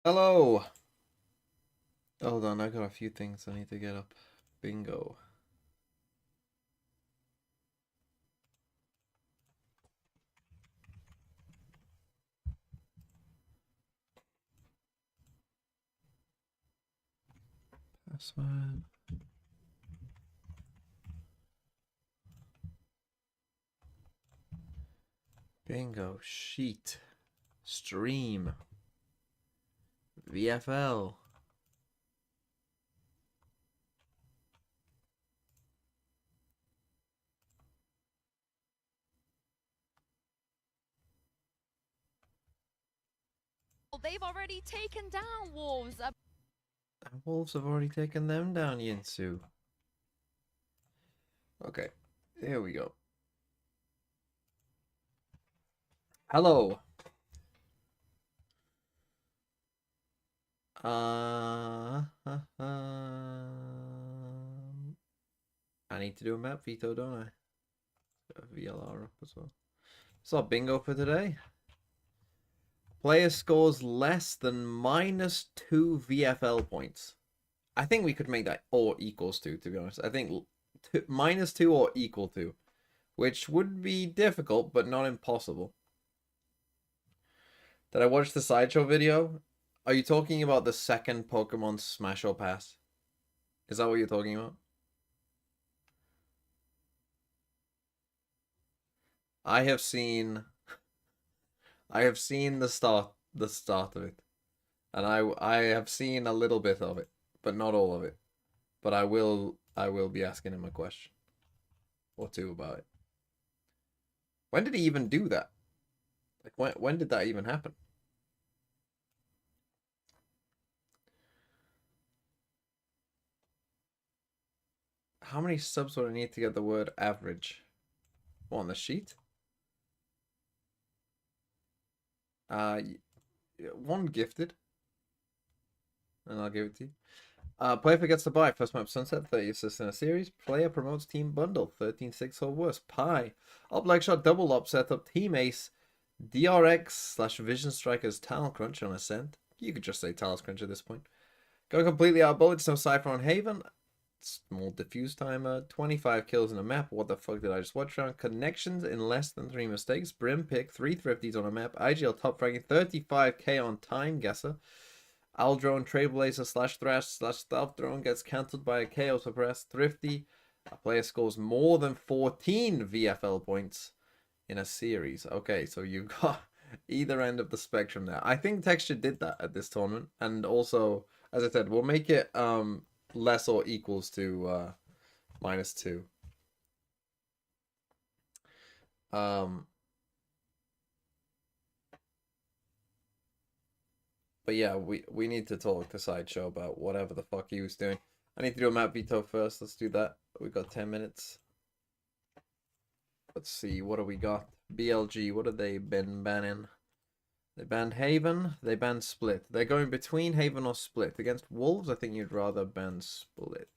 Hello. Hold on, I got a few things I need to get up. Bingo. Password. Bingo. Sheet. Stream. VFL. They've already taken down Wolves. Wolves have already taken them down, Yinsu. Okay, here we go. Hello. I need to do a map veto, don't I? VLR up as well. So bingo for today. Player scores less than -2 VFL points. I think we could make that or equals to be honest. I think -2 or equal to, which would be difficult, but not impossible. Did I watch the Sideshow video? Are you talking about the second Pokemon Smash or Pass? Is that what you're talking about? I have seen the start of it. And I have seen a little bit of it, but not all of it. But I will be asking him a question or two about it. When did he even do that? Like when did that even happen? How many subs would I need to get the word average? What, on the sheet? One gifted. And I'll give it to you. Player forgets to buy. First map Sunset, 30 assists in a series. Player promotes team bundle, 13-6 or worse. Pie. Up leg shot, double up setup, team ace. DRX / Vision Strikers Talent Crunch on Ascent. You could just say Talent Crunch at this point. Going completely out bullets, no Cypher on Haven. Small diffuse timer. 25 kills in a map. What the fuck did I just watch around? Connections in less than 3 mistakes. Brim pick, 3 thrifties on a map. IGL top ranking, 35k on Timeout. Owl drone, trailblazer / thrash / stealth drone gets cancelled by a KO suppress. Thrifty. A player scores more than 14 VFL points in a series. Okay, so you've got either end of the spectrum there. I think Texture did that at this tournament, and also, as I said, we'll make it less or equals to -2. But yeah, we need to talk to Sideshow about whatever the fuck he was doing. I need to do a map veto first. Let's do that. We got 10 minutes. Let's see, what do we got? BLG, what have they been banning? They banned Haven, they banned Split. They're going between Haven or Split. Against Wolves, I think you'd rather ban Split.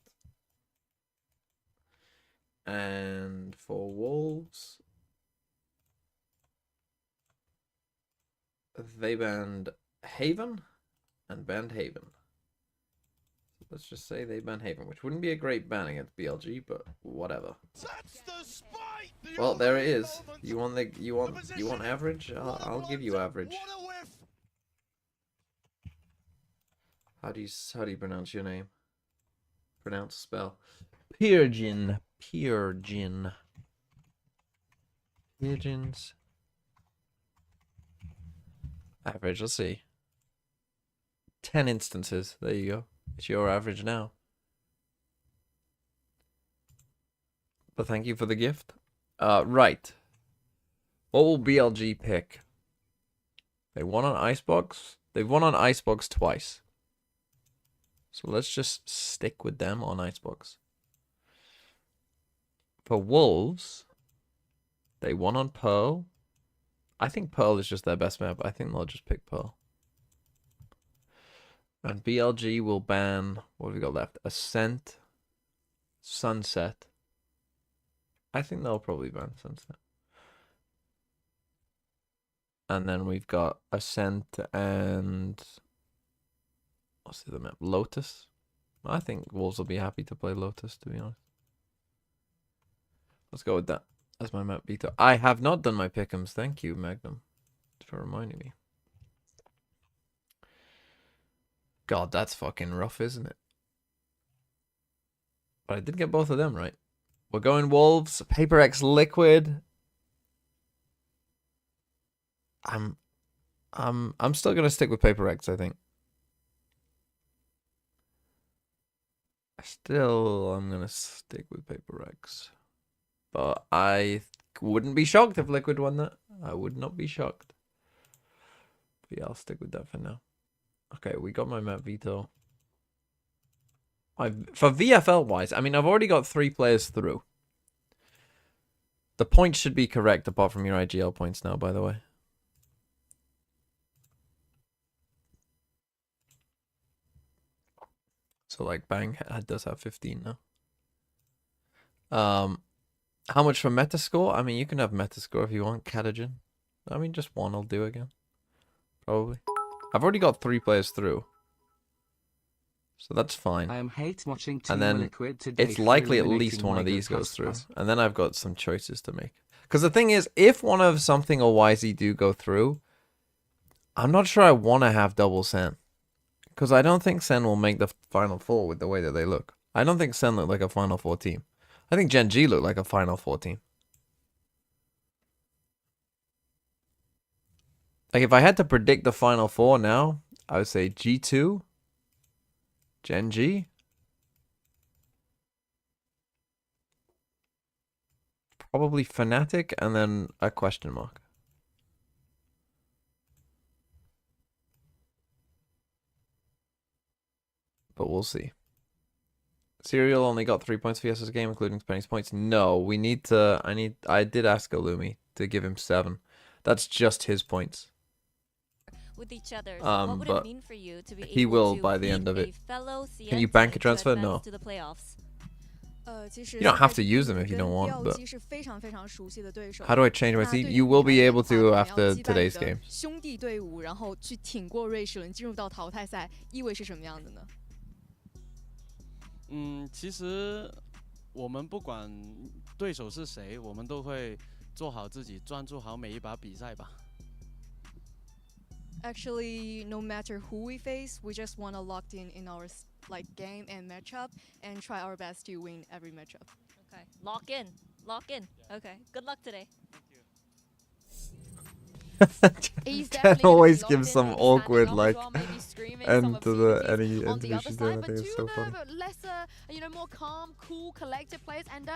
And for Wolves, they banned Haven and banned Haven. So let's just say they banned Haven, which wouldn't be a great ban against BLG, but whatever. Well, there it is. You want average? I'll give you average. How do you pronounce your name? Pronounce spell. Pigeons. Average, let's see. 10 instances. There you go. It's your average now. But thank you for the gift. Right. What will BLG pick? They won on Icebox. They've won on Icebox twice. So let's just stick with them on Icebox. For Wolves, they won on Pearl. I think Pearl is just their best map. I think they'll just pick Pearl. And BLG will ban, what have we got left? Ascent, Sunset. I think they'll probably ban Sunset. And then we've got Ascent and What's the other map? Lotus. I think Wolves will be happy to play Lotus, to be honest. Let's go with that. That's my map, Veto. I have not done my pick'ems. Thank you, Magnum, for reminding me. God, that's fucking rough, isn't it? But I did get both of them right. We're going Wolves, PRX Liquid. I'm still gonna stick with PRX, I think. I'm gonna stick with PRX. But I wouldn't be shocked if Liquid won that. I would not be shocked. But yeah, I'll stick with that for now. Okay, we got my map, Veto. For VFL wise, I mean, I've already got 3 players through. The points should be correct apart from your IGL points now, by the way. So like Bang does have 15 now. How much for Metascore? I mean, you can have Metascore if you want, Catagen. I mean, just one will do again. Probably. I've already got 3 players through. So that's fine. I am hate watching and then Liquid today it's likely at least one of these goes through. And then I've got some choices to make. Because the thing is, if one of something or YZ do go through, I'm not sure I want to have double Sen. Because I don't think Sen will make the Final Four with the way that they look. I don't think Sen look like a Final Four team. I think Gen G look like a Final Four team. Like, if I had to predict the Final Four now, I would say G2, Gen G, probably Fnatic, and then a question mark. But we'll see. Serial only got 3 points for yesterday's game, including Penny's points. No, we need to. I did ask Illumi to give him 7. That's just his points. With each other. So what would but it mean for you to be he able will to by the beat end of a it. fellow Can you bank a CN transfer? to No. advance to the playoffs? You don't have to use them if you don't want, but how do I change my team? You will be able to after today's game. 兄弟队伍，然后去挺过瑞士轮，进入到淘汰赛，意味是什么样的呢？其实我们不管对手是谁，我们都会做好自己，专注好每一把比赛吧。Actually, no matter who we face, we just want to lock in our game and matchup and try our best to win every matchup. Okay, lock in. Okay, good luck today. Jen always gives some awkward like end to the any interview she's doing. I think it's so funny. Lesser, more calm, cool, collected players, and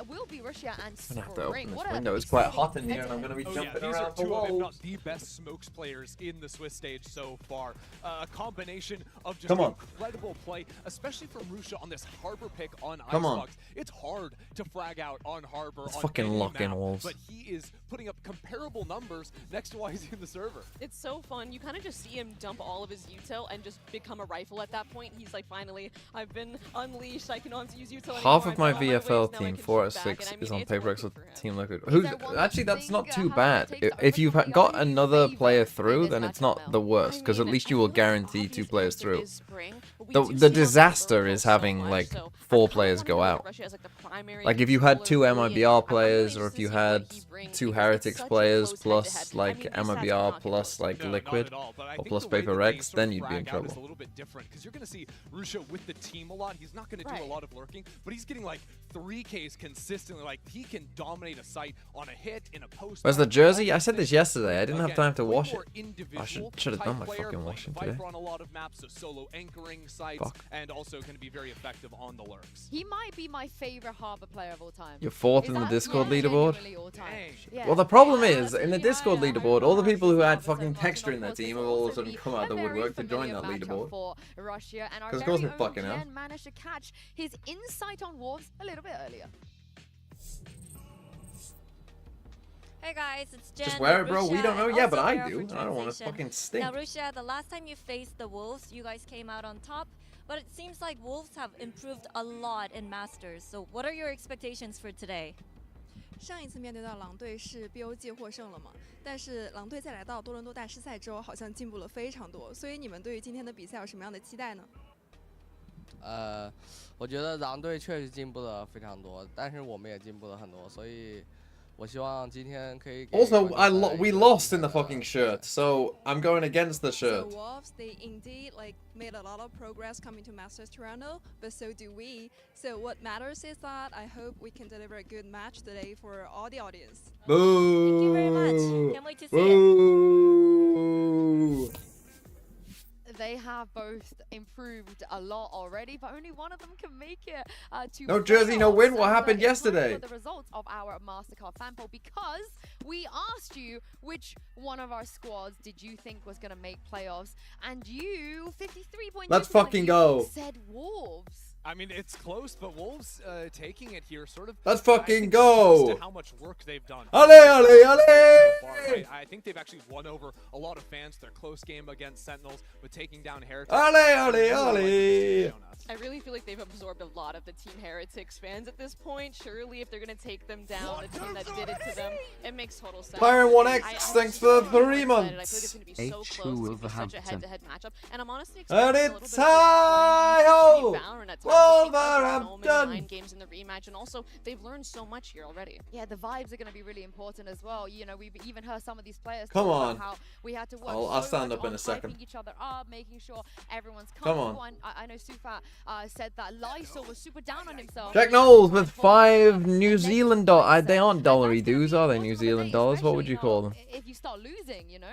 will be Russia and I'm gonna have to open Spring. this window. It's quite hot in here, and I'm gonna be jumping these around are the two of, if walls. not the best smokes players in the Swiss stage so far. A combination of just Come on. incredible play, especially from Rusha on this Harbor pick on Come on. Icebox. It's hard to frag out on Harbor. Let's on fucking any lock in map, walls. But he is putting up comparable numbers next to YZ in the server. It's so fun. You kind of just see him dump all of his util and just become a rifle at that point. He's like, finally, I've been unleashed. I can not use util anymore. Half of my I'm on VFL waves, now I team, can 4 out of shoot back, 6, and I is mean, on it's PRX working with for him. Team Liquid. Is there one Actually, that's not thing, too how bad. long it takes to If you've open got the another favor player for through, this then match it's not now? the worst, because at I least mean, you will I feel like guarantee 2 obvious players answer through. is Spring, but we The do see on disaster Harbor is so having much, like so 4 I kinda players wanna go look at out. Russia as, like, the primary Like if you had 2 controller, really, MIBR and I'm really players, or interested if to you see what had he brings 2 because it's Heretics such a players close plus head-to-head. like I mean, these stats MIBR cannot get plus close. like No, Liquid, not at all, but I or think plus the way that PRX, they sort then of you'd be in frag out is trouble. a little bit different because you're going to see Rusha with the team a lot. He's not going to do a lot of lurking, but he's getting like 3Ks consistently. Like he can dominate a site on a hit in a post. Where's the jersey? I said this yesterday. I didn't have Again, time to way wash more it. individual I should have type done my player, fucking playing washing today. Viper on a lot of maps, so solo anchoring sites, Fuck. and also can be very effective on the lurks. He might be my favorite Harbor player of all time. You're 4th Is in the that Discord genuinely leaderboard. all time? Dang. Yeah. Well, the problem Yeah, is, that's in the really Discord high. I leaderboard, all the love people who had Harbor so fucking much, texture and in of their course team it's have all of a also sudden be come out of the a very woodwork to join that familiar matchup leaderboard. for Russia, and our 'Cause of very course we're own fucking out. Jen managed to catch his insight on Wolves a little bit earlier. Hey guys, it's Jen. Just wear it, bro. We Russia, don't know. and Yeah, but also I Vera do. for I don't want to translation. fucking stink. Now, Russia, the last time you faced the Wolves, you guys came out on top, but it seems like Wolves have improved a lot in Masters. So what are your expectations for today? 上一次面对到狼队是 BOG 获胜了嘛，但是狼队在来到多伦多大师赛之后，好像进步了非常多，所以你们对于今天的比赛有什么样的期待呢？我觉得狼队确实进步了非常多，但是我们也进步了很多，所以我希望今天可以给 Also, 观众带来一个 we lost in the 精彩的 fucking shirt, so I'm going against the So shirt. Wolves, they indeed made a lot of progress coming to Masters Toronto, but so do we. So what matters is that I hope we can deliver a good match today for all the audience. Boo! Thank you very much. Can't wait to see it. Boo! They have both improved a lot already, but only one of them can make it to No jersey, no win. What playoffs. happened And, it's time yesterday? for the results of our Mastercard fan poll, because we asked you which one of our squads did you think was going to make playoffs, and you 53.2% Let's fucking go. said Wolves. I mean, it's close, but Wolves taking it here sort of. Let's I fucking think speaks to go. how much work they've done. Ale, ale, ale. So far, right? I think they've actually won over a lot of fans. Their close game against Sentinels with taking down Heretics. Ale, ale, ale. I really feel like they've absorbed a lot of the Team Heretics fans at this point. Surely, if they're going to take them down, the team that did it to them, it makes total sense. Byron 1X, I thanks honestly for am so 3 excited. I months. feel like it's going to be so close. It's gonna be such a head-to-head matchup. And I'm honestly And expecting a little it's bit of a Valorant at times, just because Wolverhampton. so many mind games in the rematch, and also they've learned so much here already. Yeah, the vibes are going to be really important as well. You know, we've even heard some of these players Come talk on. about how we had to work I'll so stand much up in on a second. hyping each other up, making sure everyone's Come comfortable. on. And I know Sufat said that Lysol was super down on himself. Jack Knowles with 5 New Zealand dollars. They aren't dollary dues, are they? New Zealand dollars? What would you call them? If you start losing, you know?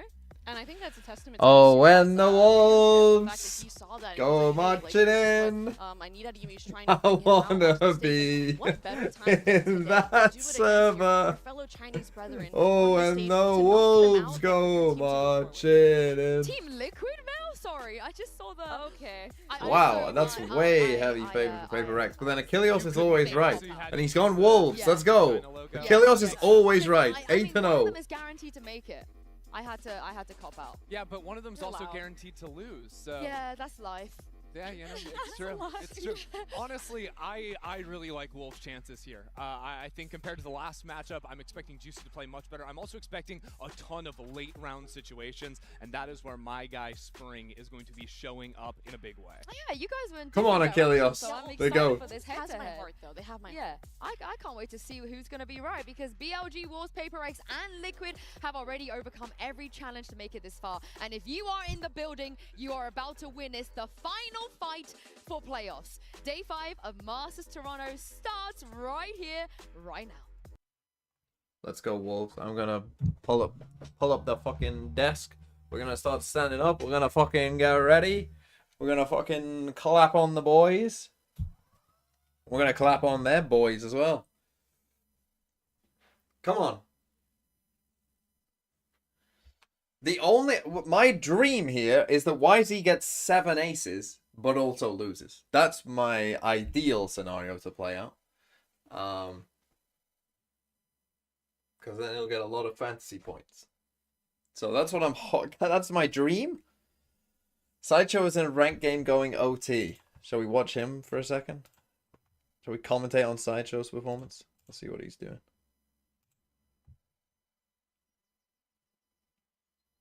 And I think that's a testament Oh, to when the fact that Wolves he saw that and go he was like, hey, marching this is in. what, I need Adiyumi's trying to I bring him out wanna of his be mistake. What better time than today in to that do it against server. your fellow Chinese brethren Oh, on the and stage the to knock them Wolves out go and for your team to go forward. marching in. Team Liquid, Mel? Sorry, I just saw the... Okay. Wow, that's way heavy favor for PRX. But then Achilleos is always right. And he's gone Wolves. Yeah. Let's go. Yeah. Achilleos is always right. I mean, 8 one of 0. them is guaranteed to make it. I had to cop out. Yeah, but one of them's You're also allowed. guaranteed to lose. So. Yeah, that's life. Yeah, you know, it's true. It's true. Honestly, I really like Wolves' chances here. I think compared to the last matchup, I'm expecting Juicy to play much better. I'm also expecting a ton of late round situations, and that is where my guy Spring is going to be showing up in a big way. Oh, yeah, you guys were in Come on, different Achilleos. directions, so I'm They excited go. for this Has my head-to-head. heart though. They have my Yeah, I can't wait to see who's going to be right, because BLG, Wolves, PRX, and Liquid have already overcome every challenge to make it this far. And if you are in the building, you are about to witness the final fight for playoffs. Day 5 of Masters Toronto starts right here, right now. Let's go, Wolves. I'm gonna pull up the fucking desk. We're gonna start standing up. We're gonna fucking get ready. We're gonna fucking clap on the boys. We're gonna clap on their boys as well. Come on. My dream here is that YZ gets 7 aces, but also loses. That's my ideal scenario to play out. Because then he'll get a lot of fantasy points. So that's what that's my dream. Sideshow is in a ranked game going OT. Shall we watch him for a second? Shall we commentate on Sideshow's performance? Let's see what he's doing.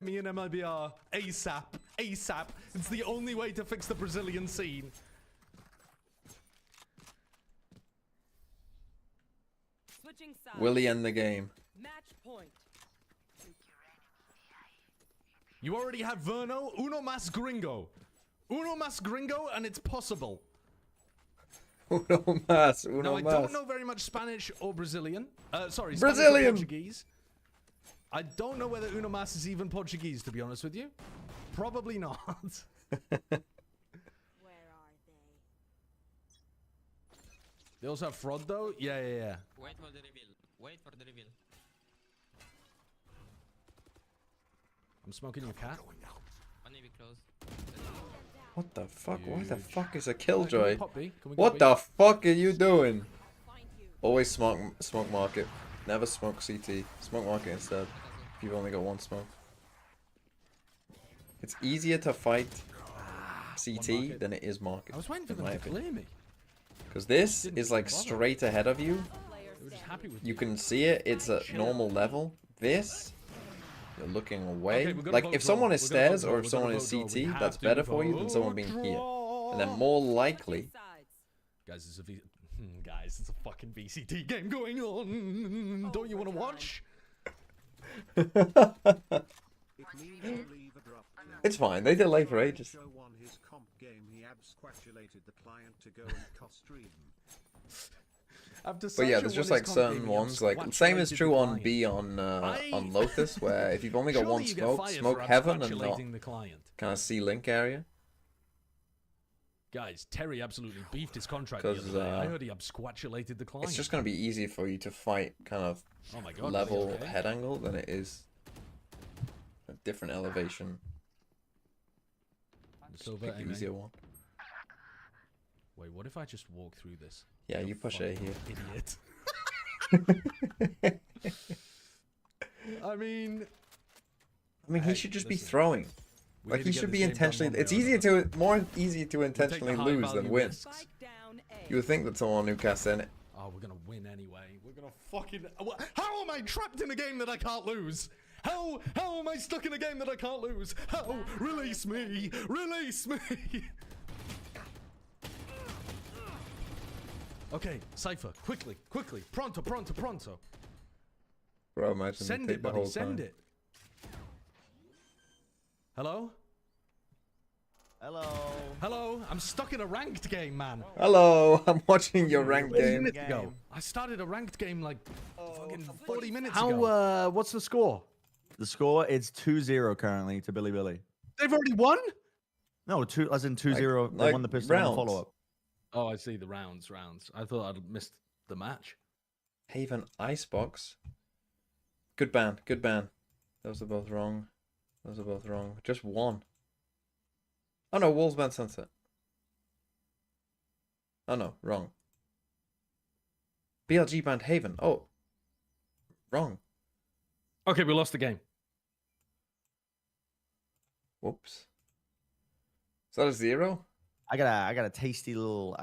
Me and MIBR ASAP. ASAP. It's the only way to fix the Brazilian scene. Switching sides. Will he end the game? Match point. You already have Verno, uno mas gringo. Uno mas gringo, and it's possible. Uno mas, Now, uno I mas. don't know very much Spanish or Brazilian. Sorry, Spanish Brazilian. or Portuguese. I don't know whether uno mas is even Portuguese, to be honest with you. Probably not. Where are they? They also have fraud, though? Yeah. Wait for the reveal. Wait for the reveal. I'm smoking your cat. One AV close. What the fuck? Why the Huge. fuck is a Can we killjoy? pop B? Can we go What B? the fuck are you doing? Always smoke market. Never smoke CT. Smoke market instead. If you've only got one smoke. It's easier to fight CT market. than it is market. I was waiting for in them my to opinion. clear me. Because this Didn't is like bother. straight ahead of you. We're just happy with You can see it. It's at normal level. This, you're looking away. Okay, we're gonna Like, vote if someone draw. is We're gonna stairs vote or draw. if We're someone gonna is vote draw. We CT, have that's to better for you than someone vote being here. draw. And then more likely, Guys, it's a guys, it's a fucking VCT game going on. Don't you want to watch? it's fine. They delay for ages. But yeah, there's just like certain ones, like same is true on B on Lotus, where if you've only got one smoke, smoke heaven and not kind of see link area. Guys, Terry absolutely beefed his contract the other day. I heard he absquatulated the client. It's just going to be easier for you to fight kind of Oh my God, level really? Okay. head angle than it is a different elevation. So Pick the easier one. Wait, what if I just walk through this? Yeah, you push A here. Idiot. I mean, he should just be throwing. We Like need to he get should this be game done intentionally. one way It's or easier another. to more easy to intentionally high lose than value win. risks. You would think that someone who casts in it. Oh, we're gonna win anyway. We're gonna fucking. How am I trapped in a game that I can't lose? How am I stuck in a game that I can't lose? How? Release me! Release me! Okay, Cypher, quickly, pronto. Bro, imagine Send take it, the buddy, whole send time. it. Hello? Hello, I'm stuck in a ranked game, man. Hello, I'm watching your ranked 20 game. minutes ago. I started a ranked game like fucking 40 minutes ago. How, what's the score? The score is 2-0 currently to Billy Billy. They've already won? No, as in 2-0. They like won the pistol on the rounds. follow-up. Oh, I see the rounds. I thought I'd missed the match. Haven Icebox. Good ban. Those are both wrong. Just one. Oh no, Wolves banned Sunset. Oh no, wrong. BLG banned Haven. Oh. Wrong. Okay, we lost the game. Whoops. Is that a 0? I got a tasty little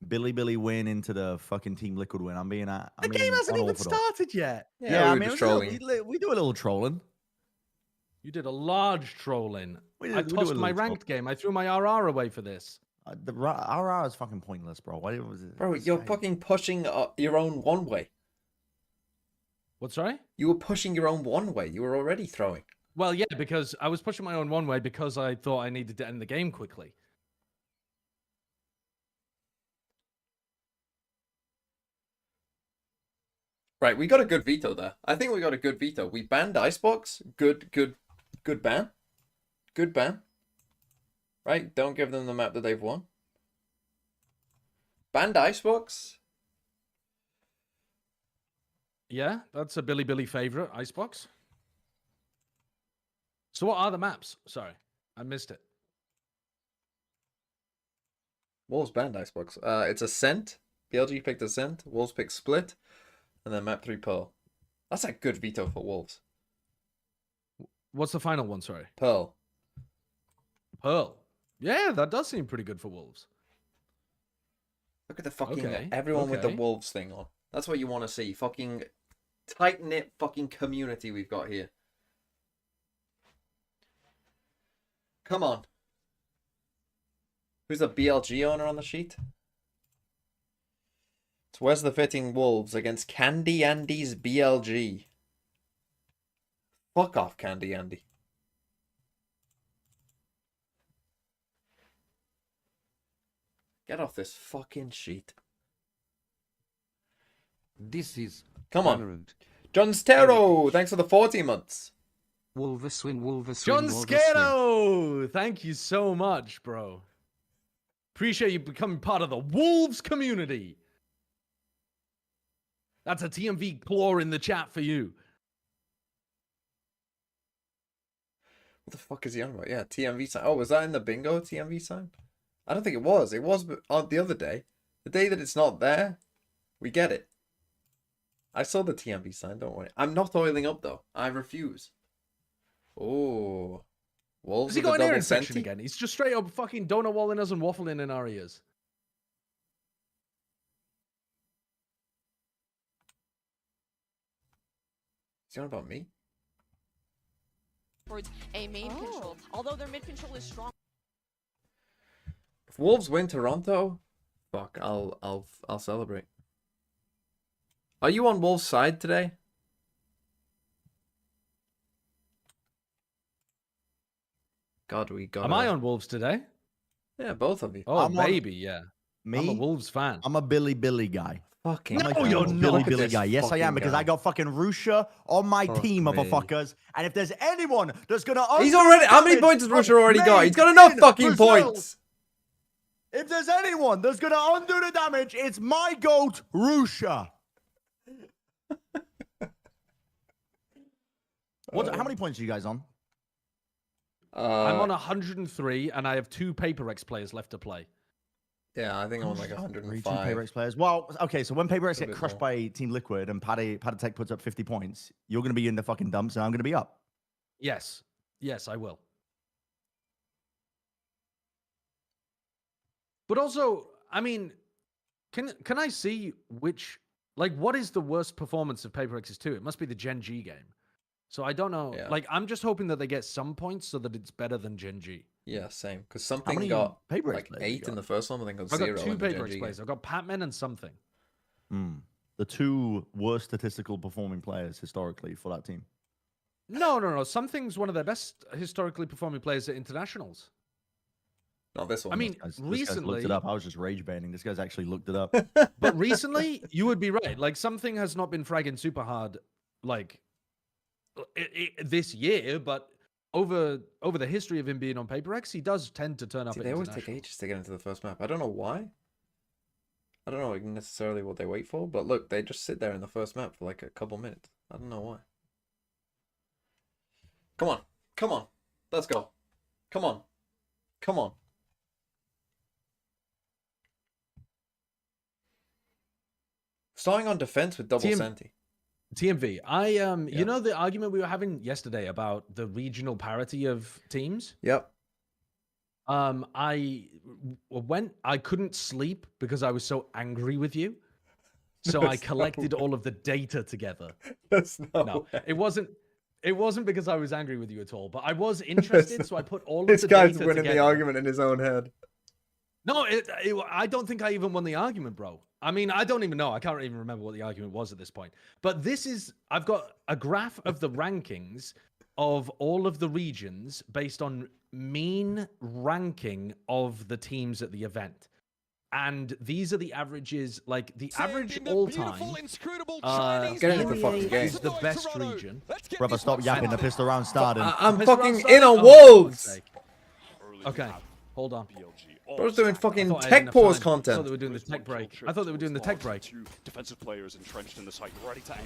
Billy win into the fucking Team Liquid win. The game hasn't even started yet. Yeah, we were just trolling. we do a little trolling. You did a large trolling. We I do a tossed my little ranked game. I threw my RR away for this. The RR is fucking pointless, bro. Why was it? Bro, you're fucking pushing your own one way. What, sorry? You were pushing your own one way. You were already throwing. Well, yeah, because I was pushing my own one way because I thought I needed to end the game quickly. Right, we got a good veto there. I think we got a good veto. We banned Icebox. Good ban. Good ban. Right, don't give them the map that they've won. Banned Icebox. Yeah, that's a Billy favorite, Icebox. So what are the maps? Sorry, I missed it. Wolves banned Icebox. It's Ascent. BLG picked Ascent. Wolves picked Split. And then map 3 Pearl. That's a good veto for Wolves. What's the final one, sorry? Pearl. Pearl. Yeah, that does seem pretty good for Wolves. Look at the fucking Okay, everyone with the okay. Wolves thing on. That's what you want to see. Fucking tight-knit fucking community we've got here. Come on. Who's the BLG owner on the sheet? So where's the fitting Wolves against Candy Andy's BLG? Fuck off, Candy Andy. Get off this fucking sheet. This is Come on. John Stero, thanks for the 40 months. Wolverswin. John Scano! Thank you so much, bro. Appreciate you becoming part of the Wolves community. That's a TMV claw in the chat for you. What the fuck is he on about? Yeah, TMV sign. Oh, was that in the bingo, TMV sign? I don't think it was. It was on the other day. The day that it's not there, we get it. I saw the TMV sign, don't worry. I'm not oiling up, though. I refuse. Oh. Wolves Has he with a got an double ear infection senti? again? He's just straight up fucking donut walling us and waffling in our ears. he on about me? Towards a main control. Although their mid control is strong. If Wolves win Toronto, fuck, I'll celebrate. Are you on Wolves' side today? God, we got. Am I on Wolves today? Yeah, both of you. Oh, I'm on- maybe, yeah. Me? I'm a Wolves fan. I'm a Billy Billy guy. Fucking. No, I'm a you're huge not. Billy Look at Billy this guy. Yes, I am, fucking because guy. I got fucking Russia on my Fuck team, me. motherfuckers. And if there's anyone that's gonna He's already. How many points has Russia already got? He's got enough fucking points. If there's anyone that's gonna undo the damage, it's my goat, Russia. How many points are you guys on? I'm on 103, and I have 2 PRX players left to play. Yeah, I think I'm on like 2 105. PRX players. Well, okay, so when PRX A get bit crushed more. by Team Liquid and Paddy puts up 50 points, you're gonna be in the fucking dumps, and I'm gonna be up. Yes. Yes, I will. But also, I mean, can I see which, like, what is the worst performance of PRX's 2? It must be the Gen G game. So I don't know. Yeah. Like, I'm just hoping that they get some points so that it's better than Gen G. Yeah, same. Because How something many got PRX like players you 8 in got? the first one, and then got I've 0 got 2 in the Gen PRX G players. game. I've got Patman and something. The 2 worst statistical performing players historically for that team. No. Something's one of their best historically performing players at internationals. Not this one. I mean, This guy's recently, looked it up. I was just rage baiting. This guy's actually looked it up. but recently, you would be right. Like, something has not been fragging super hard, like, this year, but over the history of him being on PRX, he does tend to turn up. See, at they always take internationals. ages to get into the first map. I don't know why. I don't know necessarily what they wait for, but look, they just sit there in the first map for like a couple minutes. I don't know why. Come on. Come on. Let's go. Come on. Come on. Starting on defense with double Senti. TMV, you know the argument we were having yesterday about the regional parity of teams? Yep. I couldn't sleep because I was so angry with you. So I collected all of the data together. That's no, it wasn't because I was angry with you at all, but I was interested, so I put all of This the guy's data winning together. the argument in his own head. No, I don't think I even won the argument, bro. I mean, I don't even know. I can't even remember what the argument was at this point. But I've got a graph of the rankings of all of the regions based on mean ranking of the teams at the event. And these are the averages, like the average all-time. Get into the fucking game. Is the best region. Brother, stop yapping. The pistol round started. I'm fucking in on Wolves! Okay, hold on. Bro's doing fucking I thought I had tech enough pause time. I content. thought they were doing the tech break. I thought they were doing the tech break. 2 defensive players entrenched in the site, ready to anchor.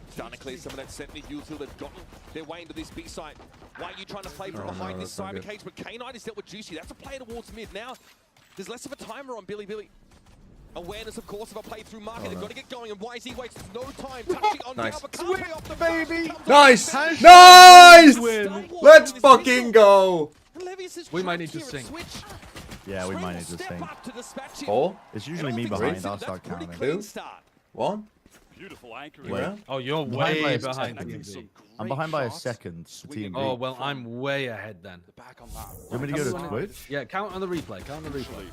Starting to clear some of that Sentry util. They've gotten their way into this B site. Why are you trying to play from behind this that's not cyber good. cage? But K9 is dealt with Juicy. That's a play towards mid. Now, there's less of a timer on Billy. Awareness, of course, of a play through market. They've got to get going, and YZ wastes no time. Touching on Nice. down, but can't pay off the baby. Nice! Nice! Let's fucking go! We might need to sing. Yeah, we might need to sing. 4? It's usually me behind. I'll start counting. 2? 1? Beautiful anchoring. Yeah. Oh, you're behind way by a behind. second. TMV. I'm behind by a second. for TMV. Oh, well, I'm way ahead then. Back on that. You want me to go to Twitch? Yeah, count on the replay. Count on the replay.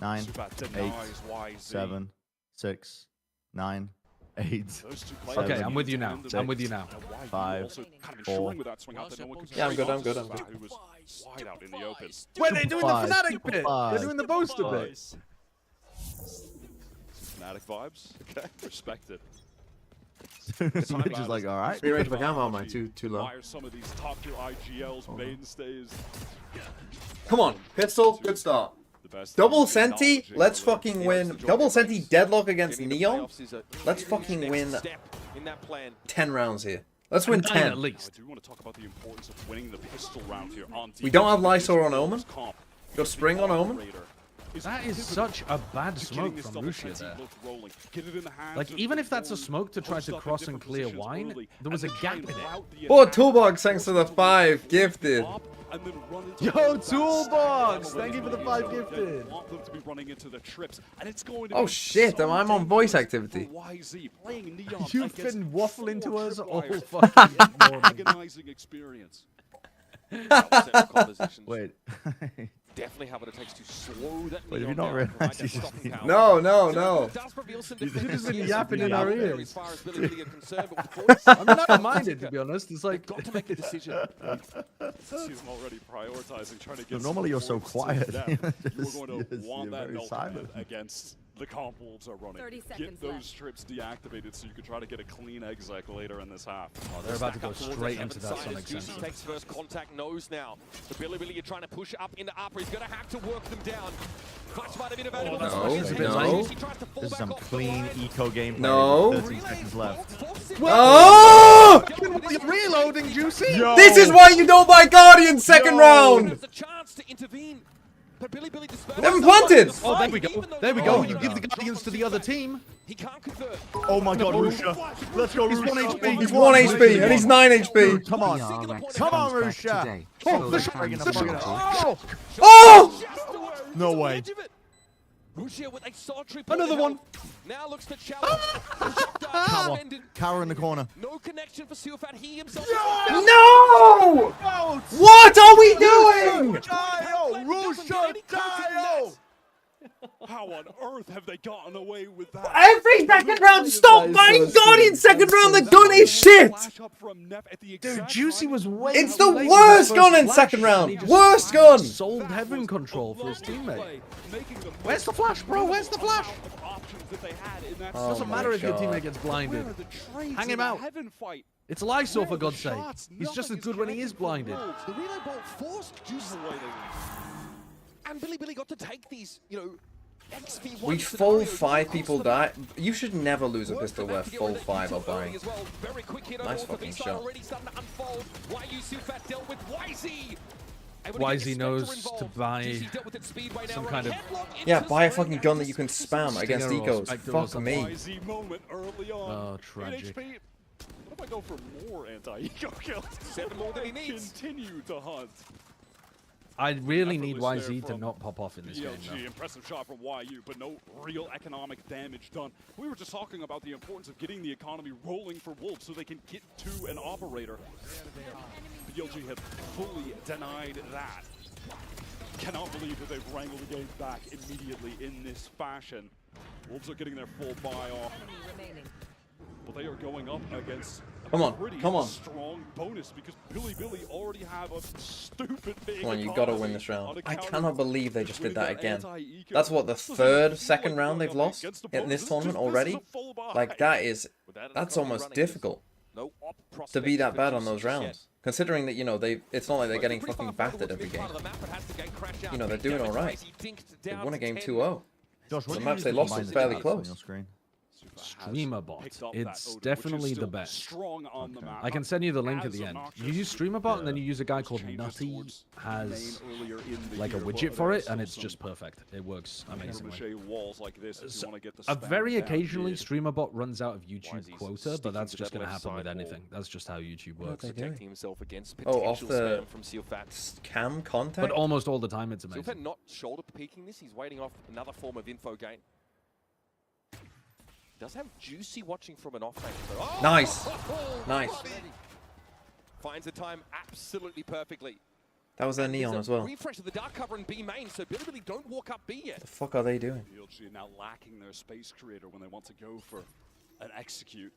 9, Subat 8, denies YZ. 7, 6, 9, 8. Those 2 players Okay, are I'm with you using now. in the I'm with mix. you now. And YZ 5, also kind of 4. ensuring with that swing out that no one can Yeah, I'm straight good, I'm off good, to I'm Subat, good. who was wide out in the open. Wait, they're doing the 5, Fnatic bit. 5, They're doing the boaster bit. Fnatic vibes. Okay, respected. Mitch is like, all right. Free range back ammo, man. Too low. Why are some of these top tier IGLs mainstays? Come on, pistol, good start. The best Double thing Senti, acknowledging let's the fucking win. Double Senti deadlock against Neon. Let's fucking win 10 rounds here. Let's win 9 10. at least. I do want to talk about the importance of winning the pistol round here on We don't have defense. Lysor on Omen. Comp. Got Spring on Omen. Raider. That is such a bad smoke from Rusia there. Like, even if that's a smoke to try to cross and clear wine, there was a gap in it. Oh, Toolbox, thanks for the 5 gifted. Yo, Toolbox! Thank you for the 5 gifted. Oh shit, I'm on voice activity. You've been waffling to us all fucking morning. Wait. Definitely have what it takes to slow that. Wait, have you not realized he's just been... No, no, no. You've just been yapping in our ears. I mean, I don't mind it, to be honest. It's like... got to make a decision. He's already prioritizing trying to get. Normally you're so quiet. We're going to want that silent against the comp wolves are running. 30 Get seconds those left. strips deactivated so you can try to get a clean exec later in this half. Oh, they're about to go straight into that Sonic Juicy Sensor. takes first contact, knows now. The Billy you're trying to push up into upper. He's going to have to work them down. Clutch might have been available. No. This is some clean eco gameplay. No. 13 seconds left. Oh! You're reloading, Juicy! Yo. This is why you don't buy Guardian second round! There's a chance to intervene. But Billy They haven't planted! Oh, there we go. There we go. You give the Guardians to the other team. He can't convert. Oh my god, Rusha. Let's go, He's Rusha. 1 HP. He's 1 HP and he's 9 HP. Come on. PRX Come on, comes back Rusha. today. Oh, So the the shot. fans The will shot. vote. Oh! No way. Rusia with a sultry Another one. Now looks to challenge. Cower. Cower in the corner. No connection for Siofat. He himself. No! What are we doing? Dio! Rusha Dio! How on earth have they gotten away with that? Every second round, stop buying Guardian second round, the gun is shit! Dude, Juicy was way... It's the worst gun in second round! Worst gun! Sold heaven control for his teammate. Where's the flash, bro? Where's the flash? Oh Doesn't my matter if your God. teammate gets blinded. Hang him out. It's Lysol, for God's sake. He's just as good when he is blinded. The relay bolt forced Juicy. And Billy got to take these, XP1 We full scenarios. 5 people die. You should never lose a pistol where full 5 are dying. As well. Very quick hit Nice on the fucking B side shot. already starting to unfold. YU Siofat dealt with YZ. YZ knows to buy some kind of... Yeah, buy a fucking gun that you can spam against Stinger or ecos. Spectre or Fuck something. me. YZ moment early on. Oh, tragic. What if I go for more anti-eco kills? 7 more than he needs. Continue to hunt. I really need Effortless YZ there to from not pop off in this game, BLG, though. impressive shot from YU, but no real economic damage done. We were just talking about the importance of getting the economy rolling for Wolves so they can get to an operator. BLG had fully denied that. Cannot believe that they've wrangled the game back immediately in this fashion. Wolves are getting their full buy off. But they are going up against a pretty strong bonus because Billy already have a stupid big Come on, you gotta win this round. I cannot believe they just did that again. That's what, the third second round they've lost in this tournament already? Like, that's almost difficult to be that bad on those rounds. Considering that, it's not like they're getting fucking battered every game. They're doing alright. They won a game 2-0. The maps they lost was fairly close. Streamer bot. It's definitely the best. I can send you the link at the end. You use Streamer bot and then you use a guy called Nutty has like a widget for it and it's just perfect. It works amazingly. Very occasionally Streamer bot runs out of YouTube quota, but that's just going to happen with anything. That's just how YouTube works. Oh, off the cam contact? But almost all the time it's amazing. Siofat not shoulder peeking this. He's waiting off another form of info gain. Does have Juicy watching from an off-range. Oh! Nice. Nice. Finds the time absolutely perfectly. That was their neon as well. Refresh of the dark cover in B main, so Billy don't walk up B yet. The fuck are they doing? BLG now lacking their space creator when they want to go for an execute.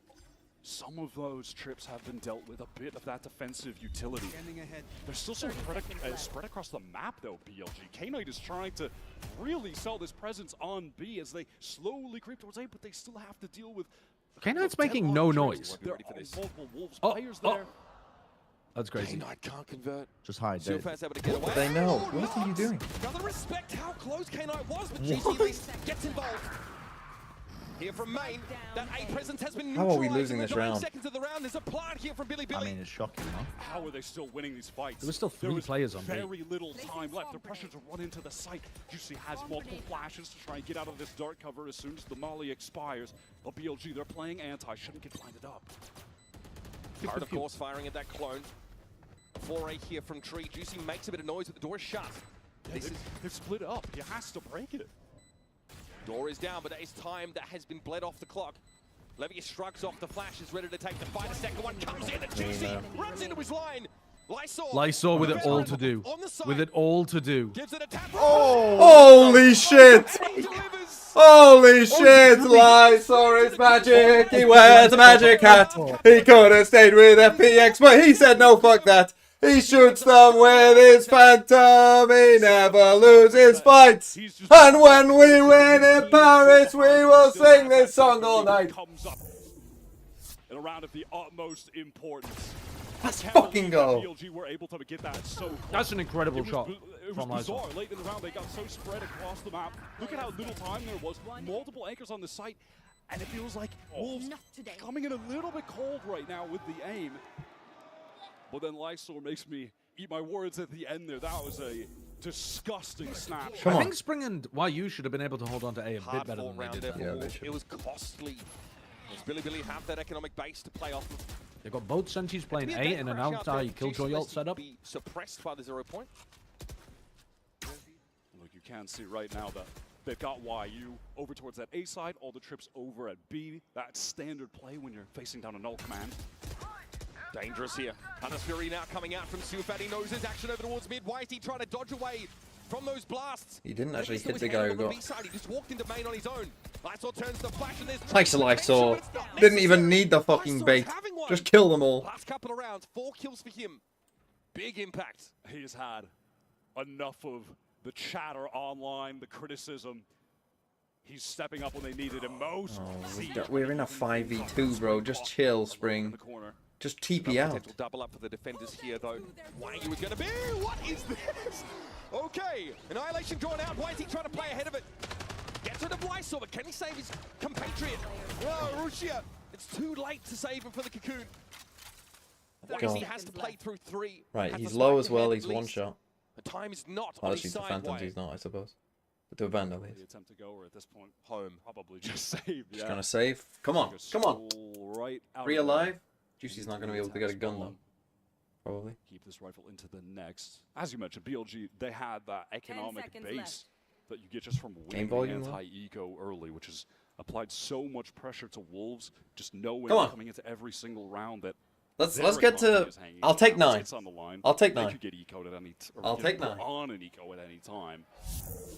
Some of those trips have been dealt with a bit of that defensive utility. There's still some spread across the map though, BLG. K-Knight is trying to really sell this presence on B as they slowly creep towards A, but they still have to deal with... K-Knight's making no noise. There are multiple Wolves players there. That's crazy. K-Knight can't convert. Just hide. Siofats able to get away. They know. What are you Oh! doing? You gotta respect how close K-Knight was, but GC at least gets involved. 'Cause they know. What are you doing? Gotta respect how close K-Knight was, but GC at least gets involved. 1 HP. Here from main, that A presence has been How are we neutralized losing in the this dying round? seconds of the round. There's a plant here from Billy. I mean, it's shocking, huh? How are they still winning these fights? There was still 3 was players on B. very little time left. The pressure to run into the site. Juicy has multiple flashes to try and get out of this dark cover as soon as the molly expires. But BLG, they're playing anti, shouldn't get blinded up. Card, of course, firing at that clone. 4-8 here from Tree. Juicy makes a bit of noise, but the door is shut. Yeah, they've split up. He has to break it. Door is down, but that is time that has been bled off the clock. Levy shrugs off the flash, is ready to take the fight. A second one comes in, and Juicy runs into his line. Lysor with it all to do. With it all to do. Gives it a tap. Oh! Holy shit! Holy shit! Lysor is magic. He wears a magic hat. He could have stayed with FPX, but he said no, fuck that. He shoots them with his phantom. He never loses fights. And when we win in Paris, we will sing this song all night. Comes up in a round of the utmost importance. Let's fucking go. BLG were able to get that so close. That's an incredible shot It was from bizarre. Lysor. Late in the round, they got so spread across the map. Look at how little time there was. Multiple anchors on the site. And it feels like Wolves coming in a little bit cold right now with the aim. But then Lysor makes me eat my words at the end there. That was a disgusting snapshot. I think Spring and YU should have been able to hold on to A a bit better than they did. It was costly. Does Billy have that economic base to play off of? They've got both Sentis playing A in an outside Killjoy ult setup. Be suppressed by the 0 point. Look, you can see right now that they've got YU over towards that A side, all the trips over at B. That's standard play when you're facing down a null command. Dangerous here. Hunter's Fury now coming out from Sufat. He knows his action over towards mid. Why is he trying to dodge away from those blasts? He didn't actually Still hit the his guy hand who on the got... B side. He just walked into main on his own. Lysor turns the flash and there's... Thanks to Lysor. Didn't even need the fucking bait. Just kill them all. Last couple of rounds, 4 kills for him. Big impact. He's had enough of the chatter online, the criticism. He's stepping up when they needed him most. We're in a 5v2, bro. Just chill, Spring. Just TP out. Double up for the defenders here, though. Wangy was going to be... What is this? Okay. Annihilation drawn out. Why is he trying to play ahead of it? Gets rid of Lysor, but can he save his compatriot? Oh, Rushia. It's too late to save him for the cocoon. He has to play through 3. Right, he's low as well. He's one shot. The time is not Oh, on actually, his for side. Phantoms, he's not, I suppose. But to a Vandal, The he's attempt to go, or at this point, home. Probably just save. just gonna save. Come on, come on. Right out Free of there. alive. Juicy's not gonna be able to get a gun though. Probably. Keep this rifle into the next. As you mentioned, BLG, they had that economic base that you get just from winning the volume, anti-eco early, which has applied so much pressure to Wolves, just knowing Come on. coming into every single round that Let's their get to. economy is hanging I'll take down. 9. It's on the line. I'll take They 9. could get eco'd at any I'll take put 9. on an eco at any time.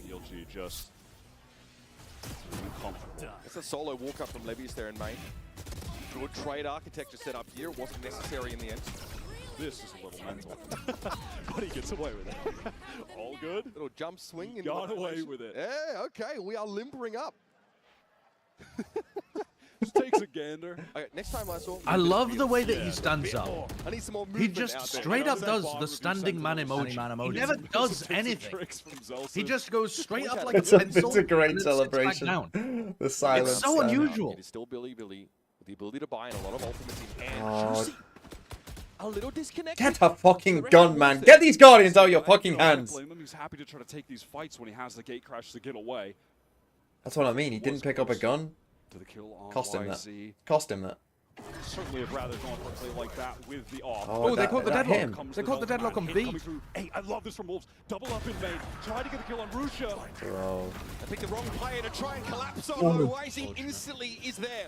BLG just comfortable. It's a solo walk up from Levius there in main. Good trade architecture set up here. It wasn't necessary in the end. This is a little mental. But he gets away with it. All good. Little jump swing. He got away with it. Yeah, okay. We are limbering up. Just takes a gander. Okay, next time I saw. I love the way that he stands up. I need some more He movement just out there. straight up does Bob the standing man review emoji. He never does anything. He just goes straight up like It's a a, pencil. it's a great and then sits back celebration. down. The silence. It's so unusual. It is still Billy with the ability to buy and a lot of ultimates in hand. Oh. Juicy. A little disconnected. Get a fucking gun, man. Get these guardians out of your fucking I don't hands. blame him. He's happy to try to take these fights when he has the gate crash to get away. That's what I mean. He didn't pick up a gun. To the kill on Cost him that. YZ. Cost him that. Certainly have rather gone for a play like that with the off. Oh, they caught the that hit him. deadlock. They caught the deadlock on B. Hey, I love this from Wolves. Double up in main. Try to get the kill on Rusha. Bro. I picked the wrong player to try and collapse solo. YZ instantly is there.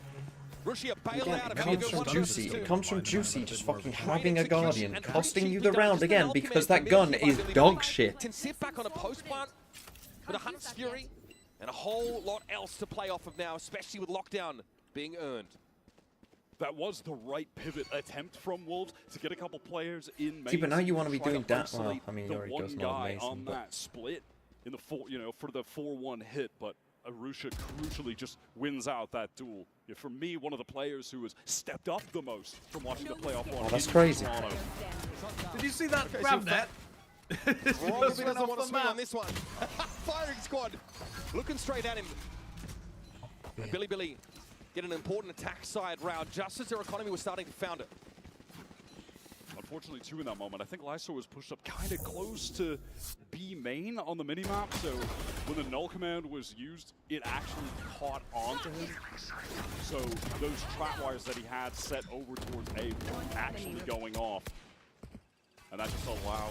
Rushia bailed out. It comes from Juicy. It comes from Juicy just fucking having a guardian, costing you the round again because that gun is dog shit. Can sit back on a post plant with a Hunt's Fury and a whole lot else to play off of now, especially with lockdown being earned. That was the right pivot attempt from Wolves to get a couple players in main. See, but now you want to be try doing that. Well, isolate I mean, he the already one goes guy Mason, on but that split in the for the 4-1 hit, but Arusha crucially just wins out that duel. Yeah, for me, one of the players who has stepped up the most from watching the playoff one. Oh, that's crazy. Did you see that Okay, grab so net? Probably doesn't want to swing on this one. Firing squad looking straight at him. And Billy get an important attack side round just as their economy was starting to founder. Unfortunately, too, in that moment, I think Lyso was pushed up kind of close to B main on the minimap, so when the null command was used, it actually caught onto him. So those trap wires that he had set over towards A were actually going off. And that just allowed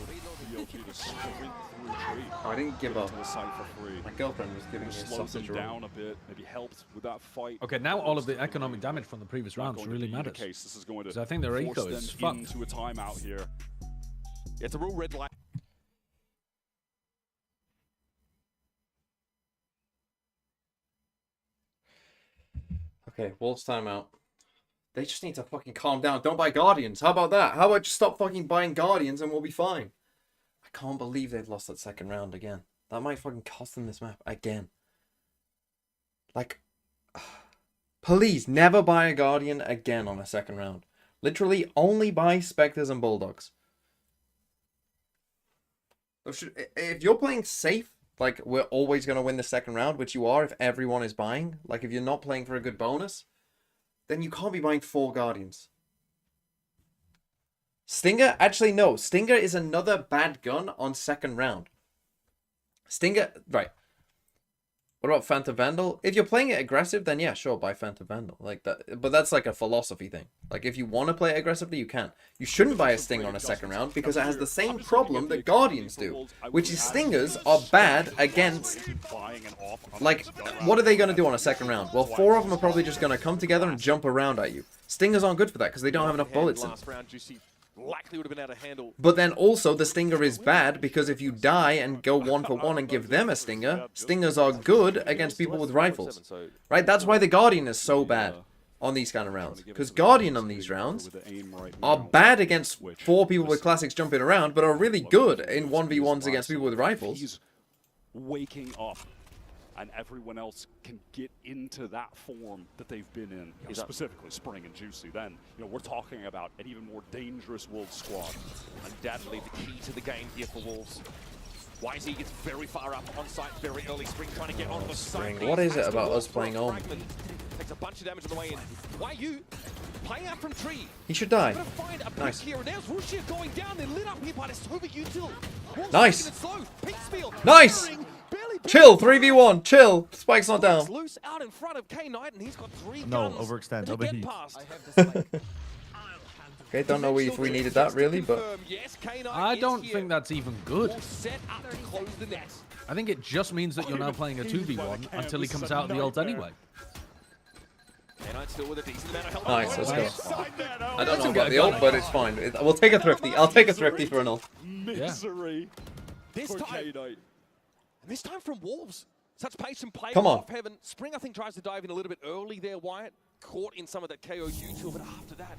BLG to sprint through tree. Oh, I didn't give up. To the site for free. My girlfriend was giving me a Slowed sausage them roll. down a bit, maybe helped with that fight. Okay, now all of the economic damage from the previous rounds really matters. This is going to 'Cause I think their force eco them is fucked. into a timeout here. It's a real red light. Okay, Wolves timeout. They just need to fucking calm down. Don't buy Guardians. How about that? How about just stop fucking buying Guardians and we'll be fine? I can't believe they've lost that second round again. That might fucking cost them this map again. Like, please never buy a Guardian again on a second round. Literally only buy Spectres and Bulldogs. If you're playing safe, like we're always going to win the second round, which you are if everyone is buying, like if you're not playing for a good bonus, then you can't be buying 4 Guardians. Stinger? Actually, no. Stinger is another bad gun on second round. Stinger, right. What about Phantom Vandal? If you're playing it aggressive, then yeah, sure, buy Phantom Vandal. Like that, but that's like a philosophy thing. Like if you want to play it aggressively, you can. You shouldn't buy a Stinger on a second round because it has the same problem that Guardians do, which is Stingers are bad against. Like, what are they going to do on a second round? Well, 4 of them are probably just going to come together and jump around at you. Stingers aren't good for that because they don't have enough bullets in. Likely would have been able to handle. But then also the Stinger is bad because if you die and go 1 for 1 and give them a Stinger, Stingers are good against people with rifles. Right? That's why the Guardian is so bad on these kind of rounds. Because Guardian on these rounds are bad against 4 people with classics jumping around, but are really good in 1v1s against people with rifles. He's waking up, and everyone else can get into that form that they've been in, specifically Spring and Juicy. Then, you know, we're talking about an even more dangerous Wolves squad. Undoubtedly the key to the game here for Wolves. YZ gets very far up on site very early. Spring trying to get onto the site. What is it about us playing on? Takes a bunch of damage on the way in. YU playing out from tree. He should die. Nice. Here. And there's Rushia going down. They're lit up here by this Tova Util. Nice. Nice. Chill, 3v1, chill. Spike's not down. Loose out in front of K-Knight, and he's got 3 No, guns overextend, overheat. Okay, don't know if we needed that really, but I don't think that's even good. Set up to close the net. I think it just means that you're now playing a 2v1 until he comes out of the ult anyway. Still with a decent amount of health. Nice, let's go. I don't know about the ult, but it's fine. We'll take a thrifty. I'll take a thrifty for an ult. Misery. This time, and this time from Wolves. Such patient play off Heaven. Spring, I think, tries to dive in a little bit early there, Wyatt. Caught in some of that KO util, but after that,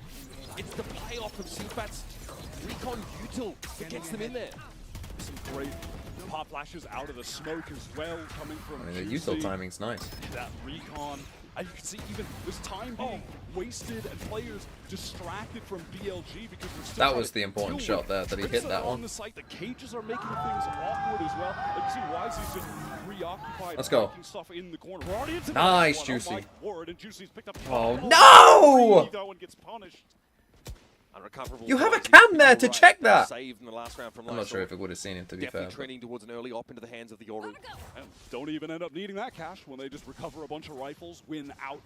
it's the playoff of Sufats. Recon util that gets them in there. Some great pop flashes out of the smoke as well, coming from I mean, the util timing's nice. That recon. And you can see even this time being wasted and players distracted from BLG because they're still That was the important shot there, that he hit that one. On the site, the cages are making things awkward as well. And you see Wisey's just preoccupied. Let's go. Stuff in the corner. We're already into Nice, one. Juicy. Oh, my word, and Juicy's picked up no! Though, and gets punished. You have a cam there to check that. Saved in the last round from I'm not sure if it would have seen him, to be fair. Definitely trending towards an early op into the hands of the Yoru. And don't even end up needing that cash when they just recover a bunch of rifles, win out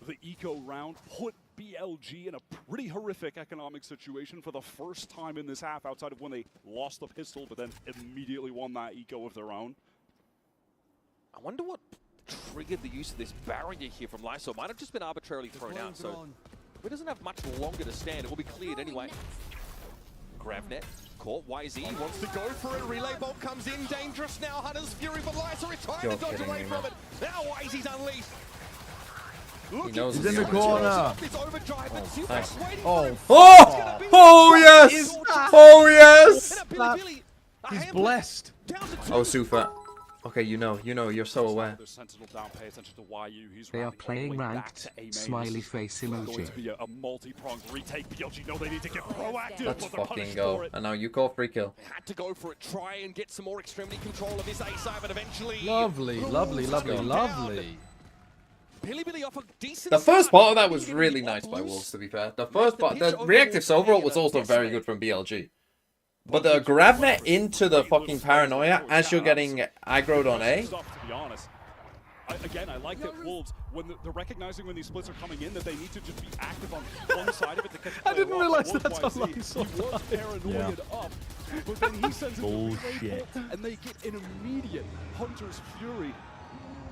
the eco round, put BLG in a pretty horrific economic situation for the first time in this half, outside of when they lost the pistol, but then immediately won that eco of their own. I wonder what triggered the use of this barrier here from Lyso. Might have just been arbitrarily thrown out, so it doesn't have much longer to stand. It will be cleared anyway. Gravnet caught. YZ wants to go for it. Relay bolt comes in. Dangerous now. Hunter's Fury, but Lyso is trying to dodge away from it. Now YZ's unleashed. He knows he's in the corner. Nice. Oh, oh yes! Oh yes! He's blessed. Oh, Sufa. Okay, you know, you're so aware. They are playing ranked. Smiley face emoji. A multi-pronged retake. BLG know they need to get proactive. Let's fucking go. And now you call free kill. Had to go for it. Try and get some more extremity control of this A side, but eventually. Lovely, lovely, lovely, lovely. Bilibili off a decent The first start. part of that was Bilibili really on nice by loose. Wolves, to be fair. The first part, the pitch reactives overall overall for was Mia, also very Desiree. good from BLG. But the grab net into the fucking paranoia as you're getting aggroed on A. Stuff, to be honest. Again, I like that Wolves, when they're recognizing when these splits are coming in, that they need to just be active on one side of it to catch the I didn't player realize off. that's how YZ, Lysol he was paranoid up, but then he sends it to Bullshit. and they get an immediate Hunter's Fury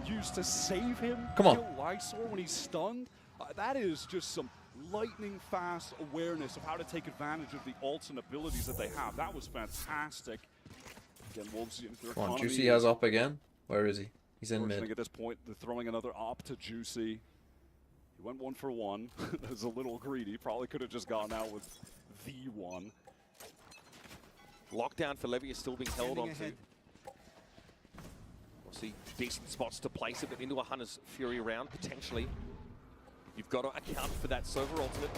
used to save him. Come on. Kill Lysor when he's stunned. That is just some lightning fast awareness of how to take advantage of the ults and abilities that they have. That was fantastic. Again, Wolves, their Come on, economy Juicy has up again. Where is he? He's in mid. At this point, they're throwing another op to Juicy. He went 1 for 1. That was a little greedy. Probably could have just gone out with the one. Lockdown for Levy is still being held on to. We'll see decent spots to place it into a Hunter's Fury round, potentially. You've got to account for that Silver ultimate.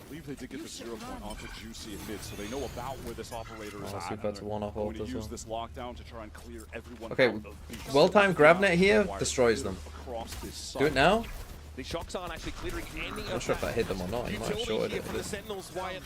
I believe they did get the 0 point onto Juicy in mid, so they know about where this operator is Oh, at. see if that's a one-off ult going as to use well. this lockdown to try and clear everyone Okay, out of the well-timed grab net here wire destroys them. across this Do it site. now. The shocks aren't actually clearing any I'm not of sure if that hit them or not. He might have utility shorted here it. for the Sentinels, Wyatt.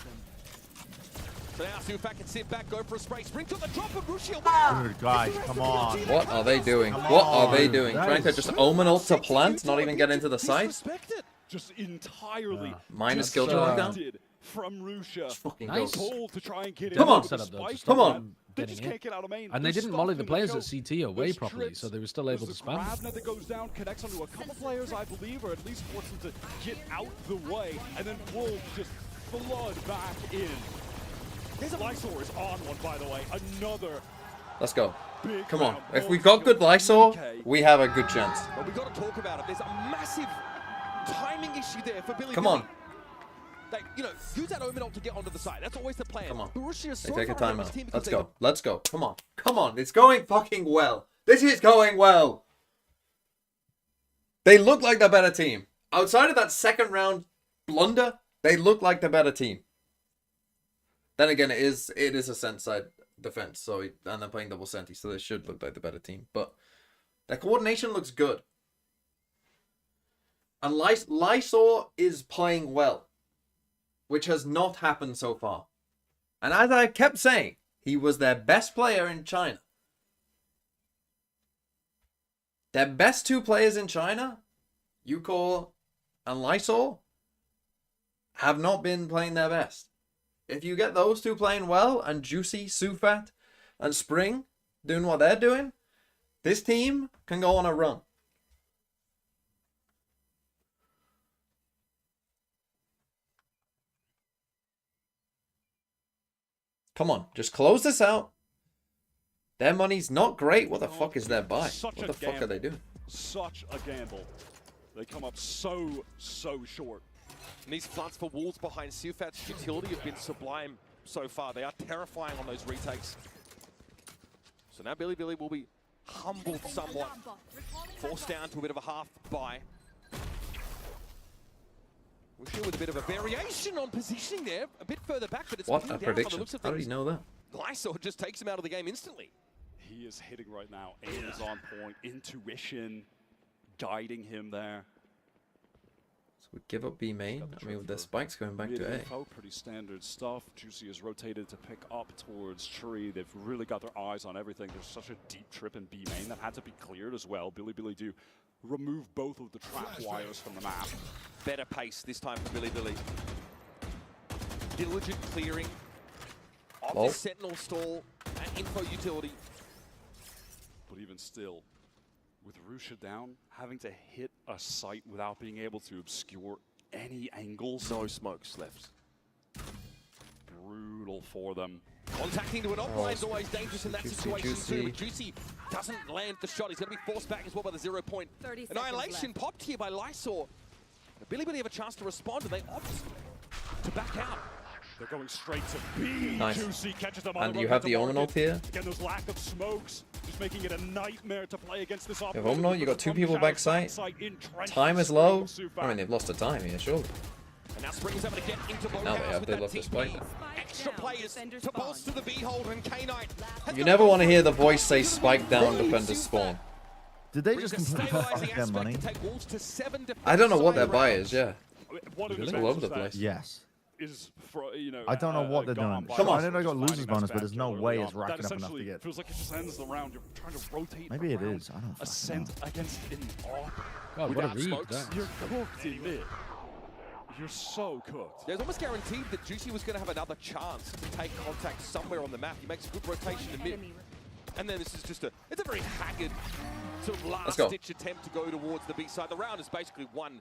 So now Sufak can sit back, go for a spray. Spring to the drop of Rushiel. Dude, guys, come on. What are they doing? Come What are they on. doing? That Trying to is- just omen ult to plant, not even get into the site? Disrespected. Just entirely Minus skill disconnected lockdown. from Rusha. fucking Nice. go. Told to try and get Come in on. with Setup, the though, spike. just Come on. They getting just in. can't get out of main. And they They're didn't molly the stuffed in players go. at CT away There's properly, trips. so they were still able to There's a spam. grab net that goes down, connects onto a couple players, I believe, or at least forces them to get out the way, and then Wolves just flood back in. Lysor is on one, by the way. Another Let's go. big Come on. round. If Wolves we've got go good Lysor, 3K. we have a good chance. But we've got to talk about it. There's a massive timing issue there for Billy. Come on. They, use that Omen ult to get onto the side. That's always the plan. Come on. Borussia is They so take a far ahead of timeout. his team because Let's they go. got- Let's go. Come on. Come on. It's going fucking well. This is going well. They look like the better team. Outside of that second round blunder, they look like the better team. Then again, it is Ascent side defense, so and they're playing double Senti, so they should look like the better team. But their coordination looks good. And Lysor is playing well, which has not happened so far. And as I kept saying, he was their best player in China. Their best two players in China, Yukor and Lysor, have not been playing their best. If you get those two playing well, and Juicy, Sufat, and Spring doing what they're doing, this team can go on a run. Come on, just close this out. Their money's not great. What the fuck is their buy? Such What a the fuck are they gamble. doing? Such a gamble. They come up so short. And these fronts for Wolves behind Sufat's utility have been sublime so far. They are terrifying on those retakes. So now Billy will be humbled somewhat. Forced down to a bit of a half buy. Wuxia with a bit of a variation on positioning there. A bit further back, but it's What pinned a down by the prediction. looks of How did he things. know that? Lysor just takes him out of the game instantly. He is hitting right now. Aim is on point. Intuition guiding him there. So we give up B main. I mean, with the spikes going back to A. Mid-info, pretty standard stuff. Juicy is rotated to pick up towards Tree. They've really got their eyes on everything. There's such a deep trip in B main that had to be cleared as well. Billy do remove both of the trap wires from the map. Better pace this time for Billy. Diligent clearing of Lol. the Sentinel stall and info utility. But even still, with Rusha down, having to hit a site without being able to obscure any angles. No smokes left. Brutal for them. Contacting to an offline is always dangerous in that Juicy, situation Juicy. too, but Juicy doesn't land the shot. He's going to be forced back as well by the 0 point. 30 Annihilation seconds popped here by Lysor. Billy have a chance to respond, and they opt to back out. They're going straight to B. Nice. Juicy catches them on And the you road have to the Omen ult market. here. Again, those lack of smokes, just making it a nightmare to play against this You operator. have Omen ult, you got two people back site. Time is low. I mean, they've lost the time here, surely. And now Spring is able to get into both Now they houses have, with they that lost the TP. spike. Extra players to bolster the beholder, and K-Knight. You never want to hear the voice say spike down, defenders spawn. Did they just completely fuck their money? I don't know what their buy is. Yeah. One of the It's all over the benches place. Yes. is for, you know, I don't know what they're doing. Come on. I know they got losers bonus, but there's no way it's racking up enough to get. Feels like it just ends the round. You're trying to rotate. Maybe it around. is. I don't Ascent against an AWP. God, what a without read, smokes. that. You're cooked in mid. You're so cooked. Yeah, it's almost guaranteed that Juicy was going to have another chance to take contact somewhere on the map. He makes a good rotation to mid. And then this is just it's a very haggard sort of last-ditch attempt to go towards the B side. The round is basically won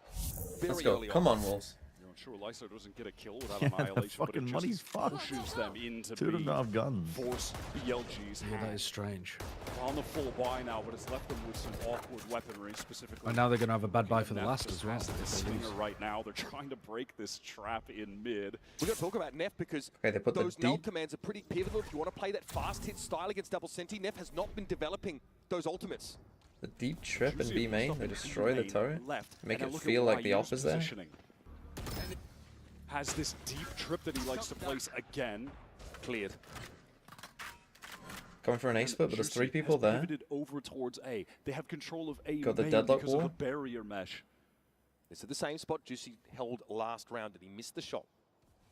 very early on. Come on, Wolves. You're sure Lyso doesn't get a kill without Yeah, annihilation, but fucking it money's just fucked. pushes them into Two of them don't have guns. force BLG's Yeah, that hand. is strange. On the full buy now, but it's left them with some awkward weaponry, specifically. And now they're going to have a bad buy for the Neff last just as well. has if the they lose. stinger right now. They're trying to break this trap in mid. We're going to talk about Neff because Okay, they put the those null deep- commands are pretty pivotal if you want to play that fast hit style against double Senti. Neff has not been developing those ultimates. The deep trip in Juicy B main, stuff they in destroy the main turret, left, make and it look at feel like the YU's op is there. positioning. Has this deep trip that he likes to place again. Cleared. Going for an ace split, but there's three Juicy people has there. pivoted over towards A. They have control of A Got the main deadlock because of wall. the barrier mesh. It's at the same spot Juicy held last round and he missed the shot.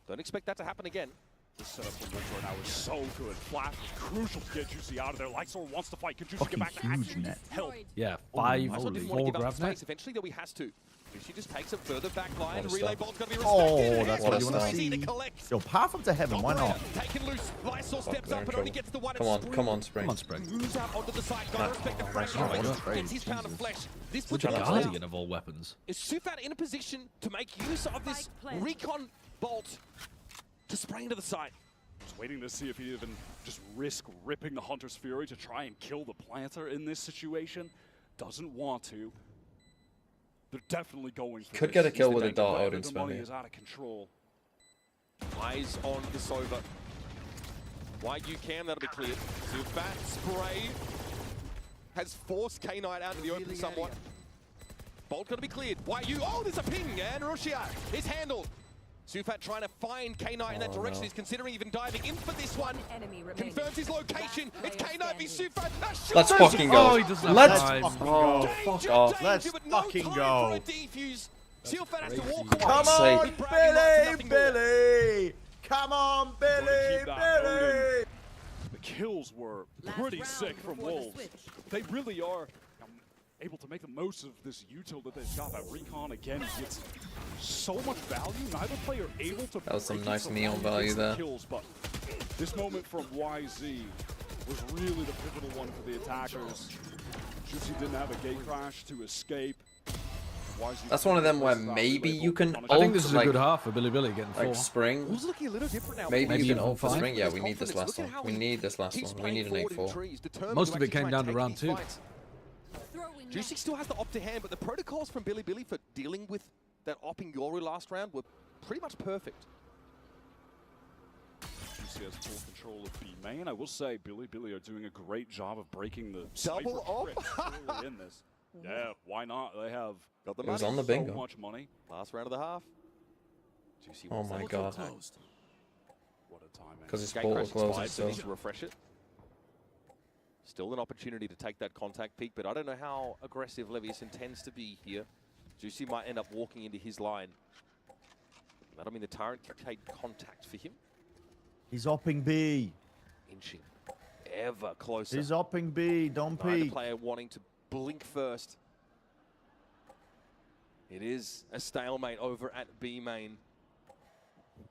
Don't expect that to happen again. The setup from Wolves right now is so good. Flash is crucial to get Juicy out of there. Lysor wants to fight. Can Juicy get back to action? Help. Yeah, Oh, five, Lysor didn't want to four give up grab space. net. Eventually, though, he has to. Juicy just takes it further back line. What a Relay stop. ball's going to be Oh, respected. that's what It's you wanna easy to see. collect. Yo, path up to heaven. Why not? Taken loose. Lysor steps they're up in and only trouble. gets the one. Come on, come on, Spring. Come on, Spring. Moves out onto the side. Gotta respect the pressure. oh, Gets that's his pound of Jesus. flesh. This The puts him Guardian of all weapons. Is Sufat in a position to make use of this recon bolt to spray into the side? Just waiting to see if he even just risk ripping the Hunter's Fury to try and kill the planter in this situation. Doesn't want to. They're definitely going for Could this. get a He's kill the with a danger dart player, Odin but the spell money here. is out of control. Eyes on the Sova. YU Cam, that'll be cleared. Sufat spray has forced K-Knight out of the open somewhat. Bolt gonna be cleared. YU, oh, there's a ping, and Russia is handled. Sufat trying to find K-Knight in that direction. no. He's considering even diving in for this one. Confirms his location. It's K-Knight v Sufat. Let's fucking go. Oh, he doesn't have Let's time. oh, fuck off. Let's but no fucking time go. for a defuse. Sufat has to walk away. Come Sake. on, Billy, Billy! Come on, Billy, keep that Billy! The kills were pretty sick from Wolves. They really are able to make the most of this util that they've got. That recon again gets so much value. Neither player able to. That was some break it, nice so neon YU value gets the there. Kills, but this moment from YZ was really the pivotal one for the attackers. Juicy didn't have a gate crash to escape. YZ That's one of them where plays that maybe relay you ball can punish. I think this is a like- good half for Billy getting four. Like Spring. Who's looking a little different now? Maybe Maybe you can even ult for five. Spring. Yeah, we need this last one. We need this last one. We need an 8-4. Most of it came down to round two. Juicy still has the op to hand, but the protocols from Billy for dealing with that opping Yoru last round were pretty much perfect. Juicy has full control of B main. I will say Billy are doing a great job of breaking the Double Cypher op? trip early in this. Yeah, why not? They have Got the It was money. on the so bingo. much money. Last round of the half. Juicy Oh wants my that god. contact. What a timing. Because his Gate portal crash expired, closes, so so he should refresh it. Still an opportunity to take that contact peak, but I don't know how aggressive Levius intends to be here. Juicy might end up walking into his line. That'll mean the Tyrant can take contact for him. He's upping B. Inching ever closer. He's upping B. Don't Neither peek. player wanting to blink first. It is a stalemate over at B main.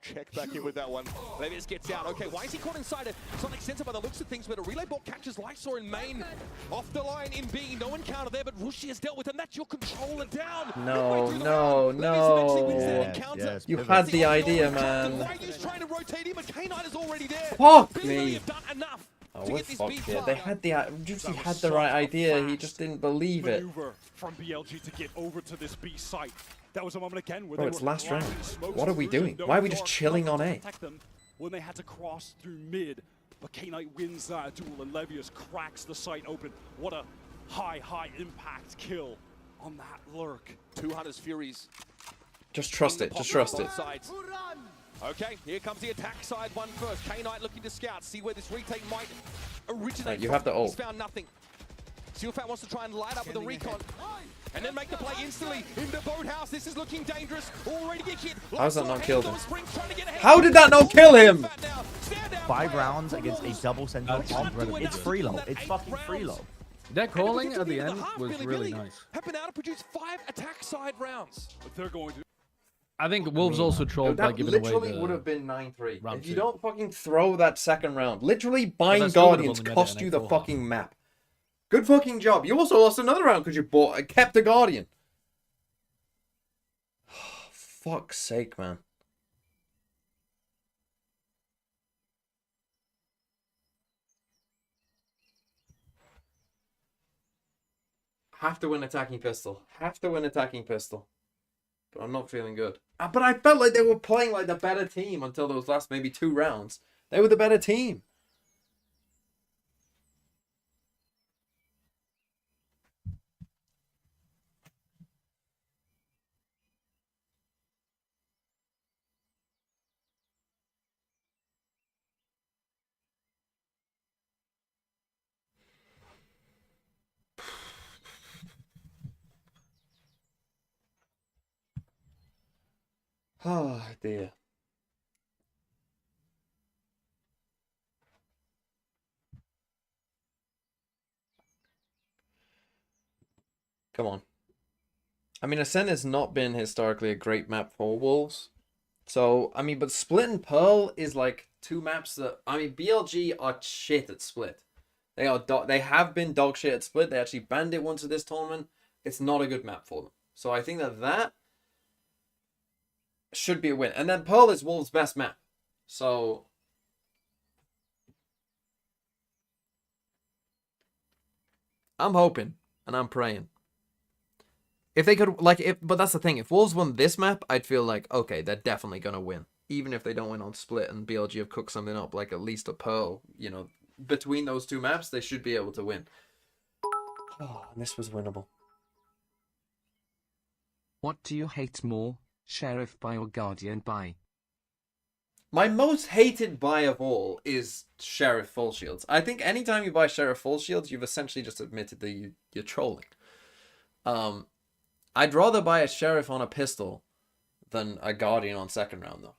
Check back in with that one. Levius gets out. Okay, why is he caught inside a Sonic Sensor by the looks of things, but a relay ball catches Lysor in main. Off the line in B. No encounter there, but Rushi has dealt with him. That's your controller down. No, Midway through the no, round, Levius eventually wins that Yes, encounter. yes, You pivot. had the idea, man. YU's trying to rotate him, but K-Knight is already there. Fuck Billy me. have done enough Oh, to we're get this fucked B here. far. They had the Juicy That had was the such right a idea. He fast just didn't believe it. Maneuver from BLG to get over to this B site. That was a moment again where Bro, they it's were last round. blinding smokes What are and we Bruiser, doing? no Why are we just dark chilling cover on to A? protect them when they had to cross through mid. But K-Knight wins that duel and Levius cracks the site open. What a high impact kill on that lurk. 200's Furies. Just trust it. Just trust it. Both sides. Okay, here comes the attack side one first. K-Knight looking to scout, see where this retake might originate. Right, you from. have the ult. He's found nothing. Suifat wants to try and light up with a recon. And then make the play instantly into Boathouse. This is looking dangerous. Already get hit. How's that not killed him? How did that not kill him? 5 rounds against a double central on Red. It's freelo. It's fucking freelo. Their calling at the end was really nice. Have been able to produce 5 attack side rounds. But they're going to. I think Wolves also trolled by giving away the... That literally would have been 9-3. round If you 2. don't fucking throw that second round. Literally buying that still would have Guardians only made it cost an you the 8-4 fucking map. Good fucking job. You also lost another round because you kept a Guardian. Fuck's sake, man. Have to win attacking pistol. Have to win attacking pistol. But I'm not feeling good. But I felt like they were playing like the better team until those last maybe 2 rounds. They were the better team. Oh, dear. Come on. I mean, Ascent has not been historically a great map for Wolves. So, I mean, but Split and Pearl is like 2 maps that... I mean, BLG are shit at Split. They have been dog shit at Split. They actually banned it once at this tournament. It's not a good map for them. So I think that should be a win. And then Pearl is Wolves' best map. So... I'm hoping. And I'm praying. If they could, but that's the thing. If Wolves won this map, I'd feel like, okay, they're definitely going to win. Even if they don't win on Split and BLG have cooked something up, like at least a Pearl, you know, between those 2 maps, they should be able to win. Oh, and this was winnable. What do you hate more, Sheriff buy or Guardian buy? My most hated buy of all is Sheriff Full Shields. I think anytime you buy Sheriff Full Shields, you've essentially just admitted that you're trolling. I'd rather buy a Sheriff on a pistol than a Guardian on second round, though.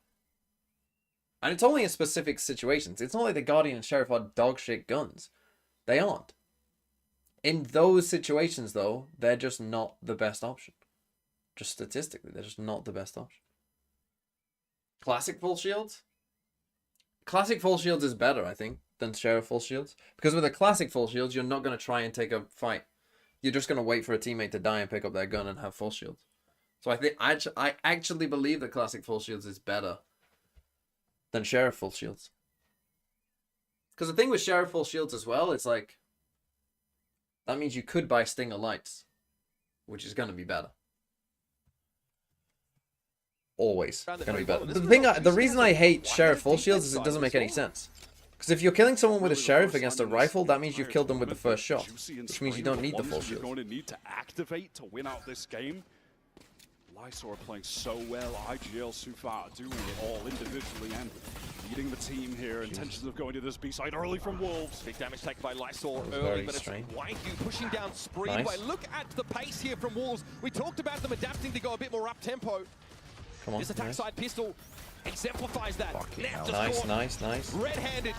And it's only in specific situations. It's not like the Guardian and Sheriff are dog shit guns. They aren't. In those situations, though, they're just not the best option. Just statistically, they're just not the best option. Classic Full Shields? Classic Full Shields is better, I think, than Sheriff Full Shields. Because with a Classic Full Shields, you're not going to try and take a fight. You're just going to wait for a teammate to die and pick up their gun and have Full Shields. So I actually believe that Classic Full Shields is better than Sheriff Full Shields. Because the thing with Sheriff Full Shields as well, it's like... that means you could buy Stinger Lights. Which is going to be better. Always going to be better. The reason I hate Sheriff Full Shields is it doesn't make any sense. Because if you're killing someone with a Sheriff against a rifle, that means you've killed them with the first shot. Which means you don't need the Full Shield. You're going to need to activate to win out this game. Lysor are playing so well. IGL, Sufa are doing it all individually and leading the team here. Intentions of going to this B-side early from Wolves. Big damage taken by Lysor early, but it's Wagyu pushing down Speedway. Nice. Look at the pace here from Wolves. We talked about them adapting to go a bit more up-tempo. Come on, This attack side pistol exemplifies that. Now Nice. Red-handed.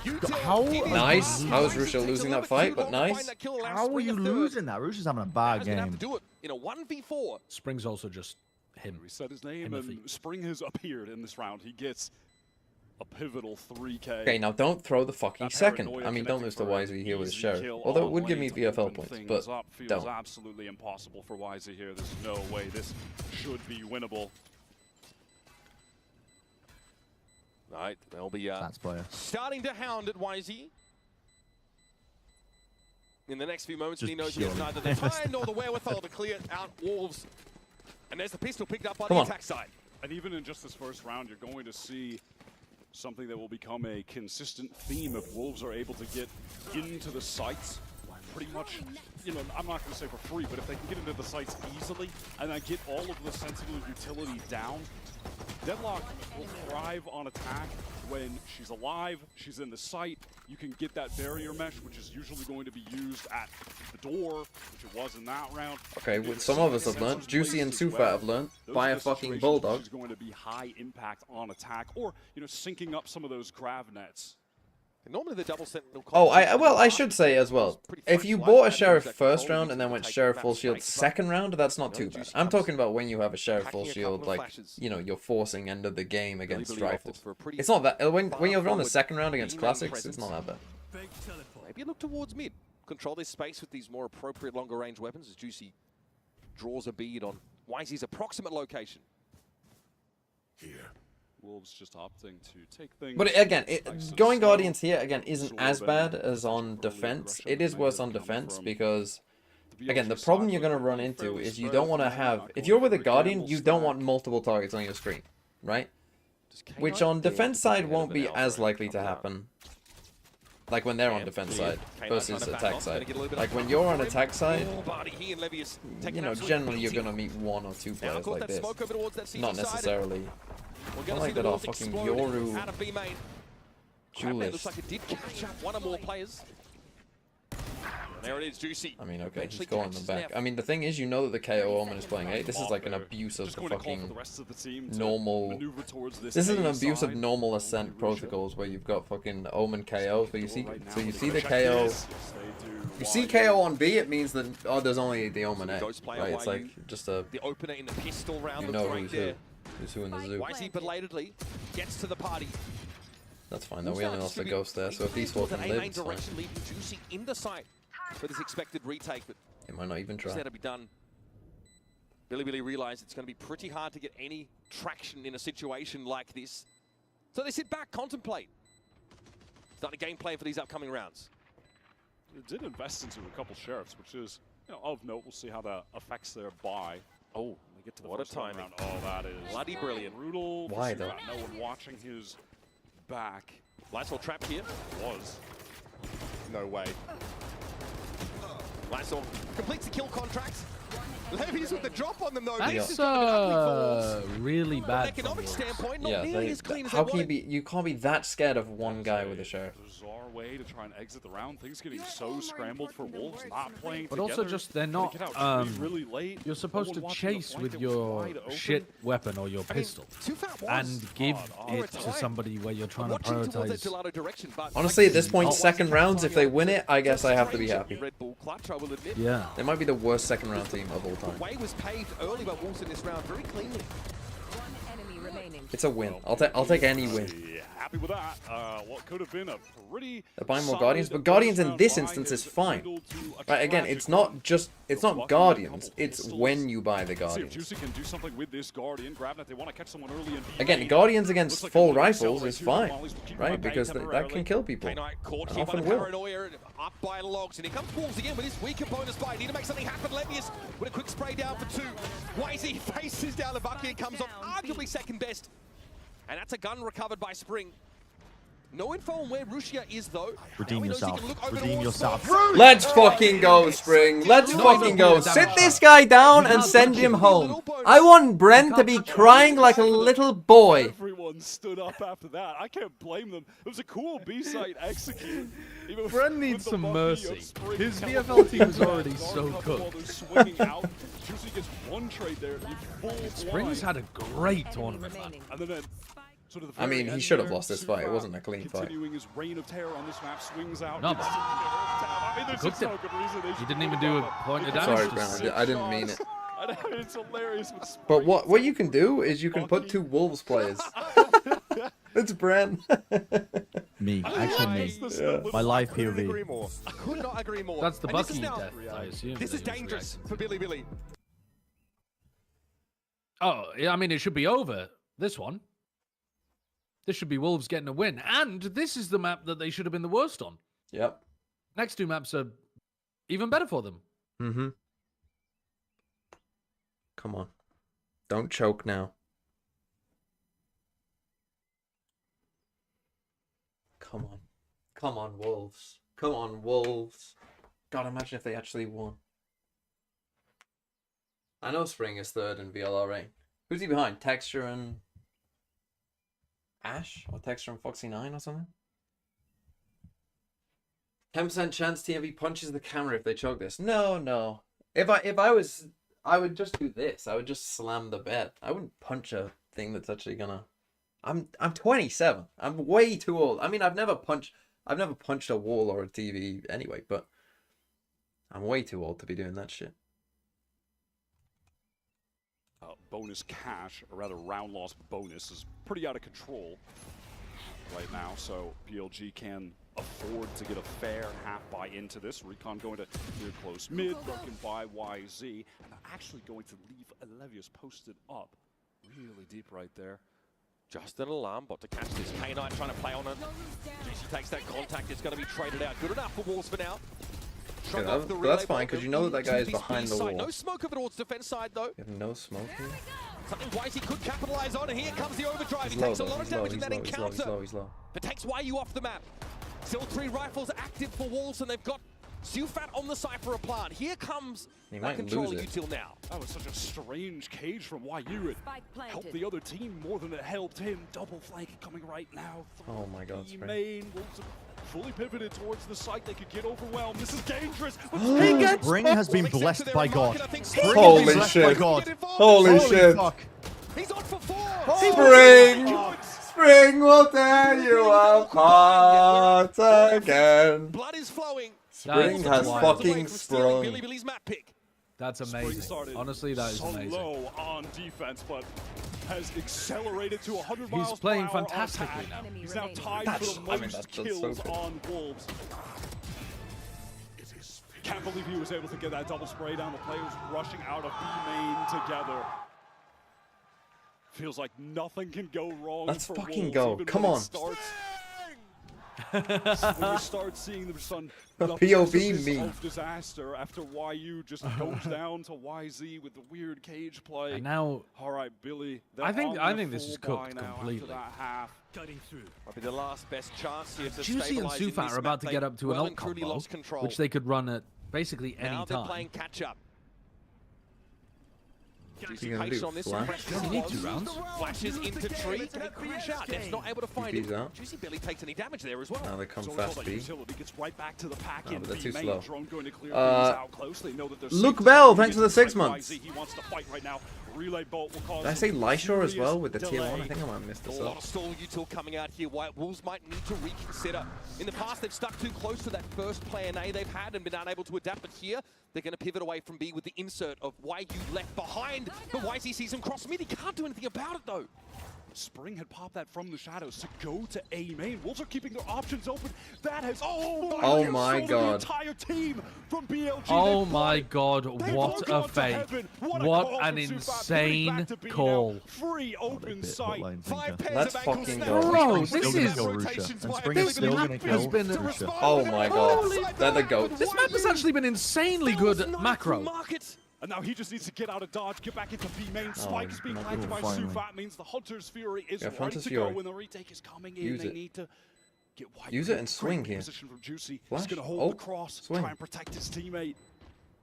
Nice. How was Rusha losing that fight? But nice. How are you losing that? Rusha's having a bad game. Have to do it in a 1v4. Spring's also just him. We said his name and Spring has appeared in this round. He gets a pivotal 3k. Okay, now don't throw the fucking second. I mean, don't lose to YZ here with his Sheriff. Although it would give me VFL points, but feels don't. absolutely impossible for YZ here. There's no way this should be winnable. Right, they'll be starting to hound at YZ. In the next few moments, he knows he has neither the time nor the wherewithal to clear out Wolves. And there's the pistol picked up on the attack side. And even in just this first round, you're going to see something that will become a consistent theme if Wolves are able to get into the sights pretty much, you know, I'm not going to say for free, but if they can get into the sites easily and then get all of the Sentinel utility down, Deadlock will thrive on attack when she's alive, she's in the site. You can get that barrier mesh, which is usually going to be used at the door, which it was in that round. Okay, some of us have learned. Juicy and Sufat have learned. Buy a fucking bulldog. Is going to be high impact on attack, or you know, syncing up some of those grav nets. Normally the double sentinel. Oh, I should say as well. If you bought a sheriff first round and then went sheriff full shield second round, that's not too bad. I'm talking about when you have a sheriff full shield, like, you know, you're forcing end of the game against rifles. It's not that when you're on the second round against classics, it's not that bad. Maybe look towards mid. Control this space with these more appropriate longer range weapons as Juicy draws a bead on Wisey's approximate location. Here. Wolves just opting to take things. But again, going Guardians here again isn't as bad as on defense. It is worse on defense because, again, the problem you're going to run into is you don't want to have, if you're with a Guardian, you don't want multiple targets on your screen, right? Which on defense side won't be as likely to happen. Like when they're on defense side versus attack side. Like when you're on attack side, you know, generally you're going to meet one or two players like this. Not necessarily. I like that our fucking Yoru duelist. Looks like it did catch up one or more players. There it is, Juicy. I mean, okay, he's going them back. I mean, the thing is, you know that the KO Omen is playing 8. This is like an abuse of the fucking normal... This is an abuse of normal Ascent protocols where you've got fucking Omen KO. So you see the KO... You see KO on B, it means that, oh, there's only the Omen A, right? It's like just a... The opener in the pistol round. You know who's who. Who's who in the zoo. Wisey belatedly gets to the party. That's fine though, we only lost a ghost there, so if these four can live, it's fine. Leaving Juicy in the site for this expected retake, but it might not even try. That'll be done. Billy realized it's going to be pretty hard to get any traction in a situation like this. So they sit back, contemplate. Starting a game plan for these upcoming rounds. They did invest into a couple sheriffs, which is, you know, of note. We'll see how that affects their buy. Oh, they get to the first time round. Oh, that is bloody brilliant. Brutal. Why though? No one watching his back. Lysol trapped here. Was. No way. Lysol completes the kill contract. Levy's with the drop on them though. That's really bad. From an economic standpoint, not yeah, nearly as clean as how they can you wanted. be? You can't be that scared of one guy with a sheriff. Bizarre way to try and exit the round. Things getting so scrambled for Wolves, not playing But together. also just they're not. Really late. You're supposed to chase with your shit weapon or your pistol, and give it to somebody where you're trying to prioritize. Honestly, at this point, second rounds, if they win it, I guess I have to be happy. Yeah. They might be the worst second round team of all time. The way was paved early by Wolves in this round very cleanly. It's a win. I'll take any win. Happy with that. What could have been a pretty. They're buying more Guardians, but Guardians in this instance is fine. Right, again, it's not Guardians. It's when you buy the Guardians. See if Juicy can do something with this Guardian. Grabbing it, they want to catch someone early and again, Guardians against full rifles is fine, right? Because that can kill people. Caught Often by the will. paranoia, up by logs, and here comes Wolves again with his weaker bonus buy. Need to make something happen. Levius with a quick spray down for 2. Wisey faces down the bucket and comes off arguably second best. And that's a gun recovered by Spring. No info on where Rushia is, though. Redeem yourself. Redeem yourself. Let's fucking go, Spring. Let's fucking go. Sit this guy down and send him home. I want Bren to be crying like a little boy. Everyone stood up after that. I can't blame them. It was a cool B-site executed. Bren needs some mercy. His VFL team is already so cooked. Swinging out. Juicy gets one trade there. Spring's had a great tournament, man. And then sort of I mean, he should have lost this fight. It wasn't a clean fight. Continuing his reign of terror on this map, swings out. No, but I mean, there's just no good reason they he didn't even do a point of damage. Sorry, Bren. I didn't mean it. I know, it's hilarious. But what you can do is you can put 2 Wolves players. It's Bren. Me, actually me. Yeah. My life POV. I could not agree more. That's the And this is Bucky now- death, I assume. This is dangerous for Billy. Oh, yeah, I mean, it should be over. This one. This should be Wolves getting a win. And this is the map that they should have been the worst on. Yep. Next 2 maps are even better for them. Mm-hmm. Come on. Don't choke now. Come on. Come on, Wolves. Come on, Wolves. God, imagine if they actually won. I know Spring is third in VLRA. Who's he behind? Texture and Ash? Or Texture and Foxy9 or something? 10% chance TMV punches the camera if they choke this. No. If I was, I would just do this. I would just slam the bed. I wouldn't punch a thing that's actually gonna. I'm 27. I'm way too old. I mean, I've never punched a wall or a TV anyway, but I'm way too old to be doing that shit. Bonus cash, or rather round loss bonus, is pretty out of control right now, so PLG can afford to get a fair half buy into this. Recon going to near close mid, broken by YZ, and they're actually going to leave Alevius posted up really deep right there. Just an alarm bot to catch this. K-Knight trying to play on it. Juicy takes that contact. It's going to be traded out. Good enough for Wolves for now. Yeah, that's fine, because you know that guy is behind the wall. No smoke over towards defense side, though. You have no smoke here? Something YZ could capitalize on, and here comes the overdrive. He takes a lot of damage in that encounter. But takes YU off the map. Still 3 rifles active for Wolves, and they've got Sufat on the side for a plant. Here comes that controller util now. That was such a strange cage from YU. It helped the other team more than it helped him. Double flank coming right now. Oh my God, Spring. Main Wolves fully pivoted towards the site. They could get overwhelmed. This is dangerous. Spring has been blessed by God. Holy shit. Holy shit. He's on for 4. Spring will tear you apart again. Blood is flowing. Spring has fucking sprung. Billy's map pick. That's amazing. Honestly, that is amazing. Low on defense, but has accelerated to 100 miles He's playing per hour fantastically now. He's now tied for the most kills on Wolves. Can't believe he was able to get that double spray down. The players rushing out of B main together. Feels like nothing can go wrong. Let's for fucking Wolves, go. even Come when on. it starts. When you start seeing the sun, POV me. of disaster after YU just goes down to YZ with the weird cage play. And now, all right, Billy. I think this is cooked completely. Cutting through. Might be the last best chance here to Juicy and Sufat are about to get up to an ult combo, which they could run at basically any now they're time. playing catch up. Juicy gonna do flash? You need 2 rounds. Flashes into tree. They crash out. It's not able to find it. Out. Juicy barely takes any damage there as well. Now they come fast B. Gets right back to the pack but they're too slow. Luke Luke Bell, thanks for the 6 months. He wants to fight right now. Relay bolt will cause Did I say Lyshaw as well with the tier 1? I think I might have missed this A lot up. of stall util coming out here. White Wolves might need to reconsider. In the past, they've stuck too close to that first plan A they've had and been unable to adapt. But here, they're going to pivot away from B with the insert of YU left behind. But YZ sees him cross mid. He can't do anything about it, though. Spring had popped that from the shadows to go to A main. Wolves are keeping their options open. That has oh my God. The entire team from BLG. Oh my God, what a fake. What an insane call. Free open sight. 5 pairs Let's of ankles fucking now. go. Bro, this is... This map has been... Oh my God. They're the GOAT. This map has actually been insanely good macro. And now he just needs to get out of dodge, get back into B main. Spike is being planted by Sufat. Means the Hunter's Fury is ready to go when the retake is coming in. They need to get White. Use it and swing here. Position from Juicy. Flash. He's going to hold the cross, swing. try and protect his teammate.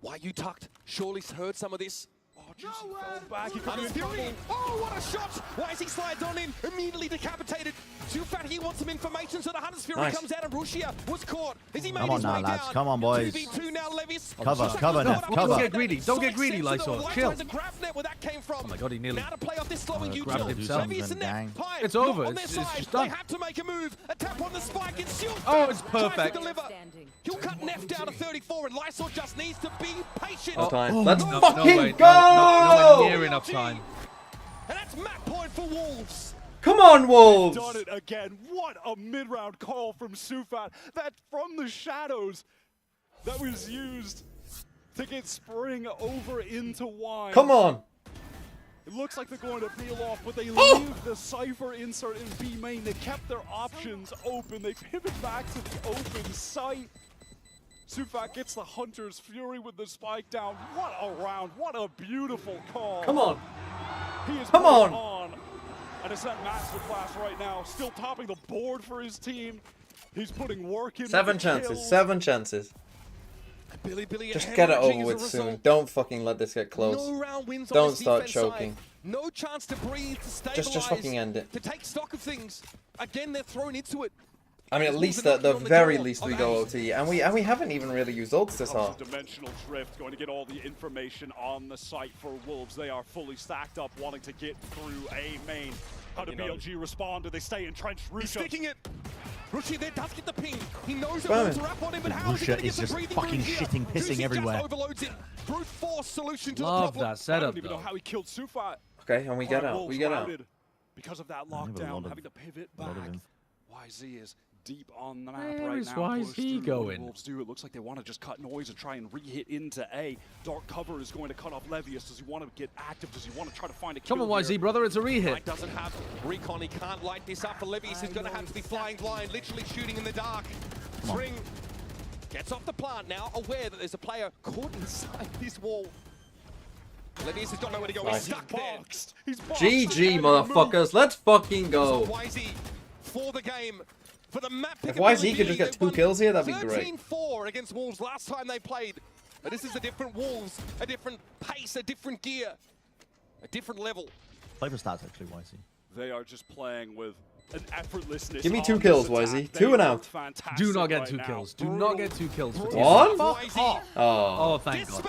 YU tucked. Surely's heard some of this. Oh, Juicy falls back. He could be in Fury. trouble. Oh, what a shot! YZ slides on in, immediately decapitated. Sufat, he wants some information, so the Hunter's Fury comes out and Rushia was caught. Is he made his way down? Come on, boys. 2v2 now, Levis. Cover, Neff, cover. Don't get greedy. Don't get greedy, Lysol. Chill. Where that came from. Oh my God, he nearly Now to play off this slowing util. grabbed himself. Levis and Neff, Pine, It's over. on their It's side. just done. They have to make a move. A tap on the spike and Sufat. Oh, it's tries to perfect. deliver. He'll cut Neff down to 34, and Lysol just needs to be patient. Let's No, fucking no way. go! Nowhere near enough time. And that's map point for Wolves. Come on, Wolves! Done it again. What a mid-round call from Sufat. That from the shadows that was used to get Spring over into Y. Come on! It looks like they're going to peel off, but they leave the Cypher insert in B main. They kept their options open. They pivot back to the open site. Sufat gets the Hunter's Fury with the spike down. What a round. What a beautiful call. Come on! He is Come on an Ascent masterclass right now. Still topping the board for his team. He's putting work in. 7 chances. 7 chances. Billy Just get it hemorrhaging over as a with soon. result. Don't fucking let this get close. No round wins on Don't this start defense choking. side. No chance to breathe, to stabilize, Just fucking end it. to take stock of things. Again, they're thrown into it. I mean, at Wolves least are at the knocking on very door least of we go Ascent. OT, and we haven't even really used ults this hard. Dimensional drift going to get all the information on the site for Wolves. They are fully stacked up, wanting to get through A main. How do BLG respond? Do they stay entrenched? He's Rusha. sticking it. Rusha there does get the ping. He knows that Spam Wolves him. are up on him, but how is he Rusha going to is get just some breathing fucking room here? shitting, pissing Juicy everywhere. just overloads him. Brute force solution to Love the problem. that I setup, don't even know though. how he killed Sufa. Okay, and we get out. Wolves We get out. routed because of that I have a lockdown, lot of- having to pivot a lot of back. him. YZ is deep on the map Where right is now. YZ Push through. What do going? Wolves do? It looks like they want to just cut noise and try and re-hit into A. Dark cover is going to cut off Levius. Does he want to get active? Does he want to try to find a kill Come on, YZ, here? brother, it's a re-hit. Mike doesn't have recon. He can't light this up for Levius. He's going to have to be flying blind, literally shooting in the dark. Spring gets off the plant now, aware that there's a player caught inside this wall. Levius has got nowhere to go. He's Nice. stuck there. He's boxed. GG, motherfuckers. Let's fucking go. YZ for the game. For the map pick If YZ could just get 2 kills here, that'd be great. 13-4 against Wolves last time they played. But this is a different Wolves, a different pace, a different gear, a different level. Flavor stats actually, YC. They are just playing with an effortlessness. Give me on 2 this kills, attack. YZ. They 2 and look out. fantastic Do not get right 2 now. kills. Do not get 2 kills for team. One? Fuck off. Oh. Oh, thank God.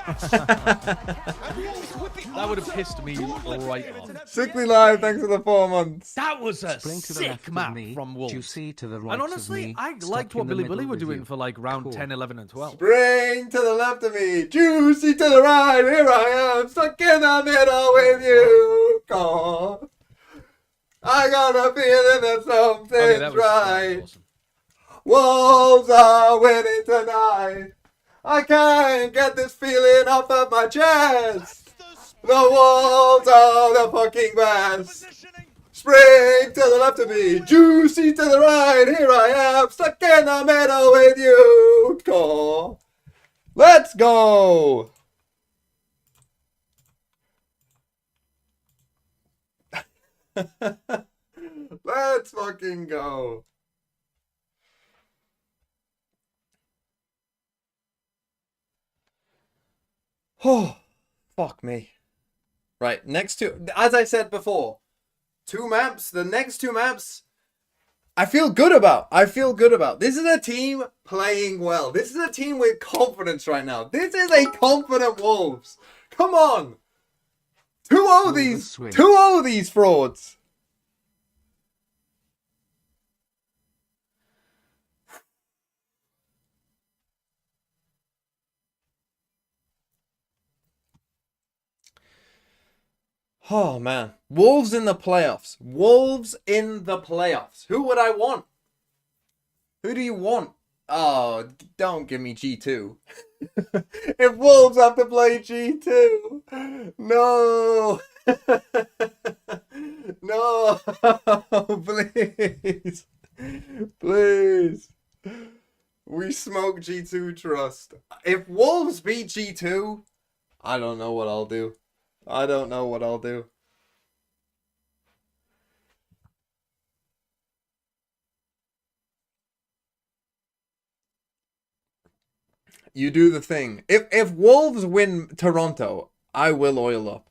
That would have pissed me right off. Sickly Live, thanks for the 4 months. That was a Spring to the left sick of map me, from Wolves. Juicy to the right And of honestly, me, I stuck liked in what the Billy middle were with doing you. for like round Cool. 10, 11, and 12. Spring to the left of me, juicy to the right. Here I am, stuck in the middle with you. God. I got a feeling that something's Okay, that was right. awesome. Wolves are winning tonight. I can't get this feeling off of my chest. The Wolves are the fucking best. Spring to the left of me, juicy to the right. Here I am, stuck in the middle with you. Go. Let's go. Let's fucking go. Oh, fuck me. Right, next two, as I said before, 2 maps, the next 2 maps, I feel good about. This is a team playing well. This is a team with confidence right now. This is a confident Wolves. Come on. 2-0 these, 2-0 these frauds. Oh, man. Wolves in the playoffs. Wolves in the playoffs. Who would I want? Who do you want? Oh, don't give me G2. If Wolves have to play G2. No. No. Please. Please. We smoke G2 trust. If Wolves beat G2, I don't know what I'll do. I don't know what I'll do. You do the thing. If Wolves win Toronto, I will oil up.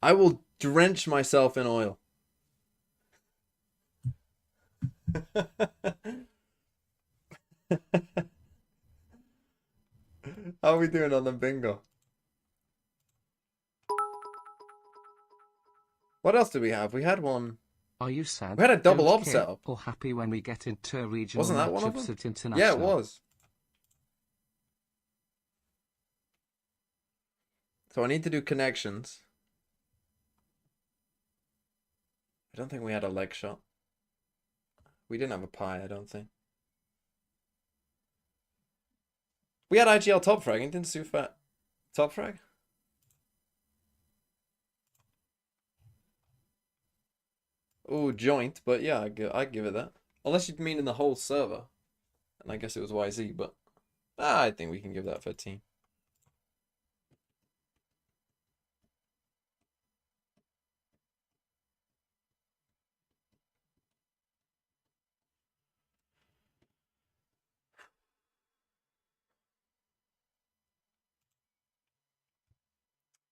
I will drench myself in oil. How are we doing on the bingo? What else did we have? We had one. Are you sad? We had a double don't op care, setup. Or happy when we get into regional Wasn't that one of matchups them? at international? Yeah, it was. So I need to do connections. I don't think we had a leg shot. We didn't have a pie, I don't think. We had IGL top frag and didn't Sufat top frag? Oh, joint, but yeah, I'd give it that. Unless you mean in the whole server. And I guess it was YZ, but I think we can give that for a team.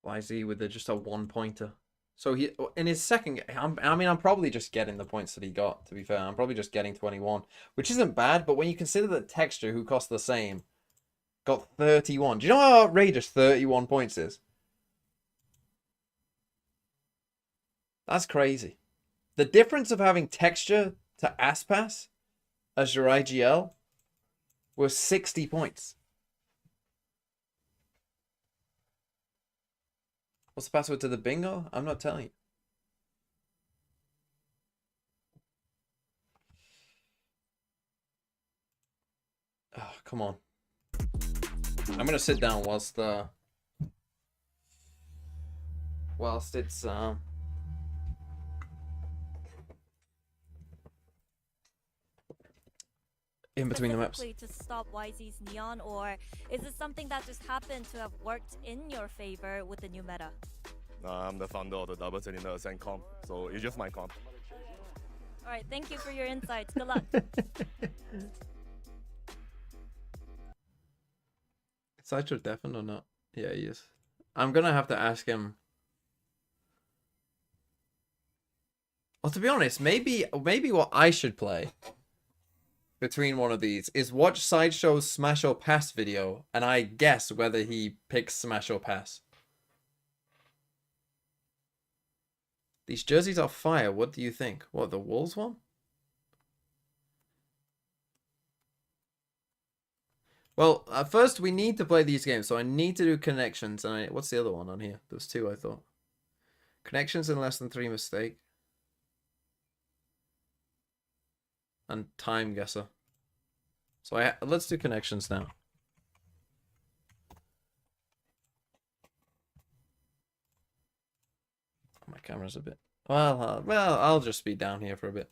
YZ with just a 1-pointer. So he in his second game, I'm probably just getting the points that he got, to be fair. I'm probably just getting 21, which isn't bad, but when you consider that Texture, who cost the same, got 31. Do you know how outrageous 31 points is? That's crazy. The difference of having Texture to Aspas as your IGL was 60 points. What's the password to the bingo? I'm not telling you. Oh, come on. I'm gonna sit down whilst it's in between the maps. To stop YZ's Neon, or is it something that just happened to have worked in your favor with the new meta? I'm the founder of the double in the Ascent comp, so it's just my comp. All right, thank you for your insights. Good luck. Is Sideshow deafened or not? Yeah, he is. I'm gonna have to ask him. Well, to be honest, maybe what I should play between one of these is watch Sideshow's Smash or Pass video, and I guess whether he picks Smash or Pass. These jerseys are fire. What do you think? What, the Wolves one? Well, first we need to play these games, so I need to do connections. And what's the other one on here? There's two, I thought. Connections in less than 3 mistake. And Timeout. So let's do connections now. My camera's a bit. Well, I'll just be down here for a bit.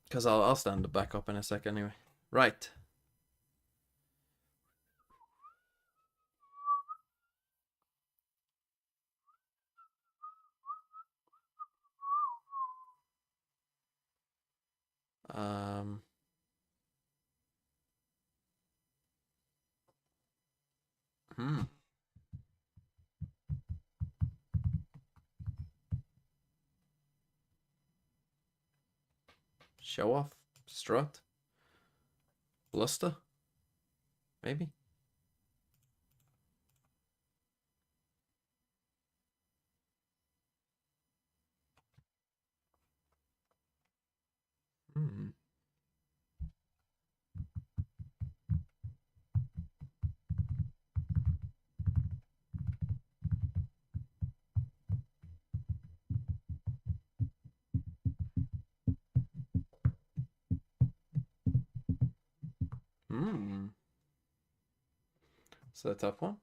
Because I'll stand back up in a sec anyway. Right. Show off, strut, bluster, maybe. So a tough one.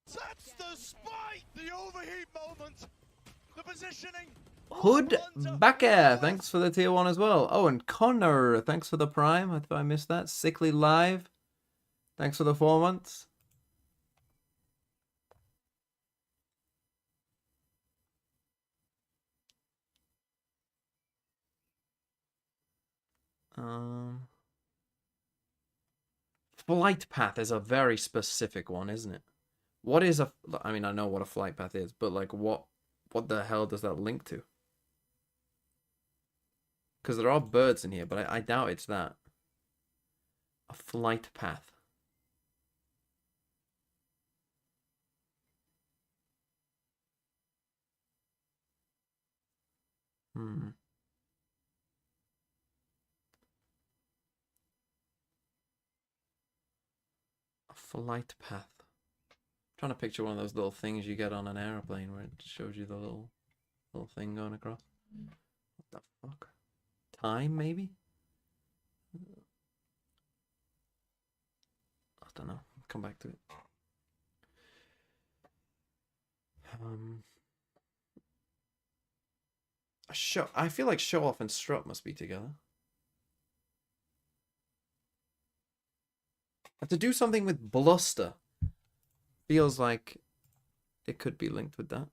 That's the spite! The overheat moment! The positioning! Hood Backer, thanks for the tier 1 as well. Oh, and Connor, thanks for the prime. I thought I missed that. Sickly Live, thanks for the 4 months. Flight path is a very specific one, isn't it? What is a... I mean, I know what a flight path is, but like what the hell does that link to? Because there are birds in here, but I doubt it's that. A flight path. Flight path. I'm trying to picture one of those little things you get on an airplane where it shows you the little thing going across. What the fuck? Time, maybe? I don't know. I'll come back to it. I feel like show off and strut must be together. But to do something with bluster feels like it could be linked with that.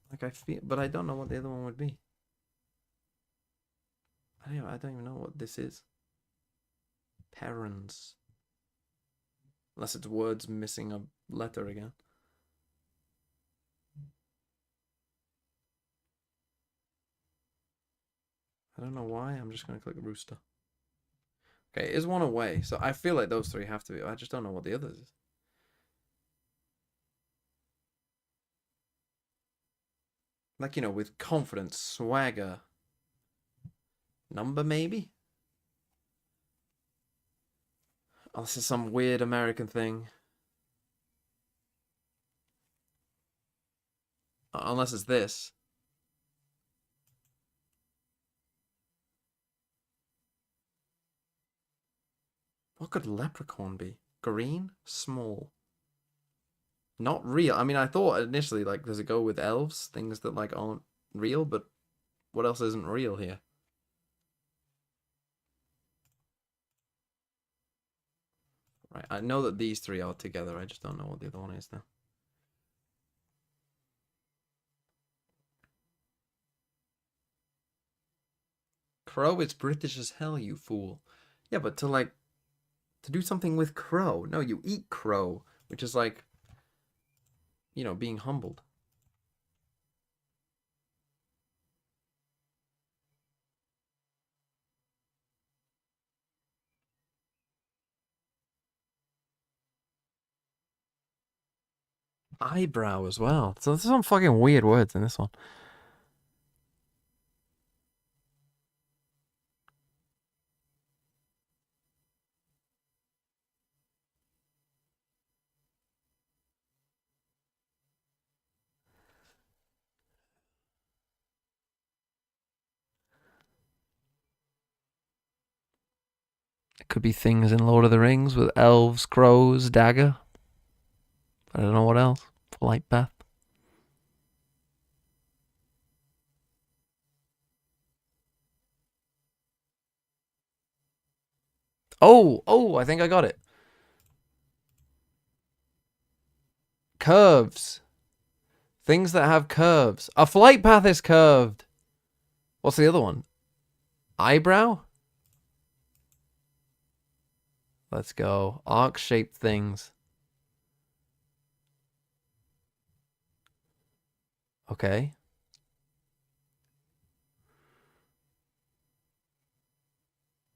Like I feel, but I don't know what the other one would be. I don't even know what this is. Parents. Unless it's words missing a letter again. I don't know why. I'm just going to click Rooster. Okay, is one away. So I feel like those three have to be. I just don't know what the others is. Like, you know, with confidence, swagger. Number, maybe? Oh, this is some weird American thing. Unless it's this. What could leprechaun be? Green? Small. Not real. I mean, I thought initially, like, does it go with elves? Things that, like, aren't real? But what else isn't real here? Right, I know that these three are together. I just don't know what the other one is now. Crow is British as hell, you fool. Yeah, but to do something with crow. No, you eat crow, which is like, you know, being humbled. Eyebrow as well. So there's some fucking weird words in this one. It could be things in Lord of the Rings with elves, crows, dagger. I don't know what else. Flight path. Oh, I think I got it. Curves. Things that have curves. A flight path is curved. What's the other one? Eyebrow? Let's go. Arc-shaped things. Okay.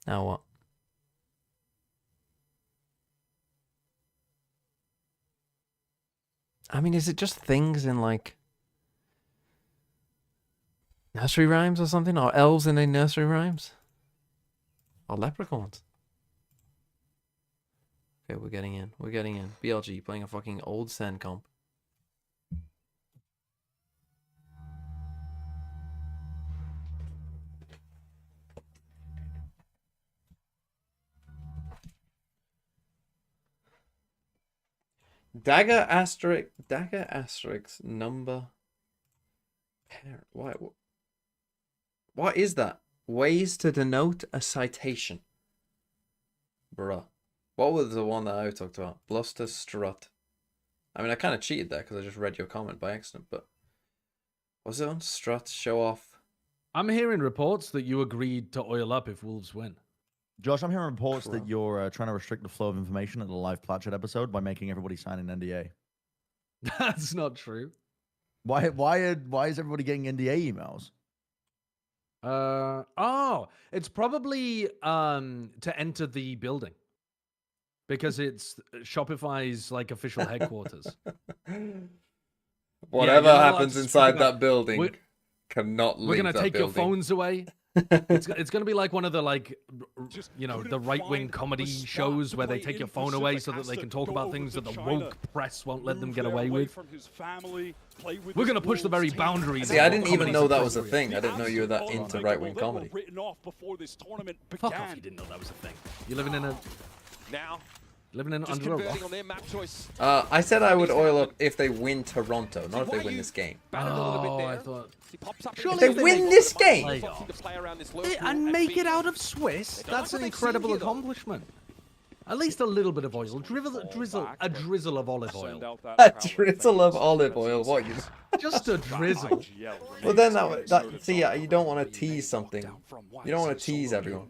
Now what? I mean, is it just things in, like, nursery rhymes or something? Or elves in their nursery rhymes? Or leprechauns? Okay, we're getting in. We're getting in. BLG playing a fucking old Sen comp. Dagger asterisk number pair. What is that? Ways to denote a citation. Bruh. What was the one that I talked about? Bluster strut. I mean, I kind of cheated there because I just read your comment by accident, but was it on strut show off? I'm hearing reports that you agreed to oil up if Wolves win. Josh, I'm hearing reports that you're trying to restrict the flow of information at the live Platchet episode by making everybody sign an NDA. That's not true. Why is everybody getting NDA emails? It's probably to enter the building. Because it's Shopify's like official headquarters. Whatever happens inside that building cannot leave. We're gonna take your phones away. It's gonna be like one of the the right wing comedy shows where they take your phone away so that they can talk about things that the woke press won't let them get away with. We're gonna push the very boundaries. See, I didn't even know that was a thing. I didn't know you were that into right wing comedy. Fuck off! You didn't know that was a thing. You're living in a living in under a rock. I said I would oil up if they win Toronto, not if they win this game. Oh, I thought. If they win this game and make it out of Swiss, that's an incredible accomplishment. At least a little bit of oil. Drizzle a drizzle of olive oil. A drizzle of olive oil. What you? Just a drizzle. Well, then see, you don't want to tease something. You don't want to tease everyone.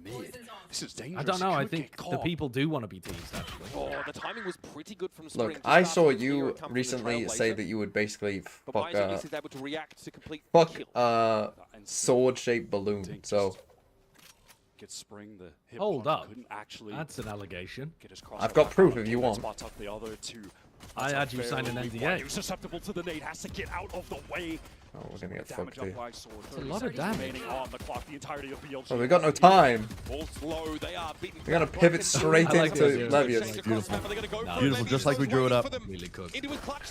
I don't know. I think the people do want to be teased. Actually. Oh, the timing was pretty good from Spring. Look, I saw you recently say that you would basically fuck sword-shaped balloon. So. Spring, the hip hold up. Actually that's an allegation. I've got proof if you want. I had you sign an NDA. Susceptible to the nade, has to get out of the way. Oh, we're gonna get fucked here. It's a lot of damage. Oh, we've got no time. We're gonna pivot straight into Levius. Beautiful. Beautiful, just like we drew it up. Really good.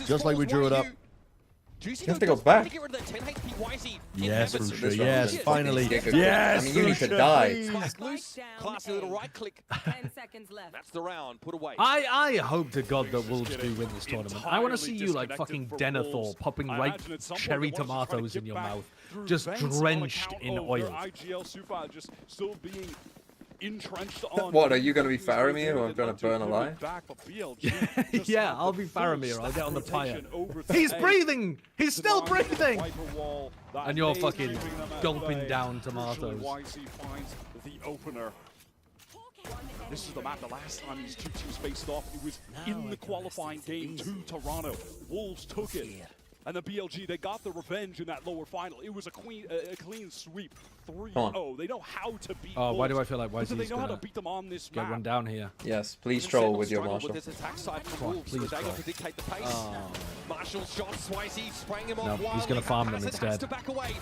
Just like we drew it up. You have to go back. Yes, Rusha, yes, finally. Yes, I mean, you need to die. Classy little right click. 10 seconds left. That's the round. Put away. I hope to God that Wolves do win this tournament. I want to see you like fucking Denethor popping ripe cherry tomatoes in your mouth, just drenched in oil. IGL Super just still being entrenched on. What, are you going to be Faramir or I'm going to burn alive? Yeah, I'll be Faramir. I'll get on the pyre. He's breathing! He's still breathing! And you're fucking gulping down tomatoes. The opener. This is the map. The last time these two teams faced off, it was in the qualifying game to Toronto. Wolves took it. And the BLG, they got the revenge in that lower final. It was a clean sweep. 3-0. They know how to beat Oh, why do I feel like YZ's they know how gonna to beat them on this get map. one down here? Yes, please troll with your Marshall. With this attack side from Come on, Wolves, please so they troll. got to dictate the pace. Marshall's shots, YZ spraying him No, off he's wildly. gonna farm them Ascent has instead. to back away.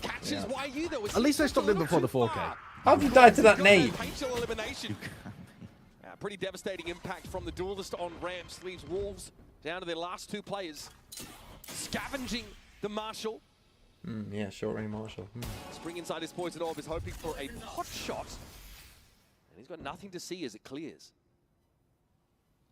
Catches YU though. At least I stopped him before the 4K. How'd you die to that nade? Painful elimination. Pretty devastating impact from the duelist on ramps. Leaves Wolves down to their last two players. Scavenging the Marshall. Yeah, short range Marshall. Spring inside his poison orb is hoping for a pot shot. And he's got nothing to see as it clears.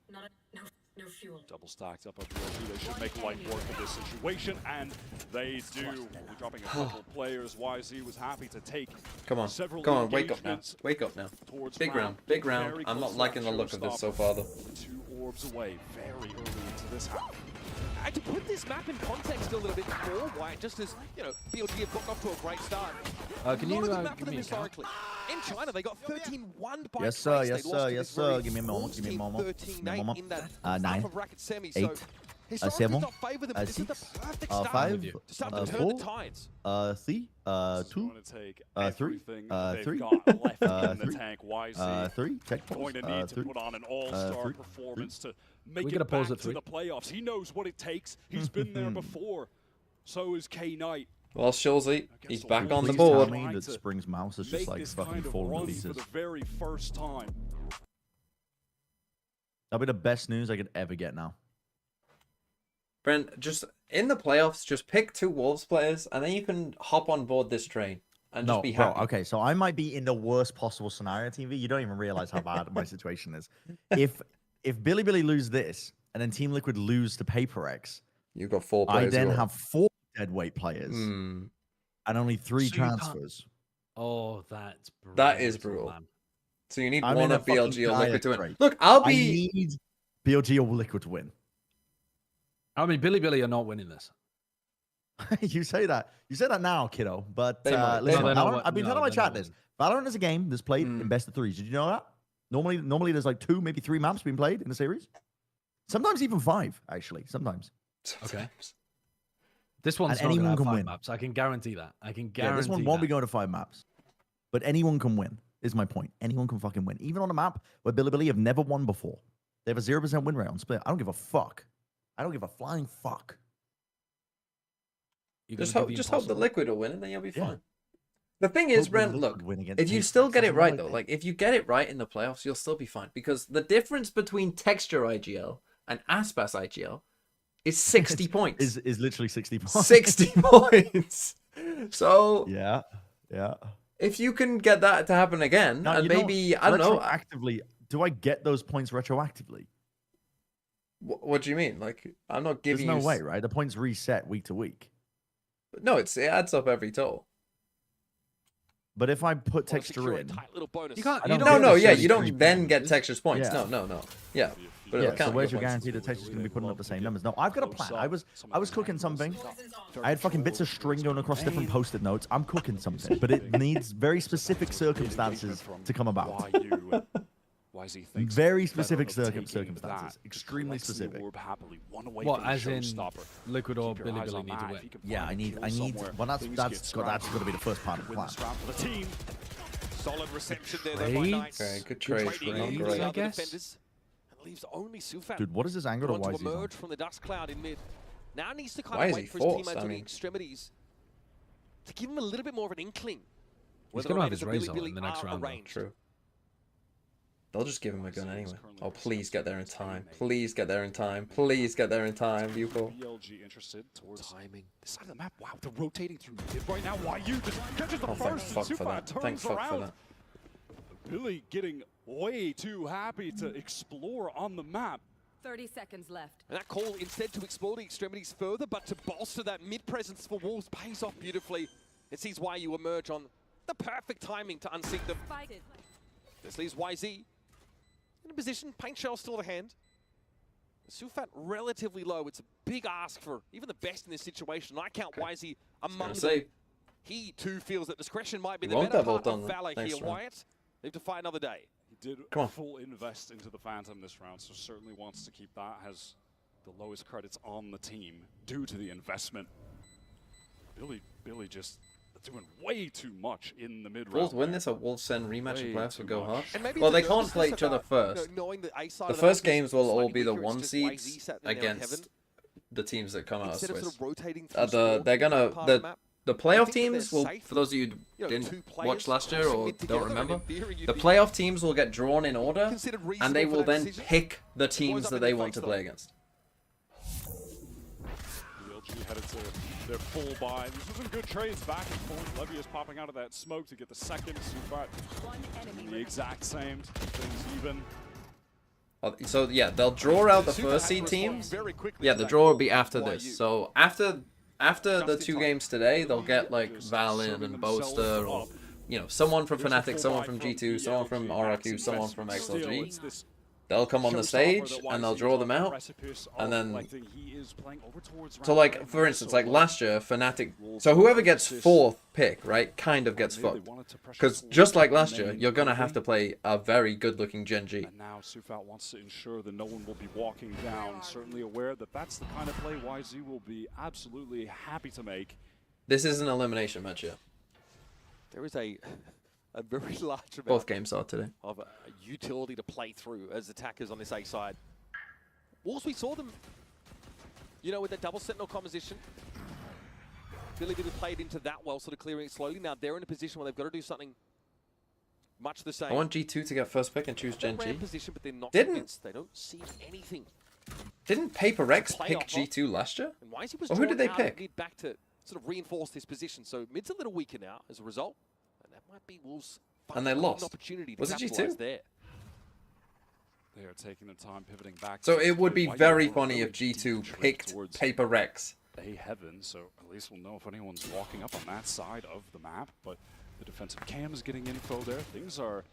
No fuel. Double stacked up on BLG. They should make light work of this situation, and they do. Only dropping a couple players. YZ was happy to take. Come on, come on, wake up now. Wake up now. Big round, big round. I'm not liking the look of this so far, though. 2 orbs away, very early into this half. And to put this map in context a little bit more, White, just as, you know, BLG have gotten off to a great start. Can you give me historically. In China, they got 13-1 by Yes, sir, yes, sir, yes, sir. Give me a moment, give me a moment. 13-8 in that 9, of bracket semi. 8, So 7, not favor them, but 6, this is the perfect start 5, to start to turn the tides. 4, 3, 2, 3, 3, 3, check going to need to put on an all-star performance to make We it gotta pause back at to 3. the playoffs. He knows what it takes. He's been there before. So is K-Knight. Well, Shulzy, he's back on the Please board. tell me that Spring's mouse is just like fucking falling to pieces. For the very first time. That'll be the best news I could ever get now. Brent, just in the playoffs, just pick 2 Wolves players, and then you can hop on board this train and just be happy. Bro, okay, so I might be in the worst possible scenario, TV. You don't even realize how bad my situation is. If Billy lose this, and then Team Liquid lose to PRX, you've got 4 players. I then have 4 deadweight players, and only 3 transfers. Oh, that's brutal. That is brutal. Man. So you need I'm one in of BLG or Liquid to win. trade. Look, I need BLG or Liquid to win. I mean, Billy are not winning this. You say that. You say that now, kiddo. But listen, I've been telling my chat this. Valorant is a game that's played in best of 3s. Did you know that? Normally there's like 2, maybe 3 maps being played in the series. Sometimes even 5, actually. Sometimes. Okay. This one's and not anyone gonna have can 5 win. maps. I can guarantee that. I can guarantee this one won't be going to 5 maps. But anyone can win, is my point. Anyone can fucking win. Even on a map where Billy have never won before. They have a 0% win rate on split. I don't give a fuck. I don't give a flying fuck. Just hope the Liquid will win, and then you'll be fine. The thing is, Brent, look, if you still get it right, though, like, if you get it right in the playoffs, you'll still be fine. Because the difference between Texture IGL and Aspas IGL is 60 points. Is literally 60 points. 60 points. So... Yeah. If you can get that to happen again, now, and maybe, I don't know... Retroactively, do I get those points retroactively? What do you mean? Like, I'm not giving There's no way, right? The points reset week to week. No, it adds up every total. But if I put texture in, You can't. I You don't don't No, get yeah, the you don't 33 then get points. textures points. Yeah. No. Yeah. But Yeah, it'll so count where's your your points. guarantee the texture's gonna be putting up the same numbers? No, I've got a plan. I was cooking something. I had fucking bits of string going across different post-it notes. I'm cooking something, but it needs very specific circumstances to come about. Very specific circumstances. Extremely specific. What, as in Liquid or Billy Billy need to win? Yeah, I need. Well, that's got to be the first part of the plan. Solid reception there though by Knights. Okay, good trade. Trading Great. the other defenders. And leaves only Sufat. Dude, what is this angle to want YZ's to on? emerge from the dust cloud in mid. Now needs to kind Why of is wait he for his forced? teammates I on the mean- extremities to give him a little bit more of an inkling. He's Whether gonna or have not his the razor Billy in the next are round, though. arranged. True. They'll just give him a gun anyway. Oh, please get there in time. Please get there in time. Please get there in time, Buco. BLG interested towards timing. This side of the map. Wow, they're rotating through mid right now. YU just catches the Oh, thank first. fuck and for Sufat that. turns Thank fuck for around. that. Billy getting way too happy to explore on the map. 30 seconds left. And that call instead to explore the extremities further, but to bolster that mid presence for Wolves pays off beautifully. It sees YU emerge on the perfect timing to unsync them. This leaves YZ in a position. Paint shell still at hand. Sufat relatively low. It's a big ask for even the best in this situation. I count YZ among them. He too feels that discretion might be He the won't better have ult part of on valor next here, round. Wyatt. They have to fight another day. He did Come on. full invest into the Phantom this round, so certainly wants to keep that. Has the lowest credits on the team due to the investment. Billy just doing way too much in the mid round. Wolves win this, or Wolves send rematch and playoffs would go hard. And maybe Well, it's a they can't nervousness play each other about, first. knowing that A side The of first map is games will all slightly be the weaker, one it's just YZ seeds sat there now in heaven. against the teams that come out of Instead of Swiss. sort of rotating through squad They're in gonna that part of the map, the I playoff think that they're teams will, safe. for those of you You know, who didn't two watch players last year crossing or mid don't together, and remember, in theory you'd the be playoff teams will get drawn in order, considered and they reasonable will for that then decision. pick the Boys teams up that in they the want face, to play though. against. BLG headed to their full buy. These are some good trades back and forth. Levy is popping out of that smoke to get the second. Sufat the exact same. Things even. So yeah, they'll draw out the first seed teams. Yeah, the draw will be after this. So after the two games today, they'll get like Valin and Boaster, or someone from Fnatic, someone from G2, someone from RRQ, someone from XLG. They'll come on the stage and they'll draw them out, and then so like for instance, like last year, Fnatic. So whoever gets fourth pick, right, kind of gets fucked, because just like last year, you're gonna have to play a very good-looking Gen G. And now Sufat wants to ensure that no one will be walking down. Certainly aware that that's the kind of play YZ will be absolutely happy to make. This is an elimination match, yeah. There is a very large amount Both games are today. of utility to play through as attackers on this A side. Wolves, we saw them, with that double sentinel composition. Billy played into that well, sort of clearing it slowly. Now they're in a position where they've got to do something much the same. I want G2 to get first pick and choose Gen G. Position, but they're not Didn't convinced. They don't see anything. PRX Play pick off G2 last year? And YZ was Or who did they drawn out pick? mid back to sort of reinforce this position. So mid's a little weaker now as a result. And that might be Wolves' And they golden lost. opportunity to Was it capitalize G2? there. They are taking their time pivoting back. So to it would be YU very will funny really if G2 deep picked towards PRX. A heaven, so at least we'll know if anyone's walking up on that side of the map. But the defensive cam is getting info there. Things are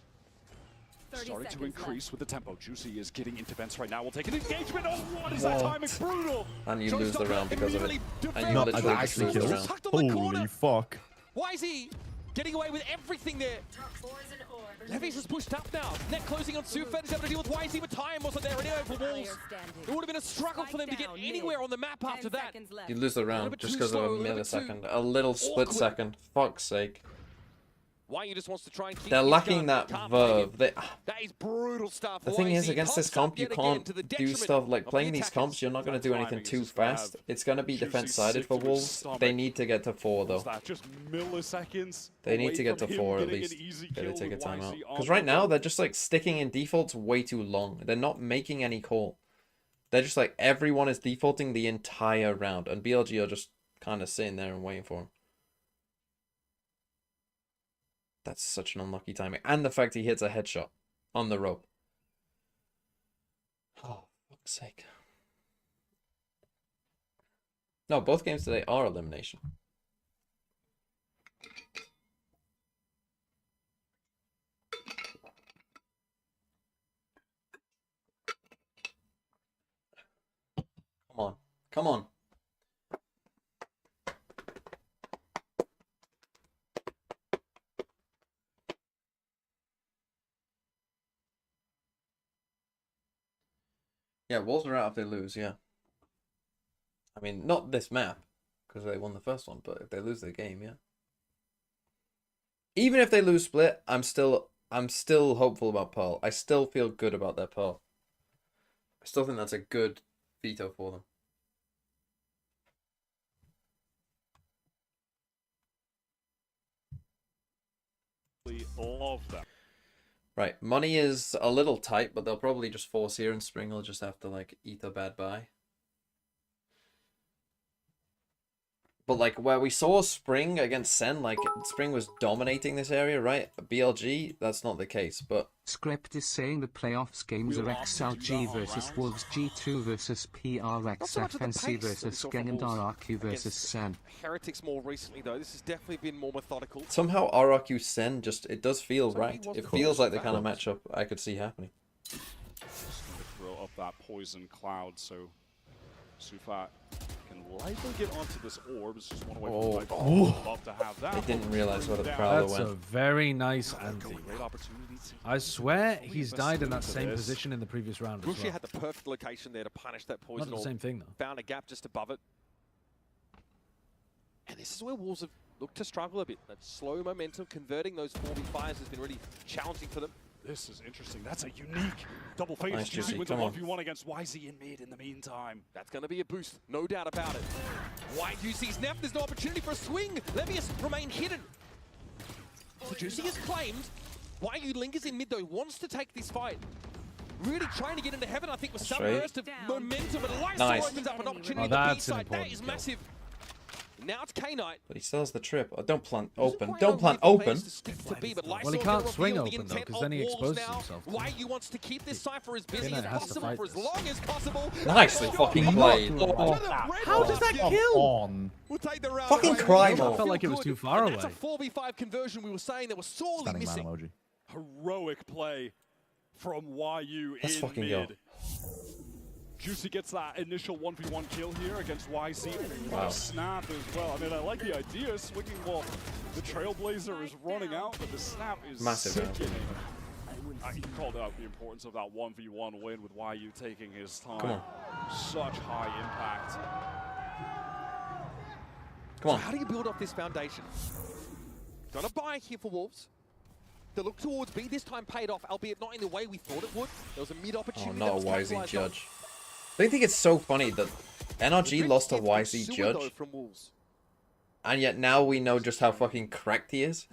starting to increase with the tempo. Juicy is getting into vents right now. We'll take an engagement. Oh, what is that timing? Brutal. And you lose the round because of it. And you No, literally I just actually lose the killed. round. Holy fuck. YZ getting away with everything there. Levy's has pushed up now. Net closing on Sufat is able to deal with YZ, but time wasn't there anyway for Wolves. It would have been a struggle for them to get anywhere on the map after that. You lose the round bit just too because of a slow, a little bit too millisecond. A little split awkward. second. Fuck's sake. YU just wants to try and keep They're his lacking gun, that can't play him. verve. That is brutal stuff. The thing is, YZ against this pops up comp, you yet again can't to the do detriment stuff like of playing the these attackers. comps. You're not going to do anything Timing is too just bad. fast. It's going to be Juicy defense-sided sick for to his Wolves. stomach. They need to get to 4, though. Was that just milliseconds? They need away to get to from him 4 at getting an least. easy Gotta kill take a with timeout. YZ on Because the right now, board. they're just like sticking in defaults way too long. They're not making any call. They're just like, everyone is defaulting the entire round. And BLG are just kind of sitting there and waiting for him. That's such an unlucky timing. And the fact he hits a headshot on the rope. Oh, fuck's sake. No, both games today are elimination. Come on. Yeah, Wolves are out if they lose, yeah. I mean, not this map, because they won the first one, but if they lose their game, yeah. Even if they lose split, I'm still hopeful about Pearl. I still feel good about their Pearl. I still think that's a good veto for them. Love that. Right, money is a little tight, but they'll probably just force here, and Spring will just have to like eat a bad bye. But like where we saw Spring against Sen, like Spring was dominating this area, right? BLG, that's not the case, but Script is saying the playoffs games are XLG versus Wolves, G2 versus PRX, FNC versus Skeng, and RRQ versus Sen. Heretics more recently though, this has definitely been more methodical. somehow RRQ Sen just, it does feel right. It feels like the kind of matchup I could see happening. Just going to throw up that poison cloud so Sufat can likely get onto this orb. It's just one away from life. Oh. Love to have that. I didn't realize where the Prowler That's went. a very nice anti. Great opportunity to I swear he's died in that same position in the previous round as Rushi well. had the perfect location there to punish that poison. Not the same thing though. Found a gap just above it. And this is where Wolves have looked to struggle a bit. That slow momentum, converting those 4v5s has been really challenging for them. This is interesting. That's a unique double fade. Nice, Juicy, Wins a come on. 1v1 against YZ in mid in the meantime. That's going to be a boost, no doubt about it. White UC's Neff, there's no opportunity for a swing. Levius remain hidden. So Juicy is claimed. YU lingers in mid though, wants to take this fight. Really trying to get into heaven, I think, with some Straight. burst of momentum. And Lysa Nice. opens up an opportunity Oh, on the that's B an side. That important is kill. massive. Now it's K-Knight. But he still has the trip. Oh, don't plant open. Don't plant open. Well, he can't swing open though, because then he exposes himself. YU wants to keep this Cypher as busy K-Knight as has to possible fight for as this. long as possible. Nicely fucking played. How does that kill? On. We'll take the round. Fucking away. cry I more. felt like it was too far And away. that's a 4v5 conversion we were saying that was sorely Standing man missing. emoji. Heroic play from YU Let's in fucking mid. go. Juicy gets that initial 1v1 kill here against YZ. Wow. Snap as well. I mean, I like the idea, swinging while the Trailblazer is running out, but the snap is Massive round. sinking. He called out the importance of that 1v1 win with YU taking his time. Come on. Such high impact. Come on. So how do you build off this foundation? Gonna buy here for Wolves. The look towards B this time paid off, albeit not in the way we thought it would. There was a mid Oh, opportunity. not that a was YZ capitalized on. judge. Don't you think it's so funny that NRG The lost a Prince gets YZ sewer, judge, though, from Wolves. and yet now we know just how fucking correct he is?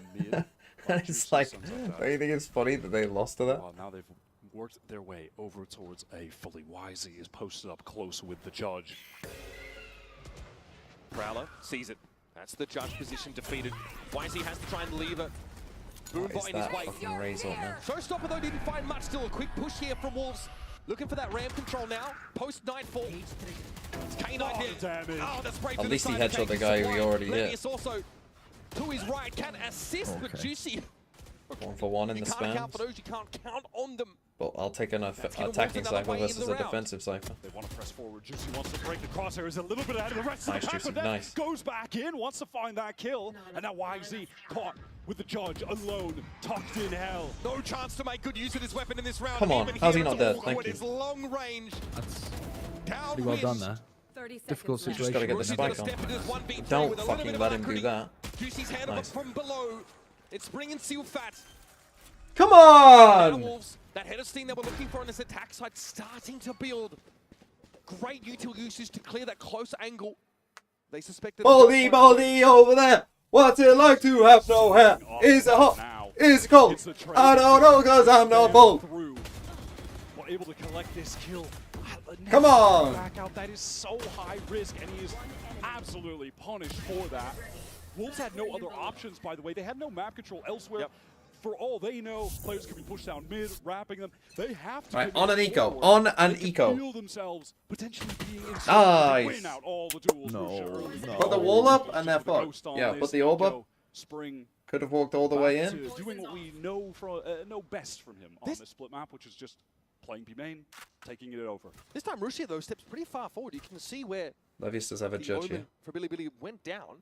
And it's like, don't you think it's funny that they lost to that? Well, now they've worked their way over towards A fully. YZ is posted up close with the judge. Prowler sees it. That's the judge position defeated. YZ has to try and leave it. What Boombot is in his that way. fucking raise on there? Showstopper though didn't find much. Still a quick push here from Wolves. Looking for that ram control now. Post nightfall. It's K-Knight there. Oh, the spray At from least he the side headshot the of guy K-Knight. we already hit. Levius also to his right can assist, but Okay. Juicy. 1 for 1 in You the can't account for spams. those. You can't count on them. But I'll take an gonna attacking Wolves another cypher way in versus the a round. defensive cypher. They want to press forward. Juicy wants to break the crosshairs a little bit ahead of the rest Nice, of the pack, Juicy, but then nice. goes back in, wants to find that kill, and now YZ caught with the judge alone, tucked in hell. No chance to make good use of this weapon in this round. Come on, Even how's here he not it's dead? awkward. Thank you. It's long range. That's Downwind. pretty well done there. 30 seconds Difficult left. Just gotta get the Russia's gonna spike step into this on. 1v3 Don't with a little fucking bit of let him do alacrity. that. Juicy's handle Nice. from below. It's bringing Seal Fat. Come Now on! Wolves, that head of steam that we're looking for on this attack side starting to build. Great util usage to clear that close angle. They suspected. Baldy over there! What's it like to have no hair? Is it hot? Now, Is it cold? it's the trade. I don't know cause I'm not bold. Through. We're able to collect this kill. Come on! Back out. That is so high risk, and he is absolutely punished for that. Wolves had no other options, by the way. They had no map control elsewhere. Yep. For all they know, players could be pushed down mid, wrapping them. They have to Right, go on an eco. forward. On an They can eco. feel themselves potentially being in Nice. win out all the duels. No, for sure. no. Put the wall up and they're With the fucked. ghost on Yeah, this, put the orb up. go Spring Could have walked all the way back in. to doing what we know know best from him on this split map, which is just playing B main, taking it over. This time Russia though steps pretty far forward. You can see where Levius does have a judge here. For Billy went down.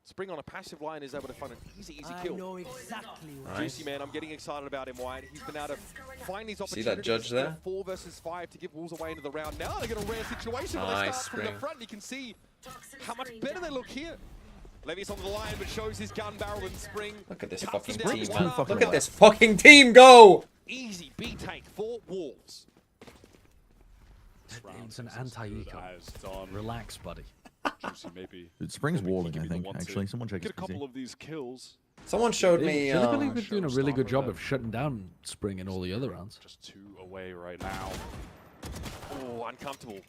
Spring on a passive line is able to find an easy kill. I know exactly what. Juicy, man, I'm getting excited about him, White. He's been able to find these See opportunities. that judge there? 4 versus 5 to give Wolves away into the round. Now they get a rare situation where they start from the front. You can see how much better they look here. Levius on the line, but shows his gun barrel and Spring. Look at this cuts fucking him down team, one man. after Look at one. this fucking team go! Easy B take for Wolves. It's an anti-eco. Relax, buddy. Juicy maybe. Dude, Spring's walling, I think, actually. Someone check Get a his couple PC. of these kills. Someone showed me. They've been doing a really good job of shutting down Spring in all the other rounds. Just 2 away right now. Oh, uncomfortable.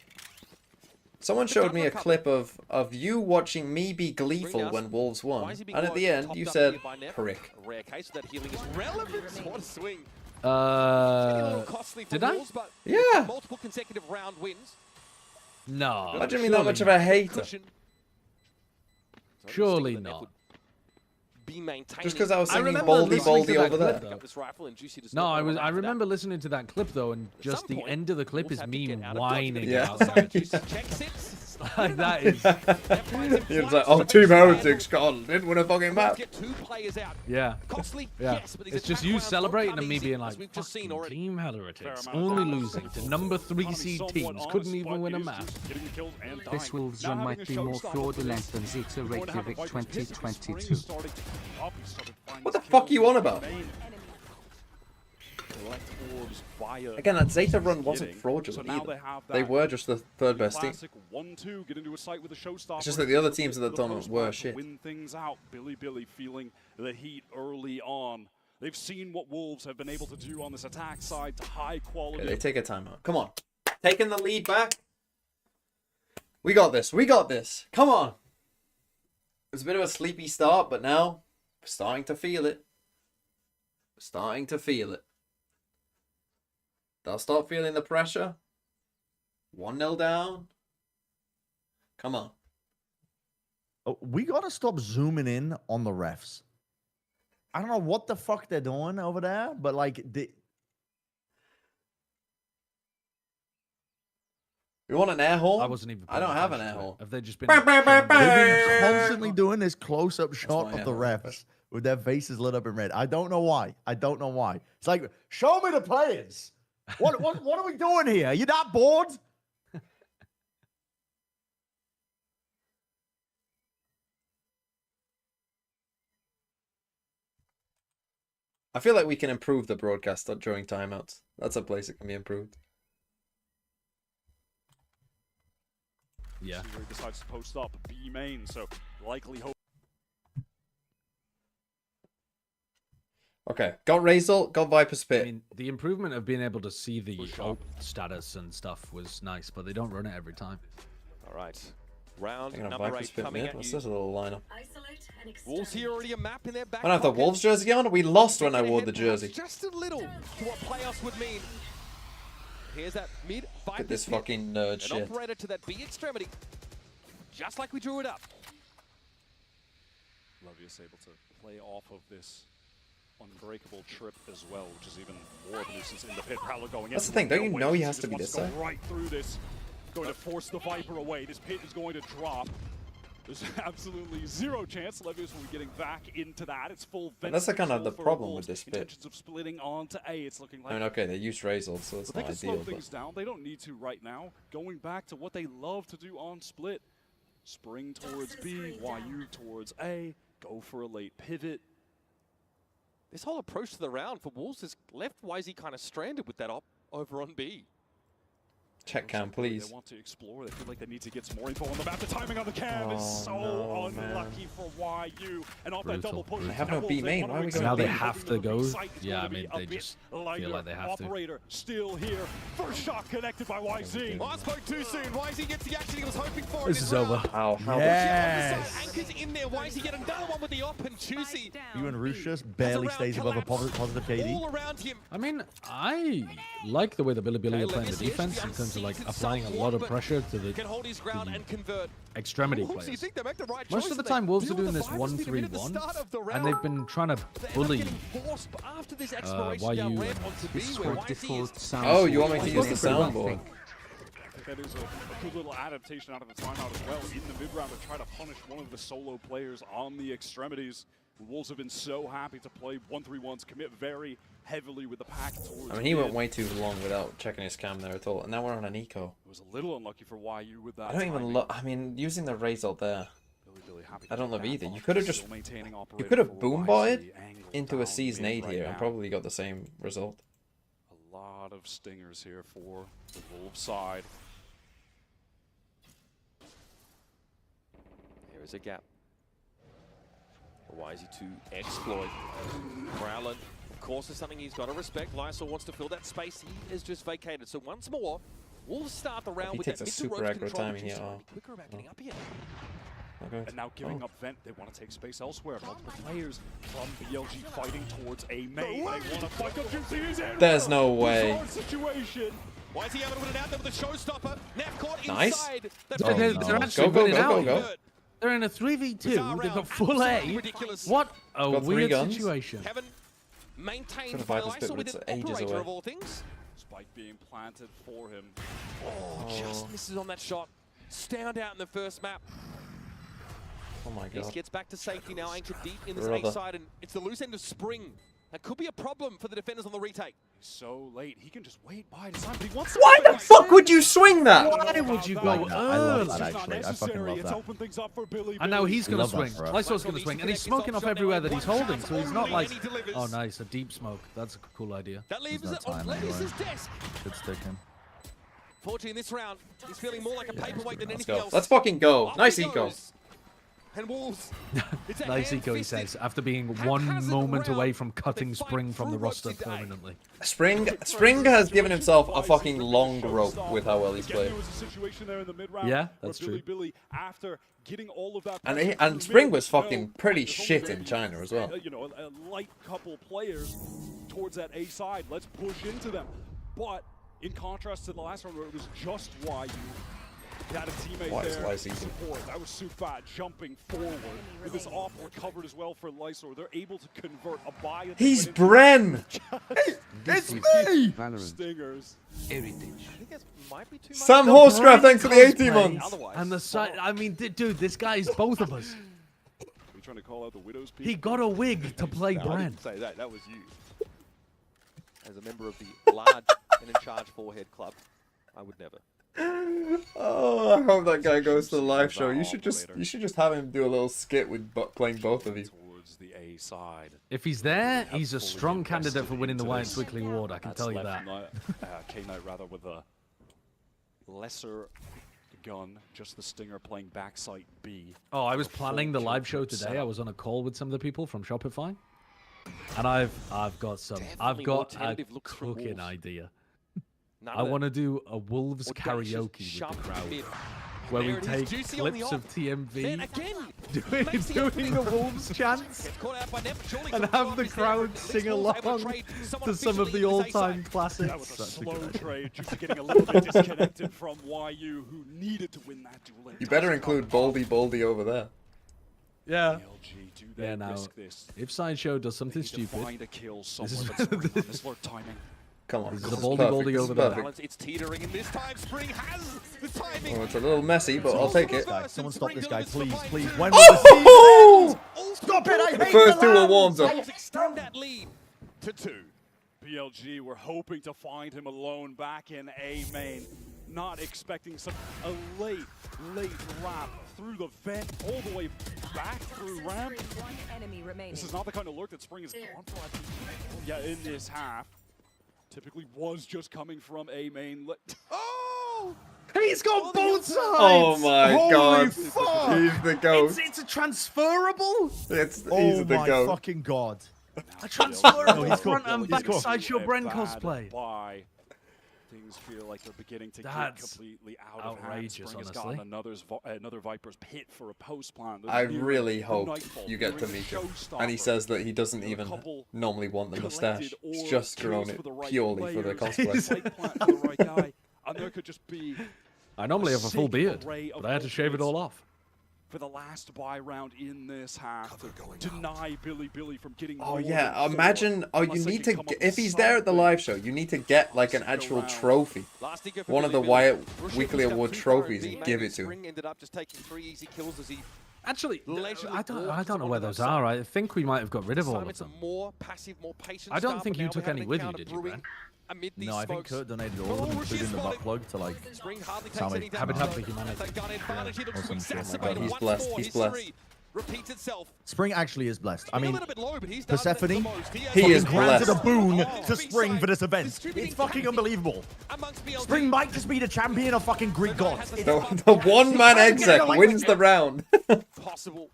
Someone showed me a clip of you watching me be gleeful when Wolves won, and at the end you said, "Prick." A rare case of that healing is relevant. What a swing. Did I? Wolves, but Yeah. multiple consecutive round wins. No. Why do you mean that much of a hater? Surely not. Just because I was singing Boldy Boldy over there. No, I remember listening to that clip though, and just the end of the clip is me whining. Yeah. Like that is. He was like, "Oh, Team Heretics, God, didn't win a fucking map." Yeah. Yeah. It's just you celebrating and me being like, "Fucking Team Heretics, only losing to number 3 seed teams, couldn't even win a map." This Wolves run might be more fraudulent than Zeta Reykjavik 2022. What the fuck are you on about? Again, that Zeta run wasn't fraudulent either. They were just the 3rd best team. It's just that the other teams that have done were shit. Win things out. Billy feeling the heat early on. They've seen what Wolves have been able to do on this attack side to high quality. Okay, they take a timeout. Come on. Taking the lead back. We got this. We got this. Come on. It was a bit of a sleepy start, but now we're starting to feel it. We're starting to feel it. They'll start feeling the pressure. 1-0 down. Come on. Oh, we gotta stop zooming in on the refs. I don't know what the fuck they're doing over there, but like You want an air horn? I wasn't even. I don't have an air horn. Have they just been? they've been constantly doing this close-up shot of the refs with their faces lit up in red. I don't know why. I don't know why. It's like, show me the players. What are we doing here? Are you that bored? I feel like we can improve the broadcast during timeouts. That's a place that can be improved. Yeah. He decides to post up B main, so likely hope. Okay, got Razel, got Viper's Pit. I mean, the improvement of being able to see the ult status and stuff was nice, but they don't run it every time. All right. Round Hang on, number Viper's 8 Pit coming mid. at What's you. this little lineup? Wolves here already a map in their back I don't have the pocket. Wolves jersey on. We lost when I wore the jersey. Just a little to what playoffs would mean. Here's that mid. Look at this fucking nerd An shit. operator to that B extremity. Just like we drew it up. Levius able to play off of this unbreakable trip as well, which is even more of a nuisance in the pit. Prowler going in. That's the thing, don't you know he has to be wants this to go side? right through this. Going to force the Viper away. This pit is going to drop. There's absolutely zero chance Levius will be getting back into that. It's full. And that's the kind of the for problem Wolves. with this pit. Intentions of splitting onto A. It's looking like. I mean, okay, they used Razel, so it's But they not can slow ideal. things down. They don't need to right now. Going back to what they love to do on split. Spring towards B, YU towards A. Go for a late pivot. This whole approach to the round for Wolves has left YZ kind of stranded with that op over on B. Check cam, please. They want to explore. They feel like they need to get some more info on the map. The timing on the cam is so unlucky for YU. And off that double push. They have no B main. Why are we going Now B? they have to go. Yeah, I mean, they just feel like they have to. Operator still here. First shot connected by YZ. Oh, I spoke too soon. YZ gets the action he was hoping for. This is over. Ow, how Yes. Anchors in there. YZ get another one with the op and Juicy. You and Rushus barely stays above a positive KD. All around him. I mean, I like the way the Billy are playing the defense in terms of like applying a lot of pressure to the Can hold his ground and convert. extremity Wolves, you players. think they make the right Most choice, of the they time, Wolves deal are doing with this the 5-speed at the 1-3-1, start of the and round. they've been trying to bully Forced after this exploration YU down and ramp onto B, It's where for YZ default is sound. Oh, you want me to I use the think. soundboard? that is a good little adaptation out of the timeout as well in the mid-round to try to punish one of the solo players on the extremities. The Wolves have been so happy to play 1-3-1s, commit very heavily with the pack towards I mean, he went mid. way too long without checking his cam there at all, and now we're on an eco. It was a little unlucky for YU with that. I don't even timing. look. I mean, using the raise out there, Billy happy I don't to love get either. that You off. could have Still just, maintaining you operator could have for boom YC, botted angle into a down season mid 8 right here now. and probably got the same result. A lot of stingers here for the Wolves side. Here is a gap. Why is he to exploit? Growlin, of course, is something he's got to respect. Lysol wants to fill that space. He is just vacated. So once more, Wolves start the round He with takes that a mid to super rope aggro control, timing which here. is Oh. quicker about getting up here. And now giving up vent, they want to take space elsewhere. Multiple players from BLG fighting towards a main. They want to fuck up Juicy. He's in. There's no way. Bizarre situation. Why is he able to win it out there with a showstopper? Nav caught Nice. inside. That's Oh, really they're no. actually Go, winning go, out. go, go. They're in a 3v2. Bizarre They've got round. full Absolutely A. ridiculous. What a Got 3 weird guns. situation. Heaven maintained Could've by Viper's bit, Lysol but with it's an ages operator away. of all things. Spike being planted for him. Oh, just misses on that shot. Stound out in the first map. Oh my This god. gets back to safety now, anchored deep in this Brother. A side, and it's the loose end of Spring. That could be a problem for the defenders on the retake. So late, he can just wait by his time, but he wants to Why win the it. fuck would you swing that? Why would you go Like that. I love that early? actually. I fucking love It's that. opened things up for Billy. And now he's going to Love that, swing. bro. Lysol's going to swing. And he's smoking off everywhere that he's holding. So he's not like, oh, nice, a deep smoke. That's a cool idea. That leaves no it on time anyway. Levis's desk. Should stick him. Fortunately, in this round, he's feeling more like a paperweight than Let's anything go. else. Let's fucking go. Up Nice he eco. goes. And Wolves. It's a Nice eco, he hand-fisted, says, after being one haphazard moment round. away from cutting They fight Spring from the through ropes roster today. permanently. Spring has given himself a fucking long rope with how well he's Again, played. there was a situation there in the mid-round Yeah, where that's true. Billy, after getting all of that And pressure and through Spring mid, was fucking well, pretty there's only shit maybe, in China as well. You know, a light couple players towards that A side. Let's push into them. But in contrast to the last round where it was just YU, you had a teammate Why is there Lysol? to support. That was Sufat jumping forward with this off recovered as well for Lysor. They're able to convert a buy. He's Bren! It's me! Stingers. I think that might be too much. Sam The Horscraft, Brian thanks for the cosplay 18 months. Otherwise, And the side, I mean, dude, this guy is both of us. We're trying to call out the Widow's Peak. He got a wig to play No, I Bran. didn't say that. That was you. As a member of the large and in charge forehead club, I would never. Oh, I hope that guy goes to the live show. You should just have him do a little skit with playing both of you. Towards the A side. If he's there, he's a strong candidate for winning the Wyatt Twickley Award, I can That's tell you left that. K-Knight rather with a lesser gun, just the Stinger playing backside B. Oh, I was planning the live show today. I was on a call with some of the people from Shopify. And I've got Definitely more a tentative looks from cooking Wolves. idea. None I of want to do a Wolves audacious karaoke with shove the crowd. mid. Where we There it is, take Juicy on the clips of off. Then TMV again, makes the doing opening. the Wolves chants Gets caught out by Neff. Surely and some have time the is there. crowd At sing least Wolves able along trade someone to some of officially the in this A all-time side. classics. That was a That's a slow good idea. trade, just getting a little bit disconnected from YU, who needed to win that duel. You better include Baldy over there. Yeah. BLG, do they Yeah, now, risk this? if Sideshow does something They need to stupid, find a kill this somewhere, is but Spring on this lurk timing. Come on. This is this the is Baldy perfect, Baldy this over is there. perfect. Balance, it's teetering, and this time Spring has the timing. Oh, it's a little messy, but I'll take it. Someone stop this guy, please, please. When Oh! Stop it! I The hate first two the were warms up. Wolves extend that lead to 2. BLG were hoping to find him alone back in A main, not expecting a late wrap through the vent all the way back through ramp. One enemy remaining. This is not the kind of lurk that Spring has gone for. I think. Yeah, in this half, typically was just coming from A main. Oh! He's got both sides! Oh my Holy god. fuck! He's the goat. It's a transferable? He's Oh the my goat. fucking god. A transferable he's front cooked. and He's back cooked. Sideshow Bren Bad cosplay. buy. Things feel like they're beginning to get That's completely out of hand. outrageous, Spring has honestly. gotten another Viper's pit for a post plan. I really hope you get to meet him. And he says that he doesn't even normally want the mustache. He's just grown it purely for the cosplay. And there could just be I normally have a full sick beard, array of but I had to shave it all off. for the last buy round in this half to deny Billy from getting Oh more yeah, than 4, imagine. Oh, you unless they need can to. come up If with he's there at the live show, something. you need to get like an actual trophy. One of the Wyatt Weekly Award trophies and give it to him. Spring ended up just taking 3 easy kills as he Actually, leisurely I don't walked know on where the those left are. side. I think we might have got rid of all of Simon's a them. more passive, more patient I don't start, think but you now took we have any an with you, encounter did you, brewing Ben? amid these No, I think smokes. Kurt donated all of them, including the butt plug to like Spring hardly takes Sami. any damage. Habitat for Humanity. They've got advantage here to Awesome shit. exacerbate He's once blessed, more. he's History blessed. repeats itself. Spring actually is blessed. I A mean, little bit low, but he's done the Persephone most. He is granted a blessed. boon Oh, to Spring for this event. It's fucking unbelievable. amongst BLG. Spring might just be the champion of fucking Greek gods. The one-man exec wins the round. Possible.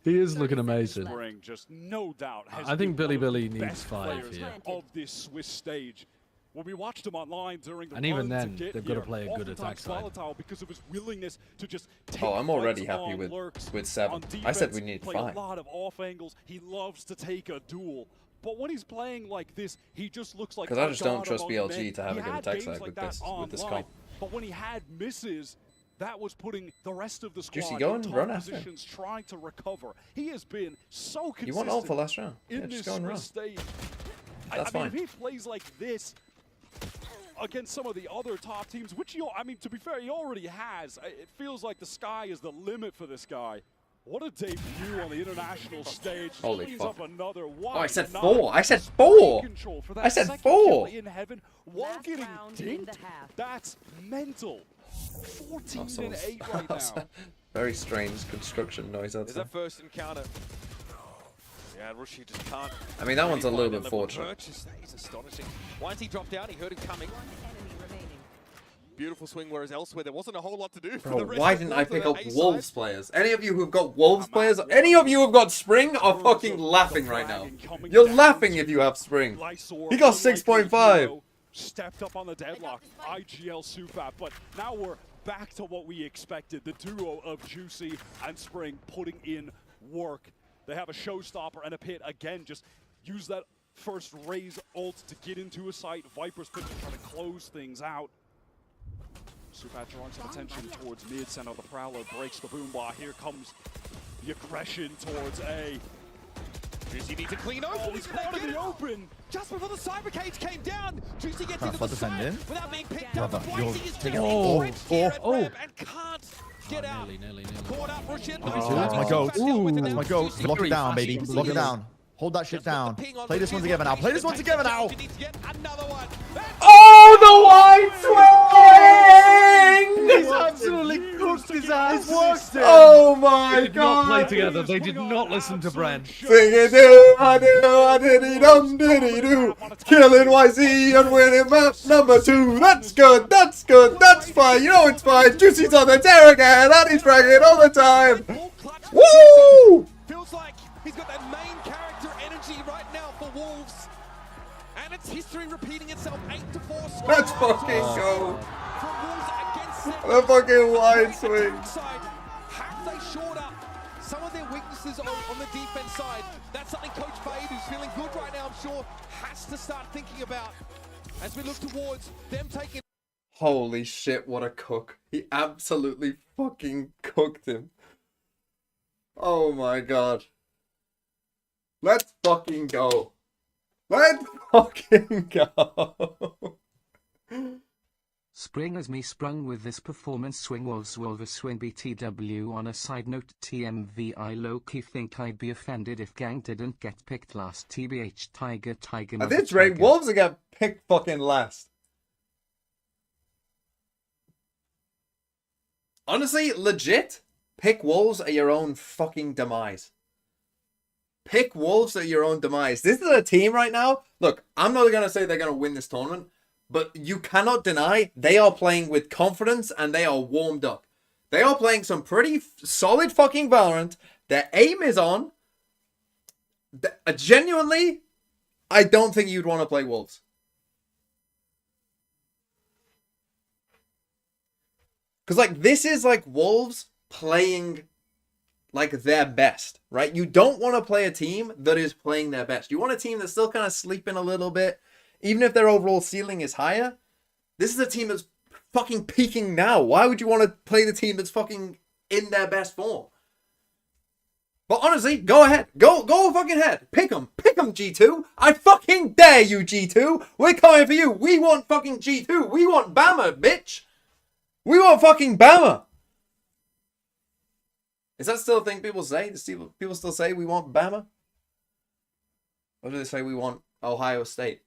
He is looking amazing. Spring just no doubt has I think been Billy one of the Billy needs best 5 players here. of this Swiss stage. When we watched him online during the And even run then, to get they've got to here, play a good attack oftentimes side. volatile because of his willingness to just take Oh, I'm already fights happy on with lurks, 7. on I said defense, we need play 5. a lot of off angles. He loves to take a duel. But when he's playing like this, he just looks like 'Cause I a just don't god trust among BLG men. to have He a good had attack games side like with that this online, comp. But when he had misses, that was putting the rest of the squad Juicy, go in and tough run after him. positions trying to recover. He has been so consistent You want ult for last round? in Yeah, this just go and run. Swiss stage. That's I mean, fine. if he plays like this against some of the other top teams, which I mean, to be fair, he already has. It feels like the sky is the limit for this guy. What a debut on the international stage. Holy Cleans fuck. up another. Oh, I said Why 4. not? I said 4. Control for that I said second 4. kill in heaven while getting dinked. That's mental. 14 and 8 right now. Very strange construction noise There's outside. that first encounter. Yeah, Rushi just can't. I mean, that one's a little find bit level of fortunate. purchase. That is astonishing. Once he dropped down, he heard him coming. Beautiful swing, whereas elsewhere there wasn't a whole lot to do for the Bro, rest why of didn't the I Wolves pick on up the A Wolves side. players? Any of you who've got Wolves players, any of you who've got Spring are fucking laughing right now. You're laughing if you have Spring. He got 6.5. Stepped up on the deadlock. IGL Supap, but now we're back to what we expected. The duo of Juicy and Spring putting in work. They have a showstopper and a pit again. Just use that first raise ult to get into a site. Viper's pit to try to close things out. Supap drawing some attention towards mid. Center. The Prowler breaks the boom bar. Here comes the aggression towards A. Juicy needs to clean open. Oh, he's caught in the open. Just before the cyber cage came down, Juicy gets Trying into to the defend side in. without being picked up. Brother, Whitey you're is taking just it. and can't get out. Nearly. Caught up, Russian. That's my goat. That's my goat. Lock it down, baby. Lock it down. Hold that shit down. Play this one together now. Play this one together now. Oh, the wide swing! He's absolutely cooked his ass. Oh my They did not play god! together. They did not listen to Bren. Sing it do, I diddy dum diddy do. Killing YZ and winning map number 2. That's good, that's good, that's fine. You know it's fine. Juicy's on the tear again, and he's fragging all the time. Woo! Feels like he's got that main character energy right now for Wolves. And it's history repeating itself. 8-4. Let's fucking go. From Wolves against Seven. The fucking wide swing. Have they shored up some of their weaknesses on the defense side? That's something Coach Fade, who's feeling good right now, I'm sure, has to start thinking about as we look towards them taking. Holy shit, what a cook. He absolutely fucking cooked him. Oh my god. Let's fucking go. Let's fucking go. Spring as me sprung with this performance. Swing Wolves swing BTW. On a side note, TMV, I low-key think I'd be offended if Gang didn't get picked last. TBH Tiger At this rate, Wolves are gonna pick fucking last. Honestly, legit, pick Wolves at your own fucking demise. Pick Wolves at your own demise. This is a team right now. Look, I'm not going to say they're going to win this tournament, but you cannot deny they are playing with confidence and they are warmed up. They are playing some pretty solid fucking Valorant. Their aim is on. Genuinely, I don't think you'd want to play Wolves. Because, like, this is, like, Wolves playing, like, their best, right? You don't want to play a team that is playing their best. You want a team that's still kind of sleeping a little bit, even if their overall ceiling is higher. This is a team that's fucking peaking now. Why would you want to play the team that's fucking in their best form. But honestly, go ahead. Go fucking ahead. Pick them, G2. I fucking dare you, G2. We're coming for you. We want fucking G2. We want Bama, bitch. We want fucking Bama. Is that still a thing people say? Do people still say we want Bama? Or do they say we want Ohio State?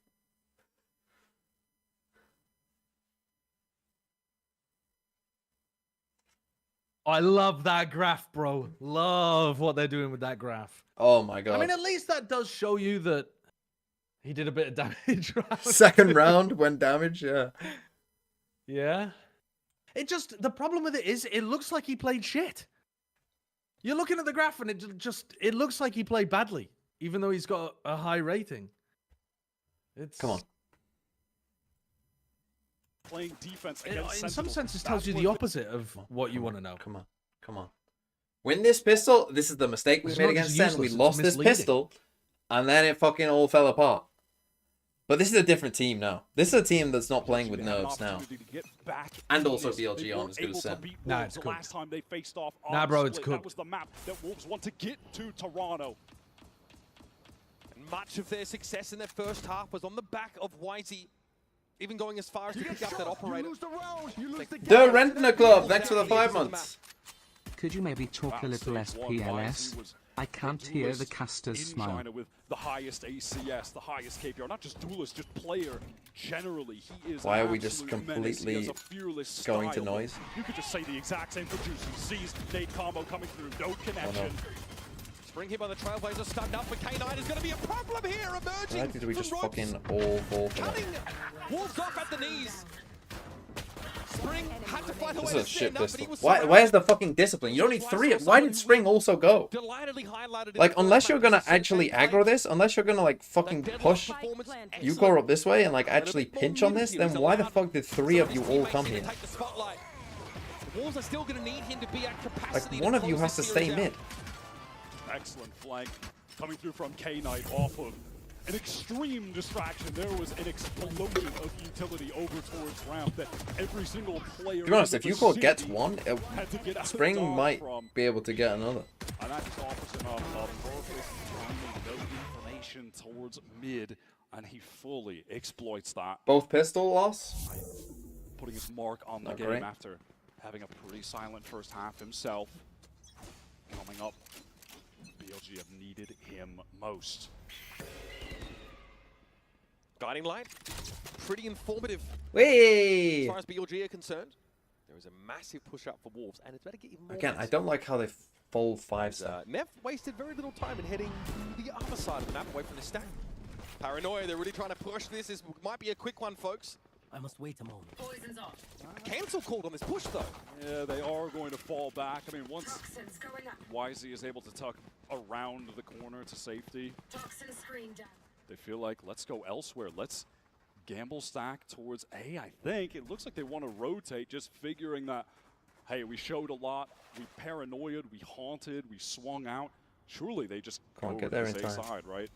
I love that graph, bro. Love what they're doing with that graph. Oh my god. I mean, at least that does show you that he did a bit of damage. Second round when damage, yeah. Yeah. It just, the problem with it is, it looks like he played shit. You're looking at the graph and it looks like he played badly, even though he's got a high rating. Come on. Playing defense In against some Sentinel. senses tells you the opposite of what you want to know. Come on. Win this pistol. This is the mistake we It's made not against just Sen. We useless, lost it's this misleading. pistol, and then it fucking all fell apart. But this is a different team now. This is a team that's not playing with nerves now. And also BLG on as good as Sen. Nah, it's cooked. Last time they faced off Nah, on bro, it's Split. cooked. That was the map that Wolves want to get to Toronto. And much of their success in their first half was on the back of Whitey, even going as far as to pick up that operator. The Rentner Club, thanks for the 5 months. Could you maybe talk a little less PLS? I can't hear the casters in smile. China with the highest ACS, the highest KPR, not just duelist, just player. Generally, he is. Why an are we just absolute menace. He completely has a fearless going to style. noise? You could just say the exact same for Juicy. Sees Nate combo coming through, no connection. Spring here by the Trailblazer, stunned up for K9 is going to be a problem here, emerging. Why did we just from fucking Robs. all fall for that? Cutting Wolves off at the knees. Spring had to fight This away is a to shit stand up, but pistol. he was Where's the fucking discipline? You don't need 3. Why did Spring also go? delightedly highlighted. Like, unless you're gonna actually aggro this, unless you're gonna like fucking push Eucor up this way and like actually pinch on this, then why the fuck did 3 of you all come here? Take the spotlight. Wolves are still going to need him to be at capacity. Like, one of you has to stay mid. Excellent flank coming through from K-Knight off of an extreme distraction. There was an explosion of utility over towards ramp that every single player. To be honest, in if the Eucor gets vicinity 1, had to get out of Spring dodge might from. be able to get another. And that just offers him a perfect timing, no information towards mid, and he fully exploits that. Both pistol loss. Putting his mark on the Not game great. after having a pretty silent first half himself. Coming up, BLG have needed him most. Guiding light, pretty informative. Whee! As far as BLG are concerned, there is a massive push up for Wolves, and it's better get even more. Again, I wins. don't like how they fall 5-star. Nev wasted very little time in heading to the other side of the map, away from the stack. Paranoia, they're really trying to push this. This might be a quick one, folks. I must wait a moment. Poison's off. A cancel called on this push, though. Yeah, they are going to fall back. I mean, once Toxins going up. YZ is able to tuck around the corner to safety, Toxin screen down. they feel like, let's go elsewhere. Let's gamble stack towards A, I think. It looks like they want to rotate, just figuring that, hey, we showed a lot. We paranoid, we haunted, we swung out. Surely they just Come on, go get with there this in A time. side, right?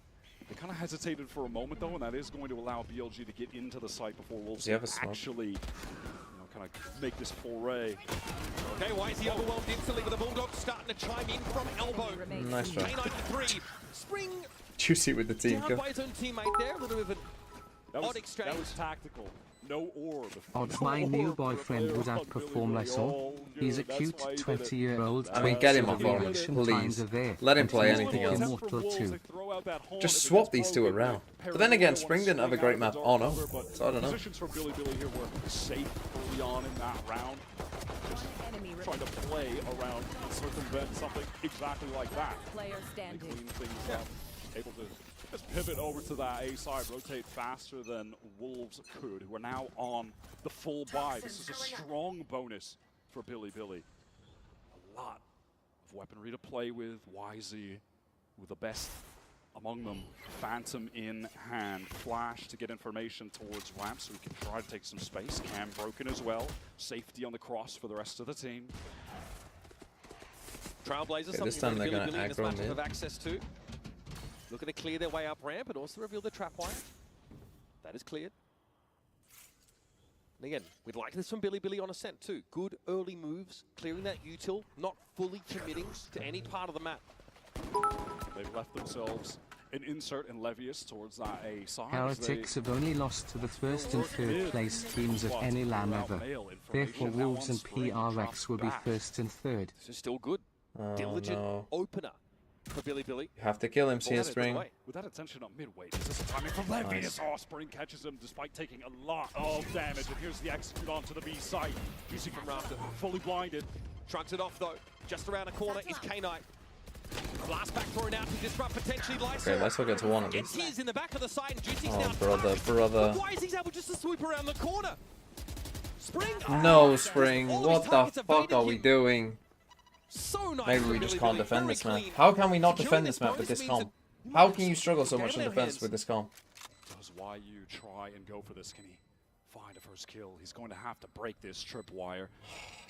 They kind of hesitated for a moment, though, and that is going to allow BLG to get into the site before Wolves Do you have a smoke? actually, kind of make this foray. Okay, why is he overwhelmed instantly with the Bulldogs starting to chime in from elbow? Nice try. K93. Spring Juicy with the team. down by his own teammate there. A little bit of an odd exchange. That was tactical. No orb. Odds No my new orb. boyfriend would Players outperform really Lesor. all He's a good. cute That's 20-year-old. I mean, get him so off the Orange, election please. times are there, Let him and play he's anything looking else. immortal too. Just swap these two around. But then again, Spring didn't have a great map. Oh no. So I don't know. Positions for Billy here were safe early on in that round. Just trying to play around and circumvent something exactly like that. Player They standing. clean things up, able to just pivot over to that A side, rotate faster than Wolves could, who are now on the full buy. This is a strong bonus for Billy. A lot of weaponry to play with. YZ with the best among them. Phantom in hand. Flash to get information towards ramp so we can try to take some space. Cam broken as well. Safety on the cross for the rest of the team. Trailblazers, Okay, something this time they're Billy gonna in this aggro matchup mid. have access to. Looking to clear their way up ramp and also reveal the trap wire. That is cleared. And again, we'd like this from Billy on Ascent too. Good early moves, clearing that util, not fully committing to any part of the map. They've left themselves an insert and Levius towards that A side. Heretics have only lost to the first and third place teams of any LAN ever. Therefore, Wolves and PRX will be first and third. This is still good. Oh, Diligent no. opener for Billy. You have to kill him, see Spring. With that attention on mid-weight, this is timing from Levius. Nice. Oh, Spring catches him despite taking a lot of damage. And here's the execute onto the B side. Juicy from Rafter, fully blinded. Shrugs it off though. Just around the corner is K9. Blast back thrown out to disrupt potentially Lysol. Okay, let's look at one of these. Gets his in the back of the side and Juicy's Oh, now brother. But why is he able just to sweep around the corner? Spring? No, Spring. All What his the targets fuck evaded are we him. doing? So nice Maybe from we just Billy can't Billy. defend Very this map. clean. How can we not Securing defend this map bonus with this means comp? that How can you struggle so game much in in their defense hands. with this comp? That's why you try and go for this. Can he find a first kill? He's going to have to break this tripwire.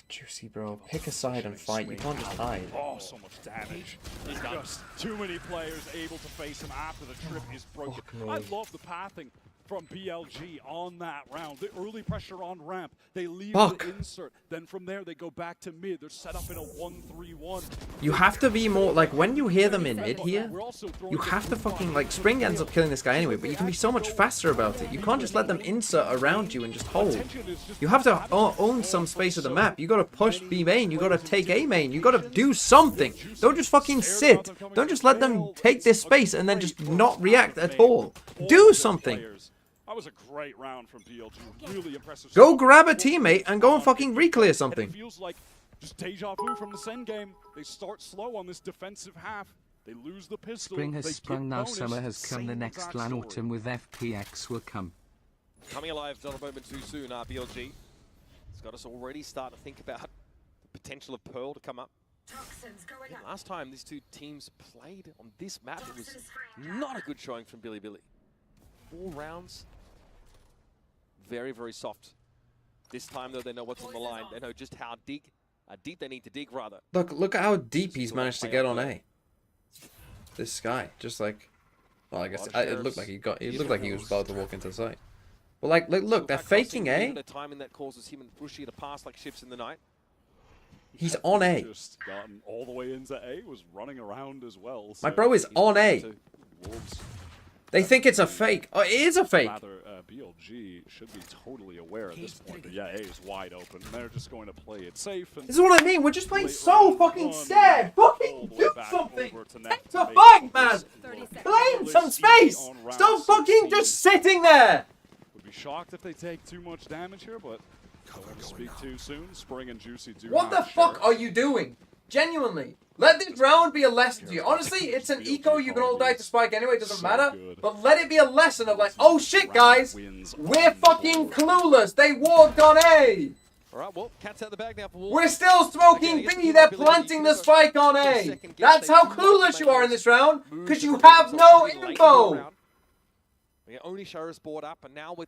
Juicy, bro. Pick a side and fight. You can't just hide. Oh, so much damage. There's just too many players able to face him after the trip is broken. Fuck me. I love the pathing from BLG on that round. The early pressure on ramp. They leave Fuck. the insert. Then from there, they go back to mid. They're set up in a 1-3-1. You have to be more, like, when you hear them in mid here, you have to fucking, like, Spring ends up killing this guy anyway, but you can be so much faster about it. You can't just let them insert around you and just hold. You have to own some space of the map. You gotta push B main, you gotta take A main, you gotta do something. Don't just fucking sit. Don't just let them take this space and then just not react at all. Do something. That was a great round from BLG. Really impressive. Go grab a teammate and go and fucking re-clear something. It feels like just deja vu from the Sen game. They start slow on this defensive half. They lose the pistol. Spring has they sprung, get now bonus. summer has come, Same the next exact LAN story. autumn with FPX will come. Coming alive, not a moment too soon, BLG. It's got us already starting to think about the potential of Pearl to come up. Last time these two teams played on this map, it was not a good showing from Billy. 4 rounds. Very, very soft. This time, though, they know what's on the line. They know just how deep they need to dig, rather. Look at how deep he's managed to get on A. This guy, just like, well, I guess it looked like he was about to walk into the site. But like, look, they're faking A. The timing that causes him and Bushy to pass like ships in the night. He's on A. Just gotten all the way into A, was running around as well. My so bro is on A. Wolves. They think it's a fake. Oh, it is a fake. Rather, BLG should be totally aware at this point that yeah, A is wide open. They're just going to play it safe. And This is what I mean. We're just playing so fucking scared. Fucking do something. Take the fight, man. Claim some space. Stop fucking just sitting there. Would be shocked if they take too much damage here, but don't want to speak too soon. Spring and Juicy do. What the fuck are you doing? Genuinely. Let this round be a lesson to you. Honestly, it's an eco. You can all die to Spike anyway. It doesn't matter. But let it be a lesson of like, oh shit, guys. We're fucking clueless. They walked on A. Alright, well, cat's out the bag now for Wolves. We're still smoking B. They're planting the spike on A. That's how clueless you are in this round. Because you have no info. The only Shara's board up, and now with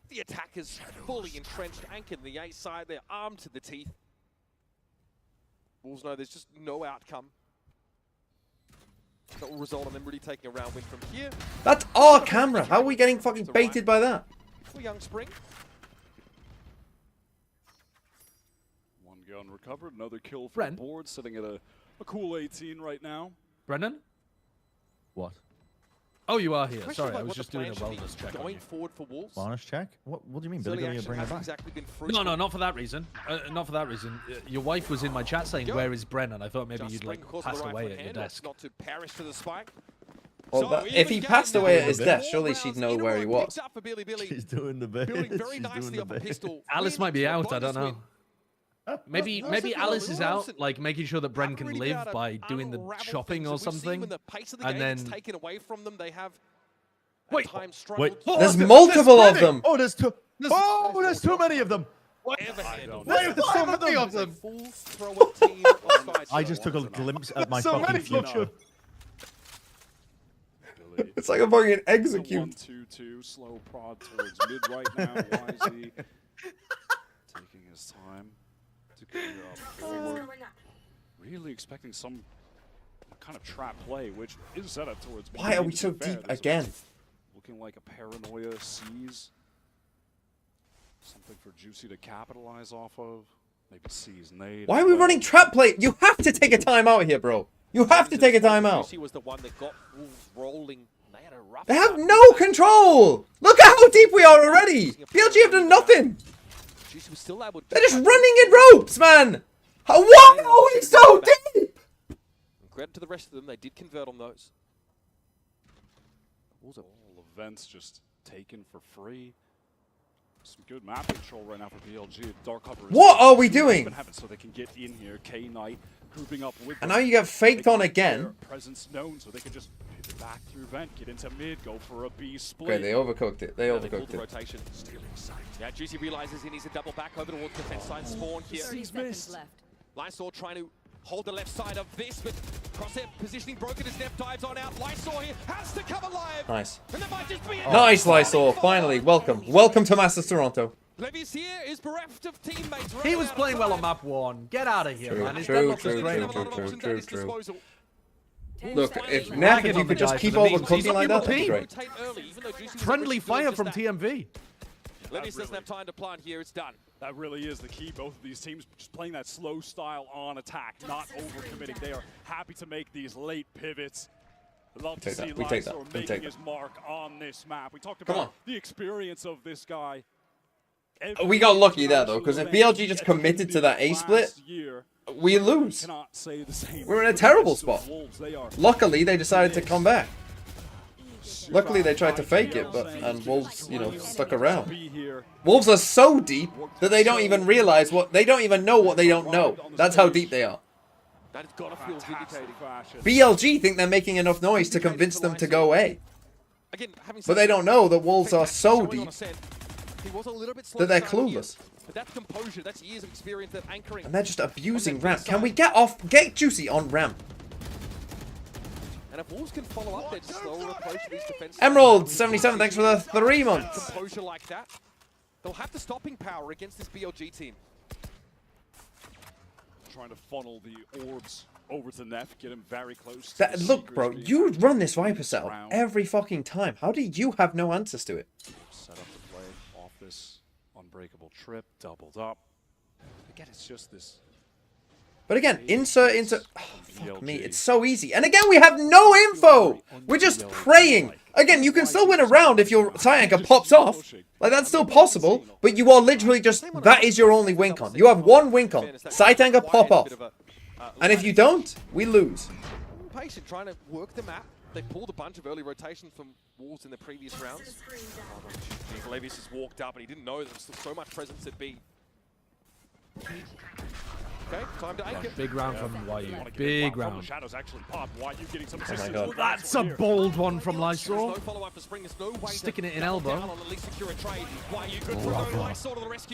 the attackers fully entrenched, anchored in the A side, they're armed to the teeth. Wolves know there's just no outcome that will result in them really taking a round win from here. That's our camera. How are we getting fucking baited by that? For Young Spring. One gun recovered, another kill for the board, sitting at a cool 18 right now. Brendan? What? Oh, you are here. Question Sorry, about I was what just the doing a plan should be wellness check. on Going you. forward for Wolves. Bonus check? What do you mean? Early Billy going to action bring it hasn't back? exactly been No, fruitful. not for that reason. Not for that reason. Your wife was in my chat saying, "Where is Brennan?" I thought maybe Just you'd Spring, like of course, with passed the right away foot at your hand, desk. Not to perish to the spike. Well, So if he even passed game away now, at his four death, surely rounds she'd know in a where row he was. picks up for Billy. She's doing the bit. Building very She's nicely doing the off a bit. pistol. Alice Win might be for a out. I don't bonus know. win. Maybe Alice is out, like making sure that Bren can Haven't really live been by able to doing the unravel shopping things. or We've seen something, when the pace of the and game is then taken away from them, they have Wait, at times struggled. Wait. There's multiple of them. Oh, there's two. Oh, there's too many of them. Ever handled. Wait, there's so many of them. Full throw-up team of Sideshow. I just took a glimpse at my So fucking many. future. It's like a fucking execute. 1-2-2, slow prod towards mid right now. Wisely taking his time to clear up forward. Really expecting some kind of trap play, which is set up towards mid. Why are we To so be fair, deep this again? is looking like a paranoia sees. Something for Juicy to capitalize off of. Maybe seize nade. Why are we running trap play? You have to take a timeout here, bro. You have to take a timeout. Juicy was the one that got Wolves rolling. They had a rough They have no control. Look at how deep we are already. BLG have done nothing. Juicy was still able to They're just running in ropes, man. Why are we so deep? credit to the rest of them, they did convert on those. All events just taken for free. Some good map control right now for BLG. Dark cover. What are we doing? So they can get in here. K Knight grouping up with. And now you get faked on again. Presence known, so they can just pivot back through vent, get into mid, go for a B split. Okay, they overcooked it. They overcooked it. Rotation. Yeah, Juicy realizes he needs to double back over towards defense side spawn here. He's missed. Lysor trying to hold the left side of this, but crosshair positioning broken as Neff dives on out. Lysor here has to cover live. Nice. And that might just be Nice, Lysor. Finally, welcome. Welcome to Masters Toronto. Levy's here is bereft of teammates. He was playing well on map 1. Get out of here, man. His deadlock was great. True. Look, if Neff, if you could just keep overcooking like that, that'd be great. Friendly fire from TMV. Levy's doesn't have time to plant here. It's done. That really is the key. Both of these teams just playing that slow style on attack, not overcommitting. They are happy to make these late pivots. Love to see Lysor making his mark on this map. We talked about the experience of this guy. We got lucky there, though, because if BLG just committed to that A split, we lose. We're in a terrible spot. Luckily, they decided to come back. Luckily, they tried to fake it, and Wolves, you know, stuck around. Wolves are so deep that they don't even realize they don't even know what they don't know. That's how deep they are. That has got to feel vindicating. BLG think they're making enough noise to convince them to go A. But they don't know that Wolves are so deep that they're clueless. But that's composure, that's years of experience, that anchoring. And they're just abusing ramp. Can we get Juicy on ramp? And if Wolves can follow up their slower approach to these defense. Emerald 77, thanks for the 3 months. Composure like that, they'll have the stopping power against this BLG team. Trying to funnel the orbs over to Neff, get him very close. Look, bro, you run this Viper setup every fucking time. How do you have no answers to it? Set up to play off this unbreakable trip, doubled up. Again, it's just this. But again, insert into... Oh, fuck me, it's so easy. And again, we have no info! We're just praying. Again, you can still win a round if your side anchor pops off. Like, that's still possible. But you are literally just... That is your only win con. You have one win con. Side anchor pop off. And if you don't, we lose. Patient, trying to work the map. They pulled a bunch of early rotations from Wolves in the previous rounds. Levis has walked up and he didn't know there was still so much presence at B. Okay, time to anchor. Big round from YU. Big round. Shadows actually pop. YU getting some Oh my god. That's a bold one from Lysor. No follow-up for Spring. There's no way Sticking it in elbow.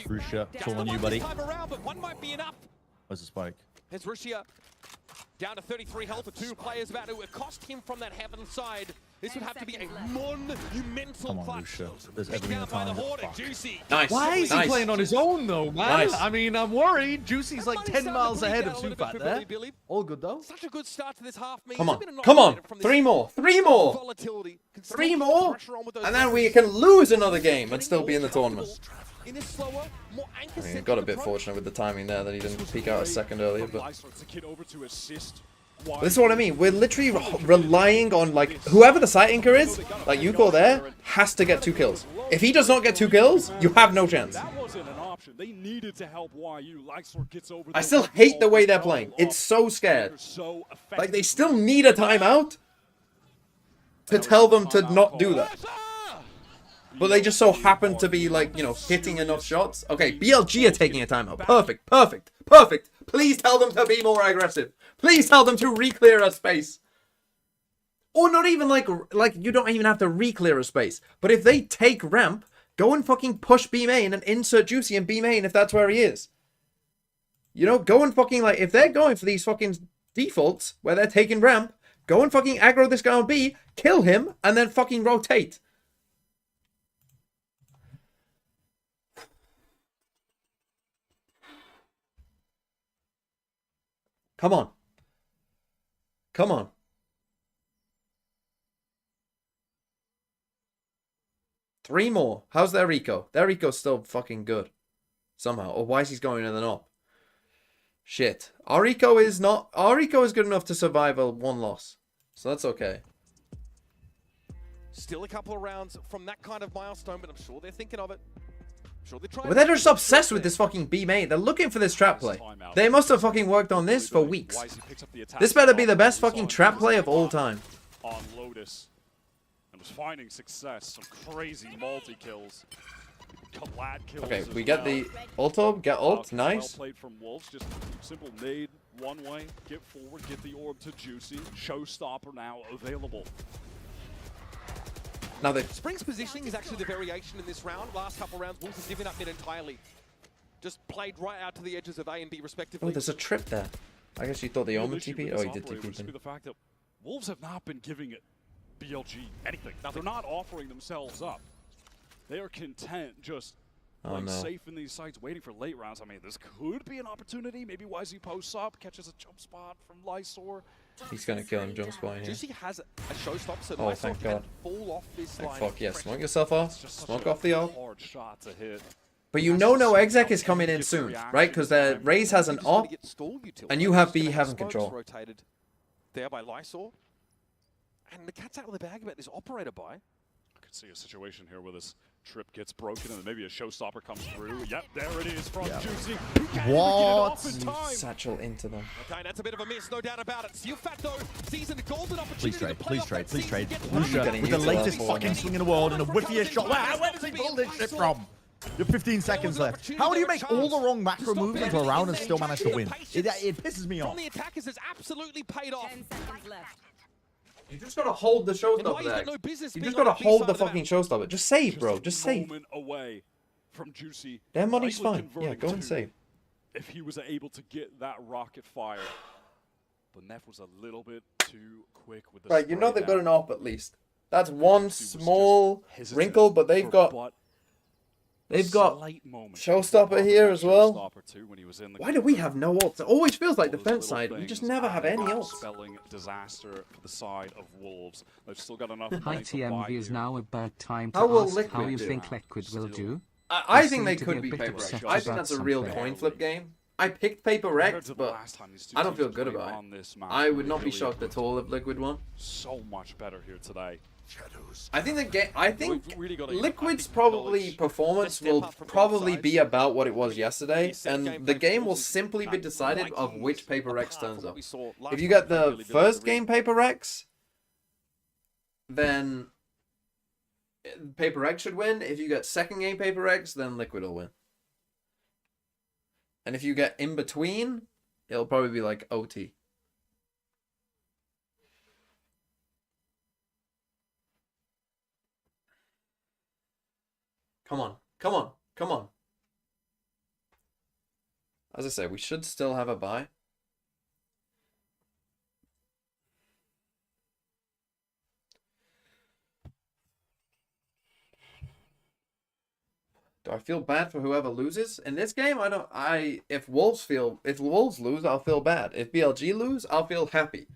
Russia, it's all on you, buddy. But one might be enough. Where's the spike? As Russia down to 33 health with 2 players about to accost him from that heaven side. This would have to be a monumental Come on, clutch. Lucia. There's everything in time. Nice. Why is he Nice. playing on his own, though, man? Nice. I mean, I'm worried. Juicy's like 10 miles ahead of Sufat there. All good, though. Such a good start to this half. Come on. Come on. 3 more. 3 more. 3 more. And then we can lose another game and still be in the tournament. In this slower, more anchor I mean, got a bit fortunate with the timing there that he didn't peek out a second earlier, but this is what I mean. We're literally relying on, like, whoever the site anchor is, like Yuko there, has to get 2 kills. If he does not get 2 kills, you have no chance. That wasn't an option. They needed to help YU. Lysor gets over. I still hate the way they're playing. It's so scared. Like, they still need a timeout to tell them to not do that. But they just so happen to be, like, you know, hitting enough shots. Okay, BLG are taking a timeout. Perfect, perfect, perfect. Please tell them to be more aggressive. Please tell them to re-clear a space. Or not even, like you don't even have to re-clear a space. But if they take ramp, go and fucking push B main and insert Juicy in B main if that's where he is. You know, go and fucking, like, if they're going for these fucking defaults where they're taking ramp, go and fucking aggro this guy on B, kill him, and then fucking rotate. Come on. Come on. 3 more. How's their eco? Their eco's still fucking good. Somehow. Or why is he going in the knob? Shit. Our eco is not... Our eco is good enough to survive a 1 loss. So that's okay. Still a couple of rounds from that kind of milestone, but I'm sure they're thinking of it. Sure they're trying. But they're just obsessed with this fucking B main. They're looking for this trap play. They must have fucking worked on this for weeks. This better be the best fucking trap play of all time. On Lotus. And was finding success. Some crazy multi-kills. Okay, we get the ult orb, get ult, nice. Well played from Wolves, just simple nade, one way, get forward, get the orb to Juicy. Showstopper now available. Now the Spring's positioning is actually the variation in this round. Last couple rounds, Wolves have given up mid entirely. Just played right out to the edges of A and B respectively. Oh, there's a trip there. I guess you thought the Omen TP? Oh, he did TP The fact that Wolves have not been giving it BLG anything. They're not offering themselves up. They are content just playing safe in these sites, waiting for late rounds. I mean, this could be an opportunity. Maybe YZ posts up, catches a jump spot from Lysor. He's gonna kill him jump spot here. Juicy has a showstopper, so oh, thank God. Fall off this line. Fuck yes, smoke yourself off. Smoke off the ult. Hard shot to hit. But you know no exec is coming in soon, right? Because Raze has an op, and you have B having control. Rotated there by Lysor. And the cat's out of the bag about this operator buy. I could see a situation here where this trip gets broken and maybe a showstopper comes through. Yep, there it is from Juicy. What? Satchel into them. Okay, that's a bit of a miss, no doubt about it. Steel Fat, though, sees a golden opportunity Please trade. Lucia, with the latest fucking swing in the world and a whiffiest shot. Where does he pull this shit from? You have 15 seconds left. How do you make all the wrong macro moves into a round and still manage to win? It pisses me off. From the attackers has absolutely paid off. 10 seconds left. You just gotta hold the showstopper there. You just gotta hold the fucking showstopper. Just save, bro. Just save. Away from Juicy. Their money's fine. Yeah, go and save. If he was able to get that rocket fire. But Neff was a little bit too quick with the right, you know they've got an op at least. That's one small wrinkle, but they've got showstopper here as well. Why do we have no ults? It always feels like defense side. We just never have any ults. Spelling disaster for the side of Wolves. They've still got enough Hi TMV is now about time to ask how you think Liquid will do. I think they could be Paper X. I think that's a real coin flip game. I picked Paper X, but I don't feel good about it. I would not be shocked at all if Liquid won. So much better here today. I think the game. I think Liquid's probably performance will probably be about what it was yesterday, and the game will simply be decided of which Paper X turns up. If you get the first game Paper X, then Paper X should win. If you get second game Paper X, then Liquid will win. And if you get in between, it'll probably be like OT. Come on, come on, come on. As I say, we should still have a bye. Do I feel bad for whoever loses? In this game, if Wolves lose, I'll feel bad. If BLG lose, I'll feel happy.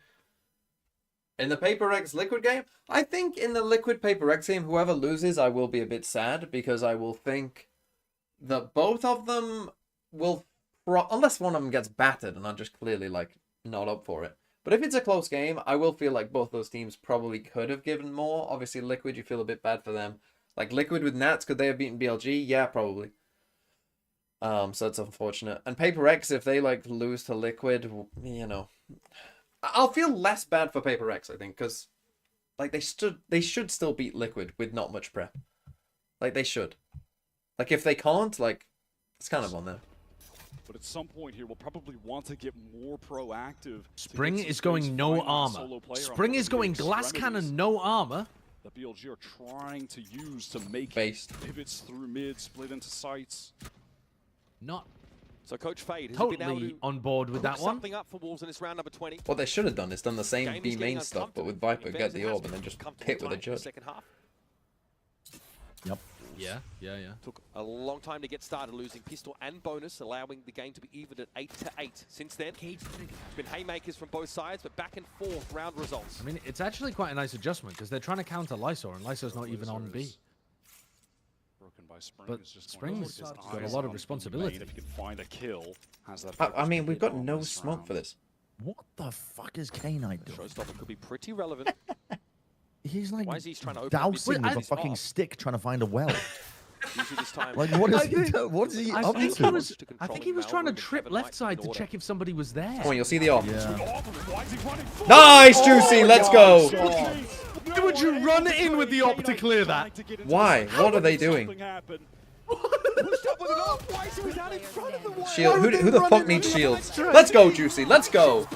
In the Paper X Liquid game, I think in the Liquid Paper X game, whoever loses, I will be a bit sad because I will think that both of them will, unless one of them gets battered and I'm just clearly like not up for it. But if it's a close game, I will feel like both those teams probably could have given more. Obviously, Liquid, you feel a bit bad for them. Like Liquid with Nats, could they have beaten BLG? Yeah, probably. So it's unfortunate. And Paper X, if they like lose to Liquid, you know, I'll feel less bad for Paper X, I think, because like they should still beat Liquid with not much prep. Like they should. Like if they can't, like it's kind of on them. But at some point here, we'll probably want to get more proactive. Spring is going no armor. Spring is going glass cannon, no armor. The BLG are trying to use to make pivots through mid, split into sites. Not so Coach Fade has totally been able to on board with that one. Something up for Wolves in this round number 20. What they should have done is done the same B main stuff, but with Viper, get the orb and then just hit with a judge. Yep. Yeah. Took a long time to get started, losing pistol and bonus, allowing the game to be even at 8-8. Since then, it's been haymakers from both sides, but back and forth round results. I mean, it's actually quite a nice adjustment because they're trying to counter Lysor, and Lysor's not even on B. But Spring's got a lot of responsibility. If you can find a kill, has that I mean, we've got no smoke for this. What the fuck is K-Knight doing? Showstopper could be pretty relevant. He's like Why is he trying to open dousing with a this fucking off? stick trying to find a well. Usually this time. Like, what is he doing? What is he I up think to? I think he was trying to trip left side to check if somebody was there. Come on, you'll see the off. Yeah. Nice, Juicy. Let's go. Why would you run in with the op to clear that? Why? What are they doing? Shield. Who the fuck needs shields? Let's go, Juicy. Let's go.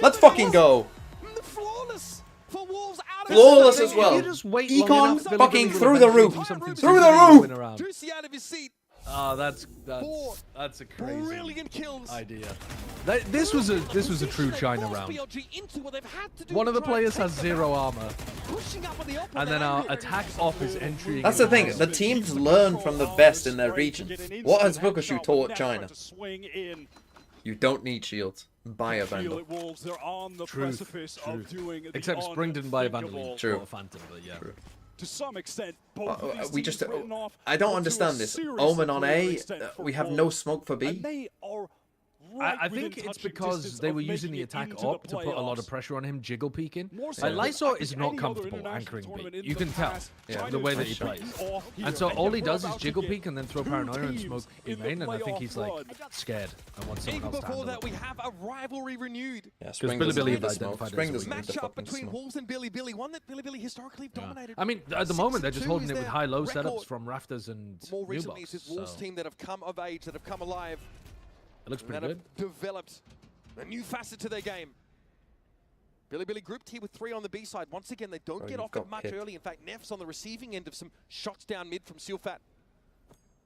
Let's fucking go. Flawless as well. Econ fucking through the roof. Through the roof. Juicy out of his seat. Oh, that's a crazy Brilliant kills. idea. This was a true China round. One of the players has 0 armor, and then our attack op is entering. That's the thing. The teams learn from the best in their region. What has Bukashu taught China? You don't need shields. Buy a Vandal. Truth. Except Spring didn't buy a Vandal. True. Or a Phantom, but yeah. True. To some extent, both of these We teams just. written off I don't onto a understand this. series Omen of on greater A. extent for We have Wolves. no smoke for And B. they are I think it's because they were using the attack op to put a lot of pressure on him, jiggle peeking. Like, Lysor is not comfortable anchoring B. You can tell the way that he plays. And so all he does is jiggle peek and then throw paranoia and smoke in main, and I think he's like scared and wants someone Even else to before handle that, it. we have a rivalry renewed. Yeah, Because Billy Billy need the smoke. identified Spring it as a doesn't need the Matchup fucking between smoke. Wolves and Billy Billy, one that Billy Billy historically dominated. I mean, at the moment, they're just 6-2 holding is it with their high-low record. setups from Rafters and More New recently, Box, it's this Wolves so team that have come of age, that have come alive. it looks and pretty that good. have developed a new facet to their game. Billy Billy grouped here with 3 on the B side. Once again, they don't Bro, get you've off it got much Pip. early. In fact, Neff's on the receiving end of some shots down mid from Silfat.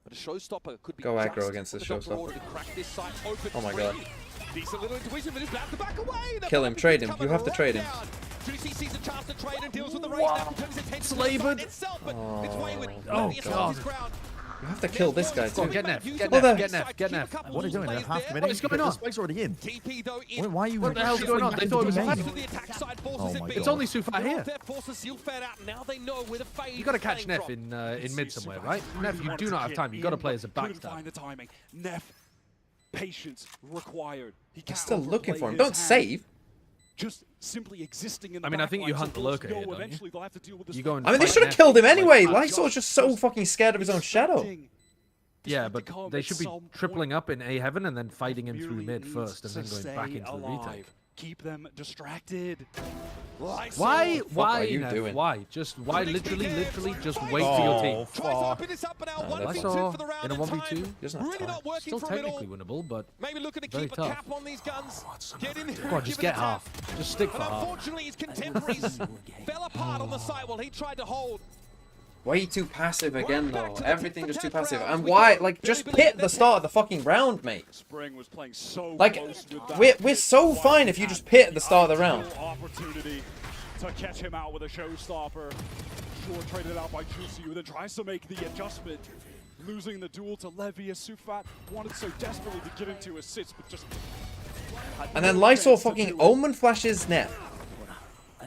But a showstopper could be Go just aggro against this what the doctor showstopper. ordered to crack this site open. Oh my god. Decent little intuition, but it's about to back away. The Kill him, Falcons trade him. coming You have to right trade him. down. Juicy sees a chance to trade and deals with the raise. Now turns his attention to the Slavered. site itself, but it's wayward. Oh, Levius God. holds his ground. You have to kill this guy Go on, too. get Neff, get What Neff, the- get Neff, get Neff. What are you doing? They have half committed. What is going on? The spike's already in. TP though in. Why are you? What the hell's going on? They thought it was Main? a The attack side forces Oh it my beat. It's only Sufat here. Their forces Silfat out. Now they know where the fade You got to is catch playing Neff from. in mid somewhere, right? Neff, you do not have time. You got to play as a Couldn't backstab. find the timing. Neff, patience required. He I'm can't still looking overplay for him. his Don't hand. save. Just simply existing in the I mean, I think you backline, hunt so the lurker Wolves here, know don't you? eventually they'll have to deal with this You go and I mean, they fight should have Neff, killed him like, anyway. like, Lysor's just so fucking scared of his own shadow. Yeah, but they should be tripling up in A heaven and then fighting him through mid first and then going back into the retake. Keep them distracted. Why? are you Neff? doing? Why? Just why? Literally, just wait for your team. Tries to open this up and out. 1v2 for the round in a in 1v2, time. Doesn't have Really time. not working still for it all. technically winnable, but Maybe looking to very keep a tough. cap on these guns. Get in there. Come on, and just give it get a half. tap. Just stick for And half. unfortunately, his contemporaries fell apart on the site while he tried to hold. Way too passive again though. Everything just too passive. And why? Like, just pit the start of the fucking round, mate. Spring was playing so Like, close with that. we're so fine if you just pit at the start of the round. Opportunity to catch him out with a showstopper. Short traded out by Juicy, who then tries to make the adjustment. Losing the duel to Levius. Sufat wanted so desperately to get into assists, but just. And then Lysor fucking Omen flashes Neff,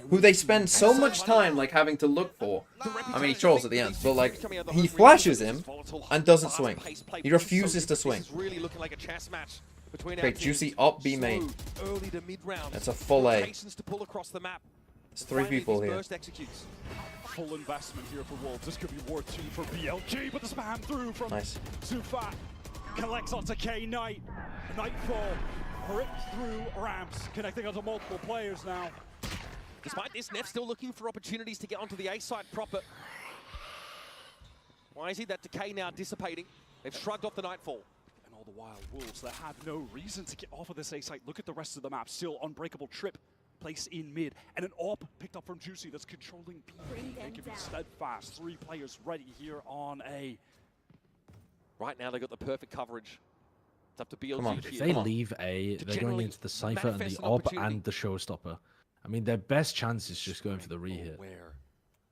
who they spend so much time like having to look for. I mean, he trolls at the end, but like he flashes him and doesn't swing. He refuses to swing. This is really looking like a chess match between Okay, our teams. Juicy up B main. Slow, early to mid round. That's a full A. Patience to pull across the map. There's 3 Finally, people this here. burst executes. Full investment here for Wolves. This could be War 2 for BLG, but the spam through from Nice. Sufat. Collects onto K-Knight. Nightfall. Ripped through ramps, connecting onto multiple players now. Despite this, Neff still looking for opportunities to get onto the A side proper. Why is he that decay now dissipating? They've shrugged off the Nightfall. And all the while, Wolves that had no reason to get off of this A site. Look at the rest of the map. Still unbreakable trip. Place in mid. And an AWP picked up from Juicy that's controlling B. They can be steadfast. 3 players ready here on A. Right now, they've got the perfect coverage. It's up to BLG. Come on. If here. they leave A, To they're going generally into the Cypher and manifest the an Ob opportunity. and the Showstopper. I mean, their best chance is just going for the re hit.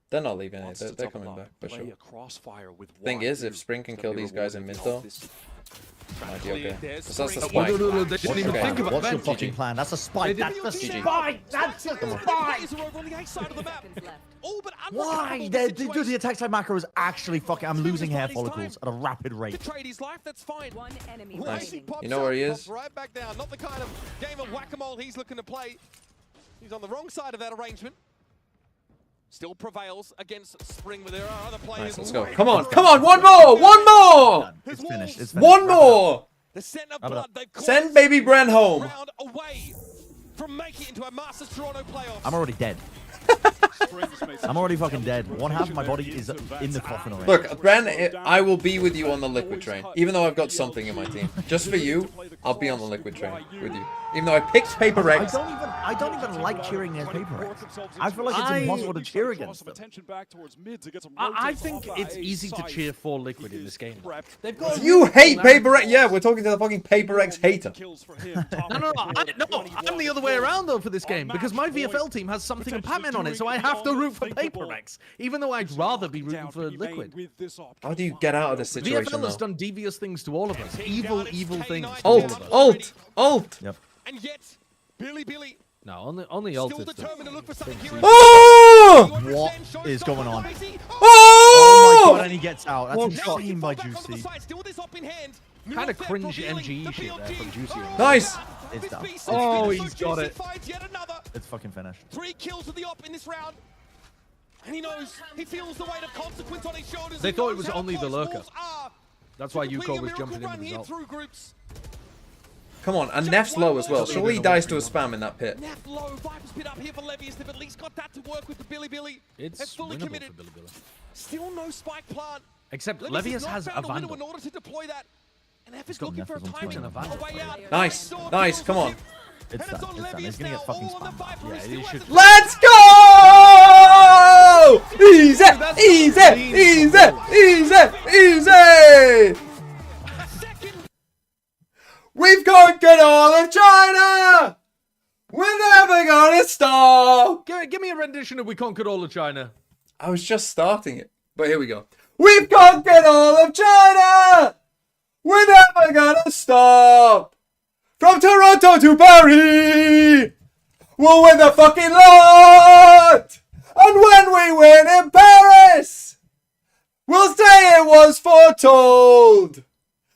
They're not leaving it. Wants They're to double coming up, back for play sure. a crossfire with Thing one is, if dude. Spring can Gonna kill be these guys in rewarded mid off though, this Might be okay. There's So that's the Spring. spike. No, they didn't even Okay. think about What's your that. fucking plan? That's a spike. That's the spike. That's a spike. Players are over on the A side of the map. All but Why? unrecoverable Dude, situation. the attack side macro is actually fucking. I'm losing hair follicles at a rapid rate. To trade his life, that's fine. One enemy Nice. remaining. You know where he is? Pops right back down. Not the kind of game of whack-a-mole he's looking to play. He's on the wrong side of that arrangement. Still prevails against Spring, but there are other players. Nice, let's go. Come on, come on, one more! One more! It's finished. It's finished. One more! The scent of Wrap it blood. up. They've caught Send baby Bren home. round away from making it into a Masters Toronto playoffs. I'm already dead. I'm already fucking dead. One half of my body is in the coffin already. Look, Bren, I will be with you on the liquid train. Even though I've got something in my team. Just for you, I'll be on the liquid train with you. Even though I picked PRX. I don't even like cheering against PRX. I feel like it's impossible to cheer against them. I think it's easy to cheer for Liquid in this game. They've got You hate PRX. Yeah, we're talking to the fucking PRX hater. No, I'm the other way around though for this game because my VFL team has something and Pac-Man on it, so I have to root for PRX, even though I'd rather be rooting for Liquid. How do you get out of this situation VFL has though? done devious things to all of us, evil things. to Alt, all of us. alt, alt. Yep. And yet, Billy No, on the alt still it's determined to look for something here. Oh! What is going on? Oh! Oh my god, and he gets out. That's One insane by Back onto the Juicy. side, still with this up in hand. Kind of cringe MG shit there from Juicy. Nice. It's done. Oh, he's got it. It's fucking finished. 3 kills with the op in this round. And he knows, he feels the weight of consequence on his shoulders. They He thought it knows was how only the close lurker. Wolves are That's to why completing Yuko a was miracle jumping in run with here his ult. through groups. Come on, and Neff's low as well. Surely he dies to a spam in that pit. Neff low, Viper's pit up here for Levius. They've at least got that to work with the Billy. It's They're fully winnable committed. for Billy. Still no spike plant. Except Levius Levius not has found a window Vandal. in order to deploy that. And F is got looking for a Neff as on timing. Twitch and a Vandal. A way out. Nice, nice, come on. It's done. It's done. He's gonna get fucking spammed. Yeah, he should. Let's go! Easy, easy. We've conquered all of China. We're never gonna stop. Give me a rendition of "We Conquered All of China." I was just starting it, but here we go. We've conquered all of China. We're never gonna stop. From Toronto to Paris, we'll win the fucking lot. And when we win in Paris, we'll say it was foretold.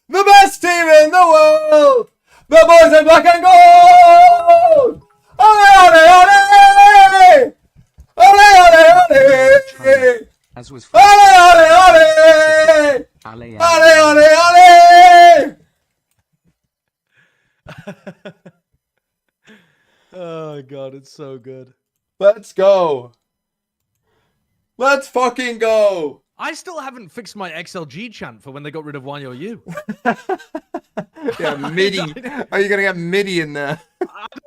The best team in the world, the boys in black and gold. Ole, ole, ole! Ole, ole, ole! As was Ole, ole, ole! Ole, ole, ole! Oh god, it's so good. Let's go. Let's fucking go. I still haven't fixed my XLG chant for when they got rid of Wanyo Yu. Yeah, MIDI. Are you gonna get MIDI in there?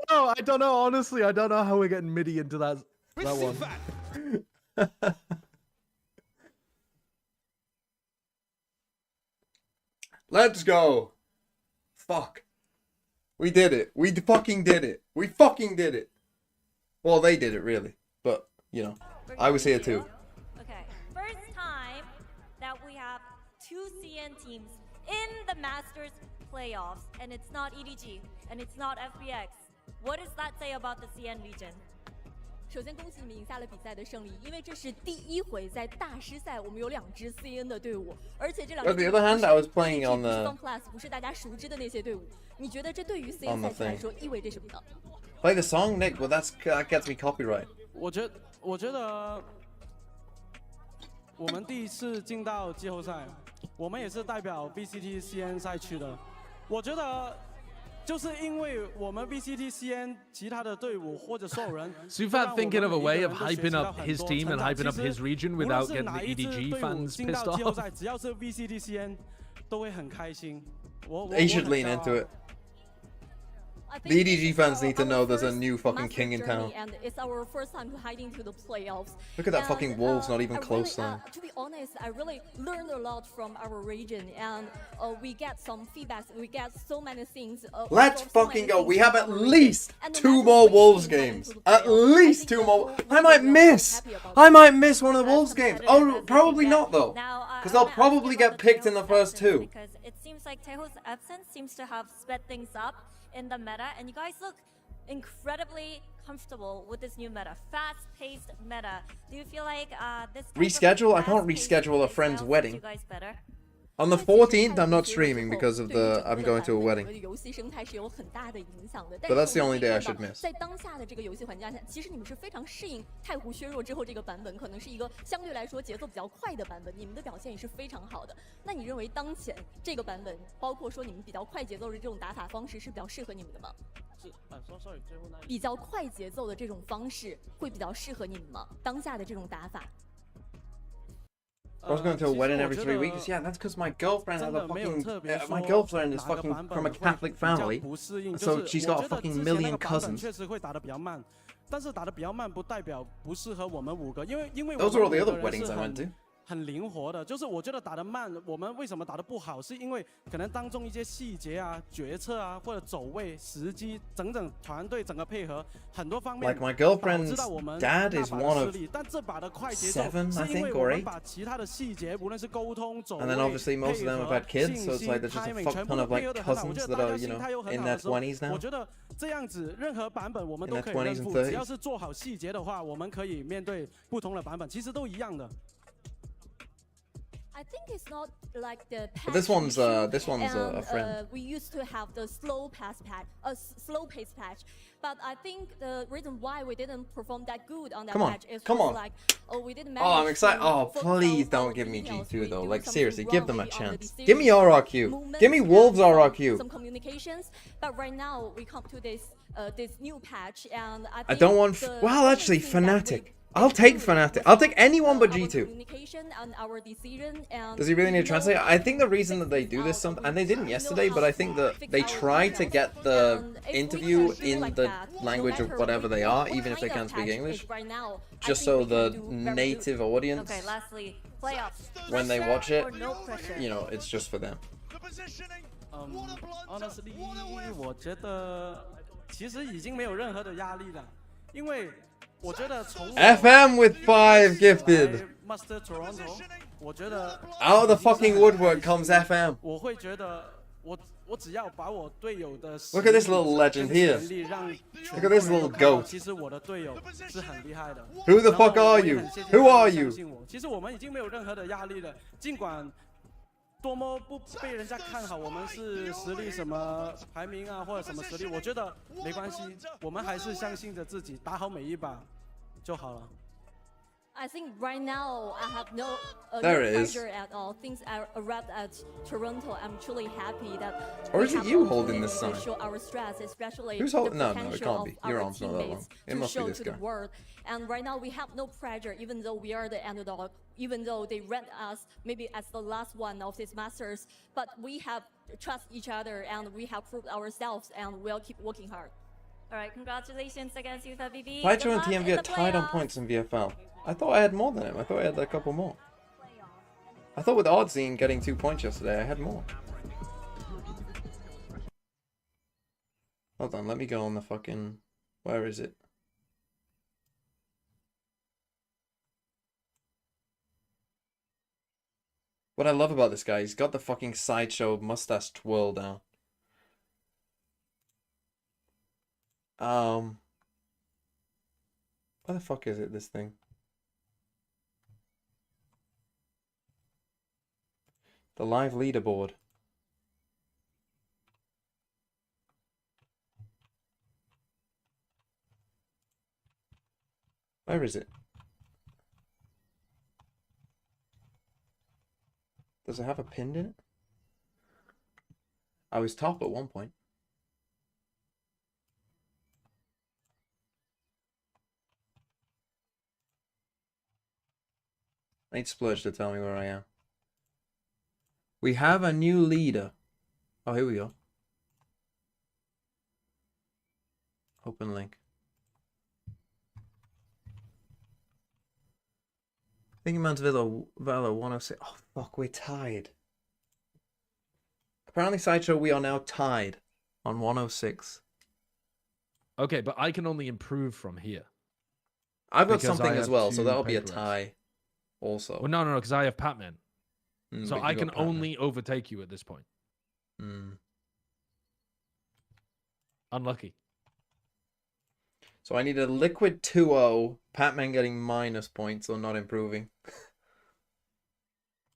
I don't know. Honestly, I don't know how we're getting MIDI into that one. Let's go. Fuck. We did it. We fucking did it. We fucking did it. Well, they did it, really. But, you know, I was here too. Okay, first time that we have 2 CN teams in the Masters playoffs, and it's not EDG, and it's not FBX. What does that say about the CN region? 首先，恭喜你们赢下了比赛的胜利，因为这是第1回在大师赛我们有2支 CN 的队伍，而且这2支 On the other hand, I was playing on the Plus 不是大家熟知的那些队伍。你觉得这对于 CN 赛区来说意味着什么呢？ Play the song, Nick. Well, that gets me copyright. 我觉得我们第一次进到季后赛，我们也是代表 VCT CN 赛区的。我觉得就是因为我们 VCT CN 其他的队伍或者所有人 Sufat thinking of a way of hyping up his team and hyping up his region without getting the EDG fans pissed off. 只要是 VCT CN 都会很开心。They should lean into it. The EDG fans need to know there's a new fucking king in town. And it's our first time to hide into the playoffs. Look at that fucking Wolves, not even close really, now. To be honest, I really learned a lot from our region, and we get some feedbacks. We get so many things. Let's fucking go. We have at least 2 more Wolves games. At least 2 more. I might miss one of the Wolves games. Oh, probably not though. Because they'll probably get picked in the first 2. seems like Taeho's absence seems to have sped things up in the meta, and you guys look incredibly comfortable with this new meta, fast-paced meta. Do you feel like this type of Reschedule? I can't fast-paced reschedule a play friend's style suits wedding. you guys better? On the 14th, I'm not streaming because of I'm going to a wedding. 游戏生态是有很大的影响的。 But that's the only day I should miss. 在当下的这个游戏环境下，其实你们是非常适应太湖削弱之后这个版本，可能是一个相对来说节奏比较快的版本，你们的表现也是非常好的。那你认为当前这个版本，包括说你们比较快节奏的这种打法方式，是比较适合你们的吗？比较快节奏的这种方式会比较适合你们吗？当下的这种打法？ I was going to a wedding every 3 weeks. Yeah, that's because my girlfriend has a fucking. My girlfriend is fucking from a Catholic family, so she's got a fucking million cousins. 确实会打得比较慢，但是打得比较慢不代表不适合我们5个，因为 Those are all the other weddings I went to. 很灵活的，就是我觉得打得慢，我们为什么打得不好，是因为可能当中一些细节啊、决策啊，或者走位、时机，整团队整个配合很多方面， Like my girlfriend's 导致到我们 dad 那 is 把 one 的 of 失利，但这把的快节奏 7, I 是因为 think, 我 or 们 8. 把其他的细节，无论是沟通、走位、 And then obviously most of them have had 配 kids, 合、 so it's like there's just a timing fuck 全 ton 部 of 配 like 合得很好。我 cousins 觉 that 得大 are 家心态又 in 很好 their 的时候， 20s now. 我觉得这样子任何版本我们 In 都 their 可以 20s 认 and 付， 30s. 只要是做好细节的话，我们可以面对不同的版本，其实都一样的。 I think it's not like the. But this one's a and, friend. We used to have the slow pace patch, but I think the reason why we didn't perform that good on that Come on, patch is come on. like, oh, we didn't. Oh, I'm excited. Oh, please don't give me G2 though. Like seriously, give them a chance. Give me RRQ. Give me Wolves RRQ. Some communications, but right now we come to this new patch, and I don't want. Well, actually, Fnatic. I'll take Fnatic. I'll take anyone but G2. Does he really need to translate? I think the reason that they do this, and they didn't yesterday, but I think that they try to get the interview in the language of whatever they are, even if they can't speak English, just so the native audience, when they watch it, you know, it's just for them. Honestly, 我觉得其实已经没有任何的压力了，因为。 FM with 5 gifted. Out of the fucking woodwork comes FM. Look at this little legend here. Look at this little goat. Who the fuck are you? Who are you? 其实我们已经没有任何的压力了，尽管多么不被人家看好，我们是实力什么排名啊，或者什么实力，我觉得没关系，我们还是相信着自己，打好每一把就好了。 I think right now I have no pressure at all. Things are arrived at Toronto. I'm truly happy that. Or is it you holding this sign? Show our stress, especially Who's holding? the No, it can't be. Your arm's not that long. It must be this guy. And right now we have no pressure, even though we are the underdog, even though they rank us maybe as the last one of these masters. But we have trust each other, and we have proved ourselves, and we'll keep working hard. All right, congratulations against you, BB. Sideshow and TMV are tied on points in VFL. I thought I had more than him. I thought I had a couple more. I thought with Oddscene getting 2 points yesterday, I had more. Hold on, let me go on the fucking... Where is it? What I love about this guy, he's got the fucking Sideshow mustache twirl down. Where the fuck is it, this thing? The live leaderboard. Where is it? Does it have a pin in it? I was top at one point. I need Splurge to tell me where I am. We have a new leader. Oh, here we go. Open link. Thinking Man's Villa 106. Oh, fuck, we're tied. Apparently, Sideshow, we are now tied on 106. Okay, but I can only improve from here. I've got something as well, so that'll be a tie also. Well, no, because I have Patman. So I can only overtake you at this point. Unlucky. So I need a Liquid 2-0, Patman getting minus points or not improving.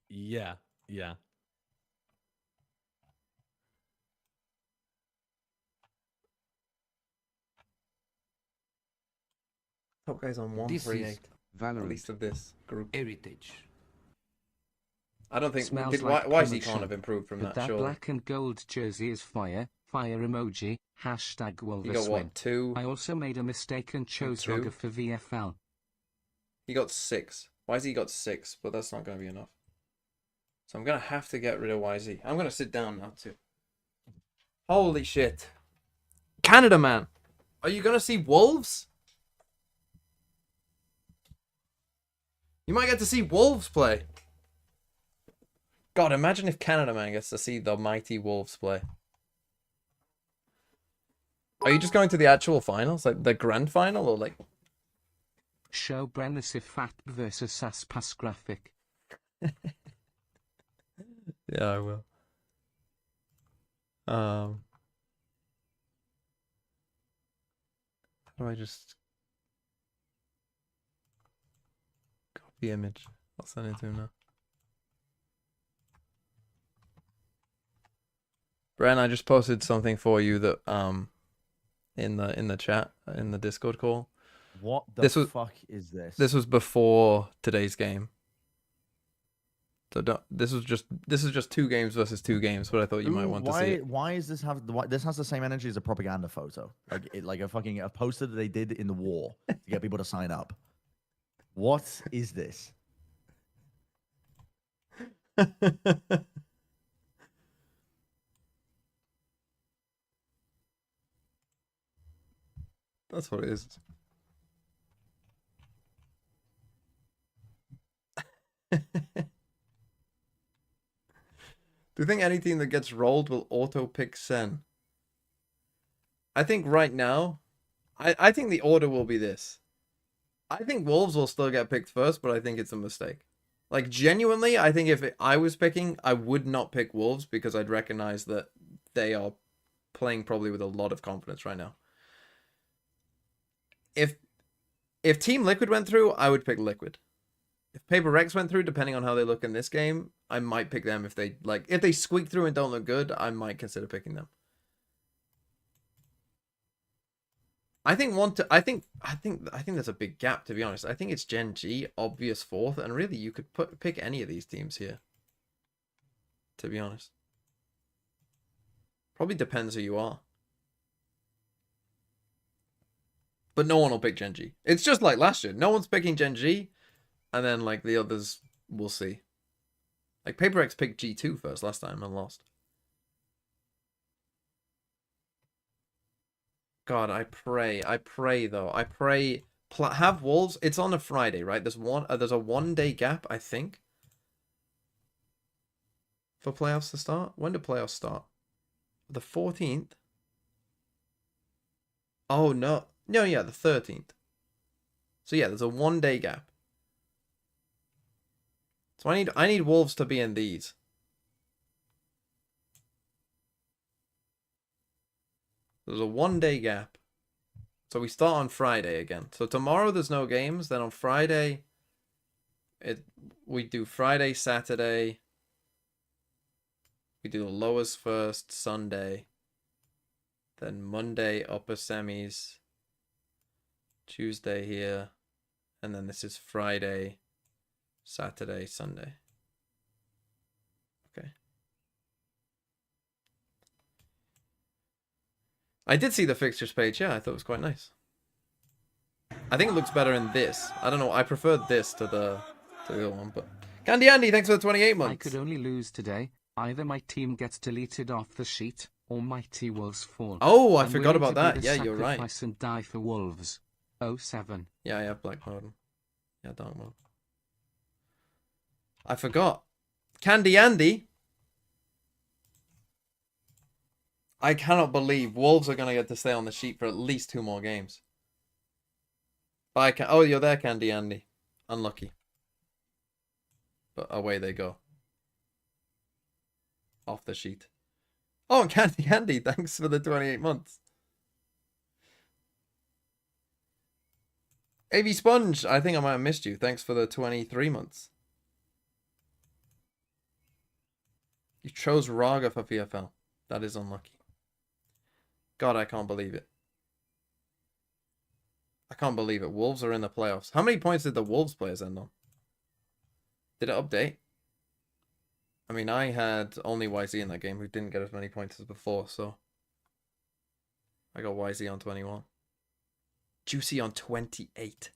Yeah, yeah. Top guy's on This 138. is Valorant. At least of this group. Heritage. I don't think Smells did like YZ can't promotion, have improved from but that. Surely. black and gold jersey is fire. Fire emoji. Hashtag You got Wolverswin. what? 2? I also made a mistake and chose 2? Rugger for VFL. He got 6. YZ got 6, but that's not going to be enough. So I'm going to have to get rid of YZ. I'm going to sit down now too. Holy shit. Canada, man. Are you going to see Wolves? You might get to see Wolves play. God, imagine if Canada, man, gets to see the mighty Wolves play. Are you just going to the actual finals? Like the grand final or like... Show Brennis if Fat versus Saspas graphic. Yeah, I will. How do I just copy image? I'll send it to him now. Bren, I just posted something for you that in the chat in the Discord call. What the fuck is this? This was before today's game. So this is just 2 games versus 2 games. But I thought you might want to see it. Why is this this has the same energy as a propaganda photo? Like a poster that they did in the war to get people to sign up. What is this? That's what it is. Do you think any team that gets rolled will auto-pick Sen? I think right now, I think the order will be this. I think Wolves will still get picked first, but I think it's a mistake. Like, genuinely, I think if I was picking, I would not pick Wolves because I'd recognize that they are playing probably with a lot of confidence right now. If Team Liquid went through, I would pick Liquid. If PRX went through, depending on how they look in this game, I might pick them. If they squeak through and don't look good, I might consider picking them. I think there's a big gap, to be honest. I think it's Gen G, obvious 4th, and really you could pick any of these teams here. To be honest. Probably depends who you are. But no one will pick Gen G. It's just like last year. No one's picking Gen G. And then, like, the others, we'll see. Like, PRX picked G2 first last time and lost. God, I pray, though. I pray... have Wolves... It's on a Friday, right? There's a 1-day gap, I think. For playoffs to start? When do playoffs start? The 14th? Oh, no. No, yeah, the 13th. So, yeah, there's a 1-day gap. So I need Wolves to be in these. There's a 1-day gap. So we start on Friday again. So tomorrow there's no games. Then on Friday, we do Friday, Saturday. We do the lowest first, Sunday. Then Monday, upper semis. Tuesday here. And then this is Friday, Saturday, Sunday. Okay. I did see the fixtures page. Yeah, I thought it was quite nice. I think it looks better in this. I don't know. I preferred this to the other one. But Candy Andy, thanks for the 28 months. I could only lose today. Either my team gets deleted off the sheet, or Mighty Wolves fall. Oh, I I'm forgot willing about to be that. the Yeah, you're right. sacrifice and die for Wolves. 07. Yeah, I have Black Modern. Yeah, don't know. I forgot. Candy Andy. I cannot believe Wolves are going to get to stay on the sheet for at least 2 more games. Oh, you're there, Candy Andy. Unlucky. But away they go. Off the sheet. Oh, Candy, thanks for the 28 months. AV Sponge, I think I might have missed you. Thanks for the 23 months. You chose Raga for PFL. That is unlucky. God, I can't believe it. I can't believe it. Wolves are in the playoffs. How many points did the Wolves players end on? Did it update? I mean, I had only YZ in that game who didn't get as many points as before, so I got YZ on 21. Juicy on 28.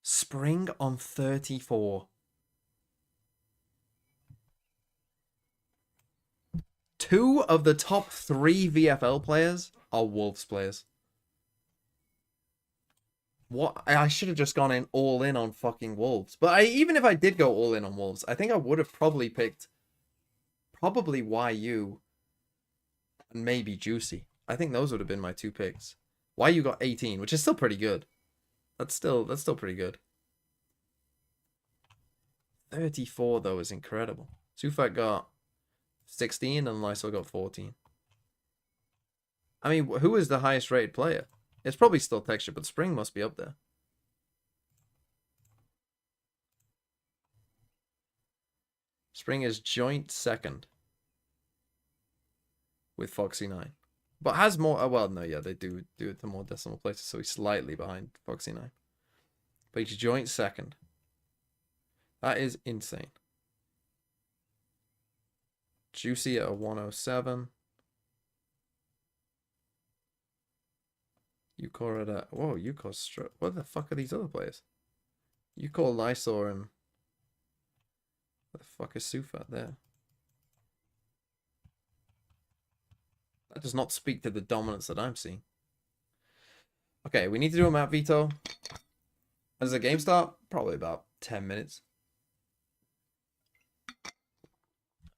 Spring on 34. Two of the top 3 VFL players are Wolves players. What? I should have just gone in all in on fucking Wolves. But even if I did go all in on Wolves, I think I would have probably picked YU and maybe Juicy. I think those would have been my 2 picks. YU got 18, which is still pretty good. That's still pretty good. 34 though is incredible. Sufat got 16 and Lysol got 14. I mean, who is the highest rated player? It's probably still Texture, but Spring must be up there. Spring is joint second with Foxy9. But has more... Oh, well, no, yeah, they do it to more decimal places, so he's slightly behind Foxy9. But he's joint second. That is insane. Juicy at a 107. Yukor at a... Whoa, Yukor's... What the fuck are these other players? Yukor, Lysor, and... What the fuck is Sufat there? That does not speak to the dominance that I'm seeing. Okay, we need to do a map veto. As a game start, probably about 10 minutes.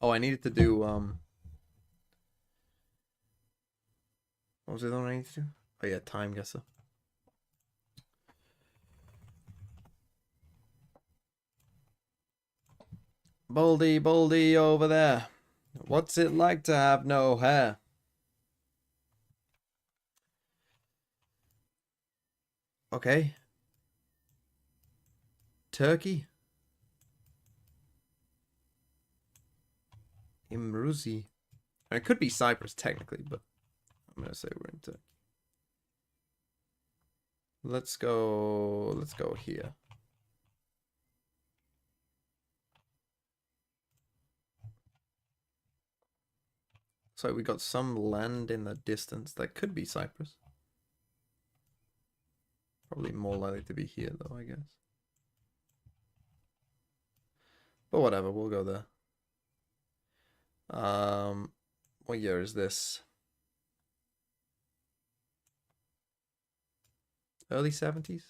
Oh, I needed to do, what was the other one I needed to do? Oh yeah, Timeout. Boldy over there. What's it like to have no hair? Okay. Turkey. Imruzi. It could be Cyprus technically, but I'm gonna say we're in Turkey. Let's go here. So we got some land in the distance. That could be Cyprus. Probably more likely to be here though, I guess. But whatever, we'll go there. What year is this? Early 70s?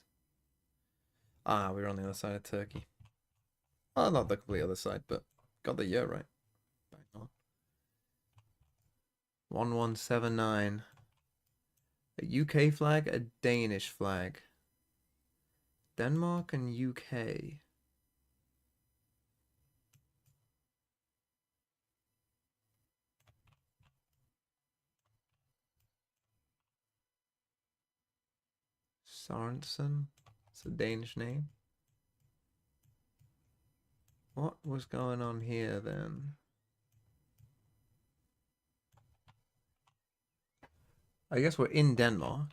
Ah, we're on the other side of Turkey. Oh, not the complete other side, but got the year right. Bang on. 1179. A UK flag, a Danish flag. Denmark and UK. Sorensen. It's a Danish name. What was going on here then? I guess we're in Denmark.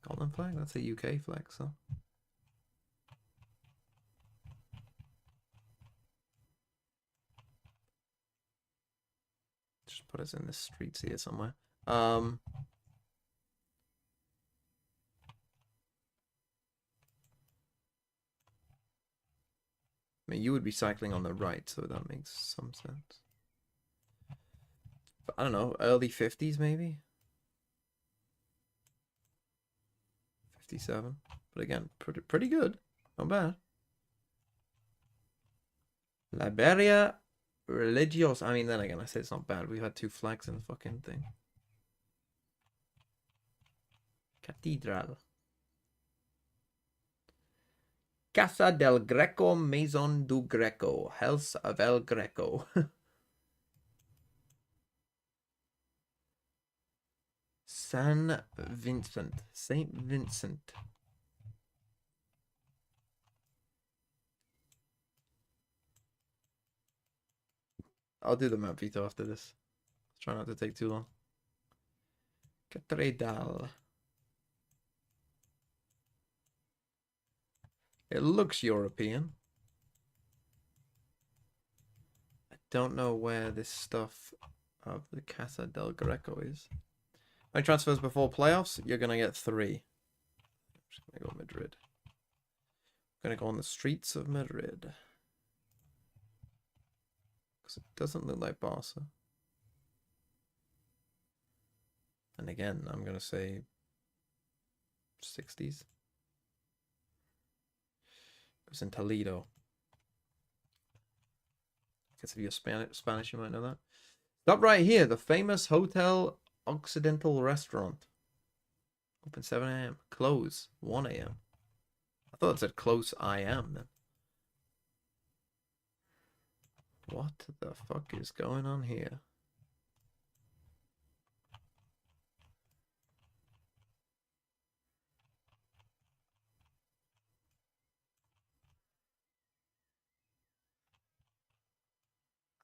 Scotland flag? That's a UK flag, so. Just put us in the streets here somewhere. I mean, you would be cycling on the right, so that makes some sense. But I don't know, early 50s maybe? 57. But again, pretty good. Not bad. Liberia Religios. I mean, then again, I say it's not bad. We've had 2 flags in the fucking thing. Cathedral. Casa del Greco, Maison du Greco, House of El Greco. San Vincent, Saint Vincent. I'll do the map veto after this. Try not to take too long. Catedral. It looks European. I don't know where this stuff of the Casa del Greco is. My transfers before playoffs, you're going to get 3. I'm just going to go Madrid. I'm going to go on the streets of Madrid. Because it doesn't look like Barca. And again, I'm going to say 60s. It was in Toledo. I guess if you're Spanish, you might know that. Stop right here. The famous Hotel Occidental Restaurant. Open 7 a.m. Close 1 a.m. I thought it said close I am then. What the fuck is going on here?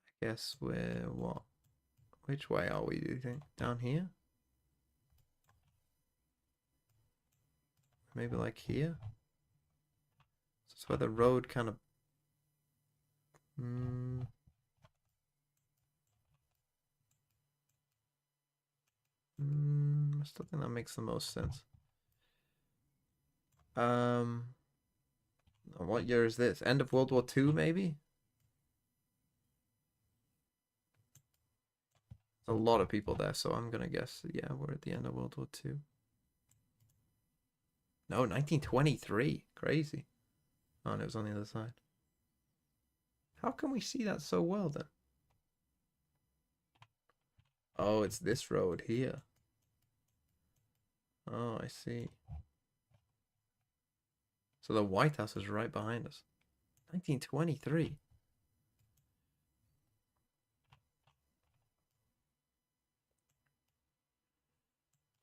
I guess we're what? Which way are we, do you think? Down here? Maybe like here? That's where the road kind of... I still think that makes the most sense. What year is this? End of World War II, maybe? A lot of people there, so I'm gonna guess, yeah, we're at the end of World War II. No, 1923. Crazy. Oh, and it was on the other side. How can we see that so well, then? Oh, it's this road here. Oh, I see. So the White House is right behind us. 1923.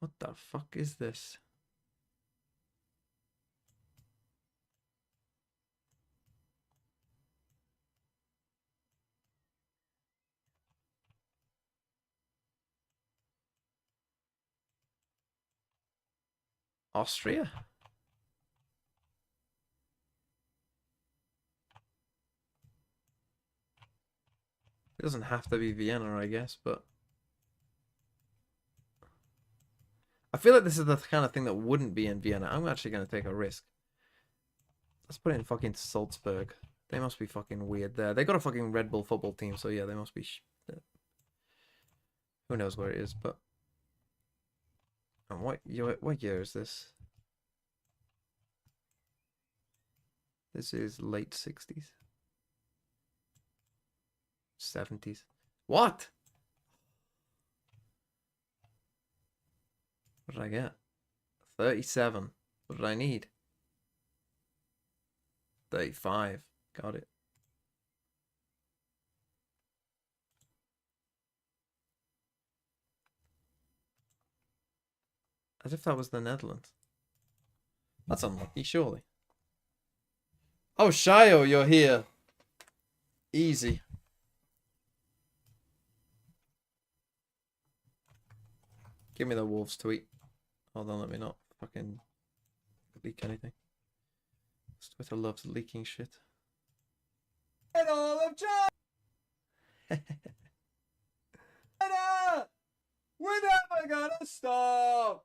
What the fuck is this? Austria? It doesn't have to be Vienna, I guess, but... I feel like this is the kind of thing that wouldn't be in Vienna. I'm actually going to take a risk. Let's put it in fucking Salzburg. They must be fucking weird there. They got a fucking Red Bull football team, so yeah, they must be... Who knows where it is, but... And what year is this? This is late 60s. 70s. What? What did I get? 37. What did I need? 35. Got it. As if that was the Netherlands. That's unlucky, surely. Oh, Shio, you're here. Easy. Give me the Wolves tweet. Hold on, let me not fucking leak anything. Twitter loves leaking shit. And all of China! We're never gonna stop!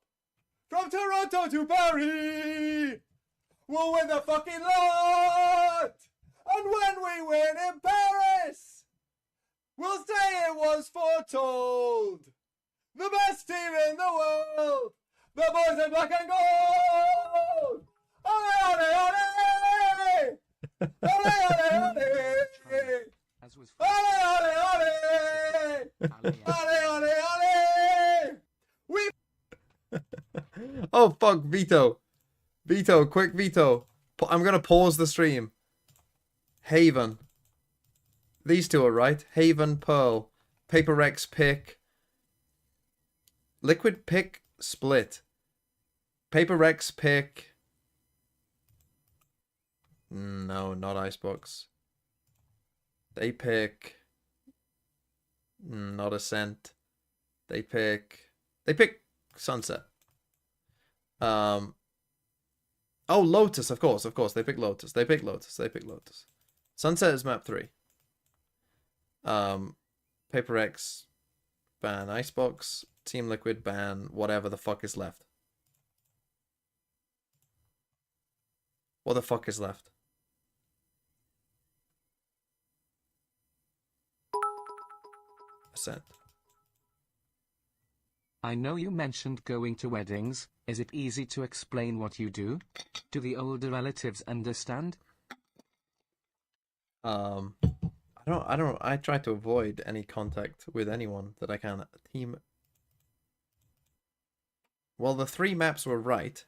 From Toronto to Paris! We'll win the fucking lot! And when we win in Paris, we'll say it was foretold! The best team in the world! The boys in black and gold! Ole, ole, ole! Ole, ole, ole! Ole, ole, ole! Ole, ole, ole! We... Oh, fuck, Veto. Veto, quick Veto. I'm gonna pause the stream. Haven. These two are right. Haven, Pearl. PRX, pick. Liquid, pick, split. PRX, pick. No, not Icebox. They pick. Not Ascent. They pick Sunset. Oh, Lotus, of course. They pick Lotus. They pick Lotus. Sunset is map 3. PRX, ban Icebox. Team Liquid, ban whatever the fuck is left. What the fuck is left? Ascent. I know you mentioned going to weddings. Is it easy to explain what you do? Do the older relatives understand? I try to avoid any contact with anyone that I can. Team. Well, the 3 maps were right,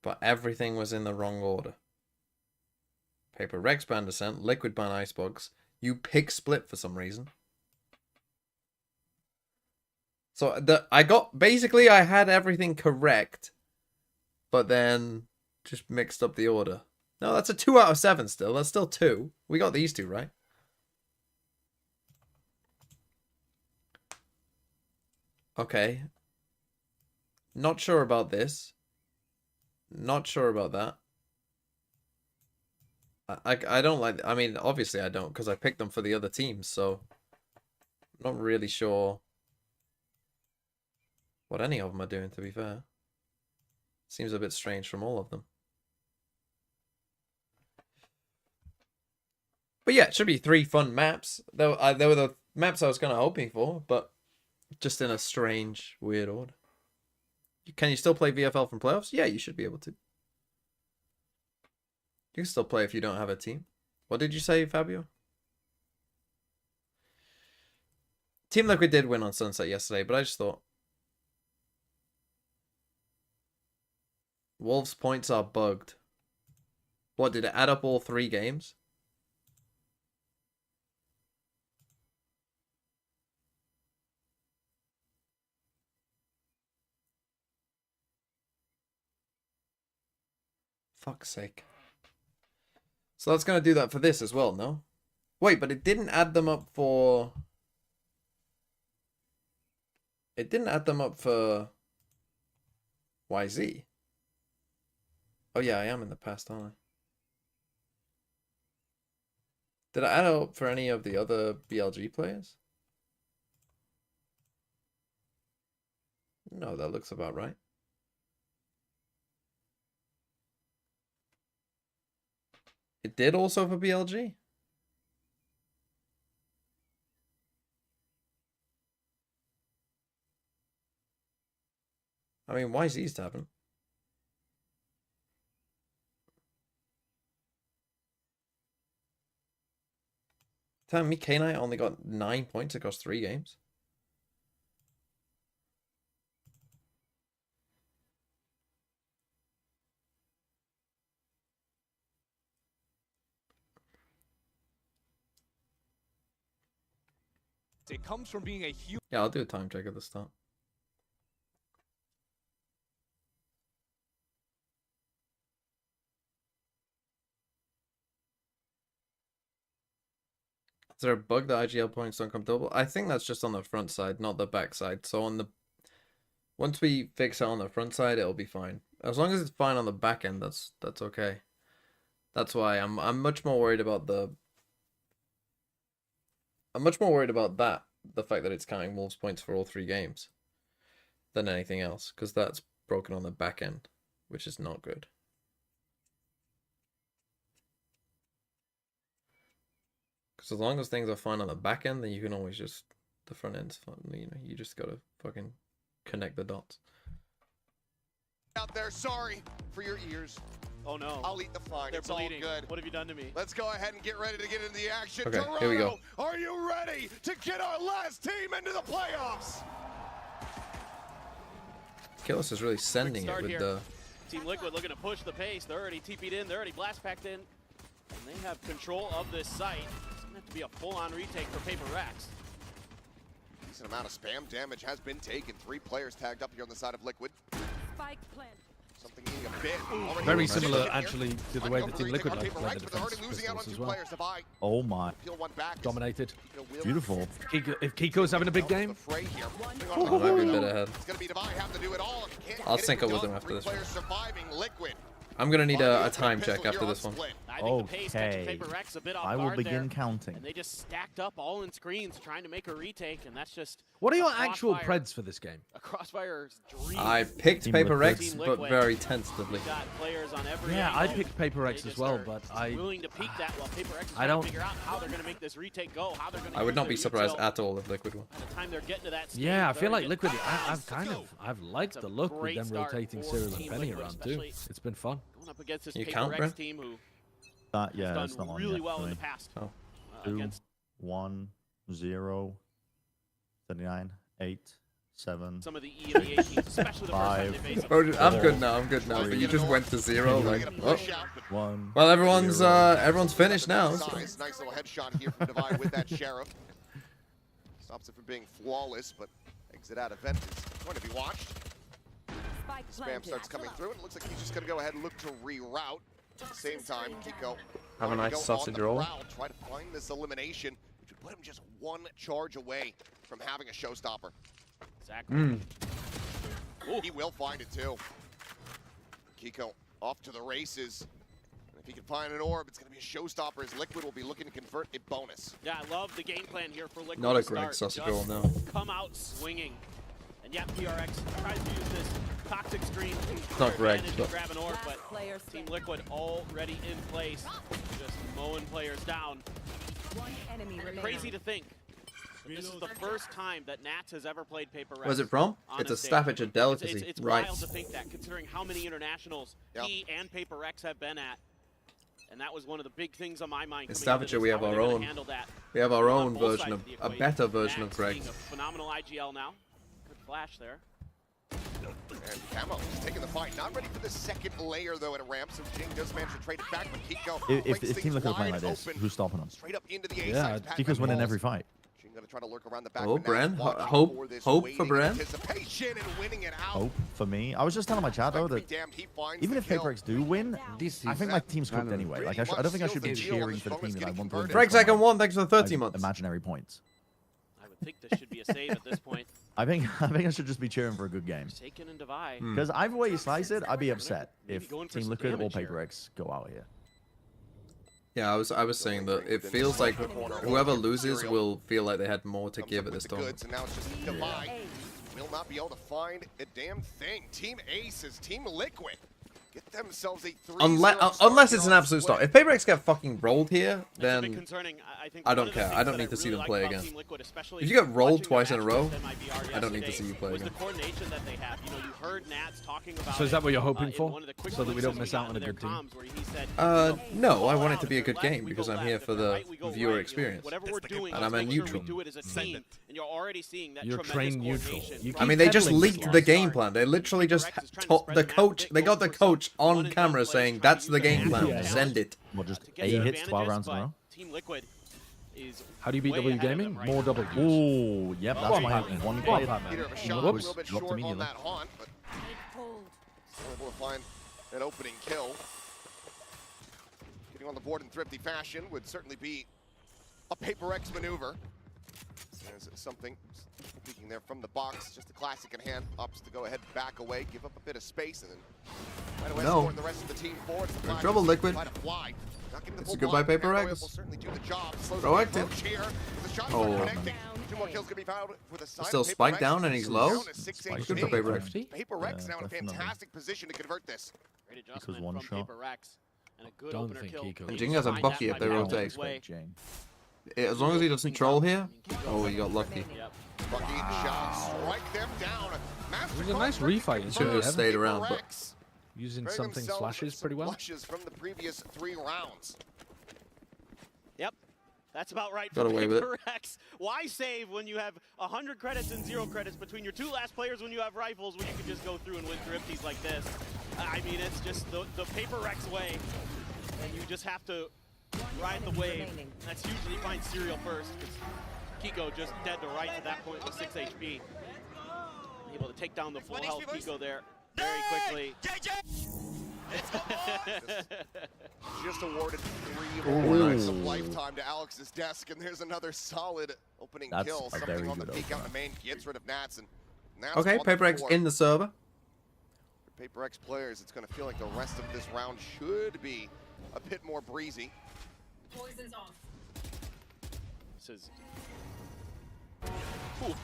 but everything was in the wrong order. PRX ban Ascent, Liquid ban Icebox. You pick split for some reason. So I had everything correct, but then just mixed up the order. No, that's a 2 out of 7 still. That's still 2. We got these 2 right. Okay. Not sure about this. Not sure about that. I don't like... I mean, obviously I don't, because I picked them for the other teams, so... I'm not really sure what any of them are doing, to be fair. Seems a bit strange from all of them. But yeah, it should be 3 fun maps. They were the maps I was kind of hoping for, but just in a strange, weird order. Can you still play VFL from playoffs? Yeah, you should be able to. You can still play if you don't have a team. What did you say, Fabio? Team Liquid did win on Sunset yesterday, but I just thought Wolves' points are bugged. What, did it add up all 3 games? Fuck's sake. So that's going to do that for this as well, no? Wait, but it didn't add them up for... It didn't add them up for... YZ. Oh yeah, I am in the past, aren't I? Did I add it up for any of the other BLG players? No, that looks about right. It did also for BLG? I mean, YZ's haven't. Telling me K-Knight only got 9 points across 3 games? It comes from being a huge... Yeah, I'll do a time check at the start. Is there a bug that IGL points don't come double? I think that's just on the front side, not the back side. So on the... Once we fix it on the front side, it'll be fine. As long as it's fine on the back end, that's okay. That's why I'm much more worried about the... I'm much more worried about that, the fact that it's counting Wolves points for all 3 games, than anything else, because that's broken on the back end, which is not good. Because as long as things are fine on the back end, then you can always just, the front end's fine, you know, you just gotta fucking connect the dots. Out there, sorry for your ears. Oh no. I'll eat the fine. They're It's bleeding. all good. What have you done to me? Let's go ahead and get ready to get into the action. Okay, Toronto, here we go. are you ready to get our last team into the playoffs? Killis is really sending it with the Team Liquid looking to push the pace. They're already TP'd in. They're already blast packed in. And they have control of this site. It's going to have to be a full-on retake for PRX. Decent amount of spam damage has been taken. 3 players tagged up here on the side of Liquid. Spike plant. Something needing a bit. Already Very in similar, position actually, to the way the Team Liquid like play the already defense losing out on pistols as 2 well. players to buy. Oh my. Peel one back. Dominated. Beautiful. If Kiko's having a big game, I might be a bit ahead. It's going to be Divide having to do it all. If you can't I'll get sync it up with done, him after 3 this one. players surviving Liquid. I'm gonna need a time check after this one. Okay. I will begin counting. And they just stacked up all in screens trying to make a retake, and that's just what are your a actual Crossfire- preds for this game? A Crossfire's dream. I picked Team Paper Liquid. X, Team but Liquid. very tentatively. Got players on every Yeah, I angle. picked Paper X They as just well, are but I willing to peek that while PRX is I trying don't- to figure out how they're going to make this retake go, how they're going to I would not be surprised at all if Liquid won. By the time they're getting to that stage, yeah, I they're feel like getting Liquid. fast. I've liked the look with great them start rotating for Cyril and Team Benny Liquid, around too. especially It's been fun. Going up against this You PRX count, Brent? team who Yeah, has it's done not on really yet well for in the me. past. 2, Against 1, 0, 79, 8, 7. some of the E and the A teams, especially the first time they face them. Oh, I'm good now. I'm good now. But you just went to 0. Like, oh. 1. Well, everyone's finished now. So. Nice little headshot here from Divide with that Sheriff. Stops it from being flawless, but exit out event is going to be watched. Spam starts coming through, and it looks like he's just going to go ahead and look to reroute. At the same time, Kiko Have a going to nice go sausage on the roll. prowl, try to find this elimination, which would put him just 1 charge away from having a showstopper. Exactly. He will find it too. Kiko off to the races. And if he can find an orb, it's going to be a showstopper as Liquid will be looking to convert a bonus. Yeah, I love the game plan here for Liquid. Not a to great start. sausage Just roll, no. Come out swinging. And yeah, PRX tries to use this toxic screen to Not Greg, advantage but- to grab an orb, but Team Liquid already in place, just mowing players down. Crazy to think. But this is the first time that Nats has ever played PRX. Where's it from? on It's a stage. Staffordshire delicacy. It's Right. wild to think that, considering how many internationals he and PRX have been at. And that was one of the big things on my mind. In coming into Staffordshire, this, we how have are they our gonna own. handle that We have our on own both version sides of the a equation. better version of Nats Greg's. being a phenomenal IGL now. Good flash there. And Camo is taking the fight. Not ready for the second layer, though, at a ramp, so Jing does manage to trade it back, but Kiko If breaks Team things Liquid are playing wide like this, open. who's stopping them? Straight up into the A Yeah, side. Kiko's winning every fight. Jing gonna try to lurk around the back. Oh, but now Bren. watching Hope for this for waiting Bren. anticipation and winning it out. Hope for me. I was just telling my chat though that Damned, he finds even the if kill. PRX do win, I think my team's cooked anyway. Like I don't think I should be cheering for the team that I want to win. Greg second one, thanks for the 30 months. Imaginary points. I would think this should be a save at this point. I think I should just be cheering for a good game. Taken and divide. Because either way you slice it, I'd be upset if going for Team some Liquid or damage here. PRX go out here. Yeah, I was saying that it feels like whoever loses will feel like they had more to give at this tournament. Goods, and now it's just Divide. Will not be able to find a damn thing. Team Aces, Team Liquid get themselves a 3-0 Unless it's an start absolute win. stop. If PRX get fucking rolled here, It's a bit then concerning. I think I one don't of the care. things I don't that need to see really them play liked about again. Team Liquid, especially If you get rolled watching twice their in a match row, with MIBR I don't need to yesterday see you play was again. the coordination that they have. You know, you heard Nats talking about So is that what you're hoping in for? one of the quick So that we don't glimpses miss got out on a into their good team? comms where he said, No, I want it to be a good game because I'm here for the viewer experience. whatever we're doing, And let's I'm a make sure neutral. we do it as a team. And you're already seeing that You're tremendous trained neutral. coordination You from I mean, they just peddling leaked this the one. game plan. They literally just the coach. They got the coach on camera saying, "That's the game plan. Send it." Well, just get A some hits 12 advantages, rounds in a but row. Team Liquid is How do you beat way W ahead of Gaming? them right More now. W's. Ooh, yep, that's Come my on, man. one Come on, play. man. Peter of a shot, a Whoops, little bit dropped short on immediately. that haunt, but still able to find an opening kill. Getting on the board in thrifty fashion would certainly be a PRX maneuver. There's something speaking there from the box, just a classic in hand. Opts to go ahead, back away, give up a bit of space, and then right away No. escort the rest of the team forward. You're in trouble, Liquid. It's a goodbye, PRX. Will certainly do the job. Slows Proactive. the approach here. The shots Oh. are connecting. 2 more kills gonna be found for the side. Still of spiked PRX. down and he's low. Down to 6 Spiked. HP. Good for PRX. PRX Yeah, now in a definitely. fantastic position to convert this. Great adjustment one from shot. PRX. And a good Don't opener think kill. Kiko And Jing has a Find bucky that if they by rotate. his way. Jing. As long as he doesn't troll here. Oh, he got lucky. Yep. Bucky shots strike them down. It was a nice refight. Should have stayed around, but Using something flashes pretty well. Flashes from the previous 3 rounds. Yep. That's about right Got for away with it. PRX. Why save when you have 100 credits and 0 credits between your 2 last players when you have rifles when you can just go through and win thrifties like this? I mean, it's just the PRX way, and you just have to ride the wave. That's usually find Serial first, because Kiko just dead to right at that point with 6 HP. Able to take down the full health Kiko there very quickly. Just awarded 3 points of lifetime to Alex's desk, and there's another solid opening kill. Something on the peek out in the main gets rid of Nats, and Nats Okay, PRX in the server. For PRX players, it's going to feel like the rest of this round should be a bit more breezy. Poison's off. This is... Ooh.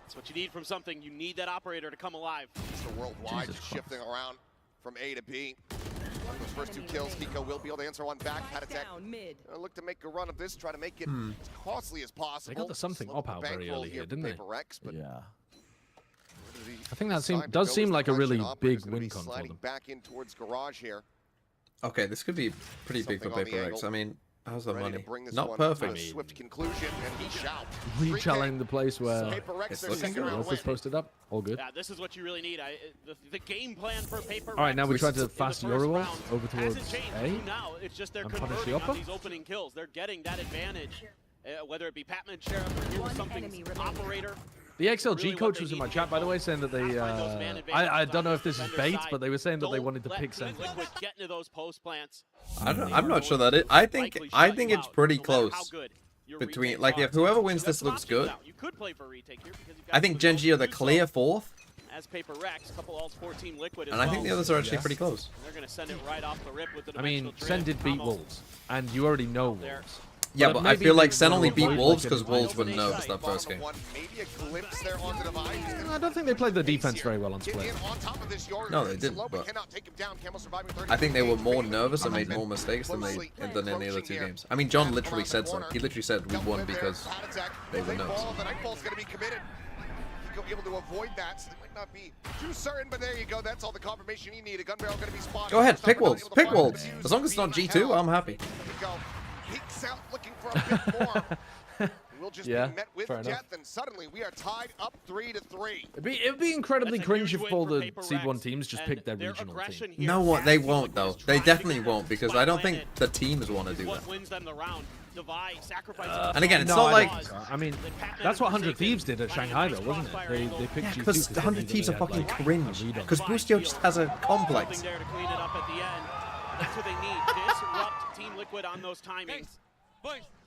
That's what you need from something. You need that operator to come alive. So worldwide, just shifting around from A to B. Those first 2 kills, Kiko will be able to answer one back. Attack. Look to make a run of this, try to make it as costly as possible. They got the something up out very early here, didn't they? PRX, but yeah. I think that does seem like a really big win con for them. Back in towards garage here. Okay, this could be pretty big for PRX. I mean, how's the money? Not perfect. Swift conclusion, and he shall. Re-challenging the place where it's looking good. Wolf is posted up. All good. Yeah, this is what you really need. The game plan for PRX. All right, now we try to fast Eurowolf over towards A. Now it's just they're and punish converting the on upper. these opening kills. They're getting that advantage, whether it be Patman, Sheriff, or here was something operator. The XLG coach was in my chat, by the way, saying that they. I don't know if this is bait, but they were saying that they wanted to pick center. Get into those post plants. I'm not sure that it. I think it's pretty close. Between like if whoever wins this looks good. I think Genji are the clear 4th. As PRX, couple alts, 14 liquid. And I think the others are actually pretty close. They're gonna send it right off the rip with the I mean, Sen did beat Wolves, and you already know Wolves. Yeah, but I feel like Sen only beat Wolves because Wolves were nervous that first game. I don't think they played the defense very well on Split. No, they didn't, but I think they were more nervous and made more mistakes than they had done in the other 2 games. I mean, John literally said so. He literally said we won because they were nervous. Able to avoid that, so they might not be too certain, but there you go. That's all the confirmation you need. A gun barrel going to be spotted. Go ahead, pick Wolves. Pick Wolves. As long as it's not G2, I'm happy. Peeks out looking for a bit more. We'll just be met with death, and suddenly we are tied up 3-3. It'd be incredibly cringe if all the Seed 1 teams just picked their regional team. No, what they won't though. They definitely won't because I don't think the teams want to do that. And again, it's not like I mean, that's what 100 Thieves did at Shanghai though, wasn't it? They picked G2 because 100 Thieves are fucking cringe. Because Boostio just has a complex. That's what they need. Disrupt Team Liquid on those timings.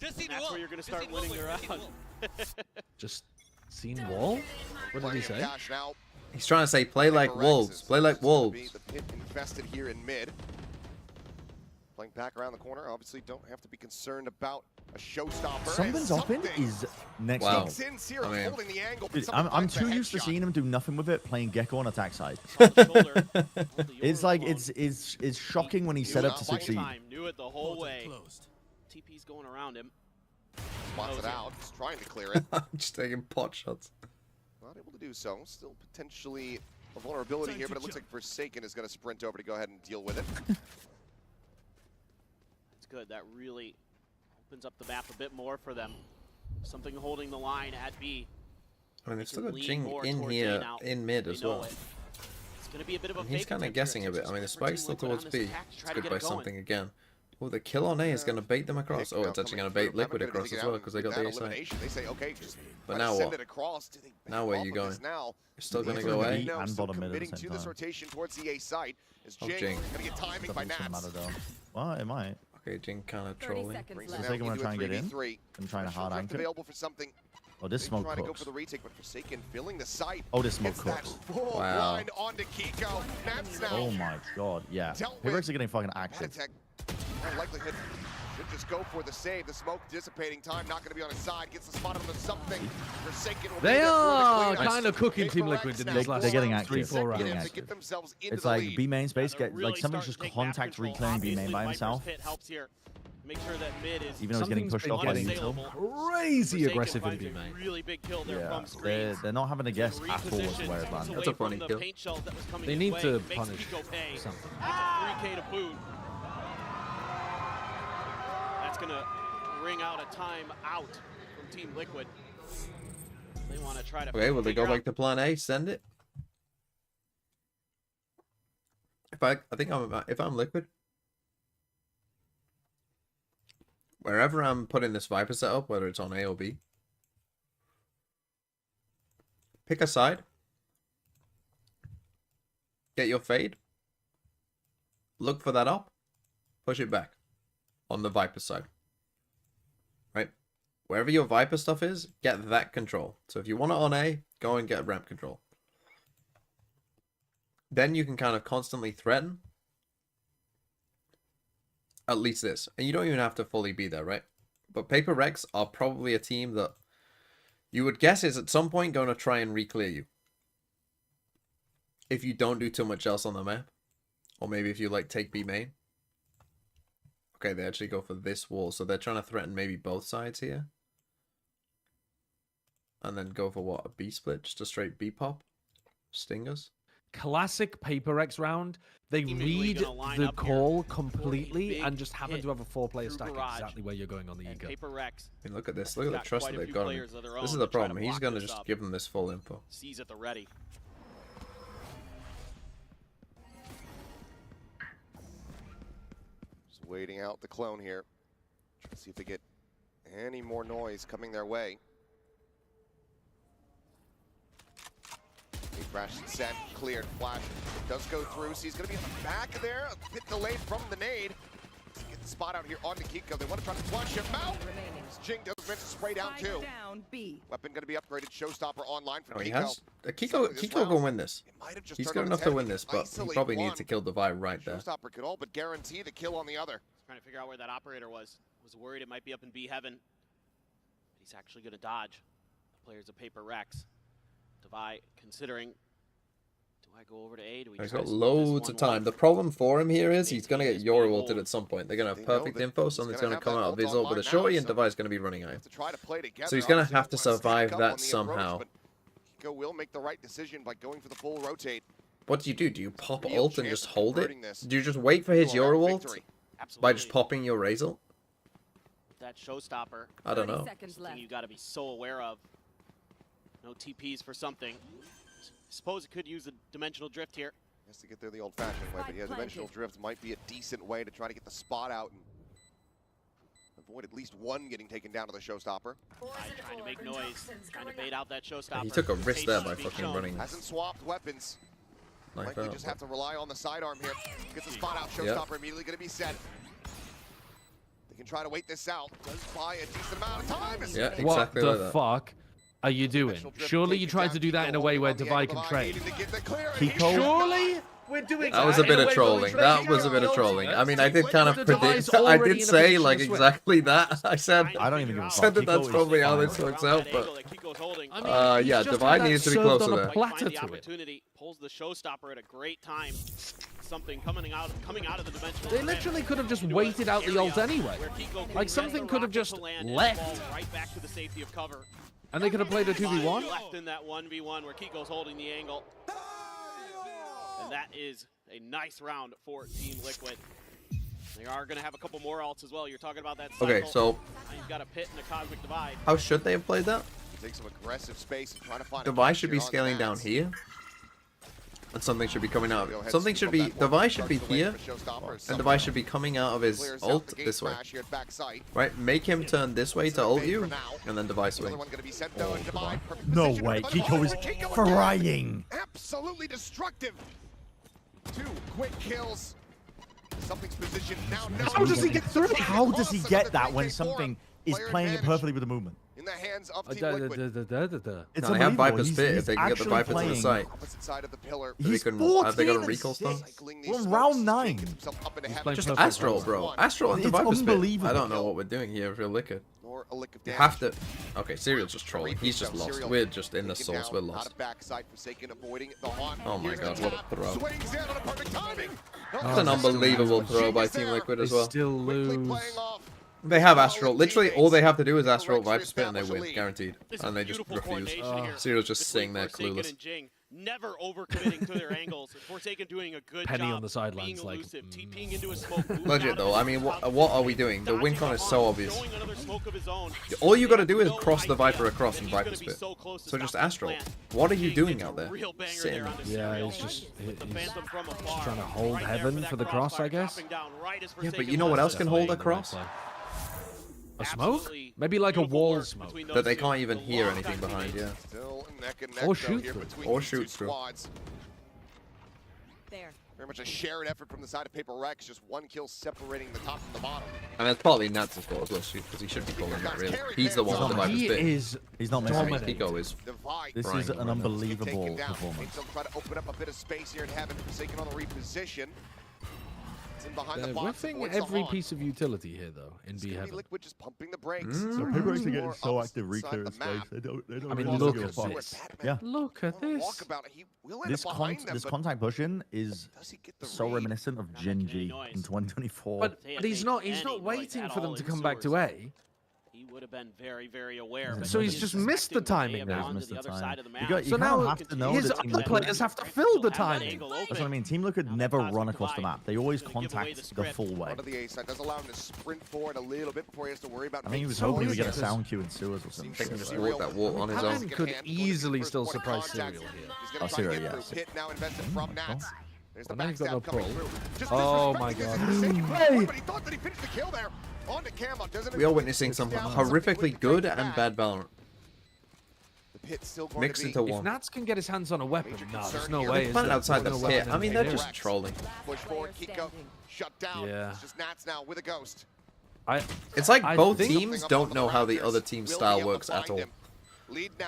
That's where you're going to start winning the round. Just seen wall? What did he say? He's trying to say play like Wolves. Play like Wolves. The pit infested here in mid. Playing back around the corner. Obviously don't have to be concerned about a showstopper. Something's open is next wow. level. I mean, dude, I'm too used to seeing him do nothing with it playing Gecko on attack side. It's like it's shocking when he's set up to succeed. Knew it the whole way. TP's going around him. Spots it out. He's trying to clear it. Just taking pot shots. Not able to do so. Still potentially a vulnerability here, but it looks like Forsaken is going to sprint over to go ahead and deal with it. It's good. That really opens up the map a bit more for them. Something holding the line at B. I mean, they've still got Jing in here, in mid as well. It's going to be a bit of a he's kind of guessing a bit. I mean, the spike's still towards B. It's good by something again. Oh, the kill on A is going to bait them across. Oh, it's actually going to bait Liquid across as well because they got the A side. They say, okay, just but now what? Now where are you going? You're still going to go A? And bottom mid committing to this rotation towards the A side. Is Jing going to get timing by Nats? Well, it might. Okay, Jing kind of trolling. Forsaken want to try and get in. I'm trying to hard anchor. Available for something. Oh, this smoke trying to go cooks. for the retake, but Forsaken filling the site. Oh, this smoke cooks. Wow. Blind onto Kiko. Nats now. Oh my god, yeah. PRX are getting fucking active. Likelihood should just go for the save. The smoke dissipating time, not going to be on his side. Gets the spot on the something. Forsaken will they are kind of cooking Team Liquid in these last they're getting active. 3-4 rounds. Getting active. It's like B main space, like something's just contact reclaiming B main by himself. Make sure that mid is even though he's getting pushed off by the crazy aggressive in B main. Really big kill there from they're not having to guess at all as to where it's landing. That's a funny kill. They need to punish something. 3K to boot. That's going to ring out a timeout from Team Liquid. They want to try to. Okay, will they go back to plan A? Send it. If I'm Liquid, wherever I'm putting this Viper setup, whether it's on A or B, pick a side, get your fade, look for that up, push it back on the Viper side. Right? Wherever your Viper stuff is, get that control. So if you want it on A, go and get ramp control. Then you can kind of constantly threaten at least this. And you don't even have to fully be there, right? But PRX are probably a team that you would guess is at some point going to try and re-clear you. If you don't do too much else on the map. Or maybe if you like take B main. Okay, they actually go for this wall. So they're trying to threaten maybe both sides here. And then go for what? A B split? Just a straight B pop? Stingers? Classic PRX round. They read the call completely and just happen to have a 4-player stack exactly where you're going on the eco. I mean, look at this. Look at the trust that they've got in him. This is the problem. He's going to just give them this full info. Sees at the ready. Just waiting out the clone here. Trying to see if they get any more noise coming their way. Crashed Ascent, cleared, flash. It does go through, so he's going to be in the back there. A bit delayed from the nade. Get the spot out here on Kiko. They want to try to flush him out. Jing does meant to spray down too. Weapon going to be upgraded. Showstopper online for Kiko. He has Kiko can win this. He's good enough to win this, but he probably needs to kill Divide right there. Showstopper could all but guarantee the kill on the other. Trying to figure out where that operator was. Was worried it might be up in B heaven. But he's actually going to dodge. The players of PRX. Divide considering. I go over to A? Do we he's got loads of time. The problem for him here is he's going to get Yoru ulted at some point. They're going to have perfect info. Something's going to come out of his ult with a shorty, and Devi's going to be running out. So he's going to have to survive that somehow. Kiko will make the right decision by going for the full rotate. What do? Do you pop ult and just hold it? Do you just wait for his Yoru ult by just popping your Raze ult? That Showstopper. I don't know. Something you got to be so aware of. No TPs for something. Suppose it could use a dimensional drift here. He has to get there the old-fashioned way, but yeah, dimensional drift might be a decent way to try to get the spot out and avoid at least one getting taken down to the Showstopper. Trying to make noise, trying to bait out that Showstopper. He took a risk there by fucking running. Hasn't swapped weapons. Likely just have to rely on the sidearm here. Gets the spot out. Showstopper immediately going to be set. They can try to wait this out. Does buy a decent amount of time. Yeah, exactly what the fuck are you doing? Surely you tried to do that in a way where Divide can trade. Surely we're doing that. Was a bit of trolling. That was a bit of trolling. I mean, I did kind of predict. I did say like exactly that. I said. I don't even give a said that that's probably how this works out, but. Yeah, Divide needs to be closer there. Opportunity pulls the Showstopper at a great time. Something coming out of the dimensional. They literally could have just waited out the ult anyway. Like something could have just left. Right back to the safety of cover. And they could have played a 2v1? Left in that 1v1 where Kiko's holding the angle. And that is a nice round for Team Liquid. They are going to have a couple more ults as well. You're talking about that cycle. Okay, so you've got a pit and a cosmic divide. How should they have played that? Take some aggressive space and try to find Device should be scaling down here. And something should be coming out. Something should be. Device should be here. And Device should be coming out of his ult this way. Right? Make him turn this way to ult you. And then Device swing. No way. Kiko is frying. Absolutely destructive. 2 quick kills. Something's positioned now. How does he get through? How does he get that when something is playing it perfectly with the movement? In the hands of Team Liquid. It's they have Viper's Pit if they can get the Viper to the site. Opposite side of the pillar. He's have they got a recall stun? We're on round 9. Just Astral, bro. Astral and the Viper's Pit. I don't know what we're doing here if you're Liquid. You have to. Okay, Serial's just trolling. He's just lost. We're just in the source. We're lost. Oh my god, what a throw. That's an unbelievable throw by Team Liquid as well. Still lose. They have Astral. Literally, all they have to do is Astral Viper Spit and they win, guaranteed. And they just refuse. Serial's just sitting there clueless. never overcommitting to their angles. Forsaken doing a good Penny job on the sidelines, being like, elusive, TPing into a smoke. Legit though, I mean, what are we doing? The win con is so obvious. Showing another smoke of his own. All you gotta do is cross the Viper across and Viper spit. So just Astral. What are you doing out there? Sitting there. Yeah, he's just trying to hold heaven for the cross, I guess. Yeah, but you know what else can hold a cross? A smoke? Maybe like a wall smoke. That they can't even hear anything behind, yeah. Still neck and neck Or though shoot here through. between Or these shoot two through. squads. There. Very much a shared effort from the side of PRX, just one kill separating the top from the bottom. And that's partly Nats' fault as well, because he should be calling that really. He's the one with the Viper spit. He's not missing. Kiko is. This is an unbelievable performance. They'll try to open up a bit of space here and have it Forsaken on the reposition. In behind the They're box, whiffing avoids every the piece of utility here, though, in B heaven. Liquid just pumping the brakes. So PRX are getting so active reclearing space. They don't I mean, really look give a at fuck. this. Yeah. Look at this. This contact pushing is so reminiscent of Gen G in 2024. But he's not waiting for them to come back to A. He would have been very, very aware. So he's just missed the timing there. So now his other players have to fill the timing. timing. That's what I mean. Team Liquid never run across the map. They always contact the full way. One of the A side does allow him to sprint forward a little bit before he has to worry about. I think he was hoping he would get a sound cue in sewers or something. They can just walk that wall on his own. Patman could easily still surprise Serial here. Oh, Serial, yeah. Hit now invested from Nats. There's the And then he's got no backstab coming pull. through. Oh my god. But he thought that he finished the kill there. On to Camo. We are witnessing some horrifically good and bad Valorant. The pit's still going Mixed to be into If one. Nats can get his hands on a weapon, no, there's no here. way. They is put it there? outside the There's no pit. weapon I mean, in they're there. just trolling. push forward. Kiko shut down. Yeah. It's just Nats now with a ghost. It's like I both think- teams don't know how the other team's style works at all.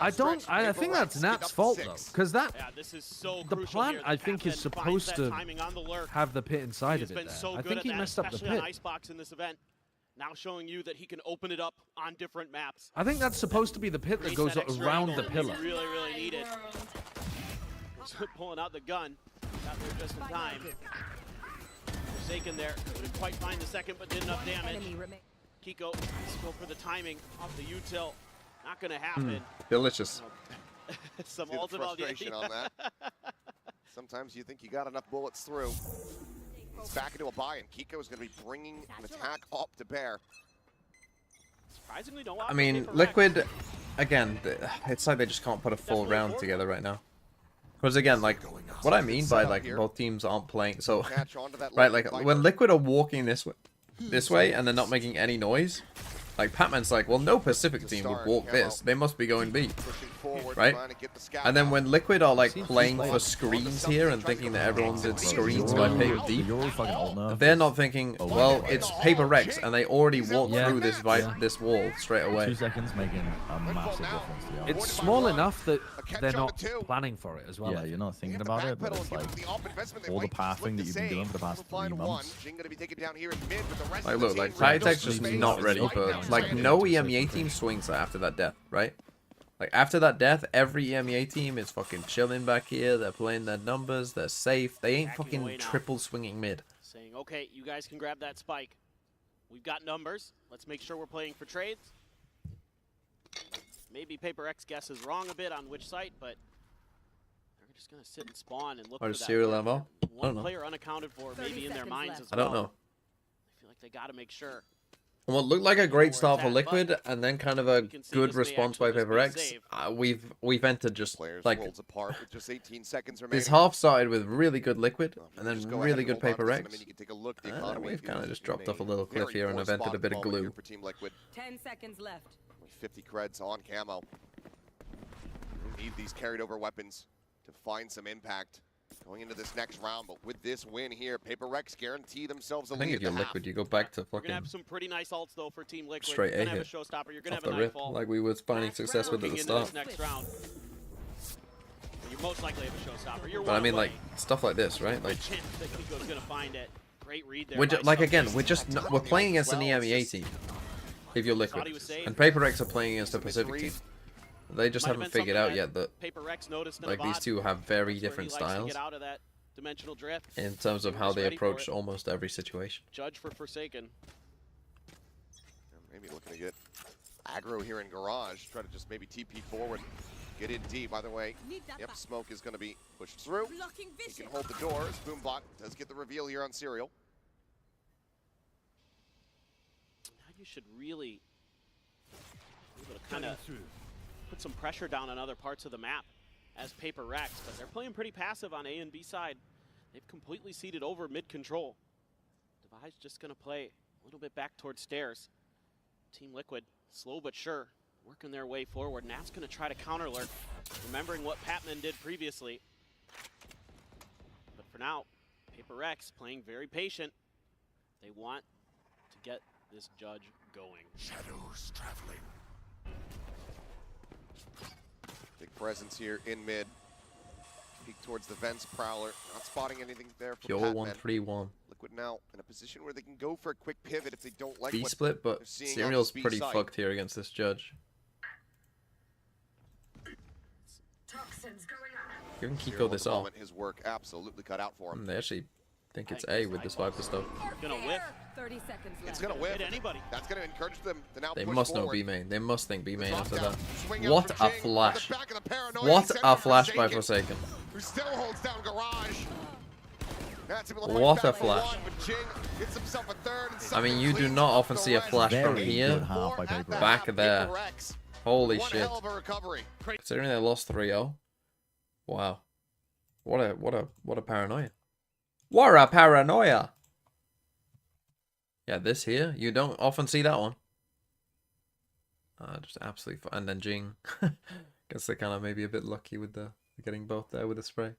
I think that's Nat's fault though, because Yeah, this is so the crucial plant here. I think is Ascent finds supposed that to timing on the lurk. have the pit inside He's of been it. so There. I good think at he that, messed up the especially on pit. Icebox in this event. Now showing you that he can open it up on different maps. I think that's supposed to be the pit that goes around the pillar. Really, really needed. Pulling out the gun. Got there just in time. Forsaken there. Couldn't quite find the second, but did enough damage. Kiko, go for the timing off the util. Not going to happen. Delicious. Some See the ultimate frustration on that. Sometimes you think you got enough bullets through. It's back into a buy, and Kiko is going to be bringing an attack up to bear. Surprisingly, no I mean, Liquid, again, it's like they just can't put a full round together right now. Because again, like, what I mean by like both teams aren't playing, so right, like when Liquid are walking this way and they're not making any noise, like Patman's like, well, no Pacific team would walk this. They must be going B, right? And then when Liquid are like playing for screens here and thinking that everyone's in screens by Paper D, they're not thinking, well, it's PRX and they already walked through this wall straight away. 2 seconds making a massive difference. To be honest. It's small enough that they're not planning for it as well. Yeah, you're not thinking about it, but it's like all the pathing that you've been doing for the past 3 months. Like, look, like Titek's just not ready for, like, no EMEA team swings after that death, right? Like, after that death, every EMEA team is fucking chilling back here. They're playing their numbers. They're safe. They ain't fucking triple swinging mid. Saying, okay, you guys can grab that spike. We've got numbers. Let's make sure we're playing for trades. Maybe PRX guesses wrong a bit on which site, but they're just going to sit and spawn and look Or for that serial level? I one don't know. player unaccounted for, maybe in their minds as I well. don't know. I feel like they got to make sure. Well, it looked like a great start for Liquid, and then kind of a good response by PRX. We've entered just like apart with just 18 seconds remaining. this half started with really good Liquid, and then Just go really ahead and good hold on to them, and PRX. you can take a look. The And then economy we've kind of is just in dropped off a little very cliff here and poor invented a spot bit of moment glue. here for Team Liquid. 10 seconds left. 50 creds on Camo. We need these carried over weapons to find some impact going into this next round. But with this win here, PRX guarantee themselves a I think lead if you're at the half. Liquid, you go back to You're fucking going to have some pretty nice ults, though, for Team Liquid. straight You're A going to have hit a showstopper. You're going off to have the a rip, nightfall. like we was finding success with at Looking the into start. this next round. You most likely have a showstopper. You're But I one mean, away. like stuff like this, right? Like, Good chance that Kiko's going to find it. Great read there. we're by like Stumpy. again, we're playing against an EMEA team. If you're Liquid, and PRX are playing against a Pacific team. They just Might have haven't been figured something out yet that PRX noticed in like a these bot. two have very That's where different he likes to styles get out of that dimensional drift. in terms of He how was they ready for approach it. almost every situation. Judge for Forsaken. Maybe looking to get aggro here in Garage. Try to just maybe TP forward. Get in deep, by the way. Yep, smoke is going to be pushed through. He can hold the doors. Boombot does get the reveal here on Serial. Now you should really be able to kind of put some pressure down on other parts of the map as PRX, but they're playing pretty passive on A and B side. They've completely ceded over mid-control. Devi's just going to play a little bit back towards stairs. Team Liquid, slow but sure, working their way forward. Nat's going to try to counter lurk, remembering what Patman did previously. But for now, PRX playing very patient. They want to get this judge going. Shadows traveling. Big presence here in mid. Peek towards the vents. Prowler not spotting anything there for Pure Patman. 1-3-1. Liquid now in a position where they can go for a quick pivot if they don't like B what split, but they're seeing on Serial's this B pretty side. fucked here against this judge. Toxins going up. Giving Serial Kiko at this the off. moment, his work absolutely cut out for him. They actually think it's A with this Viper stuff. Gonna whiff. 30 seconds left. It's gonna whip. Hit anybody. That's gonna encourage them to now They push must know forward. B main. They must think B main Drop after down, that. swing out What for a Jing, flash. on the back of the paranoia, What sends a it for flash by Forsaken, Forsaken. who still holds down Garage. That's able to What fight a back for flash. one, but Jing gets himself a third and I mean, something you do cleans not up often the see a rest. flash from Very here. good half by PRX. Back there. PRX. Holy One shit. hell of a recovery. Considering they lost 3-0. Wow. What a paranoia. What a paranoia. Yeah, this here, you don't often see that one. Just absolutely and then Jing. Guess they're kind of maybe a bit lucky with the getting both there with the spray.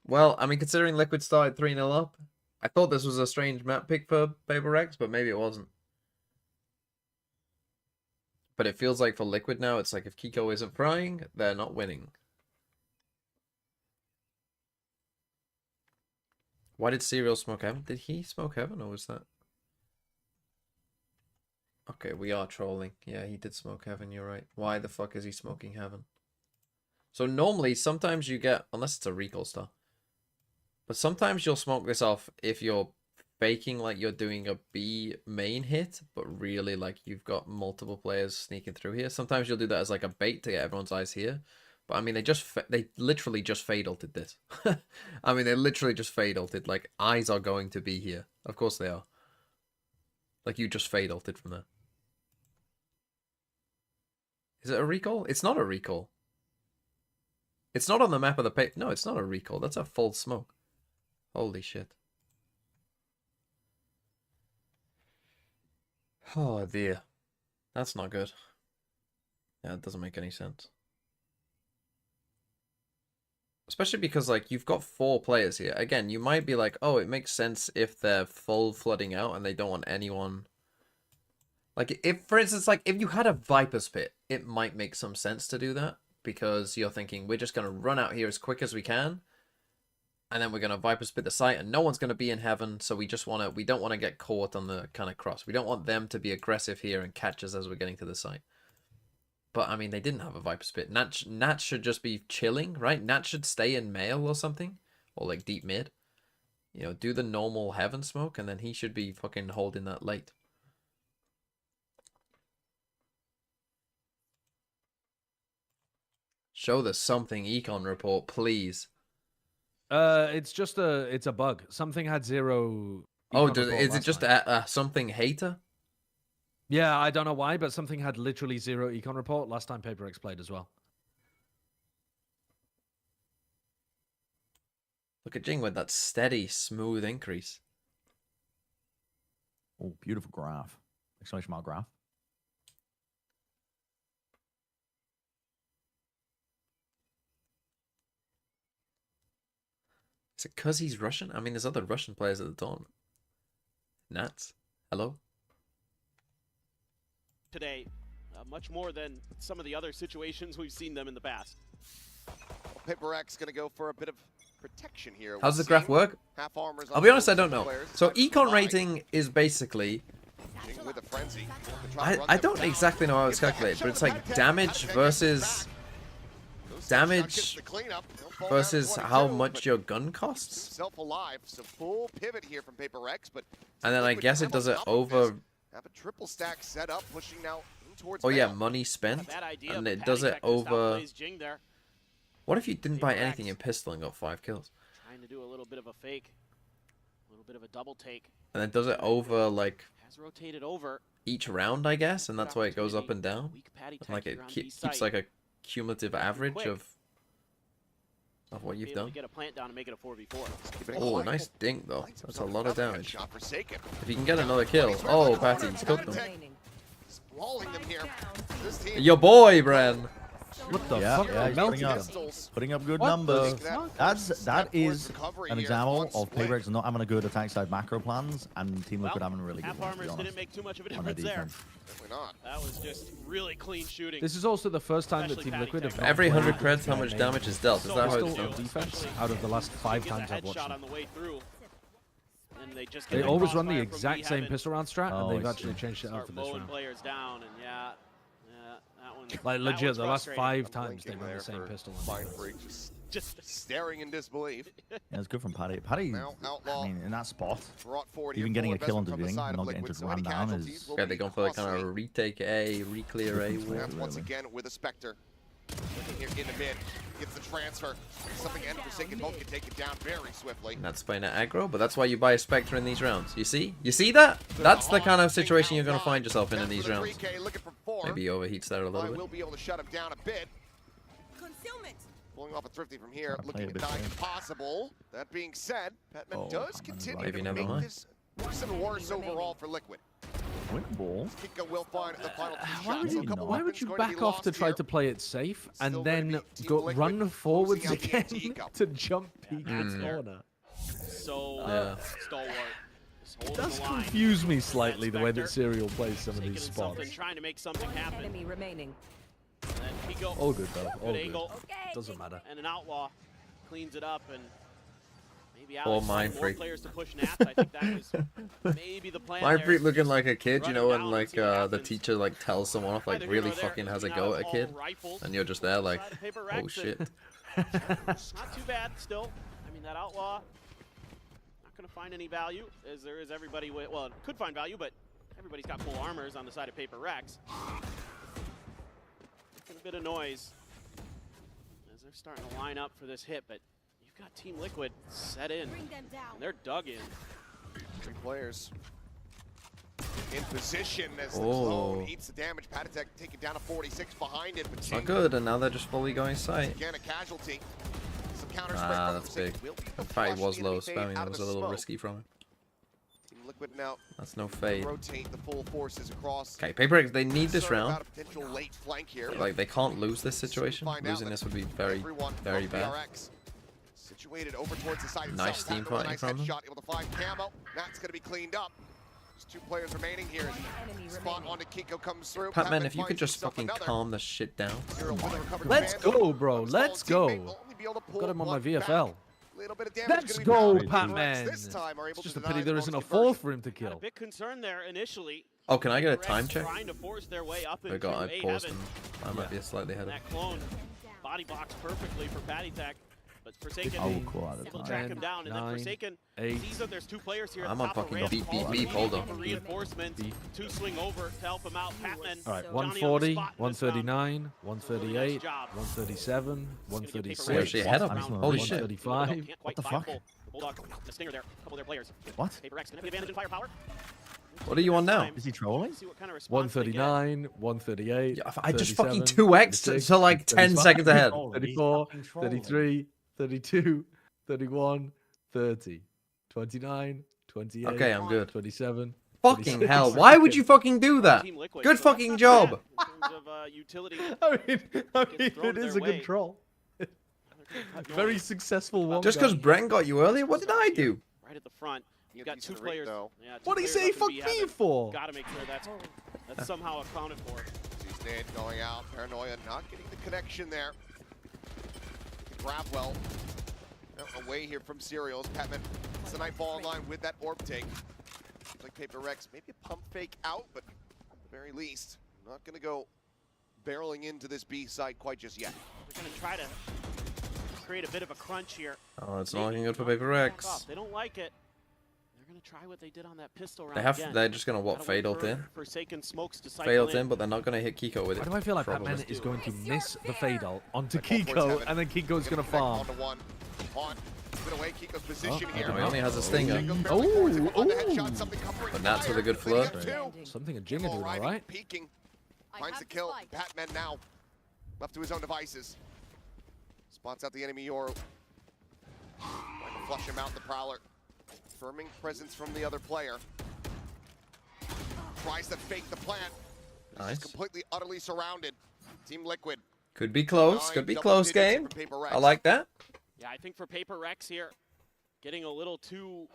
Well, I mean, considering Liquid started 3-0 up, I thought this was a strange map pick for PRX, but maybe it wasn't. But it feels like for Liquid now, it's like if Kiko isn't frying, they're not winning. Why did Serial smoke Heaven? Did he smoke Heaven, or was that... Okay, we are trolling. Yeah, he did smoke Heaven, you're right. Why the fuck is he smoking Heaven? So normally, sometimes you get... Unless it's a recall star. But sometimes you'll smoke this off if you're faking like you're doing a B main hit, but really like you've got multiple players sneaking through here. Sometimes you'll do that as like a bait to get everyone's eyes here. But I mean, they literally just fade ulted this. I mean, they literally just fade ulted. Like, eyes are going to be here. Of course they are. Like, you just fade ulted from there. Is it a recall? It's not a recall. It's not on the map of the page. No, it's not a recall. That's a full smoke. Holy shit. Oh dear. That's not good. Yeah, it doesn't make any sense. Especially because, like, you've got 4 players here. Again, you might be like, oh, it makes sense if they're full flooding out and they don't want anyone... Like, if, for instance, like, if you had a Viper's Pit, it might make some sense to do that. Because you're thinking, we're just going to run out here as quick as we can. And then we're going to Viper's Pit the site, and no one's going to be in Heaven. So we just want to, we don't want to get caught on the kind of cross. We don't want them to be aggressive here and catch us as we're getting to the site. But, I mean, they didn't have a Viper's Pit. Nat should just be chilling, right? Nat should stay in male or something. Or, like, deep mid. You know, do the normal Heaven smoke, and then he should be fucking holding that late. Show the something econ report, please. It's just it's a bug. Something had 0. Oh, econ report is it last just night. a something hater? Yeah, I don't know why, but something had literally 0 econ report last time PRX played as well. Look at Jing with that steady, smooth increase. Oh, beautiful graph. Exclamation mark graph. Is it because he's Russian? I mean, there's other Russian players at the tournament. Nats, hello? Today, much more than some of the other situations we've seen them in the past. PRX going to go for a bit of protection here. How's the graph work? Half armors I'll be honest, I don't know. So econ rating is basically... with a frenzy. I don't exactly know how it's calculated, but it's like damage versus... Damage versus how much your gun costs. Self alive, so full pivot here from PRX, but And then I guess it does it over Have a triple stack set up, pushing now in towards. Oh yeah, Veto. money spent, Bad idea, and but it does it Patty Tech just over. outplays Jing there. What if you didn't buy anything in pistol and got 5 kills? Trying to do a little bit of a fake, a little bit of a double take. And then does it over like Has rotated over. each round, I guess, and that's why it goes up and down. Patty And, like Tech it here on keeps B-site. like a cumulative average quick. of what Be you've able to done. get a plant down and make it a 4v4. Oh, nice dink though. That's a lot of damage. Shot forsaken. If you can get another kill. Oh, Patty's cooked them. Sprawling them here. This team Your boy, Bren. What the Yeah, fuck? yeah, he's putting up, pistols. putting up good What numbers. the That is recovery an here. example One of PRX not having a good attack side macro plans and Team Liquid having a really good Half one, to be armors honest, didn't make too much of a on their difference there. defense. Definitely not. That was just really clean shooting. This is also the first time that Especially Team Liquid Patty have Tech. not Every played 100 creds, how their much main damage is dealt? Is that how it's pistol done? defense out of the last 5 Gets a times I've watched headshot them. on the way through. And they just They get always run the crossfire from exact me same having pistol round strat, Oh, and they've I actually see. changed it up start for this mowing round. players down, and yeah, that one. Like that legit, one's the last frustrating. 5 times they run the same pistol. Fine freak, just staring in disbelief. Yeah, it's good from Patty. Patty, Now, Outlaw I mean, in that spot, brought forward even here, getting a full kill on the investment from beginning, side not of getting Liquid, to so run any down casualties is... will Okay, be they're going for like kind costly. of retake A, reclear A. And that's once again with a Spectre. Looking here in the mid, gets the transfer. Something and Forsaken both can take it down very swiftly. And that's playing at aggro, but that's why you buy a Spectre in these rounds. You see? You see that? That's the kind of situation you're going to find yourself in these rounds. 3K looking for 4. Maybe he overheats there a I little will bit. be able to shut him down a bit. Pulling off a Thrifty from here, looking at dying impossible. That being said, Petman does continue Maybe to never make mind. this worse and worse overall for Liquid. Win ball. Kiko will find the final two Why shots. would, So you, a couple why would weapons you going to be back off lost to try here. to play it safe and Still then gonna be Team go Liquid run forwards closing out the again anti-eco. to jump peek its Mm. corner? So Yeah. stalwart. Just It holding does the line. confuse me slightly the way that Spectre Serial plays some of taking these in spots. something, trying to make something happen. Enemy remaining. And then Kiko, All good though, all good good. angle, Doesn't matter. and an outlaw cleans it up, and maybe Or Alex Mind more Freak. players to push Nats. I think that was maybe the plan. My there. freak looking like a kid, you know, Running when down like and see what the happens. teacher like tells someone off, like Neither here really nor there. fucking has a Looking go out at a of kid, all rifles. and you're just there like, Side of Paper oh Rex, shit. Not too bad still. I mean, that outlaw not going to find any value, as there is everybody with, well, it could find value, but everybody's got full armors on the side of Paper Rex. Making a bit of noise as they're starting to line up for this hit, but you've got Team Liquid set in, and they're dug in. 3 players in position as the Oh. clone eats the damage. Patatek taken down to 46 behind it, but It's not Jing good, and now they're just fully going sight. again a casualty. Some counter spray Ah, from that's Forsaken big. will be In the fact, he flush was enemy low fade spamming, out that of was the a little smoke. risky from him. Team Liquid now That's no fade. rotate the full forces across. Okay, Paper X, they need this Concerned round. about a potential late flank here. Like, they can't lose this situation. Find out Losing that this would be very, everyone very from bad. PRX situated over towards the side Nice itself. team Tackle with a fighting nice from them. headshot, able to find Camo. That's going to be cleaned up. There's 2 players remaining here. Spot onto Kiko comes through. Patman, if you could finds just himself fucking another. calm the shit down. Zero with a recovered Let's Vandal. go, bro. Let's go. Teammate will only be able to pull Got him on my one VFL. back. Little bit of damage Let's gonna be go, found. Patman. This time are able It's just to a pity deny there the isn't a bonus 4th conversion. for him to Had a kill. bit concerned there initially. Oh, can I get a Rex time check? Trying to force their way up I into got, I A paused heaven. him. I might be slightly ahead of him. That clone body blocks perfectly for Patty Tech, but Forsaken I will call out of will time. track him down, and then 9, Forsaken 8. sees that there's 2 players here at I'm the on top of fucking ramp. beep, All beep, hold waiting on. for Beep. reinforcements to swing over to help him out. Patman, All right, Johnny on the 140, spot in this round. 139, 138, 137, 136, We're actually ahead of him. Holy shit. 135. What the fuck? Bulldog, the stinger there, a couple of their players. What? Paper X gonna have the advantage in firepower. What are you on now? Is he trolling? See what kind of response they get. 139, 138. Yeah, I just 37, fucking 2x 36, to like 10 seconds ahead. 34, 33, 32, 31, 30, 29, 28. Okay, I'm good. 27. Fucking 26. hell, why would you fucking do that? Team Liquid, Good so that's fucking not job. bad in terms of, utility. I mean, Gets thrown it is their a way. good troll. Very successful one. Just because Brent got you earlier, what did I do? Right at the front. You got 2 decent players. rate, though. Yeah, 2 What did he players say up in fuck B me heaven. for? Gotta make sure that's somehow accounted for. Sees Nade going out. Paranoia not getting the connection there. Gravwell away here from Serials. Patman, it's the Nightfall online with that orb take. Seems like Paper Rex, maybe a pump fake out, but at the very least, not going to go barreling into this B site quite just yet. They're gonna try to create a bit of a crunch here. Oh, it's not looking good for Paper X. They don't like it. gonna try what they did on that pistol round They have. again. They're just gonna what? Gotta Fade wait ult for in. Forsaken smokes to Fade ult cycle in, but they're not gonna hit Kiko with it. Why do I feel like probably. Batman is going to miss the fade ult onto Right, Wolf Kiko, Heaven. and then Kiko's going to farm? One. Spin away Kiko's position Oh, here. he only has a stinger. But Nats with a good flirt. Something a Jinger doing, all right? Peeking. Finds the kill. Batman now left to his own devices. Spots out the enemy Yoru. Trying to flush him out, the Prowler. Firming presence from the other player. Tries to fake the plant. Nice. Just completely, utterly surrounded. Team Liquid. Could be close. Could be close game. I like that. Yeah, I think for PRX here, getting a little too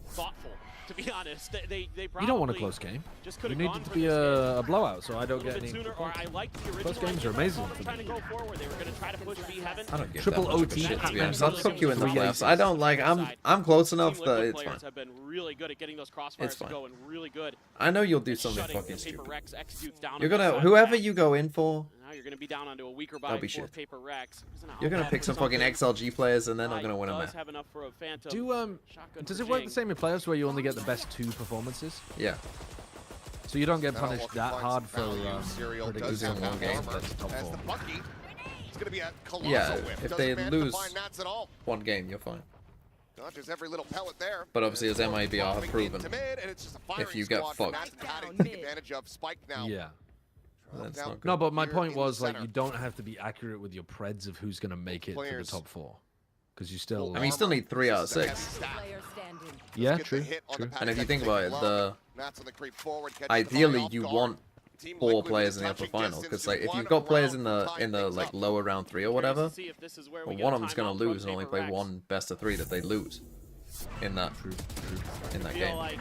thoughtful, to be honest. They probably You don't want a close game. Just You could need have it gone to for be this a blowout, so I don't get any. sooner, or I liked the original Close games idea are that I amazing saw them for trying me. to go forward. They were going to try to push B Heaven. I don't give Triple that much of a OT shit, to be honest. Batman I'll cook you in the three playoffs. aces. I don't like. I'm close enough Team that Liquid it's fine. players have been really good at getting those crossfires It's to fine. go and really good. I know you'll do at something shutting fucking the stupid. PRX executes down You're on that gonna side. whoever you go in for. Now you're going to be down onto a weaker That'll buy be for shit. PRX. You're gonna pick some fucking XLG players and they're not gonna win a match. Have enough for a Phantom. Does it work the same in playoffs where you only get the best 2 performances? Yeah. So you don't get Now punished looking that to find hard some for value. Serial does losing have one that game. armor. That's top As 4. the Bucky, it's going to be a colossal Yeah, whip. if Doesn't they manage to lose find Nats at all. one game, you're fine. Dodges every little pellet there. But obviously, as MIBR have Dropping proven, into mid, and it's just a firing if you get squad for fucked, Nats and Hattie to take advantage of Spike now. Yeah. that's down not good. No, but my here point in the was like center. you don't have to be accurate with your preds of who's going to make it to the Players. top 4, because you still. I mean, you still need 3 out of This is a heavy 6. stack. Yeah, Get the true. hit on True. the And if you Patek think about it, Philippe the low. Nats on the creep forward, catches the ideally volley you off guard. want Team 4 Liquid players in within the upper touching final, distance because to like if one you've got players round in to the tie in the things like up. lower round 3 or whatever, Curious to see if this is where we well, get one a of them's gonna timeout from lose and only play PRX. 1 best of 3 that they lose in that in that Feel game. like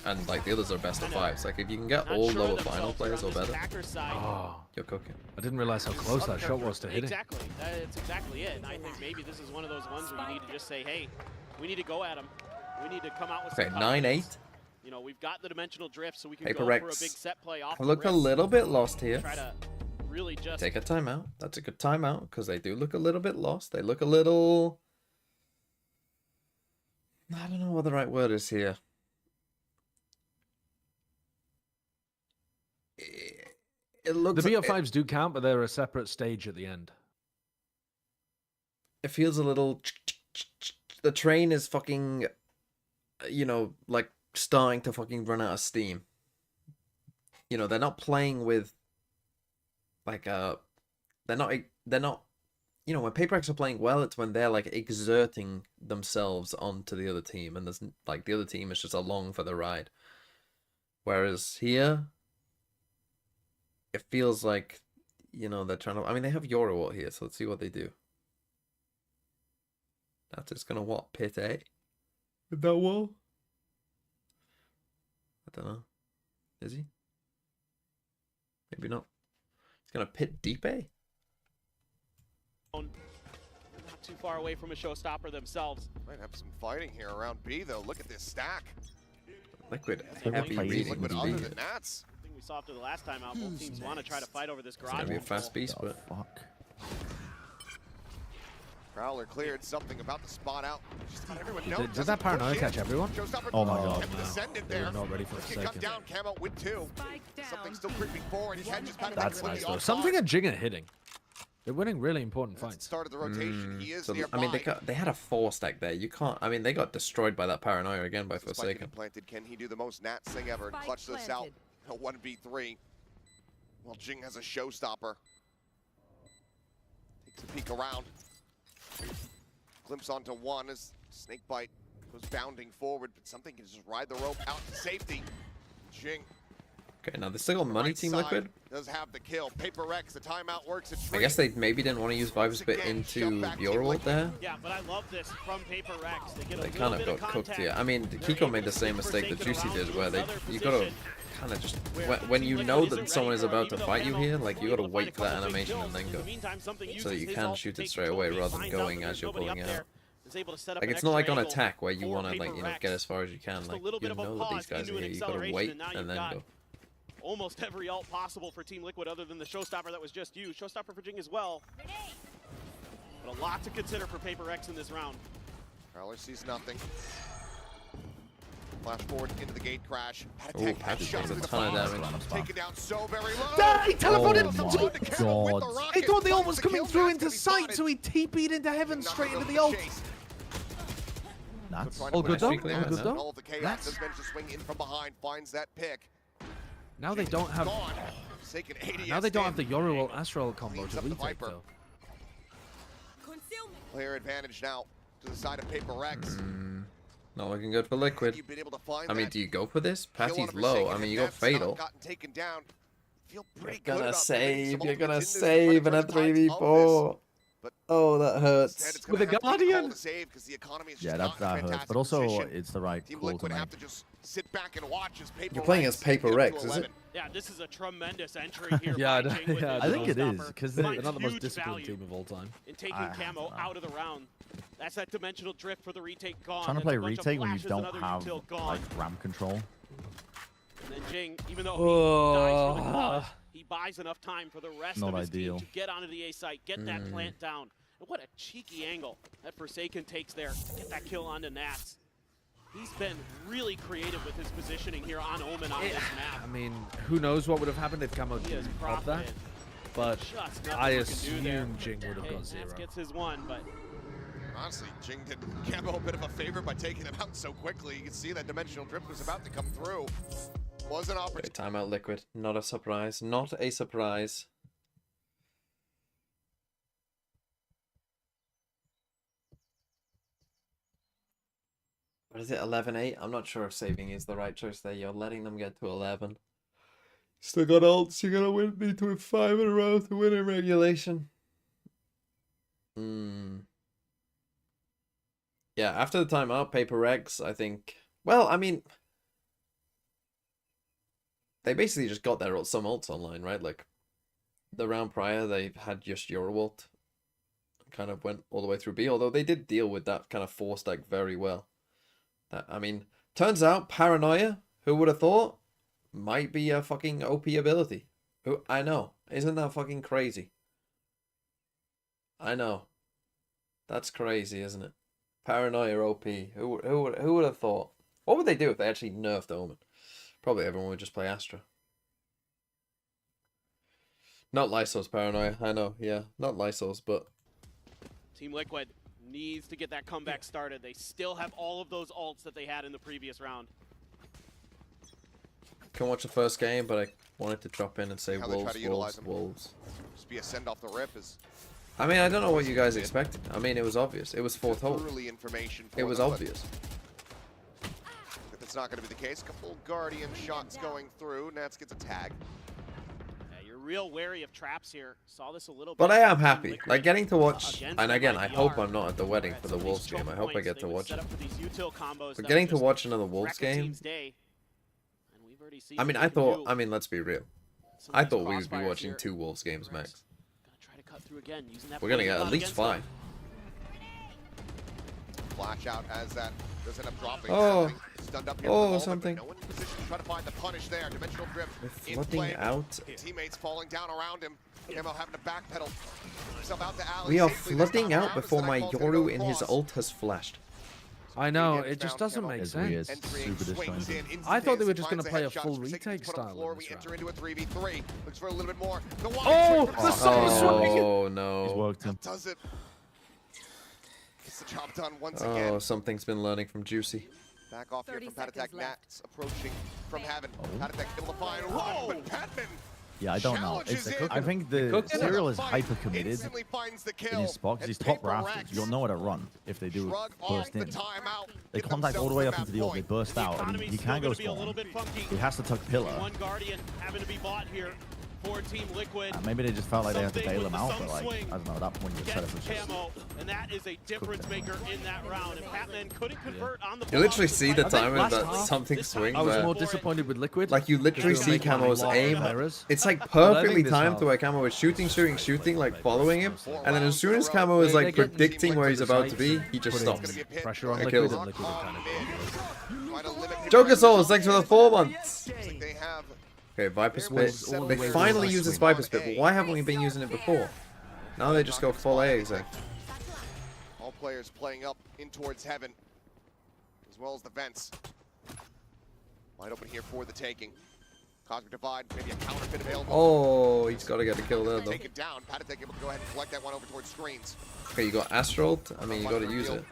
And like the others are best of 5s. Like if you can get not all sure lower themselves final players or around this better, attacker side. Oh, you're cooking. I didn't realize how close that shot was to hitting. Exactly. That's exactly it. And I think maybe this is one of those ones where you need to just say, hey, we need to go at them. We need to come out with Okay, some 9-8. You know, we've got the dimensional drift, so we can Paper go for a Rex. big set play off I the look a rip. little bit lost here. Try to really just Take a timeout. That's a good timeout because they do look a little bit lost. They look a little. I don't know what the right word is here. It looks. The BO5s do count, but they're a separate stage at the end. It feels a little. The train is fucking. You know, like starting to fucking run out of steam. You know, they're not playing with. Like they're not. You know, when PRX are playing well, it's when they're like exerting themselves onto the other team, and there's like the other team is just along for the ride. Whereas here, it feels like, you know, they're trying to. I mean, they have Yoru here, so let's see what they do. That's just gonna what? Pit A? With that wall? I don't know. Is he? Maybe not. He's gonna pit deep A. not too far away from a showstopper themselves. Might have some fighting here around B, though. Look at this stack. Liquid Liquid heavy reading Liquid B. other than Nats. I think we saw after the last time out, both teams want to try to fight over this It's garage. gonna be a control. fast beast, but Prowler cleared something about the spot out. Just about everyone knows. Did that paranoia catch everyone? Oh my god. Kept descended They were there. not ready for a Kick up second. down, Camo with 2. Something still creeping forward. His head just kind of That's completely nice though. off Something guard. a Jinger hitting. They're winning really important fights. Started the rotation. He is so, nearby. I mean, they had a 4 stack there. You can't. I mean, they got destroyed by that paranoia again by Spike Forsaken. planted. Can he do the most Nats thing ever and clutch this out? A 1v3. Well, Jing has a showstopper. Takes a peek around. Glimpse onto 1 as Snakebite goes bounding forward, but something can just ride the rope out to safety. Jing. Okay, now they still got money, Right Team side Liquid. does have the kill. PRX, the timeout works. I guess they maybe didn't want to use Viper's Bit into Yoru there. Yeah, but I love this from PRX. They get a They little kind of bit got of cooked contact. here. I mean, Kiko made the same mistake that Juicy did, where you gotta kind of just when you know that someone is about to fight you here, like you gotta wait for that animation and then go, so that you can shoot it straight away rather than going as you're pulling out. Like it's not like on attack where you want to like get as far as you can. Like you know that these guys are here, you gotta wait and then go. Almost every ult possible for Team Liquid other than the showstopper that was just used. Showstopper for Jing as well. But a lot to consider for PRX in this round. Prowler sees nothing. Flash forward into the gate crash. Oh, Patrick does a ton of damage. Taken down so very low. He teleported Oh my God. He thought the ult was coming through into sight, so he TP'd into heaven straight into the ult. That's all good though. All good though. All of the chaos has managed to swing in from behind, finds that pick. Now they don't have. Taken ADS Now they don't have the in. Yoru ult Astro ult combo Cleans to up the retake Viper. though. Player advantage now to the side of PRX. Not looking good for Liquid. You've been able to find I mean, that do you go for this? kill on Patty's a low. Forsaken I mean, you and got that's not Fatal. gotten taken down. Feel pretty You're good gonna about save. some You're gonna ultimates in this save in a untouched tides of 3v4. this. Oh, that Instead, hurts. it's gonna have to be a call to save 'cause the economy is Yeah, just that, not in a that hurts. fantastic But also, position. it's the right Team call to Liquid make. have to just sit back and watch as PRX You're playing as get up PRX, to is 11. it? Yeah, this is a tremendous entry here. Yeah, by Jing with yeah, his I think it is, showstopper. 'cause They're Finds not the most huge disciplined value team of all time. in taking I Camo don't know. out of the round. That's that dimensional drift for the retake gone. Trying to That's play a bunch of retake when you flashes, don't another have util gone. like ramp control. And then Jing, even though he dies for the cause, Oh. he buys enough time for the rest Not of his ideal. team to get onto the A site, get that plant down. And what a cheeky angle that Forsaken takes there. Get that kill onto Nats. He's been really creative with his positioning here on Omen on this I map. mean, who knows what would have happened if Camo He is didn't pop that? profited. But Just nothing I you can do there. assume Jing would have Hey, got Nats 0. gets his one, but Honestly, Jing did Camo a bit of a favor by taking him out so quickly. You can see that dimensional drift was about to come through. Was an opportunity. Timeout Liquid. Not a surprise. Not a surprise. What is it, 11-8? I'm not sure if saving is the right choice there. You're letting them get to 11. Still got ults. You're gonna need to win 5 in a row to win in regulation. Yeah, after the timeout, PRX, I think... Well, I mean... They basically just got their some ults online, right? Like, the round prior, they had just Yoru ult. Kind of went all the way through B, although they did deal with that kind of 4-stack very well. I mean, turns out Paranoia, who would have thought, might be a fucking OP ability. Who I know. Isn't that fucking crazy? I know. That's crazy, isn't it? Paranoia OP. Who would have thought? What would they do if they actually nerfed Omen? Probably everyone would just play Astra. Not Lysol's Paranoia, I know, yeah. Not Lysol's, but... Team Liquid needs to get that comeback started. They still have all of those ults that they had in the previous round. Can watch the first game, but I wanted to drop in and say How they try Wolves, to utilize Wolves, them. Wolves. Just be a send off the rip is I mean, I don't know what you guys expected. I mean, it was obvious. It was foretold. early information. It was obvious. If it's not going to be the case, a couple Guardian shots going through. Nats gets a tag. Yeah, you're real wary of traps here. Saw this a little bit. But I am from happy. Liquid Like, getting to watch... against And again, I IDR. hope I'm not at the wedding At for some the of Wolves these game. choke I hope I points, get they to would watch set it. up for these util combos But that getting would to just watch another wreck Wolves a game... team's day. And we've already seen I mean, what I they can thought... do. I mean, let's be real. Some of I these thought we would be crossfires watching here. 2 Wolves games max. Gonna try to cut through again, using that We're gonna poison get at cloud least against them. 5. Flash out as that does end up dropping. Oh. Stunned up here Oh, for the moment, something. but no one in position to try to find the punish there. Dimensional drift They're in flooding play. out. Teammates falling down around him. Camo having to backpedal himself out to alley. We are safely this flooding time out around as before the my Nightfall's gonna go Yoru in his across. ult has flashed. I know, Gets it just found, doesn't Camo. make It's sense. weird. Entering, Super swings disjointed. in I thought they were instantaneously, just going to finds play a headshot. full Forsaken retake put on the style floor. in We this enter round. into a 3v3. Looks for a little bit more. The wide Oh, trip. the sun is swimming. Oh, He's no. worked him. Does it. Gets the job done once again. Oh, something's been learning from Juicy. Back off here 30 from Pat Attack. seconds left. Nats approaching from heaven. Oh. Pat Attack able to find one, but Patman Yeah, I don't know. challenges It's, in. I think the Into Serial the is fight. hyper committed Instantly finds the in kill. his spot because he's And top PRX rafters. You'll know where to run if they do shrug off burst the in. timeout. They Get contact all the themselves way to up that into the ult. They point. burst out. I mean, Economy's he still can't go gonna be a little spawn. bit funky. He has to tuck pillar. One Guardian having to be bought here for Team Liquid. Maybe they just felt like they had to Something bail with him the out, some but like, swing I don't know, at that point you set up Gets for just... Camo, and that is a difference maker in that round. And Patman couldn't convert on the You literally block see the despite time last of that half, something this time swing I was where, more disappointed with Liquid. like, you literally They're see making a Camo's lot of aim. errors. It's like Learning perfectly this timed half. to where Camo is shooting, like following him. And then as soon as Camo is They like get predicting where he's about to be, sights, he just putting stops. pressure on It Liquid, kills and Liquid are kind of... Geoguessr, thanks for the 4 months. They have Okay, Viper Spit. all the They way to finally the use this swing. Viper Spit, but why haven't we been using it before? Now they just go full A exact. all players playing up in towards heaven, as well as the vents. Wide open here for the taking. Cosmic Divide, maybe a counterfeit available. Oh, he's got to get a kill there, though. Take it down. Patatek able to go ahead and collect that one over towards screens. Okay, you got Astral. I mean, you got to use it.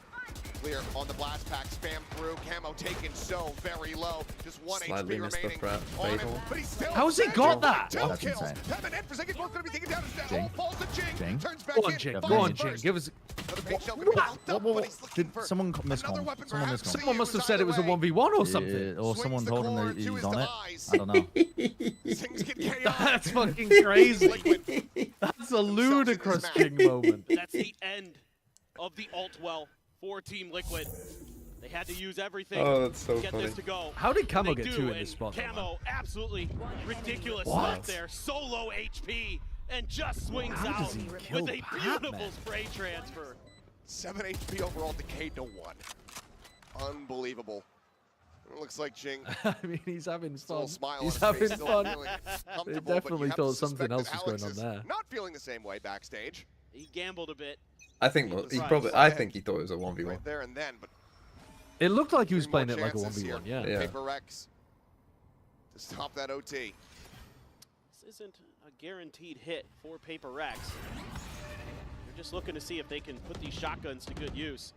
Clear on the blast pack, spam through. Camo taken so very low. Just 1 Slightly HP missed the remaining threat. on him, Fatal. but he's still How's he got that? Two That's kills. insane. Heaven and Forsaken both going to be taken down. Jing. All falls to Jing. Jing. Turns back Go on, in. Jing. finds Go on, it Jing. first. Give us. Another bait shell gonna be locked up, but he's looking Did for someone miscom? another weapon Someone perhaps. miscom. Someone must have said it was a 1v1 or something. Or someone Swings the told him cord that to he's his on it. demise. I don't know. Things get chaotic. That's fucking crazy. That's a ludicrous Jing moment. That's the end of the ult well for Team Liquid. They had to use everything Oh, that's so to get funny. this to go. How did Camo They get do, 2 in and this spot? though, man? Camo, absolutely ridiculous What? stuff there. Solo HP and just swings How out does he kill with a Batman? beautiful spray transfer. 7 HP overall, decayed to 1. Unbelievable. It looks like Jing. I mean, he's having Still a fun. smile He's on his having face, still fun. feeling They comfortable, but you definitely have to thought something suspect else that was going Alex on is there. Not feeling the same way backstage. He gambled a bit. I think he probably. I think he thought it was a 1v1. Right there and then, but It looked like he was 3 more playing it like a chances 1v1, here. yeah. Paper X to stop that OT. This isn't a guaranteed hit for Paper X. They're just looking to see if they can put these shotguns to good use.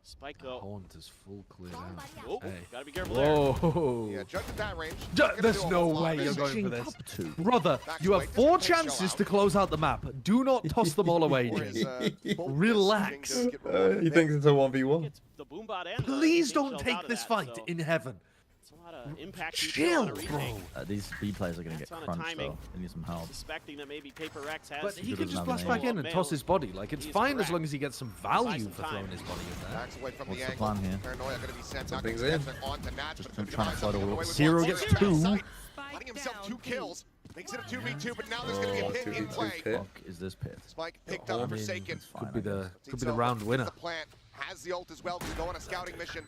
Spike though. Haunt is full cleared out. Oh, Hey. gotta be careful there. Whoa. Yeah, judge at that range. Not gonna There's do a no whole lot way of you're damage. going for this. Up 2. Brother, Back you have away, 4 just a shell chances out. to close out the map. Do not toss them all away, Whereas, Jing. both Relax. Jing does get rewarded He there. thinks it's a 1v1. It's the boombot and the Please bait don't shells take out of this that, fight so in heaven. it's a lot of impact you feel Chill, on a bro. retake. These B players are going to That's get on a crunched, timing. though. They need some help. Suspecting that maybe Paper X has. But he Good can as just another flash name. back in and toss his body. Like, it's He is fine as correct. long as he gets some Buy value some for time. throwing his body in there. Backs away from What's the the angle. plan here? Paranoia going to be sent back Something's to in. on to Natch, Just but it's trying to float away away. with Zero one. gets Zero 2. outside, finding himself 2 kills. Makes it a 2v2, but now there's going to be a pit in 2v2 play. pit. Fuck is this pit? Spike picked I up mean, Forsaken. It's fine, Could be I the guess. round winner. The plant has the ult as well to go on a scouting mission.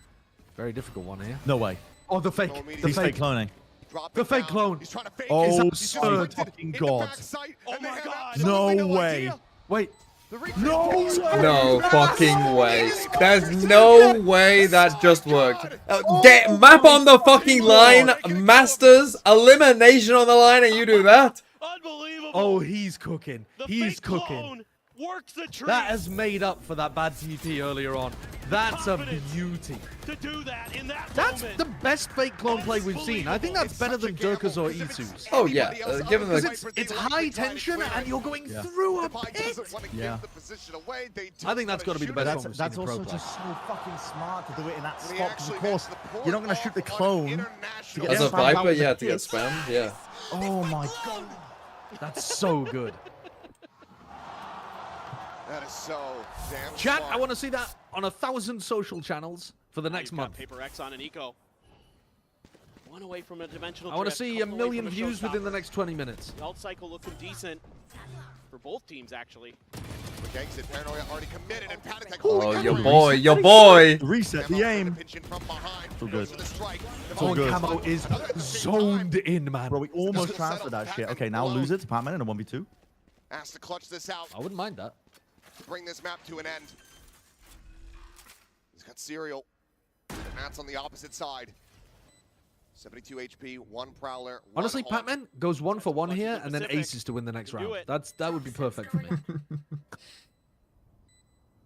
Very difficult one here. No way. Oh, the fake. No The immediate He's fake fake. cloning. Drop The it fake down. clone. He's trying to fake Oh, it. my He's just fucking in the God. backside, Oh and they my have God. absolutely No way. idea. Wait. The retake No is- way. No fucking way. There's no way that just worked. Get map on the fucking line, Masters, elimination on the line, and you do that? Unbelievable. Oh, he's cooking. The He's fake cooking. clone works the tree. That has made up for that bad TP earlier on. That's a Confidence. beauty. to do that in that That's moment. the best fake clone play we've seen. I think that's better than Durka's or Isu's. Oh yeah, given the It's high tension and you're going through a pit. Yeah. I think that's got to be the best one we've That's seen in also Pro Play. just so fucking smart to do it in that When he spot. Because actually of course, makes the port you're not going to shoot the off on clone. international- to As get a spammed out Viper, with the yeah, to get pit. spammed, yeah. Oh my God. That's so good. That is so damn Chat, smart. I want to see that on 1,000 social channels for the next You've got month. Paper X on an eco. One away from a dimensional I want to drift, see a couple away million from views within the showstopper. next 20 minutes. The ult cycle looking decent for both teams, actually. Gangs it, Paranoia already committed, and Patatek Oh, your boy. Reset the aim. So good. Oh, Camo is zoned in, man. Bro, we almost transferred that shit. Okay, now lose it to Pac-Man in a 1v2. Has to clutch this out I wouldn't mind that. to bring this map to an end. He's got Serial. And Matt's on the opposite side. 72 HP, 1 Prowler, 1 Honestly, Haunt. Pac-Man goes 1 for 1 here and then Pacific. aces to win the next You can do round. it. That would be perfect for me.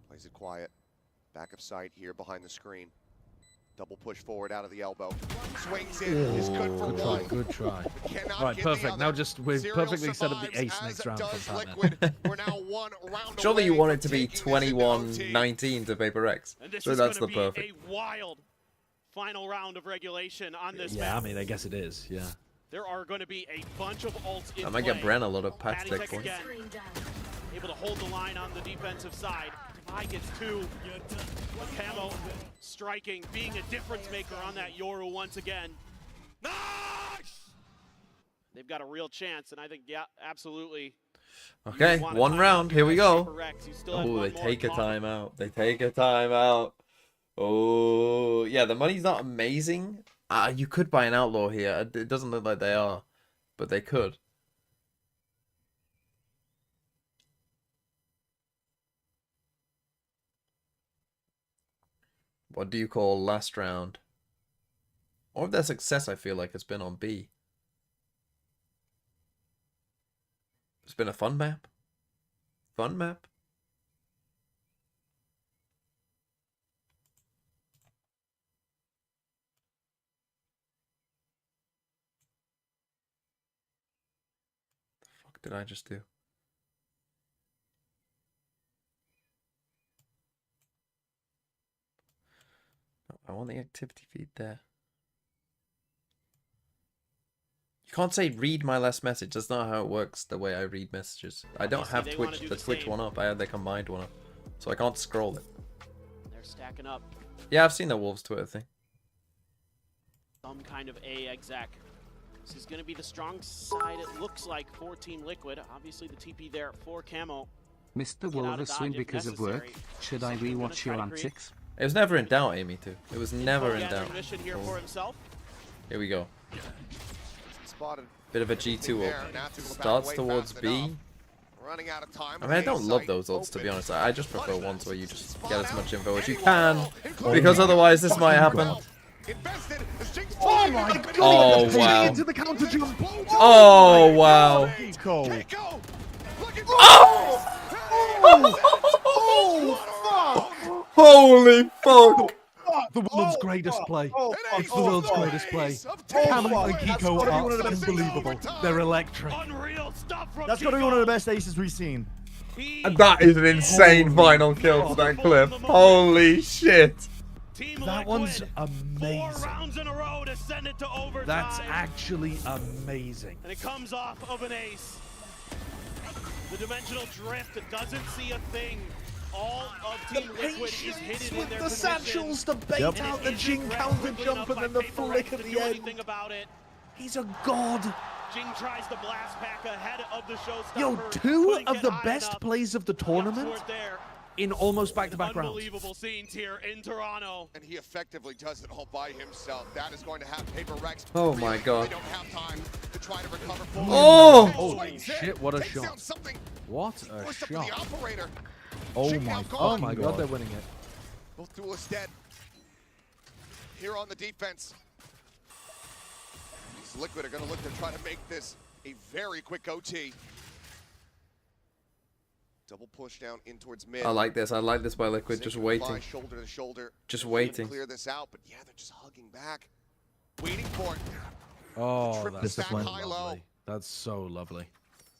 Plays it quiet. Back of sight here behind the screen. Double push forward out of the elbow. Swings in. Is good for Good one. try, good try. Cannot Right, get the perfect. Now other. just we've Serial perfectly set up the survives, ace as next round does for Pac-Man. Liquid. We're now 1 round Surely you away want it from to be taking this into OT. 21-19 to Paper X. And this So is that's going the to be perfect. a wild final round of regulation on this Yeah, map. I mean, I guess it is, yeah. There are going to be a bunch of ults in I might get play. Bren a lot of patch Patatek tech points. again, able to hold the line on the defensive side. Divide gets 2. Camo striking, being a difference maker on that Yoru once again. Nice! They've got a real chance, and I think, yeah, absolutely. Okay, You want a 1 timeout round. Here we here go. at Paper X. You still have Oh, one they more take a comment. timeout. They take a timeout. Oh, yeah, the money's not amazing. You could buy an outlaw here. It doesn't look like they are, but they could. What do you call last round? All of their success, I feel like, has been on B. It's been a fun map. Fun map. The fuck did I just do? No, I want the activity feed there. You can't say read my last message. That's not how it works the way I read messages. I don't have Twitch, the Twitch one up. I had the combined one up. So I can't scroll it. They're stacking up. Yeah, I've seen the Wolves Twitter thing. Some kind of A exec. This is going to be the strong side, it looks like, for Team Liquid. Obviously, the TP there for Camo. Mr. Wolverswing because of work. Should I rewatch your antics? It was never in doubt, Amy, too. It was never in doubt. Here for himself. Here we go. Spotted. Bit of a G2 ult. Starts towards B. Running out of time. I mean, I don't love those ults, to be honest. I just prefer ones where you just get as much info as you can. Because otherwise this might happen. Oh my god! Oh, wow. Into the counter jump. Oh, wow. Oh! Holy fuck! The world's greatest play. It's the world's greatest play. Camo and Kiko are unbelievable. They're electric. That's got to be one of the best aces we've seen. That is an insane final kill to that clip. Holy shit. That one's amazing. That's actually amazing. And it comes off of an ace. The dimensional drift doesn't see a thing. All of Team Liquid is hidden in their the satchels, the bait out, the Jing counter jump, and then the flick at the end. He's a god. Jing tries to blast back ahead of the showstopper. Yo, two of the best plays of the tournament in almost back-to-back rounds. Unbelievable scenes here in Toronto. And he effectively does it all by himself. That is going to have PRX. Oh my god. They don't have time to try to recover. Oh! Holy shit, what a shot. What a shot. Oh my god, they're winning it. Both duelists dead. Here on the defense. These Liquid are going to look to try to make this a very quick OT. Double push down in towards mid. I like this. I like this by Liquid. Just waiting. Shoulder to shoulder. Just waiting. Clear this out, but yeah, they're just hugging back, waiting for it. Oh, that's lovely. That's so lovely.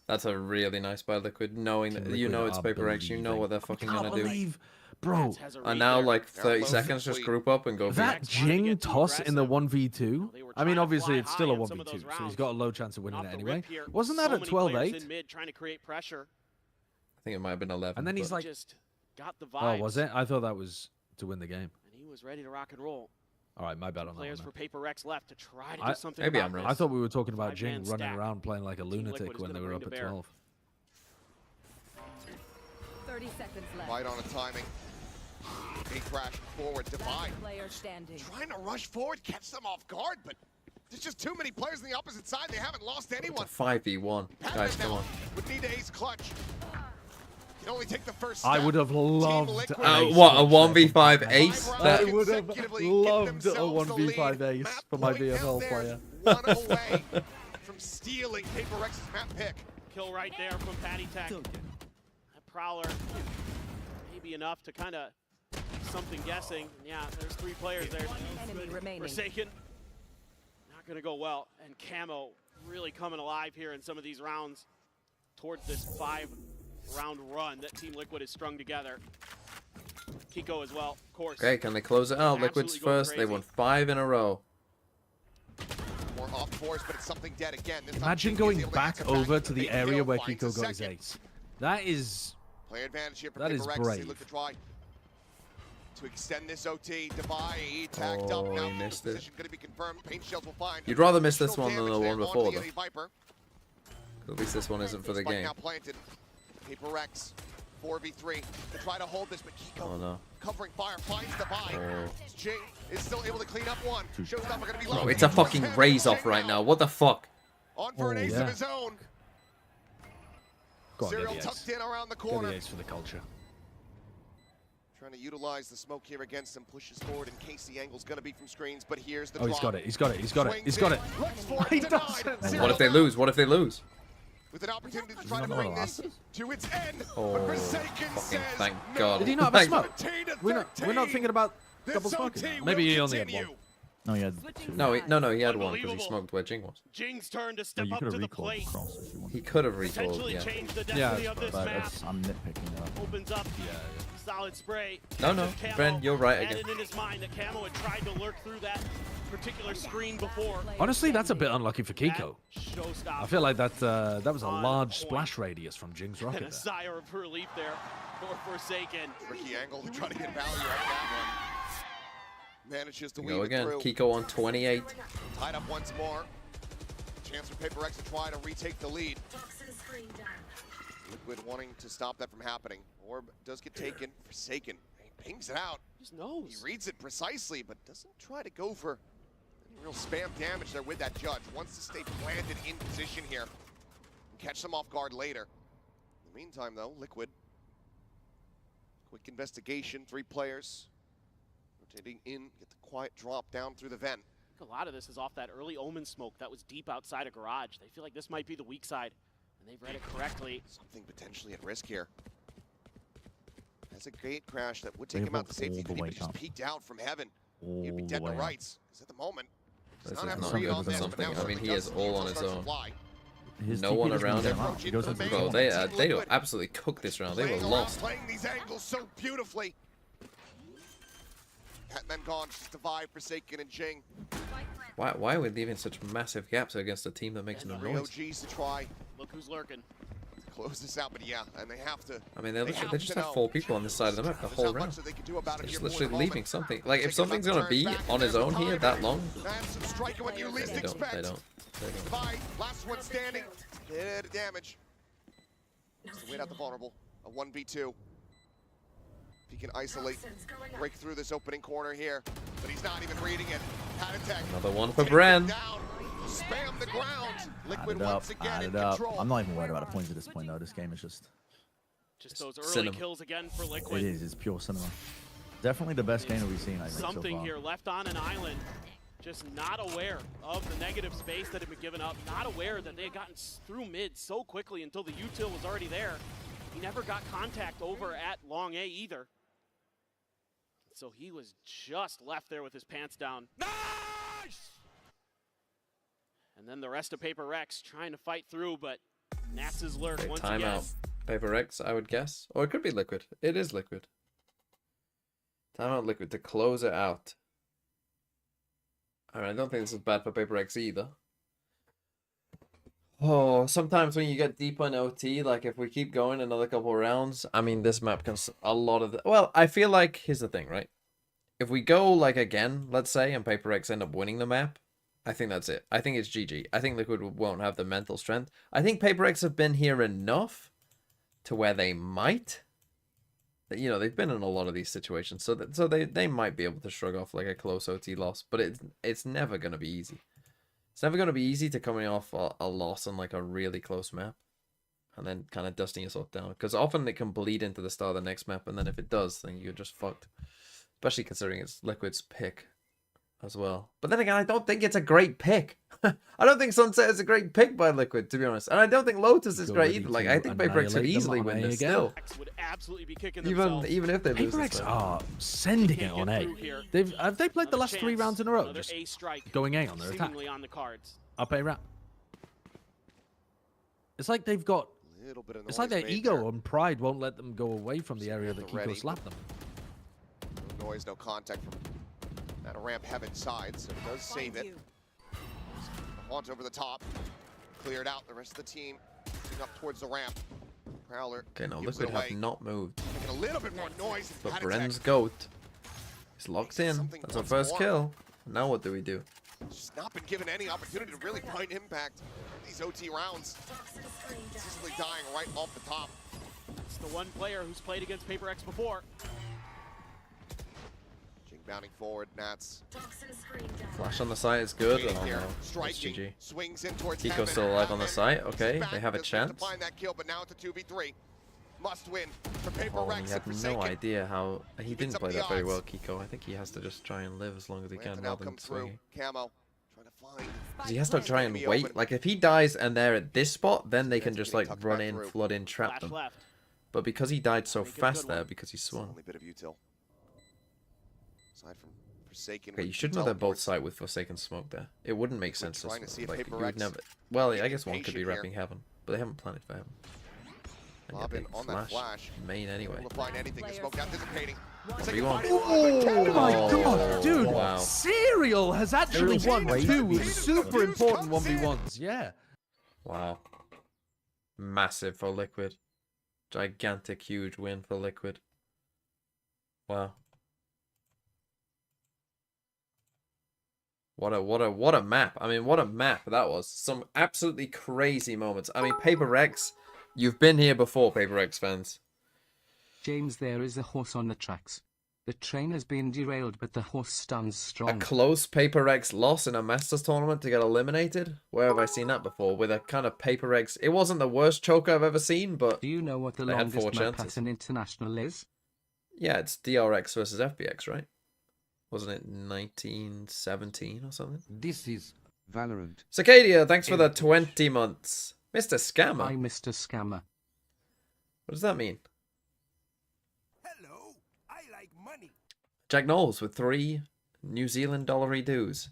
That's a really nice by Liquid, knowing that you know it's PRX, you know what they're fucking gonna do. Bro, and now like 30 seconds, just group up and go. That Jing toss in the 1v2. I mean, obviously it's still a 1v2, so he's got a low chance of winning it anyway. Wasn't that at 12-8? I think it might have been 11. And then he's like, oh, was it? I thought that was to win the game. And he was ready to rock and roll. All right, my bad on that. Players one, for PRX left to try to do something. Maybe I'm wrong. I thought we were talking about Jing running around playing like a lunatic when they were up at 12. 30 seconds left. Right on a timing. They crash forward. Divide. Trying to rush forward, catch them off guard, but there's just too many players on the opposite side. They haven't lost anyone. 5v1. Guys, come on. Would need ace clutch. Can only take the first I would have loved what, a 1v5 ace? I would have loved a 1v5 ace for my VFL player. One away from stealing PRX's map pick. Kill right there from Patty Tech. That Prowler, maybe enough to kind of something guessing. Yeah, there's 3 players there. Enemy remaining. Forsaken, not going to go well. And Camo really coming alive here in some of these rounds towards this 5-round run that Team Liquid has strung together. Kiko as well, of course. Okay, can they close it out? Liquid's first. They won 5 in a row. More off course, but it's something dead again. Imagine going back over to the area where Kiko got his ace. That is... Play advantage here for that is brave. Look to try to extend this OT. He tagged up now. He missed it. Going to be confirmed. Paint shells will find. You'd rather miss this one than the one before, though. At least this one isn't for the game. Now planted. PRX 4v3 to try to hold this, but Kiko covering fire finds the buy. Jing is still able to clean up one. Shows up, are going to be low. Oh, it's a fucking raise off right now. What the fuck? On for an ace of his own. Go on, Serial tucked in around the corner. Get the ace for the culture. Trying to utilize the smoke here against him, pushes forward in case the angle's going to be from screens, but here's the Oh, he's drop. got it. He's got it. He's got it. He's got it. He doesn't. What if they lose? What if they lose? With an opportunity to try to bring this to its end. Oh, but Forsaken fucking says thank God. Did he not have a Thank- smoke? 13 to We're not thinking about This double OT smoking. will Maybe he only had continue. one. No, he had two. No, he had one because he smoked where Jing was. Jing's turn to No, step you up could to have the recalled plate. cross if you want. He could have recalled, Potentially yeah. change the Yeah, destiny of this But map. I'm nitpicking it up. Opens up solid spray. No, no, Just Camo Bren, you're right had again. it in his mind that Camo had tried to lurk through that particular screen before. Honestly, that's a bit unlucky for Kiko. Showstopper. I feel like that was a large splash radius from Jing's And rocket a there. sigh of relief there for Forsaken. Tricky angle to try to get value out of that one. Manages to weave Go it again. through. Kiko on 28. Tied up once more. Chance for PRX to try to retake the lead. Liquid wanting to stop that from happening. Orb does get taken. Forsaken. He pings it out. Just knows. He reads it precisely, but doesn't try to go for any real spam damage there with that judge. Wants to stay planted in position here and catch them off guard later. In the meantime, though, Liquid. Quick investigation. 3 players. Rotating in. Get the quiet drop down through the vent. A lot of this is off that early Omen smoke that was deep outside of Garage. They feel like this might be the weak side, and they've read it correctly. Something potentially at risk here. Has a gate crash that would They take him out walked to safety, all but the he way would just up. peeked out from heaven. All He'd be the dead to way up. rights. Because at the moment, does This not is have not a read on good this, for but now something. I mean, he certainly is does. all on Angel his starts to own. fly. His No TP one just around moves him. out. He goes into the Bro, corner. they absolutely cooked this round. They were Playing around, lost. Playing these angles so beautifully. Hatman gone, just divide, Forsaken and Jing. Why are we leaving such massive gaps against a team that makes no 3 noise? OGs to try Look who's lurking. to close this out, but yeah, and they have to. I mean, they just to have know 4 people on this side of the map the there's whole not much round. that they can do about it They're just here for the literally moment. leaving something. Like, if Forsaken something's about gonna to be turn back on his in own here that long, That's some striking when you least they don't. expect. They don't. Divide, last one standing. Bit of damage. So wait out the vulnerable. A 1v2. If he can isolate, break through this opening corner here, but he's not even reading it. Had attack. Another one for Bren. Down. Spam the ground. Liquid Add it up. once again Add in it up. control. I'm not even worried about the points at this point, though. This game is just Those early cinema. kills again for Liquid. It is. It's pure cinema. Definitely the best game that we've seen, I think, so Something far. here left on an island. Just not aware of the negative space that had been given up. Not aware that they had gotten through mid so quickly until the util was already there. He never got contact over at long A either. So he was just left there with his pants down. Nice! And then the rest of PRX trying to fight through, but Nats' lurk Okay, once again. timeout. PRX, I would guess. Or it could be Liquid. It is Liquid. Timeout Liquid to close it out. I mean, I don't think this is bad for PRX either. Oh, sometimes when you get deep on OT, like if we keep going another couple rounds, I mean, this map can a lot of the... Well, I feel like, here's the thing, right? If we go, like, again, let's say, and PRX end up winning the map, I think that's it. I think it's GG. I think Liquid won't have the mental strength. I think PRX have been here enough to where they might. You know, they've been in a lot of these situations, so they might be able to shrug off, like, a close OT loss, but it's never going to be easy. It's never going to be easy to coming off a loss on like a really close map and then kind of dusting yourself down, because often it can bleed into the start of the next map, and then if it does, then you're just fucked, especially considering it's Liquid's pick as well. But then again, I don't think it's a great pick. I don't think Sunset is a great pick by Liquid, to be honest, and I don't think Lotus is great either. Like, I think PRX could easily win this still, Would absolutely be kicking even if they lose this PRX one. are sending it on A. Have they played the last 3 rounds in a row? Another Just A strike going A on their attack. seemingly on the cards. Up A round. It's like they've got... Little bit of It's like noise their made ego there. and pride won't let them go away from the area that Ready. Kiko slapped them. No noise, no contact from that ramp heaven side, so it does save it. Haunt over the top, cleared out. The rest of the team moving up towards the ramp. Prowler. Okay, no, gives Liquid it away. have not moved. Making a little bit more noise. But Had Bren's attack. goat is locked in. Something That's our once first more. kill. Now what do we do? Just not been given any opportunity to really find impact in these OT rounds. Consistently dying right off the top. It's the one player who's played against PRX before. Jing bounding forward, Nats. Flash on the site is good. Waiting Oh here, no, it's striking, GG. swings in towards Kiko's heaven. still alive on the Heaven site. Okay, back they have a to chance. find that kill, but now it's a 2v3. must win for PRX. Oh, he had no idea how... He didn't play that very well, Kiko. I think he has to just try and live as long as he can rather than swinging. Camo trying to find. He has to try and wait. Like, if he dies and they're at this spot, then they can just, like, run in, flood in, trap them. But because he died so fast there, because he swung. Only bit of util. Aside from Forsaken. Okay, you should know they're both side with Forsaken smoke there. It wouldn't make sense to smoke. Like, you would never... Well, I guess one could be wrapping Heaven, but they haven't planted for Heaven. And yet they on that flash. Main anyway. Able to find anything. The smoke anticipating. Oh my god, dude! Wow. Serial has actually won 2 super important 1v1s. Yeah. Wow. Massive for Liquid. Gigantic, huge win for Liquid. Wow. What a map. I mean, what a map that was. Some absolutely crazy moments. I mean, PRX, you've been here before, PRX fans. James, there is a horse on the tracks. The train has been derailed, but the horse stands strong. A close PRX loss in a Masters tournament to get eliminated? Where have I seen that before? With a kind of PRX... It wasn't the worst choke I've ever seen, but... Do you know what the they had 4 longest map chances. at an international is? Yeah, it's DRX versus FBX, right? Wasn't it 1917 or something? This is Valorant. Cicadia, thanks for the 20 months. Mr. Scammer. Hi, Mr. Scammer. What does that mean? Hello, I like money. Jack Knowles with 3 New Zealand dollary dues.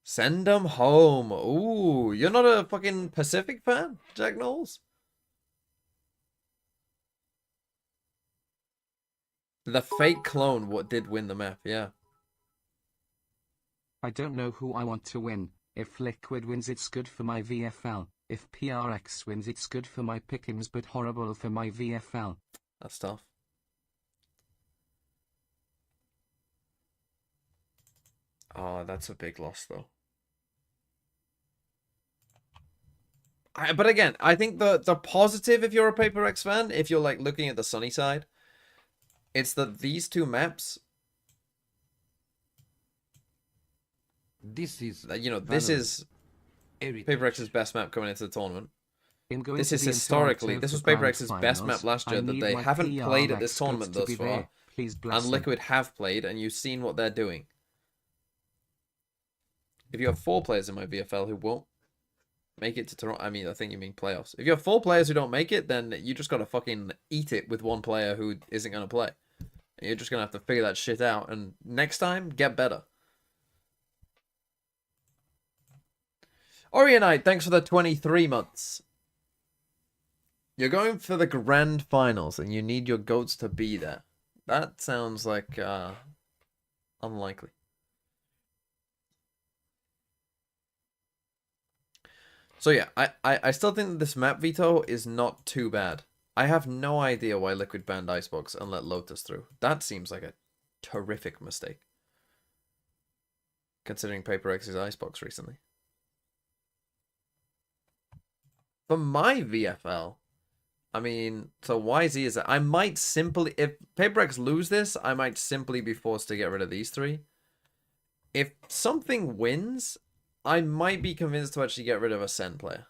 Send them home. Ooh, you're not a fucking Pacific fan, Jack Knowles? The fake clone did win the map, yeah. I don't know who I want to win. If Liquid wins, it's good for my VFL. If PRX wins, it's good for my pickings, but horrible for my VFL. That's tough. Oh, that's a big loss, though. But again, I think the positive, if you're a PRX fan, if you're like looking at the sunny side, it's that these 2 maps... This is... You know, this is PRX's best map coming into the tournament. This is historically... This was PRX's best map last year that they haven't played at this tournament thus far. And Liquid have played, and you've seen what they're doing. If you have 4 players in my VFL who won't make it to Toronto... I mean, I think you mean playoffs. If you have 4 players who don't make it, then you just gotta fucking eat it with 1 player who isn't gonna play. You're just gonna have to figure that shit out, and next time, get better. Orionite, thanks for the 23 months. You're going for the grand finals, and you need your goats to be there. That sounds like unlikely. So yeah, I still think that this map veto is not too bad. I have no idea why Liquid banned Icebox and let Lotus through. That seems like a terrific mistake. Considering PRX's Icebox recently. For my VFL, I mean, so YZ is that I might simply, if PRX lose this, I might simply be forced to get rid of these 3. If something wins, I might be convinced to actually get rid of a Sen player.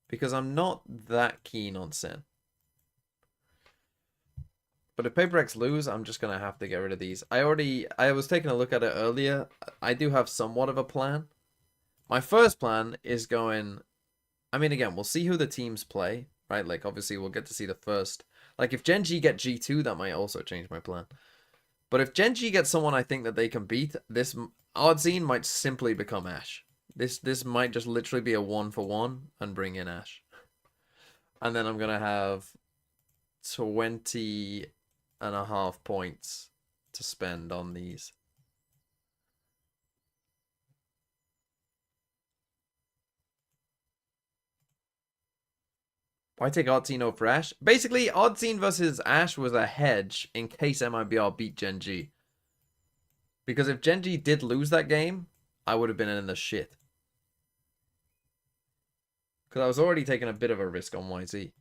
Because I'm not that keen on Sen. But if PRX lose, I'm just going to have to get rid of these. I was taking a look at it earlier. I do have somewhat of a plan. My first plan is going... I mean, again, we'll see who the teams play, right? Like, obviously, we'll get to see the first... Like, if Gen G get G2, that might also change my plan. But if Gen G gets someone I think that they can beat, this Oddscene might simply become Ashe. This might just literally be a 1-for-1 and bring in Ashe. And then I'm going to have 20.5 points to spend on these. Why take Oddscene over Ashe? Basically, Oddscene versus Ashe was a hedge in case MIBR beat Gen G. Because if Gen G did lose that game, I would have been in the shit. Because I was already taking a bit of a risk on YZ.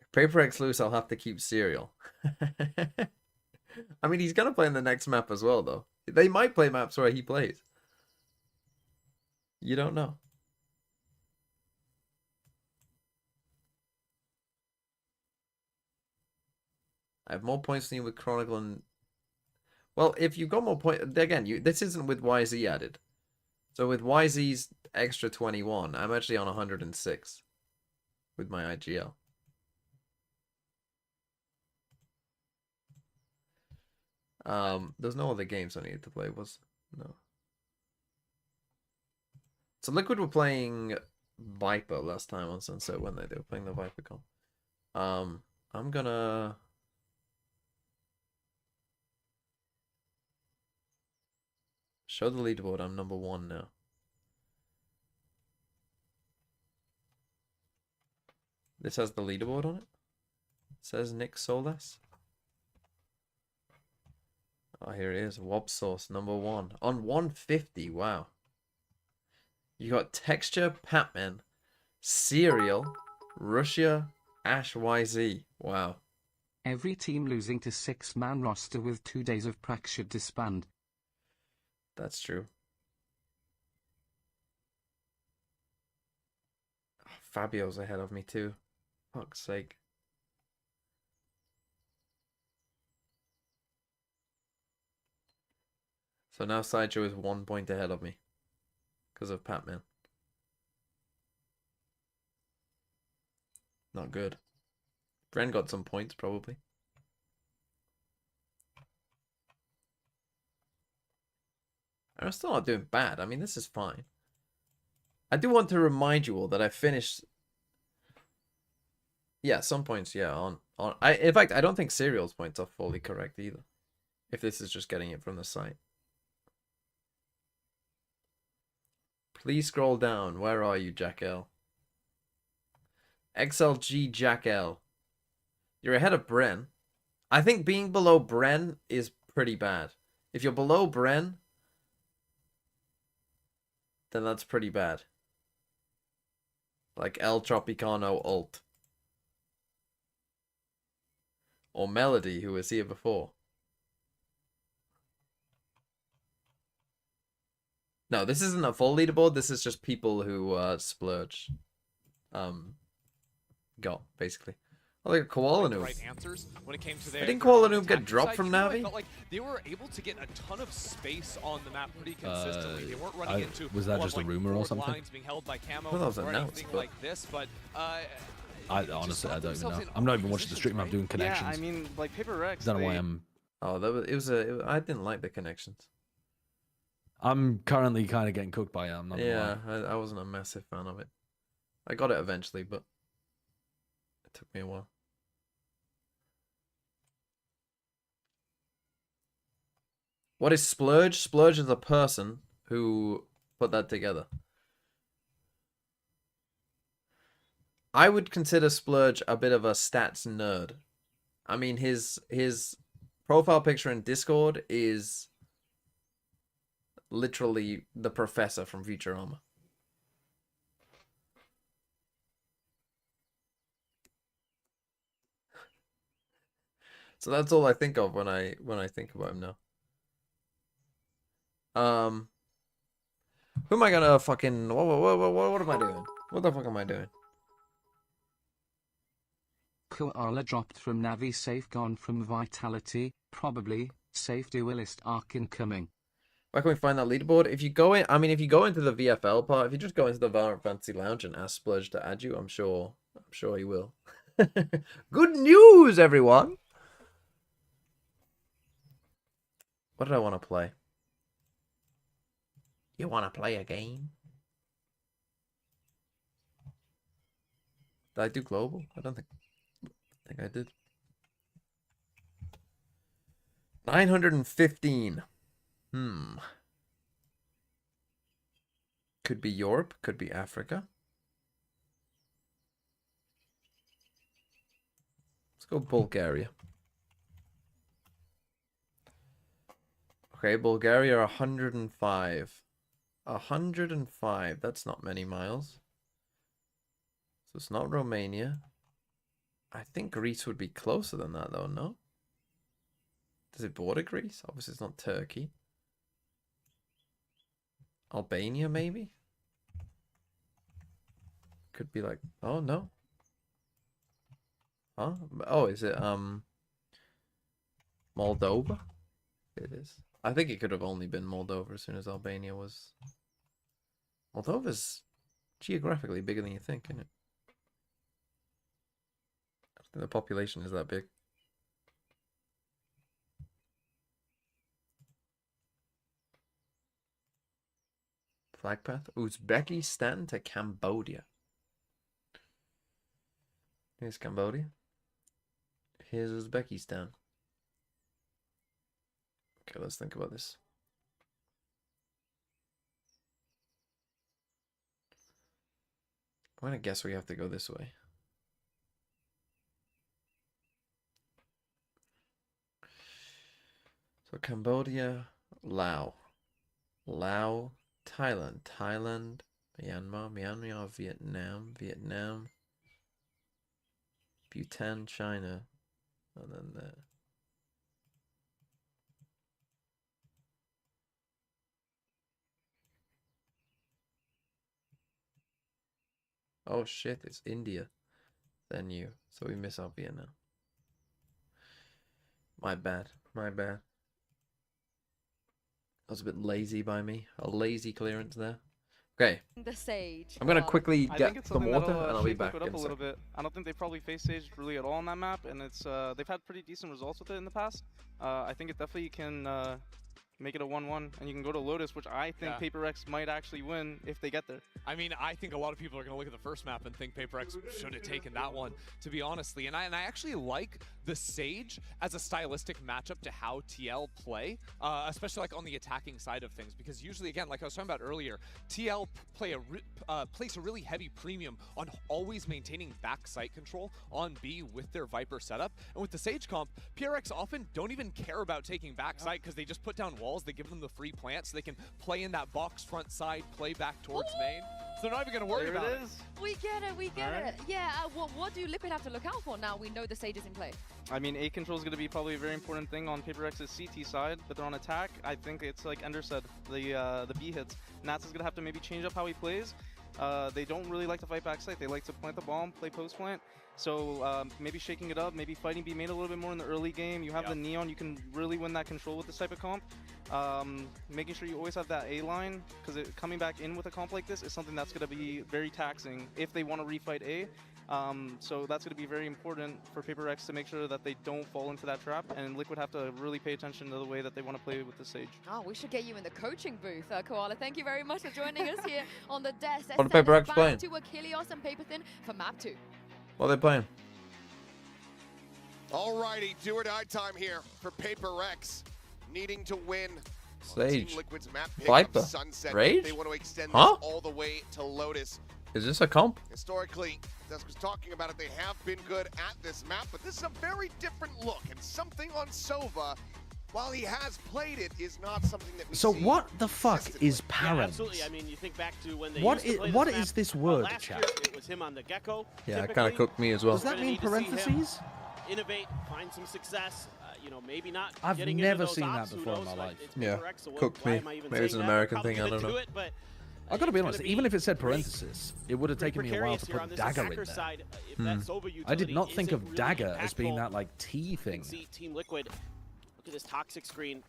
If PRX lose, I'll have to keep Serial. I mean, he's going to play in the next map as well, though. They might play maps where he plays. You don't know. I have more points than you with Chronicle and... Well, if you've got more points... Again, this isn't with YZ added. So with YZ's extra 21, I'm actually on 106 with my IGL. There's no other games I needed to play, was... No. So Liquid were playing Viper last time on Sunset when they were playing the Viper comp. I'm gonna... Show the leaderboard. I'm number 1 now. This has the leaderboard on it. It says Nick Solas. Oh, here it is. Wobsource, number 1. On 150. Wow. You got Texture, Patman, Serial, Russia, Ash YZ. Wow. Every team losing to 6-man roster with 2 days of prac should disband. That's true. Oh, Fabio's ahead of me too. Fuck's sake. So now Sideshow is 1 point ahead of me. Because of Patman. Not good. Bren got some points probably. I'm still not doing bad. I mean, this is fine. I do want to remind you all that I finished... Yeah, some points, yeah. In fact, I don't think Serial's points are fully correct either. If this is just getting it from the site. Please scroll down. Where are you, Jack L? XLG Jack L. You're ahead of Bren. I think being below Bren is pretty bad. If you're below Bren... then that's pretty bad. Like El Tropicano Alt. Or Melody, who was here before. No, this isn't a full leaderboard. This is just people who Splurge got, basically. Oh, like a Koala Noob. Right answers when it came to their, didn't Koala Noob get dropped from I Navi? felt like they were able to get a ton of space on the map pretty consistently. They weren't running into was that a lot just of, a rumor or forward something? lines being held by Camo Well, that was or announced, anything but... like this, but I honestly, I don't even know. I'm not even watching the stream. I'm doing connections. Yeah, I mean, like PRX. I don't know why I'm... Oh, I didn't like the connections. I'm currently kind of getting cooked by it. I'm not Yeah, I wasn't a massive fan of it. I got it eventually, but it took me a while. What is Splurge? Splurge is a person who put that together. I would consider Splurge a bit of a stats nerd. I mean, his profile picture in Discord is literally the professor from Futurama. So that's all I think of when I think about him now. Who am I gonna fucking... What am I doing? What the fuck am I doing? Koala dropped from Navi, safe gone from Vitality, probably, safe duelist arc incoming. Where can we find that leaderboard? If you go in, I mean, if you go into the VFL part, if you just go into the Valorant Fantasy Lounge and ask Splurge to add you, I'm sure he will. Good news, everyone! What did I want to play? You want to play a game? Did I do global? I don't think I did. 915. Could be Europe, could be Africa. Let's go Bulgaria. Okay, Bulgaria 105. 105. That's not many miles. So it's not Romania. I think Greece would be closer than that though, no? Does it border Greece? Obviously it's not Turkey. Albania maybe? could be like, oh no. Huh? Oh, is it Moldova? It is. I think it could have only been Moldova as soon as Albania was. Moldova's geographically bigger than you think, isn't it? I don't think the population is that big. Flag path. Uzbekistan to Cambodia. Here's Cambodia. Here's Uzbekistan. Okay, let's think about this. I'm gonna guess we have to go this way. So Cambodia, Laos, Thailand, Myanmar, Vietnam, Bhutan, China, and then there. Oh shit, it's India. Then you. So we miss out Vietnam. My bad. That was a bit lazy by me. A lazy clearance there. Okay. The Sage. I'm gonna quickly I think get it's some something water that'll, and I'll be shake back Liquid in up a a little second. bit. I don't think they probably faced Sage really at all on that map, and it's they've had pretty decent results with it in the past. I think it definitely can make it a 1-1, and you can go to Lotus, which I think PRX might actually win if they get there. I mean, I think a lot of people are going to look at the first map and think PRX should have taken that one, to be honestly. And I actually like the Sage as a stylistic matchup to how TL play, especially like on the attacking side of things. Because usually, again, like I was talking about earlier, TL place a really heavy premium on always maintaining back site control on B with their Viper setup. And with the Sage comp, PRX often don't even care about taking back site because they just put down walls. They give them the free plant so they can play in that box front side, play back towards main. So they're not even going to worry about it. We get it. Yeah, what do Liquid have to look out for now? We know the Sage is in play. I mean, A control is going to be probably a very important thing on PRX's CT side, but they're on attack. I think it's like Ender said, the B hits. Nats is going to have to maybe change up how he plays. They don't really like to fight backside. They like to plant the bomb, play post plant. So maybe shaking it up, maybe fighting B main a little bit more in the early game. You have the Neon, you can really win that control with this type of comp. Making sure you always have that A line, because coming back in with a comp like this is something that's going to be very taxing if they want to refight A. So that's going to be very important for PRX to make sure that they don't fall into that trap, and Liquid have to really pay attention to the way that they want to play with the Sage. Oh, we should get you in the coaching booth, Koala. Thank you very much for joining us here on the desk. What are PRX playing? To Achilles and Paperthin for map 2. What are they playing? Alrighty, do or die time here for PRX, needing to win. Sage. Team Liquid's map pick Viper. of Sunset. Rage? They want to extend Huh? this all the way to Lotus. Is this a comp? Historically, Dusk was talking about it, they have been good at this map, but this is a very different look, and something on Sova, while he has played it, is not something that we So see. what the fuck is Yeah, parents? absolutely. I mean, you think back to when they What used to play what this map, is this word, last chat? year, it was him on the Gecko. Yeah, it kind typically. of cooked me as well. Does that Gonna mean need to see him parentheses? Innovate, find some success. You know, maybe not. I've getting never into those seen that ops, who before in knows, my like, life. it's Yeah, PRX, so cooked why me. am I even Maybe it's an saying that? American Probably thing, I gonna don't do know. it, but I gotta be it's honest, gonna even be if it said pretty- parentheses, it would have taken me a while precarious to here on put this dagger in attacker there. side, if that Sova I did utility not think isn't of really dagger as being impactful. that like T thing. See Team Liquid, look at this toxic screen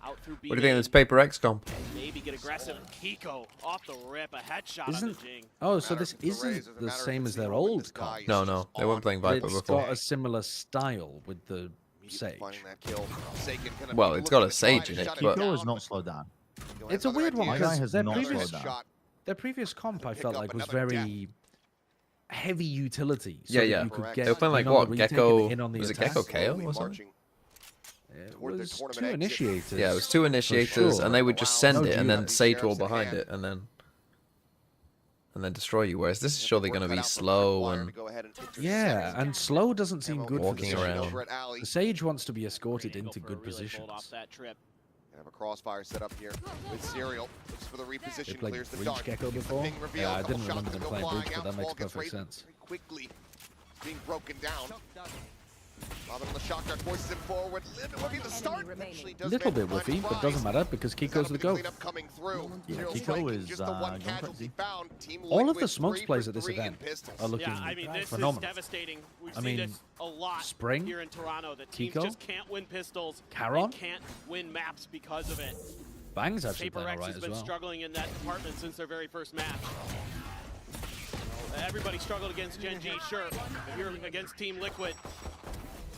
out through B. What do you think of this PRX comp? Maybe get aggressive. Kiko off the rip, a headshot on the Isn't Jing. oh, so this isn't the same as their old comp? No, they weren't playing Viper It's before. got a similar style with the Sage. Well, it's got a Sage in it, but Kiko has not slowed down. It's a weird one My guy because has their not previous slowed down. their previous comp I felt like was very heavy utility. So yeah, that yeah. You could They get were playing like in on what? the retake Gecko? and in on the Was it attack. Gecko KO or something? It was two initiators. Yeah, it was two initiators, sure. and they would just send No it and then dude. Sage wall behind it, and then destroy you. Whereas this is surely going to be slow and Yeah, and slow doesn't seem good walking for the Sage. around. The Sage wants to be escorted into good positions. Have a crossfire set up here with Serial. Looks for the They reposition, played clears the Breach dart. Gecko before? Being revealed, Yeah, I couple didn't shots remember them go playing flying Breach, but out, that makes ball gets perfect raised sense. very quickly being broken down. Robin on the shock dart forces him forward. Would be the start. A little bit whiffy, but doesn't matter because Kiko's the GOAT. Yeah, Kiko is going crazy. All of the smokes plays at this event are looking yeah, I mean, this phenomenal. is devastating. We've I seen mean, this a lot Spring, here in Toronto. The teams Kiko, just can't win pistols. Caron, They can't win maps because of it. Bang's actually playing PRX alright has as been well. struggling in that department since their very first match. Everybody struggled against Gen G, sure. If you're against Team Liquid,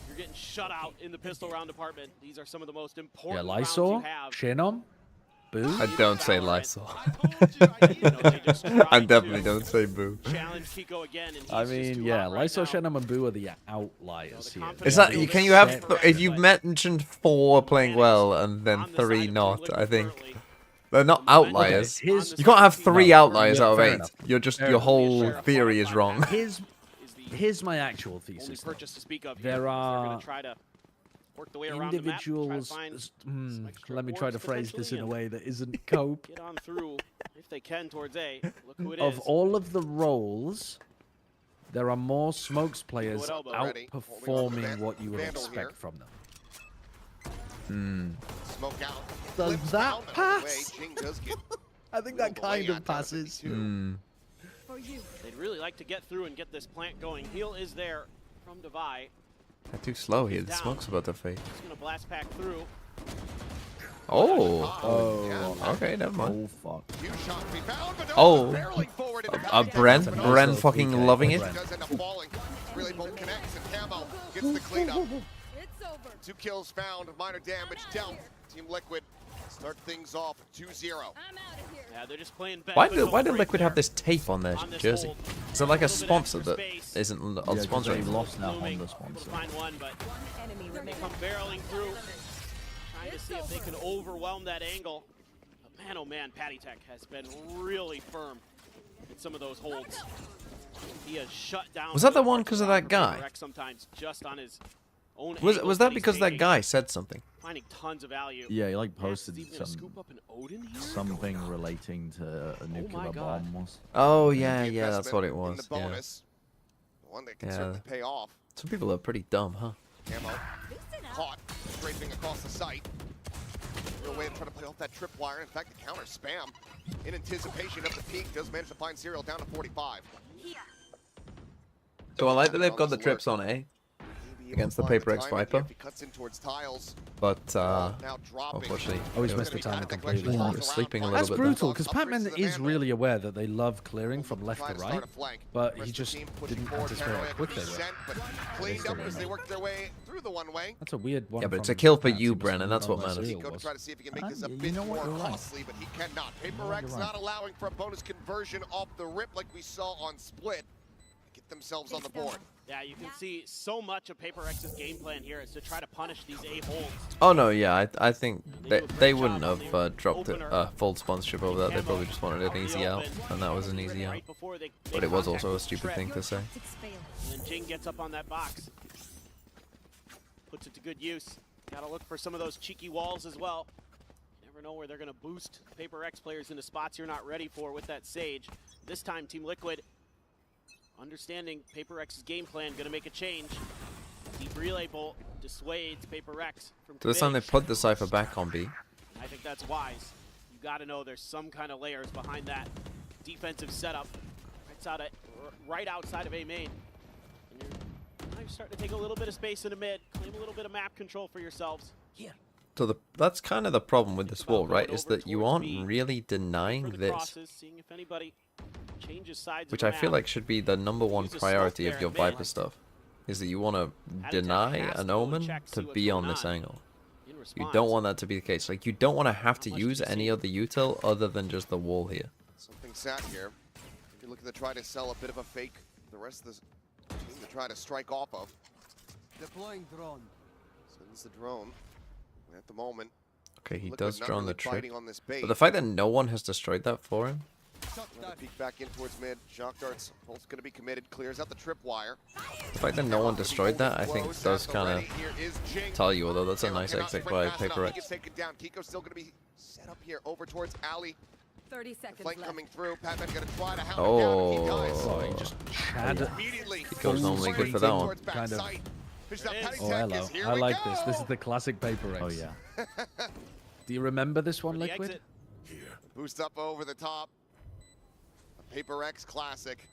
you're getting shut out in the pistol round department. These are some of the most Yeah, important rounds Lysol, you have. Shannon, Boo. I don't say Lysol. I definitely don't say Boo. Challenge Kiko again, and I mean, yeah, Lysol, Shannon, and Boo are the outliers here. Is that can you have if you've mentioned 4 playing well and then 3 not? I think they're not outliers. You can't have 3 outliers out of 8. You're just your whole theory is wrong. Here's my actual thesis. There are individuals. Let me try to phrase this in a way that isn't cope. Get on through if they can towards A. Look who it is. Of all of the roles, there are more smokes players outperforming what you would expect from them. Smoke out. Does Flips that down and pass? away. Jing does get I think that kind of passes. They'd really like to get through and get this plant going. Heal is there from Devi. They're too slow here. The smoke's about to fade. He's gonna blast pack through. Oh. Okay, never mind. Oh fuck. Oh. Bren fucking loving it. Does end up falling. Really bolt connects and Camo gets the cleanup. 2 kills found, minor damage dealt. Team Liquid start things off 2-0. Yeah, they're just playing Why did Liquid have this tape on their jersey? Is it like a sponsor that isn't on sponsoring? They've lost now on the sponsor. Find one, but they come barreling through, trying to see if they can overwhelm that angle. But man, oh man, Patty Tech has been really firm in some of those holds. He has shut down. Was that the one because of that guy? Sometimes just on his own. Was that because that guy said something? Finding tons of value. Yeah, he like posted Scoop up an Odin here? something relating to a nuclear bomb. Oh yeah, that's what it was. The bonus, the one that can certainly pay off. Some people are pretty dumb, huh? Camo caught, strafing across the site. Real way of trying to play off that tripwire. In fact, the counter spam in anticipation of the peak does manage to find Serial down to 45. So I like that they've got the trips on A against the PRX Viper. But unfortunately, always missed the timing completely. Sleeping a little That's bit. brutal because Pac-Man is really aware that they love clearing from left to right, but he just didn't anticipate how quick they were. That's a weird one. Yeah, but it's a kill for you, Brennan. That's what matters. Try to see if he can make this a bit more costly, but he cannot. PRX not allowing for a bonus conversion off the rip like we saw on Split. Get themselves on the board. Yeah, you can see so much of PRX's game plan here is to try to punish these A holds. Oh no, yeah, I think they wouldn't have dropped a full sponsorship over that. They probably just wanted an easy out, and that was an easy out. But it was also a stupid thing to say. And then Jing gets up on that box, puts it to good use. Gotta look for some of those cheeky walls as well. You never know where they're gonna boost PRX players into spots you're not ready for with that Sage. This time, Team Liquid, understanding PRX's game plan, gonna make a change. Deep relay bolt dissuades PRX from So this time they put the Cypher back on B. I think that's wise. You gotta know there's some kind of layers behind that defensive setup. Right outside of A main. And you're starting to take a little bit of space in the mid, claim a little bit of map control for yourselves. Here. So that's kind of the problem with this wall, right? Is that you aren't really denying this. Seeing if anybody changes sides Which I feel like should be the #1 priority of your Viper stuff. Is that you want to deny an Omen to be on this angle. You don't want that to be the case. Like, you don't want to have to use any other util other than just the wall here. Something sat here. If you're looking to try to sell a bit of a fake, the rest of the team to try to strike off of. Deploying drone. Sends the drone. At the moment. Okay, he does drone the trip. On this but the fact that no one has destroyed that for him. Peek back in towards mid. Shock darts. Pulse going to be committed. Clears out the tripwire. The fact that no one destroyed that, I think, does kind of tell you. Although that's a nice exit by PRX. Kiko's still going to be set up here over towards Ali. 30 seconds Flank left. coming through. Patman going to try to hound him down. He dies. Oh, he just Kiko's normally good for that one. Kind of Oh, hello. I like this. This is the classic Paper X. Oh, yeah. Do you remember this one, Liquid? Boost up over the top. A Paper X classic.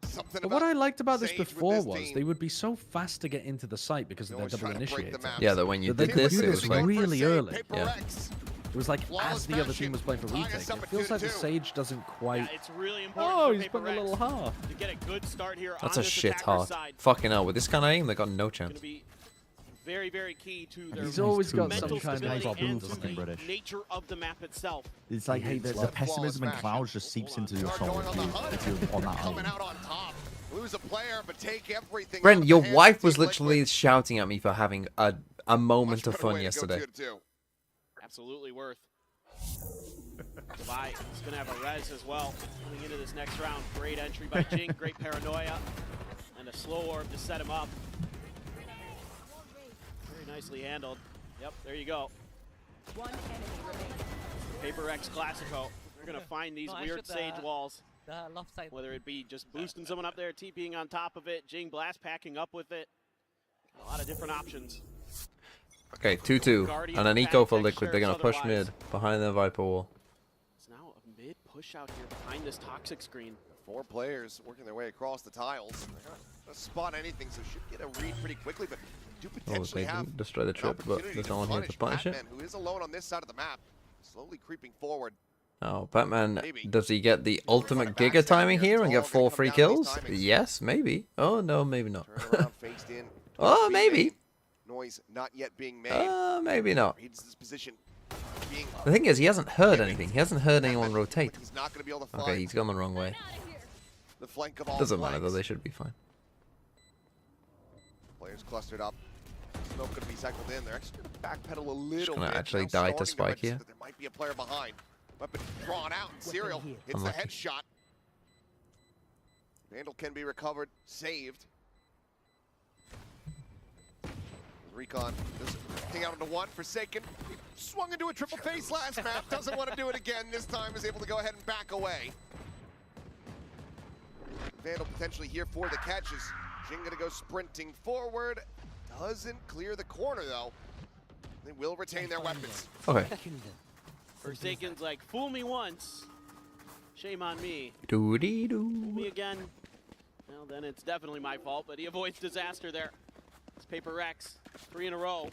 Something But what I liked about this before was they would be so fast to get into the site because of their double initiator. Yeah, that when you They did could this, do it this was like really early. Yeah. It was like as the other team was playing for retake. It feels like the Sage doesn't quite. Yeah, it's really important Oh, for he's Paper putting a X little half. to get a good start here That's on a this shit attacker's heart. side. Fucking hell, with this kind of aim, they got no chance. Gonna be very, very key to their He's always got mental some kind of stability and problems. to the British. nature of the map itself. It's like, hey, the pessimism and clouds just seeps into your soul if you're on that Coming island. out on top. Lose a player, but take everything. Brent, out of your the hands wife of was Team literally Liquid. shouting at me for having a moment of fun yesterday. Absolutely worth. Levi is going to have a res as well coming into this next round. Great entry by Jing, great paranoia, and a slow orb to set him up. Very nicely handled. Yep, there you go. One enemy remaining. Paper X Classico. We're going to find these weird Sage walls. The left side. Whether it be just boosting someone up there, TPing on top of it, Jing blast packing up with it. A lot of different options. Okay, 2-2. And an eco for Liquid. They're going to push mid behind the Viper wall. It's now a mid push out here behind this toxic screen. 4 players working their way across the tiles. They're not gonna spot anything, so should get a read pretty quickly, but do potentially they have didn't destroy the trip, but there's no one here to punish it. Batman, who is alone on this side of the map, slowly creeping forward. Oh, Batman, does he get the ultimate Giga timing here and get 4 free kills? Yes, maybe. Oh, no, maybe not. Faced in. Oh, maybe. Noise not yet being made. Maybe not. Reads this position. The thing is, he hasn't heard anything. He hasn't heard anyone rotate. He's not going to be able to find Okay, he's gone the wrong way. the flank of all Doesn't matter, though. flanks. They should be fine. Players clustered up. Smoke going to be cycled in. They're actually going to backpedal a little gonna bit. actually Now die to starting Spike register here. that there might be a player behind. Weapon drawn out. Serial hits the Unlucky. headshot. Vandal can be recovered, saved. Recon just hang out into one. Forsaken. He swung into a triple face last map. Doesn't want to do it again. This time is able to go ahead and back away. Vandal potentially here for the catches. Jing gonna go sprinting forward. Doesn't clear the corner though. They will retain their weapons. Okay. Forsaken's like, fool me once, shame on me. Doo-dee-doo. Fool me again, well then it's definitely my fault, but he avoids disaster there. It's Paper X, 3 in a row.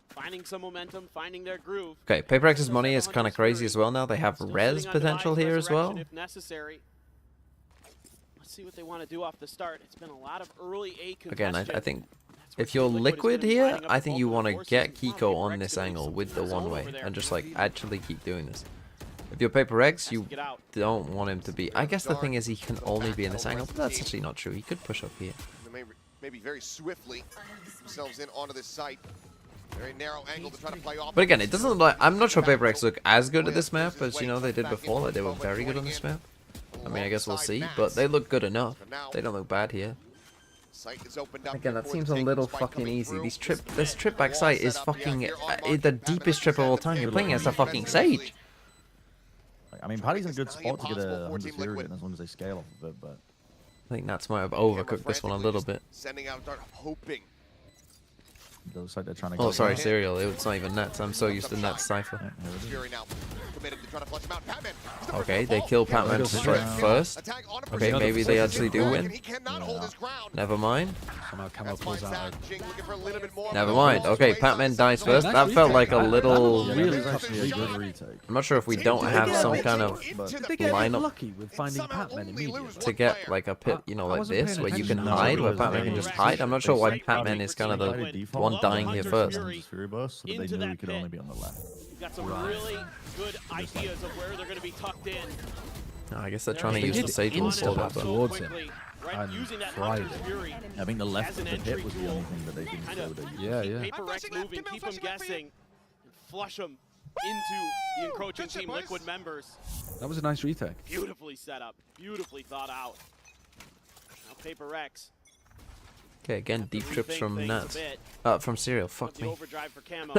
Finding some momentum, finding their groove. Okay, Paper X's money is kind of crazy as well now. They have res potential here as well. If necessary. Let's see what they want to do off the start. It's been a lot of early A congestion. Again, I think if you're Liquid here, I think you want to get Kiko on this angle with the one way and just like actually keep doing this. If you're Paper X, you don't want him to be. I guess the thing is he can only be in this angle, but that's actually not true. He could push up here. Maybe very swiftly themselves in onto this site. Very narrow angle to try to play off. But again, it doesn't look like, I'm not sure Paper X look as good at this map as, you know, they did before. Like, they were very good on this map. I mean, I guess we'll see, but they look good enough. They don't look bad here. Again, that seems a little fucking easy. This trip back site is fucking the deepest trip of all time. You're playing as a fucking Sage. I mean, Paddy's in a good spot to get a 100 Fury in as long as they scale off of it, but... I think Nats might have overcooked this one a little bit. Sending out a dart, hoping. It looks like they're trying to Oh, sorry, Serial. It's not even Nats. I'm so used to Nats Cypher. Fury now committed to try to flush him out. Batman. Okay, they kill Patman first. Okay, maybe they actually do win. Never mind. Somehow Camo pulls out. Never mind. Okay, Patman dies first. That felt like a little... Really I'm not sure if we don't have some kind of lineup lucky with finding Patman immediately. to get like a pit, you know, like this, where you can hide, where Patman can just hide. I'm not sure why Patman is kind of the one dying here first. Fury burst, so that they knew he could only be on the left. We've got some really good ideas of where they're going to be tucked in. No, I guess they're trying to use the Sage wall for that, but towards him and fried him. I think the left of the hit was the only thing that they didn't do. Yeah. Paper X moving, keep them guessing, and flush them into the encroaching Team Liquid members. That was a nice retake. Beautifully set up, beautifully thought out. Now Paper X. okay, again, deep trips from Nats. From Serial. Fuck me. Overdrive for Camo.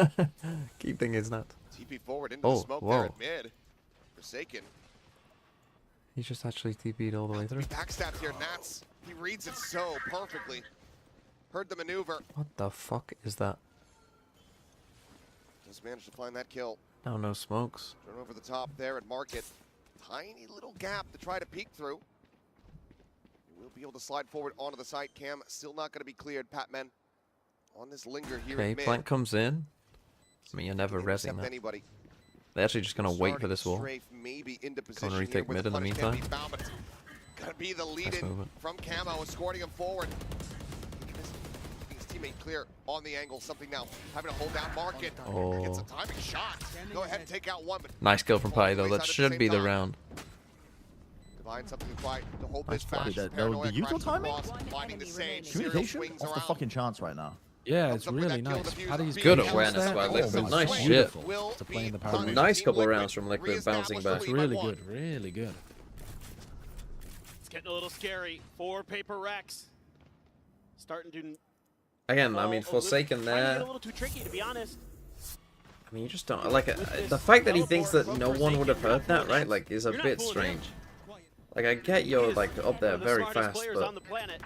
Keep thinking it's Nats. TP forward into the smoke there at mid. Forsaken. He just actually TP'd all the way through. Backstabbed here, Nats. He reads it so perfectly. Heard the maneuver. What the fuck is that? Just managed to find that kill. Now no smokes. Turn over the top there at Market. Tiny little gap to try to peek through. We'll be able to slide forward onto the site. Cam still not going to be cleared. Patman on this linger here. Okay, in mid. plant comes in. I mean, you're never resing that. Anybody. They're actually just gonna wait for this wall. Maybe into Gonna position here retake where mid in the punish can meantime. be found, but gonna be the lead Nice in movement. from Camo, escorting him forward. His teammate clear on the angle. Something now having to hold down Market. Oh. Gets a timing shot. Go ahead and take out one, but Nice kill from Pi though. both That plays out at should the be same the time. round. Divine something quiet to hold Nice this back. flash. The usual timing? Finding the sage. Communication off the fucking chance right now. Yeah, it's really nice. Paddy's Good patience awareness there. by Liquid. Oh, Nice it's shit. beautiful to play in the power. Nice couple of rounds from Liquid bouncing back. It's really good, really good. It's getting a little scary for Paper Rex. Starting to Again, I mean, Forsaken finding it there. a little too tricky, to be honest. I mean, you just don't like the fact that he thinks that no one would have heard that, right? Like, is a bit strange. Like, I get you're like up there very fast, but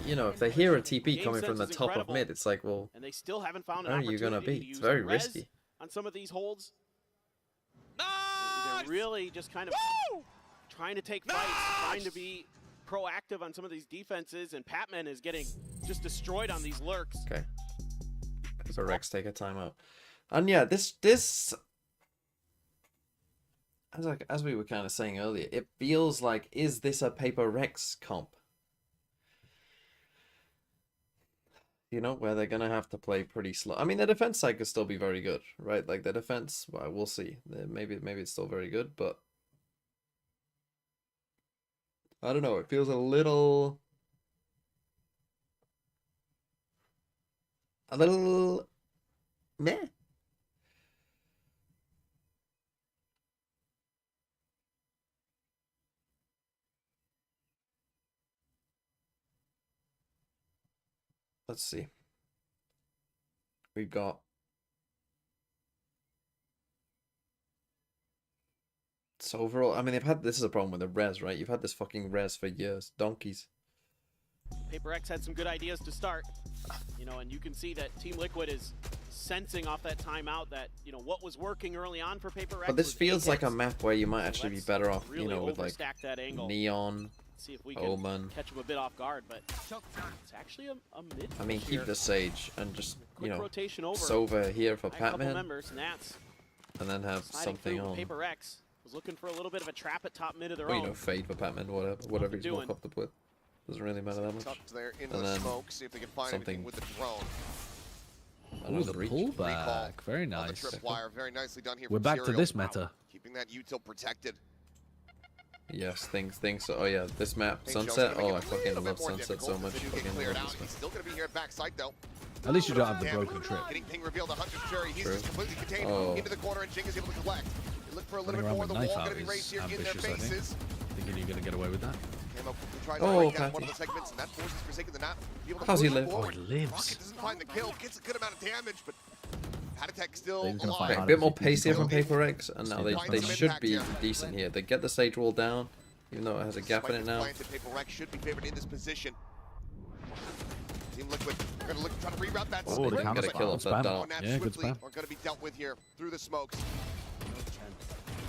you know, if they hear a TP coming from the top of mid, it's like, well, And they still haven't found an where are you gonna opportunity be? to It's use very the res risky. on some of these holds. They're really just kind of trying to take fights, trying to be proactive on some of these defenses, and Patman is getting just destroyed on these lurks. Okay. So Rex take a timeout, and yeah, this as we were kind of saying earlier, it feels like, is this a Paper Rex comp? You know, where they're gonna have to play pretty slow. I mean, the defense side could still be very good, right? Like the defense, well, we'll see. Maybe it's still very good, but I don't know. It feels a little meh. Let's see. We've got so overall, I mean, this is a problem with the res, right? You've had this fucking res for years, donkeys. Paper X had some good ideas to start, you know, and you can see that Team Liquid is sensing off that timeout that, you know, what was working early on for Paper X. But this was feels like a hits. map where you might actually be better off, really you know, with like overstack that angle. Neon, See if we can Omen. catch him a bit off guard, but it's actually a mid. I mean, push keep here. the Sage and just, you Quick know, rotation over. Sova here for By a couple Patman, members, Nats and then have sliding something through. on. Paper X was looking for a little bit of a trap at top mid of their Well, own. you know, Fade for Patman, whatever he's more doing. comfortable with. Doesn't really matter that much. Tucked there into And the then smoke. See if they can find something. anything with the drone. Ooh, the reach. pullback. Very On the nice. tripwire, very nicely done here. We're from back to Serial. this meta. Keeping that util protected. Yes, things. Oh yeah, this map, Hey, Joe's Sunset. gonna Oh, I make it a fucking little bit love more Sunset so difficult much. as they do Fucking get cleared love out. this He's map. still going to be here at backside though. At least you don't have the Damage. broken trip. Getting ping revealed to Hunter's Fury. He's True. just completely contained Oh. into the corner, and Jing is able to collect. They look for a little Running bit more. around The with knife wall out going to be raised is here in their ambitious, I think. faces. Thinking you're gonna get away with that. Came up, tried to Oh, break down okay. one of the segments, and that forces Forsaken to not be able to How's he push live? forward. Oh, he lives. Rocket doesn't find the kill, gets a good amount of damage, but Haditech still He's gonna alive. find Okay, a out bit if more he can pace here go. from Paper X, and now they Find some should impact be here. decent here. They get the Sage wall down, even though it has a gap in it now. Planted, Paper Rex should be favored in this position. Team Liquid are going to look try to reroute that Oh, split. the Get counter a kill off that spam. dart. Nats Yeah, good swiftly spam. are going to be dealt with here through the smokes.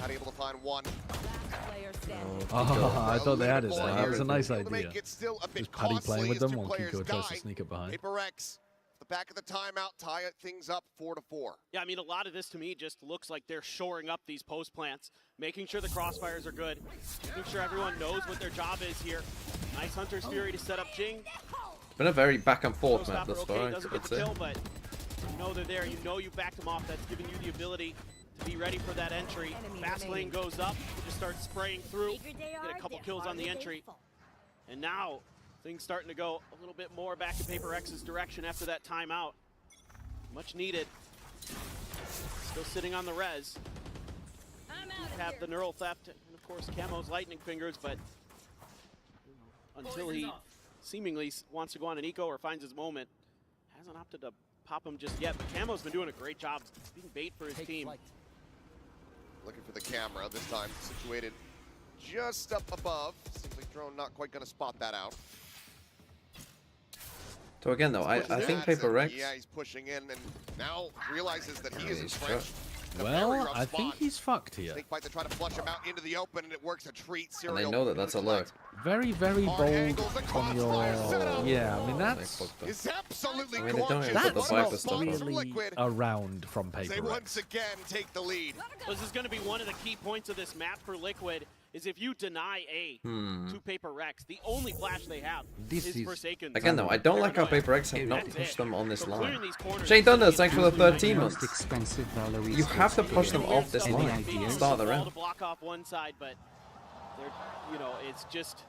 Not able to find one. Player standing. Oh, I thought they had it Little there. bit That more was a here. nice Able to make idea. it still a bit Just Paddy costly playing with as them two while players Kiko tries to die. sneak it behind. Paper Rex, the back of the timeout, tie things up 4-4. Yeah, I mean, a lot of this to me just looks like they're shoring up these post plants, making sure the crossfires are good, making sure everyone knows what their job is here. Nice Hunter's Fury to set up Jing. It's been a very back and forth map Showstopper, thus okay, far, doesn't get I'd the say. kill, but you know they're there. You know you backed them off. That's giving you the ability to be ready for that entry. Enemy Fast lane remaining. goes up. You just start spraying through. Bigger they Get a are, couple the kills on the harder they entry. fall. And now things starting to go a little bit more back in Paper X's direction after that timeout. Much needed. Still sitting on the res. Have the neural theft and of course Camo's lightning fingers, but until he seemingly wants to go on an eco or finds his moment, hasn't opted to pop him just yet. But Camo's been doing a great job being bait for his team. Looking for the camera, this time situated just up above. Seems like drone not quite going to spot that out. So again, though, I think PRX. Yeah, he's pushing in and now realizes that he is entrenched. Well, I think he's fucked here. Snake bite to try to flush him out into the open, and it works a treat. And Serial they know that that's a lurk. Very, very bold from your. Yeah, I mean that's. Is absolutely I mean, they don't even That's put the Viper stuff on. really around from They PRX. once again take the lead. This is going to be one of the key points of this map for Liquid, is if you deny A to PRX, the only flash they have is Forsaken. Again, though, I don't like how PRX have not pushed them on this line. Shane Thunder, thanks for the 13 months. You have to push them off this line. Start the round. To block off one side, but they're, you know, it's just.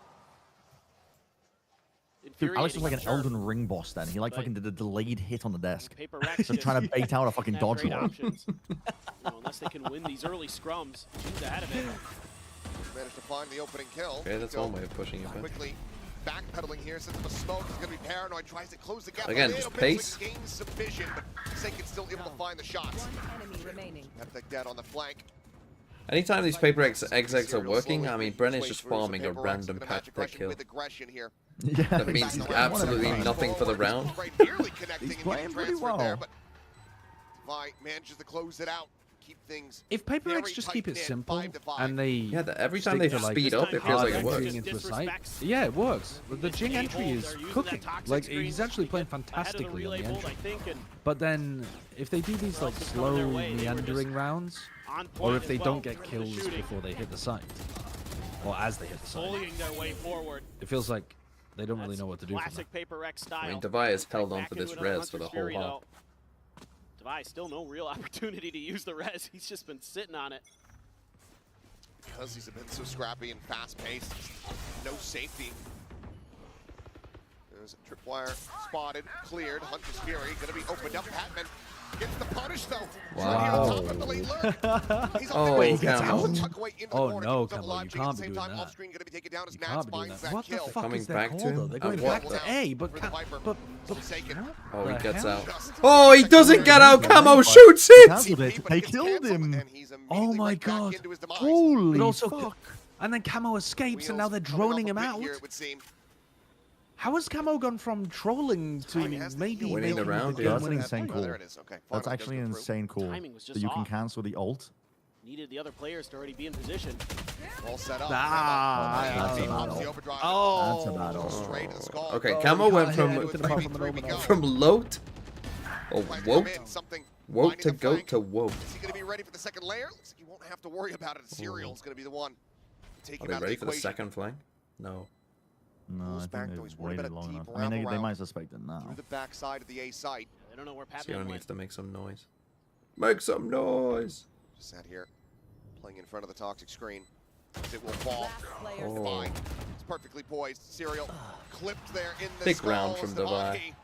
Dude, Alex was like an Elden Ring boss then. He like fucking did a delayed hit on the desk. So trying to bait out a fucking dodge roll. Unless they can win these early scrums, Jin's ahead of it. Managed to find the opening kill. Okay, that's one way of pushing it back. Quickly backpedaling here, since the smoke is going to be paranoid, tries to close the gap. Again, a just little pace. bit, gains some vision, but Forsaken's still able to find the shots. Enemy remaining. Epic dead on the flank. Anytime these PRX execs are working, I mean, Brennan's just farming a random patch pick kill. Yeah, That means absolutely nothing for the round. He's playing pretty well. Devi manages to close it out. Keep things If PRX just keep it simple and they every time they speed up, it feels like it works. Into a site, yeah, it works. But the Jing entry is cooking. Like he's actually playing fantastically on the entry. But then if they do these like slow meandering rounds, or if they don't get kills before they hit the site, or as they hit the site, Bullying their way forward. it feels like they don't really know what to do. Classic PRX style. I mean, Devi has held on to this res for the whole half. Devi still no real opportunity to use the res. He's just been sitting on it. Because he's been so scrappy and fast-paced, no safety. There's a tripwire spotted, cleared. Hunter's Fury gonna be opened up. Patman gets the punish though. Wow. Oh, wait, he gets Camo. out? Oh no, Camo, you can't be doing that. Off-screen gonna be taken down as You Nats can't be doing finds that. that What the kill. fuck Coming is their back call to him? though? They're going And back what? to A, but Forsaken. Oh, he the gets hell? out. Oh, he doesn't get out. Camo shoots it. They killed him. Oh my god. Holy But also, fuck. and then Camo escapes, and now they're droning him out. How has Camo gone from trolling to maybe winning the round? That's Yeah. an insane call. There it is. Okay. That's actually an insane call. Timing was just That you can off. cancel the ult. Needed the other players to already be in position. All set up. That's a bad ult. That's a bad ult. Straight to the skull. Okay, Camo went from Loat or Woke to Goat to Woke. Is he going to be ready for the second layer? Looks like he won't have to worry about it. Serial is going to be the one to take Are him they out ready of the for the equation. second flank? No. No, I back, think though. He's they've worried waited about a long deep enough. I mean, ramble they might round suspect it now. Through the backside of the A site. I don't know where Siona Patman needs went. to make some noise. Make some noise. Just sat here, playing in front of the toxic screen. It will fall. Oh. Fine. It's perfectly poised. Serial clipped there in the Big skull. round from Devi.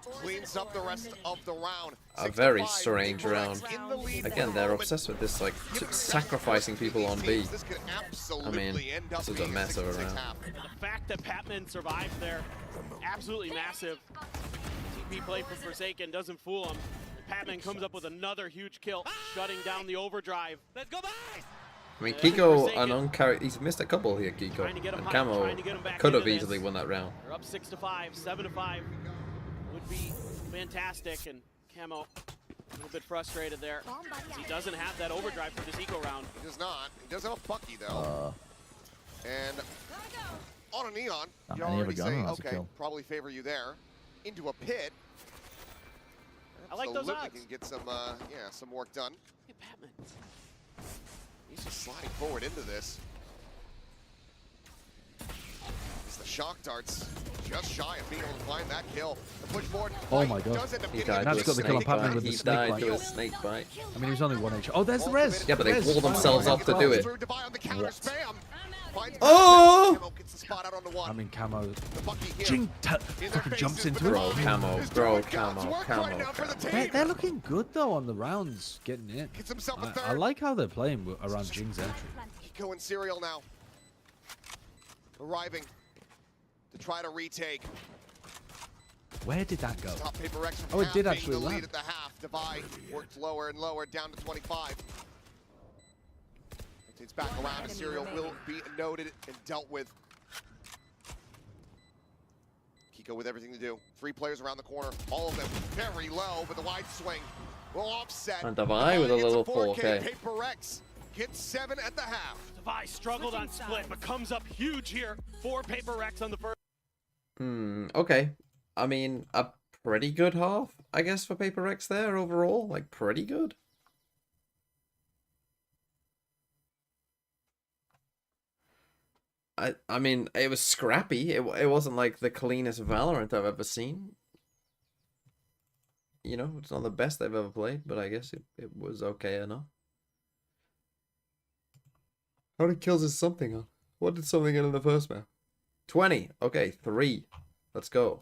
Cleans up the rest of the round. A very strange round. Again, they're obsessed with this, like, sacrificing people on B. This could I mean, absolutely end up this is a being mess of a 6-6 round. half. The fact that Patman survived there, absolutely massive. TP play from Forsaken doesn't fool him. Patman comes up with another huge kill, shutting down the overdrive. Let's go, boys! I mean, Kiko, an uncharacteristic, he's missed a couple here, Kiko. Trying to get him And hot, Camo trying to get him back could have into this. easily won that round. They're up 6-5, 7-5 would be fantastic, and Camo a little bit frustrated there. He doesn't have that overdrive for this eco round. He does not. He does have a Bucky though. And on a Neon, you any of a already gun, say, that's a okay, kill. probably favor you there. Into a pit. I like those Absolutely odds. can get some, yeah, some work done. Hey, Patman. He's just sliding forward into this. It's the shock darts, just shy of being able to find that kill. The push forward. Oh my god. Does end up He getting died it. Nat's to got a the kill on snake Patman bite. with the He snake died bite. to a snake bite. I mean, he was only 1 HP. Oh, there's the res. Yeah, but they Res. walled themselves up to do it. Through Devi on the counter spam. Finds Oh! Camo gets the spot out on the one. I mean, Camo. The Bucky here. Jing In their fucking jumps faces, into but Bro, it. Camo, bro, Camo, right now for the Camo. team. They're looking good though on the rounds, getting in. Gets himself a I third. like how they're playing around Jing's entry. Kiko and Serial now. Arriving to try to retake. Where did that go? Top PRX from Oh, it half did being actually the lead land. at the half. Devi worked lower and lower down to 25. Rotates back around and Serial will be noted and dealt with. Kiko with everything to do. 3 players around the corner, all of them very low, but the wide swing will offset. And Devi with a little 4K. Paper X gets 7 at the half. Devi struggled on split, but comes up huge here for Paper X on the first. Okay. I mean, a pretty good half, I guess, for Paper X there overall. Like, pretty good. I mean, it was scrappy. It wasn't like the cleanest Valorant I've ever seen. You know, it's not the best I've ever played, but I guess it was okay enough. How many kills is something on? What did something get in the first map? 20. Okay, 3. Let's go.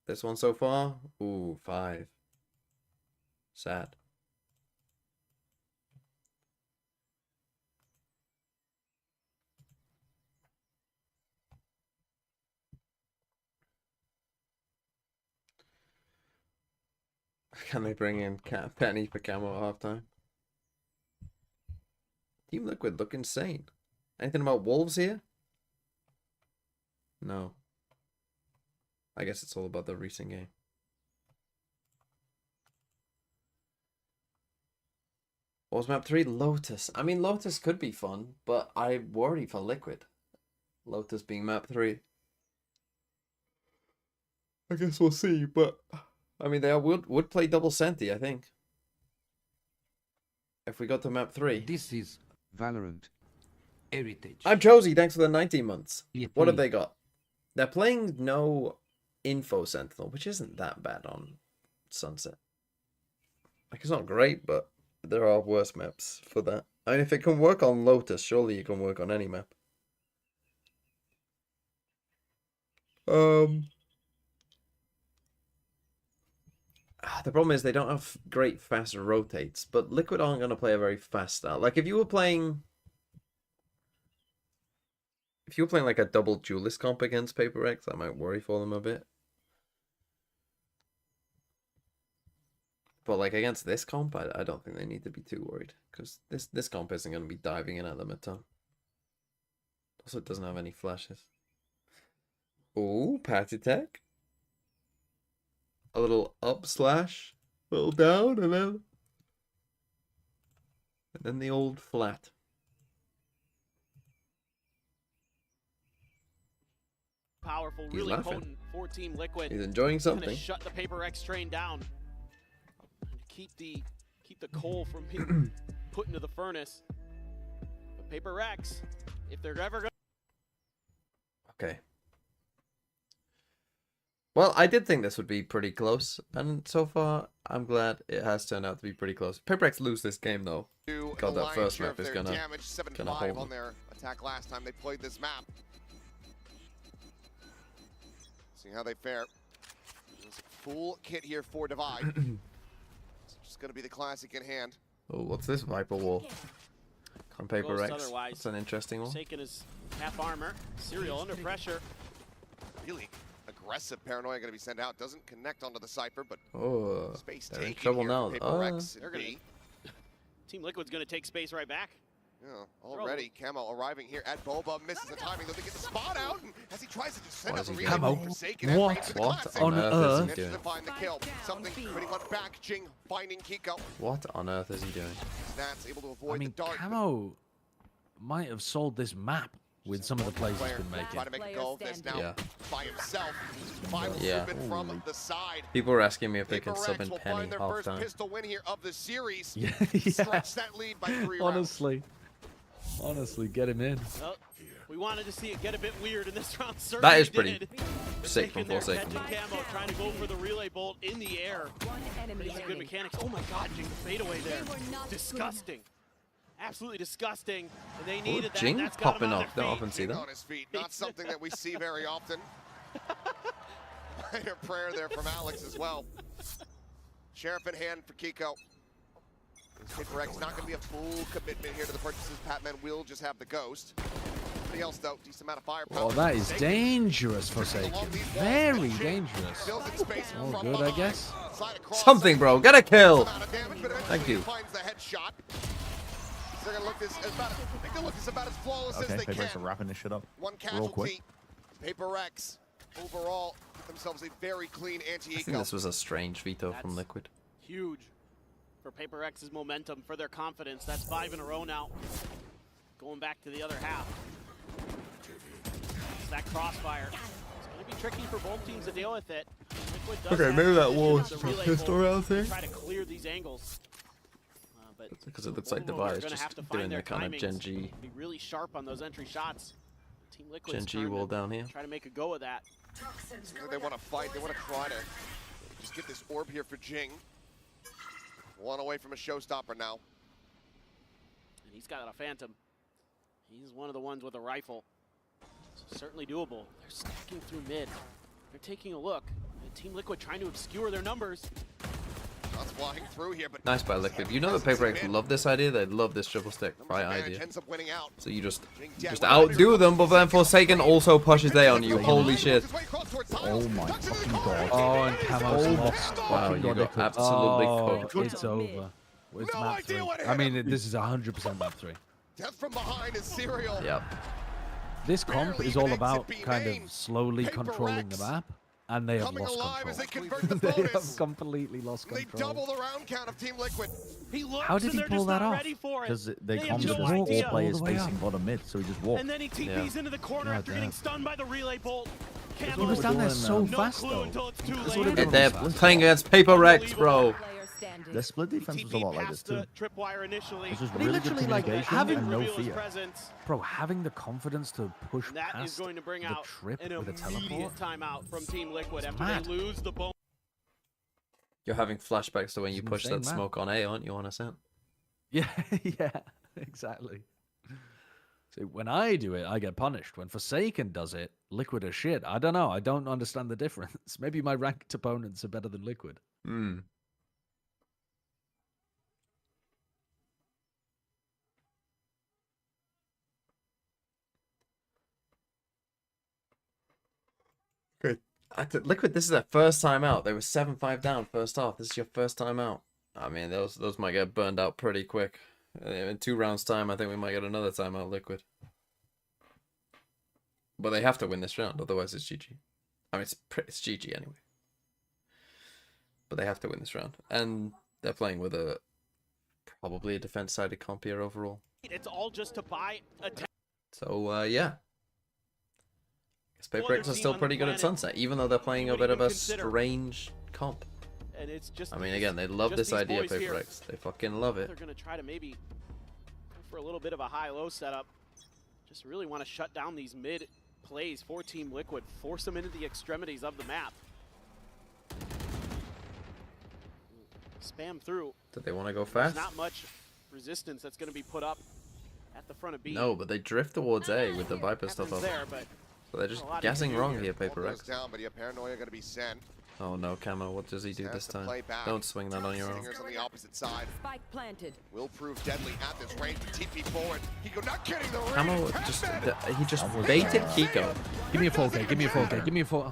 This one so far? Ooh, 5. Sad. Can they bring in Penny for camo at halftime? Team Liquid look insane. Anything about Wolves here? No. I guess it's all about the recent game. What was map 3? Lotus. I mean, Lotus could be fun, but I worry for Liquid. Lotus being map 3. I guess we'll see, but I mean, they would play double Senti, I think. If we got to map 3. This is Valorant Heritage. I'm Josie, thanks for the 19 months. Yeah, What have they got? They're playing no Info Sentinel, which isn't that bad on Sunset. Like, it's not great, but there are worse maps for that. I mean, if it can work on Lotus, surely it can work on any map. The problem is they don't have great fast rotates, but Liquid aren't going to play a very fast style. Like, if you were playing like a double duelist comp against Paper X, that might worry for them a bit. But like against this comp, I don't think they need to be too worried, because this comp isn't going to be diving in at them a ton. Also, it doesn't have any flashes. Oh, Patty Tech. A little up slash, a little down, and then the old flat. Powerful, He's really laughing. potent for Team Liquid. He's enjoying Gonna something. shut the Paper X train down. Keep the coal from being put into the furnace. But Paper X, if they're ever going. Okay. Well, I did think this would be pretty close, and so far, I'm glad it has turned out to be pretty close. Paper X lose this game, though. God, that first map is gonna hold on them. their attack last time they played this map. See how they fare. Full kit here for Divide. It's just gonna be the classic in hand. Oh, what's this Viper wall? On Paper X. Otherwise, That's an interesting one. Forsaken is half armor. Serial under pressure. Really aggressive paranoia going to be sent out. Doesn't connect onto the Cypher, but Oh, space they're in taking trouble here. now. Paper X and B. Team Liquid's going to take space right back. Yeah, already Camo arriving here at Boba, misses the timing, though they get the spot out, and as he tries to just send out the relay, Camo, Forsaken and what Rain for the on classic. earth? Manages to find the kill. Something pretty much back. Jing finding Kiko. What on earth is he doing? That's able to avoid I mean, the dart. Camo might have sold this map with some of the plays he's been making. Trying to make a go of this now Yeah. by himself. Final Yeah. movement from the side. People were asking me if they can Paper sub X in will Penny find their first halftime. pistol win here of the series. Yeah. Stretch that lead by 3 rounds. Honestly, get him in. Well, we wanted to see it get a bit weird in this round. That is Certainly pretty did. sick from Taking their Forsaken. catching Camo, trying to go for the relay bolt in the air. Pretty good mechanics. Oh my God, Jing fadeaway there. Disgusting. Absolutely disgusting. And they needed that. Jing That's got popping him on off. their Don't feet. often see that. On his feet, not something that we see very often. Minor prayer there from Alex as well. Sheriff in hand for Kiko. Paper X not going to be a full commitment here to the purchases. Patman will just have the ghost. Everything else though, decent amount of firepower. Oh, that is dangerous, Forsaken. Very dangerous. Fills in space All from good, I behind. guess. Slide across. Something, bro. Get a kill. Amount of damage, but eventually Thank you. he finds the headshot. They're gonna look this about. They can look this about as flawless as Okay, they Paper X are can. wrapping this shit up One real quick. casualty. PRX overall get themselves a very clean I anti-eco. think this was a strange veto from Liquid. Huge for PRX's momentum, for their confidence. That's 5 in a row now. Going back to the other half. It's that crossfire. It's going to be tricky for both teams to deal with it. Liquid does have maybe that was the relay pistol bolt round to thing. try to clear these angles. But Because it looks like Ormo Devi are is gonna just have to doing find the their kind of timings, Gen G. be really sharp on those entry shots. Team Liquid's Gen G turn wall to down here. Try to make a go of that. Seems like they want to fight. They want to try to just get this orb here for Jing. One away from a showstopper now. And he's got a Phantom. He's one of the ones with a rifle. So certainly doable. They're stacking through mid. They're taking a look. And Team Liquid trying to obscure their numbers. Shots flying through here, but Nice by Liquid. You know the PRX love this idea. They love this triple stick right idea. ends up winning out. So you just outdo them, but then Forsaken also pushes A on you. Holy shit! Oh my fucking god. Oh, and Camo's lost. Wow, you got absolutely cooked. It's over. It's map 3. I mean, this is 100% map 3. Death from behind is Serial. Yep. This comp is all about kind of slowly controlling the map, and they have lost control. They have completely lost They control. double the round count of Team Liquid. He looks How did he pull that off? Because they have come no with all idea. players All the way facing up. bottom mid, so he just walked. And then he TP's into the corner God after getting damn. stunned by the relay bolt. He Camo was down there so no fast clue though. until it's too That's late. what it And was they're fast. playing against PRX, bro. Their split defense was a lot like this too. Tripwire initially. It's just But he really good literally, like, communication having and no reveal his fear. presence. Bro, having the confidence to push That is past going to bring the out trip an with a immediate teleport. timeout from Team Liquid after mad. they lose the bone. You're having flashbacks to when you It's pushed that insane, man. smoke on A, aren't you, on Ascent? Yeah, yeah, exactly. See, when I do it, I get punished. When Forsaken does it, Liquid are shit. I don't know. I don't understand the difference. Maybe my ranked opponents are better than Liquid. Hmm. Good. Liquid, this is their first time out. They were 7-5 down first half. This is your first time out. I mean, those might get burned out pretty quick. In 2 rounds' time, I think we might get another timeout, Liquid. But they have to win this round, otherwise it's GG. I mean, it's GG anyway. But they have to win this round. And they're playing with probably a defense-sided comp here overall. It's all just to buy a So, yeah. No other PRX are team still on the pretty good at planet Sunset, even though they're playing a would bit of even a consider. strange comp. And it's just I mean, again, they love just this these idea, boys here. PRX. They fucking love it. They're going to try to maybe go for a little bit of a high-low setup. Just really want to shut down these mid plays for Team Liquid, force them into the extremities of the map. Spam through. Did they want to go There's fast? not much resistance that's going to be put up at the front of B. No, but they drift towards A with the Viper stuff Happens up. there, but So they're just a lot you can guessing do wrong here. here, Goes PRX. down, but yeah, Paranoia going to be sent. Oh no, Camo, what does he do Has this to time? play back. Don't swing that on your own. Stingers on the opposite side. Spike planted. Will prove deadly at this range. TP forward. Kiko not getting the range. Camo he just baited Kiko. Give me a 4K, give me a 4K, give me a 4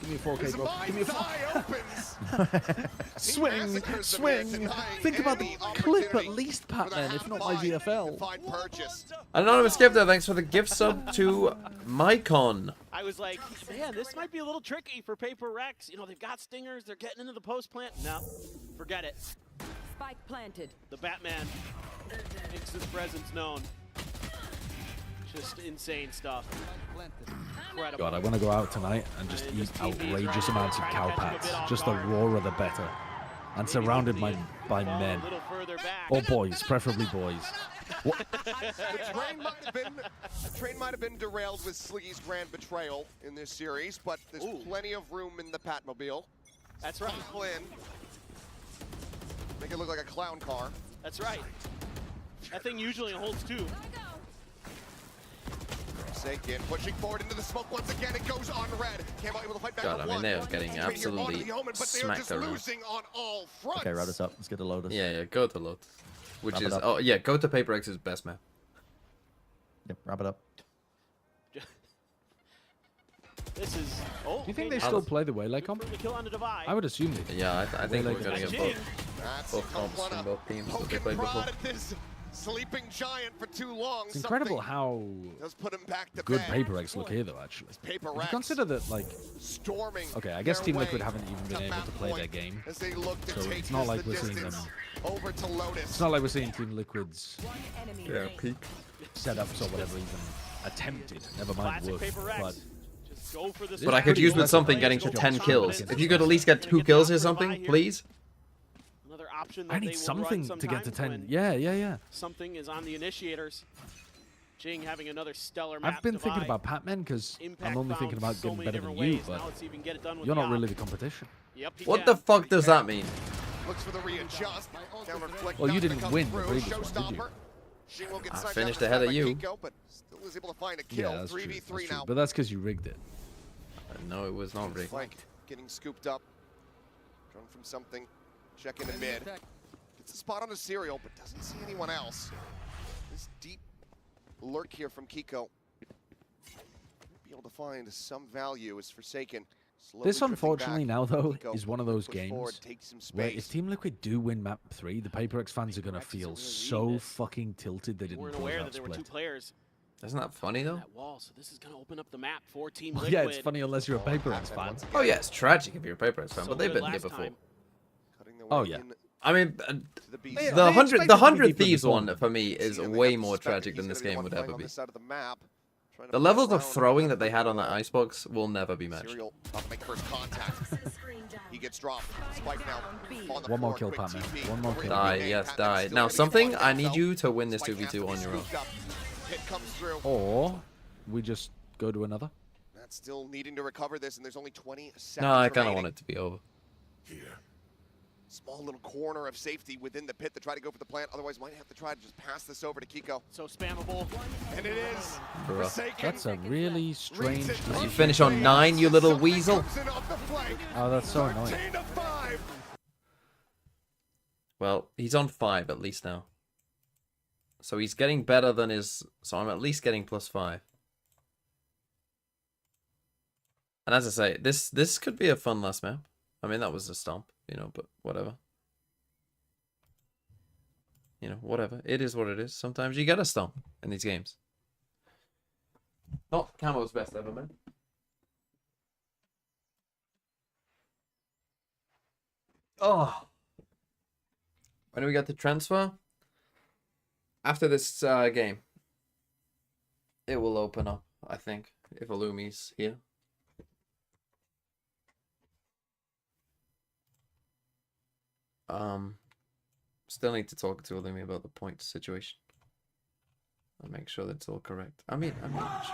give me a 4K, bro. Give me a 4K. Swing, swing. Think about the clip at least, Patman, if not my VFL. Anonymous Gifter, thanks for the gift sub to Mycon. I was like, man, this might be a little tricky for PRX. You know, they've got stingers, they're getting into the post plant. No, forget it. Spike planted. The Batman makes his presence known. Just insane stuff. Incredible. God, I want to go out tonight and just eat outrageous amounts of cow pats. Just the rawer the better. And surrounded by men. Or boys, preferably boys. The train might have been derailed with Sliggy's grand betrayal in this series, but there's plenty of room in the Patmobile. That's right. Pull in. Make it look like a clown car. That's right. That thing usually holds 2. Forsaken pushing forward into the smoke once again. It goes on red. Camo able to fight back. God, I mean, they're getting absolutely smacked around. Losing on all fronts. Okay, wrap this up. Let's get to Lotus. Yeah, go to Lotus. Which Wrap it is, up. oh yeah, go to PRX's best map. Yep, wrap it up. This is. Oh, Do you think they still play the Waylay comp? Kill on the divide. I would assume they do. Yeah, I think we're Waylay going to comp. get both comps from both teams that they played before. Sleeping giant for too long. It's incredible how does put him back to good bed. PRX look here, though. Actually, PRX if you consider that, like, storming. okay, I guess their Team Liquid way haven't even been able to play their game, as they look to so take it's not like the we're seeing them. distance over to Lotus. It's not like we're seeing Team Liquid's peak setups or whatever even attempted. Never mind Classic work, PRX. but. Just go for this. But I could use with something getting to 10 kills. If you could at least get 2 kills or something, please. Another option that I they need will something run to get to sometimes 10. when Yeah. something is on the initiators. Jing having another stellar map. I've been thinking divide. about Patman because Impact I'm only thinking found about so getting many better than different you, ways. but Now let's even get it done with you're not Yop. really the competition. Yep, he What can. the fuck does that mean? Looks for the readjust. Downward flick. Well, you not gonna didn't come win the through. previous one, did you? Showstopper. Jing will get I sniped finished down ahead of by you. Kiko, but still is able to find a kill. Yeah, that's true. 3v3 That's true. now. But that's because you rigged it. No, it was not rigged. Flank getting scooped up. Drawn from something. Check into mid. Gets a spot on a serial, but doesn't see anyone else. This deep lurk here from Kiko. Be able to find some value as Forsaken. Slowly This, drifting unfortunately, back. now though, Kiko is one of those push forward, games take some where space. if Team Liquid do win Map 3, the PRX fans are gonna feel so fucking tilted they didn't Weren't close aware out that there were two split. players Isn't that funny though? on that wall, so this is going to open up the map for Team Well, Liquid. yeah, it's funny unless you're a PRX fan. Oh yeah, it's tragic if you're a PRX fan, So but they've good been here last before. time. Oh yeah. I mean, beast. the They expected to 100 be Thieves from the one zone. for me is See, and they way have to more suspect that tragic he's than this gonna be game one would playing ever on be. this side of the map, trying to The play levels of around throwing that they the had on that icebox will never be matched. Serial about to make first contact. He gets dropped. Spike now on the One more floor. kill, Quick Patman. TP. One more kill. Die, Renegade. yes, Patman die. still Now getting something, one I need himself. you to win this Spike has 2v2 to be on your own. scooped up. Hit comes through. Or we just go to another. That's still needing to recover this, and there's only 20 seconds No, I kind of remaining. want it to be over. Small little corner of safety within the pit to try to go for the plant. Otherwise, might have to try to just pass this over to Kiko. So spammable. And it is. Bruh. Forsaken. That's a really strange Reads it. decision. You finish on 9, you little weasel. Comes in off the flank. Oh, that's so 13 annoying. to 5. Well, he's on 5 at least now. So he's getting better than his... So I'm at least getting +5. And as I say, this could be a fun last map. I mean, that was a stomp, you know, but whatever. You know, whatever. It is what it is. Sometimes you get a stomp in these games. Not Camo's best ever, man. Oh. When do we get the transfer? After this game. It will open up, I think, if Illumi's here. Still need to talk to Illumi about the point situation. I'll make sure that's all correct. I mean, it should be fine.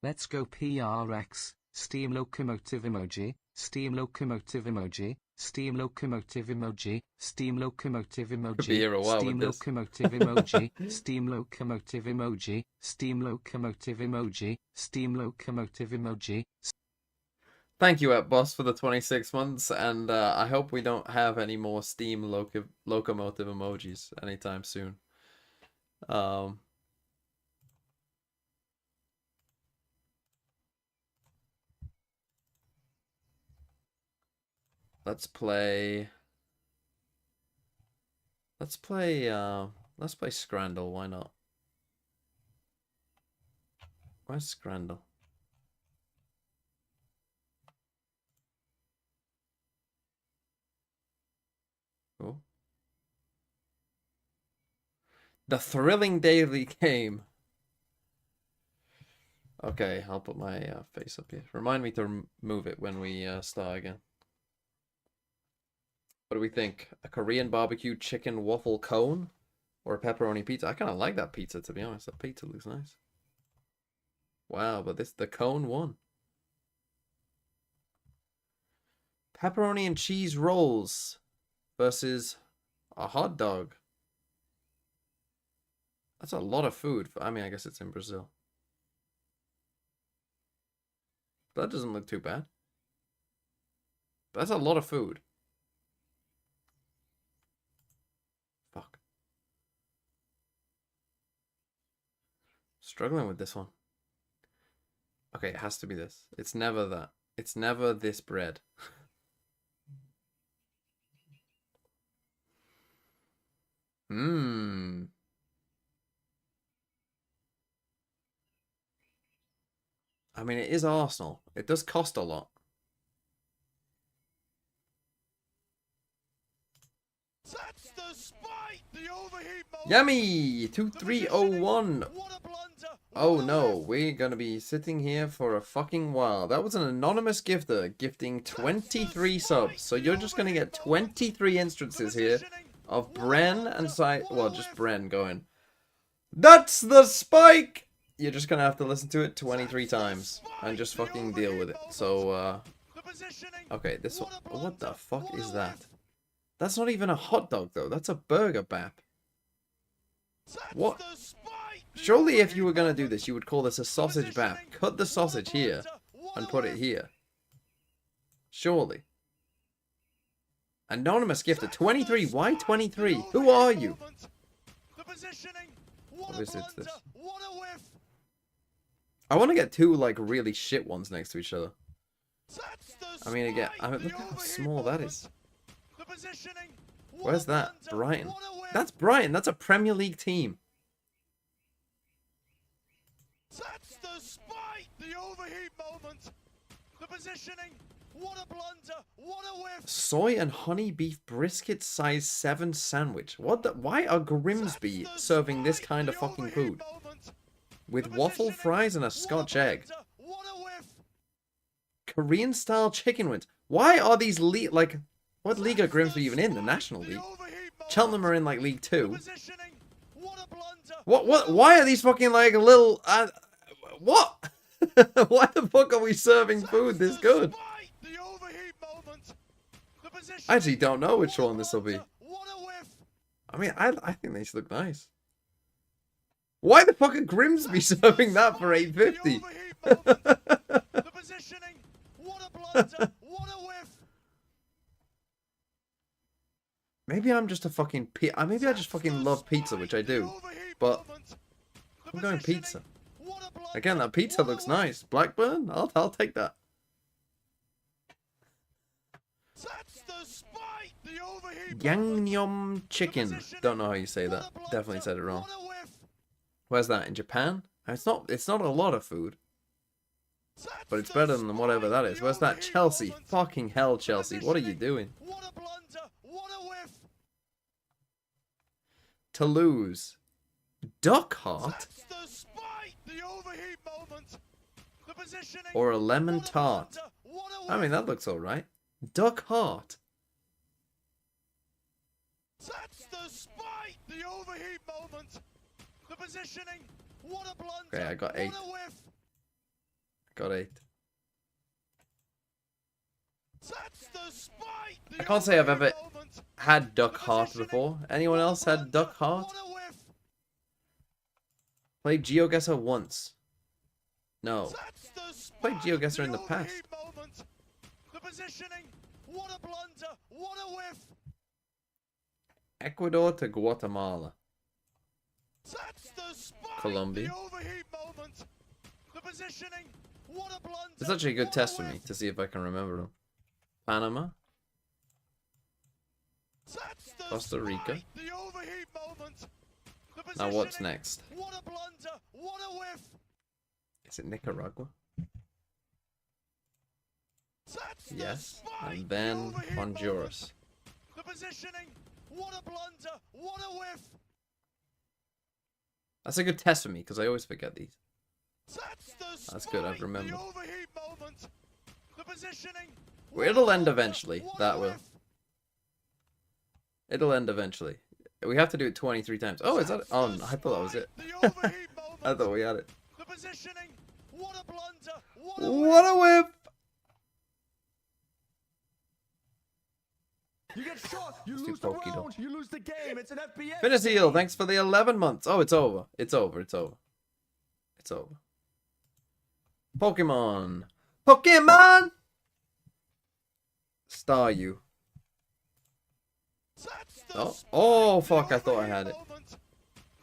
Let's go PRX, Steam Locomotive emoji, Steam Locomotive emoji, Steam Locomotive emoji, Steam Locomotive emoji, be here a while Steam with this. Locomotive emoji, Steam Locomotive emoji, Steam Locomotive emoji, Steam Locomotive emoji. Thank you, Boss, for the 26 months, and I hope we don't have any more Steam locomotive emojis anytime soon. Let's play Scandle, why not? Where's Scandle? Cool. The thrilling daily game. Okay, I'll put my face up here. Remind me to move it when we start again. What do we think? A Korean barbecue chicken waffle cone? Or a pepperoni pizza? I kind of like that pizza, to be honest. That pizza looks nice. Wow, but the cone won. Pepperoni and cheese rolls versus a hot dog. That's a lot of food. I mean, I guess it's in Brazil. That doesn't look too bad. But that's a lot of food. Fuck. Struggling with this one. Okay, it has to be this. It's never that. It's never this bread. Hmm. I mean, it is Arsenal. It does cost a lot. That's the spike! The overheat moment. Yummy! 2301. Oh no, we're gonna be sitting here for a fucking while. That was an anonymous gifter gifting 23 subs. So you're just gonna get 23 instances here of Bren and well, just Bren going, "That's the spike!" You're just gonna have to listen to it 23 times and just fucking deal with it. So, okay, this one. What the fuck is that? That's not even a hot dog, though. That's a burger bap. What? Surely if you were going to do this, you would call this a sausage bap. Cut the sausage here and put it here. Surely. Anonymous gifter. 23. Why 23? Who are you? Obviously it's this. I want to get two, like, really shit ones next to each other. I mean, again, look how small that is. Where's that? Brighton. That's Brighton. That's a Premier League team. That's the spike! The overheat moment! The positioning! What a blunder! What a whiff! Soy and honey beef brisket size 7 sandwich. What the? Why are Grimsby serving this kind of fucking food? With waffle fries and a Scotch egg. Korean style chicken wings. Why are these like... What league are Grimsby even in? The National League? Cheltenham are in, like, League 2. What? Why are these fucking, like, little... what? Why the fuck are we serving food this good? I actually don't know which one this will be. I mean, I think these look nice. Why the fuck are Grimsby serving that for $8.50? Maybe I'm just a fucking maybe I just fucking love pizza, which I do. But I'm going pizza. Again, that pizza looks nice. Blackburn? I'll take that. Yangnyeom chicken. Don't know how you say that. Definitely said it wrong. Where's that? In Japan? It's not a lot of food. But it's better than whatever that is. Where's that? Chelsea. Fucking hell, Chelsea. What are you doing? Toulouse. Duck heart? Or a lemon tart? I mean, that looks alright. Duck heart. That's the spike! The overheat moment! The positioning! What a blunder! Okay, I got 8. Got 8. I can't say I've ever had duck heart before. Anyone else had duck heart? Played Geoguessr once. No. Played Geoguessr in the past. The positioning! What a blunder! What a whiff! Ecuador to Guatemala. Colombia. It's actually a good test for me to see if I can remember them. Panama. Costa Rica. Now what's next? Is it Nicaragua? Yes. And then Honduras. The positioning. What a blunder! What a whiff! That's a good test for me because I always forget these. That's good, I've remembered. Well, it'll end eventually. That will. It'll end eventually. We have to do it 23 times. Oh, is that it? Oh, I thought that was it. I thought we had it. What a whip! You get shot, you lose the round, you lose the game, it's an FPS. Finisheel, thanks for the 11 months. Oh, it's over. It's over. It's over. It's over. Pokemon. Pokemon! Staryu. Oh, fuck, I thought I had it.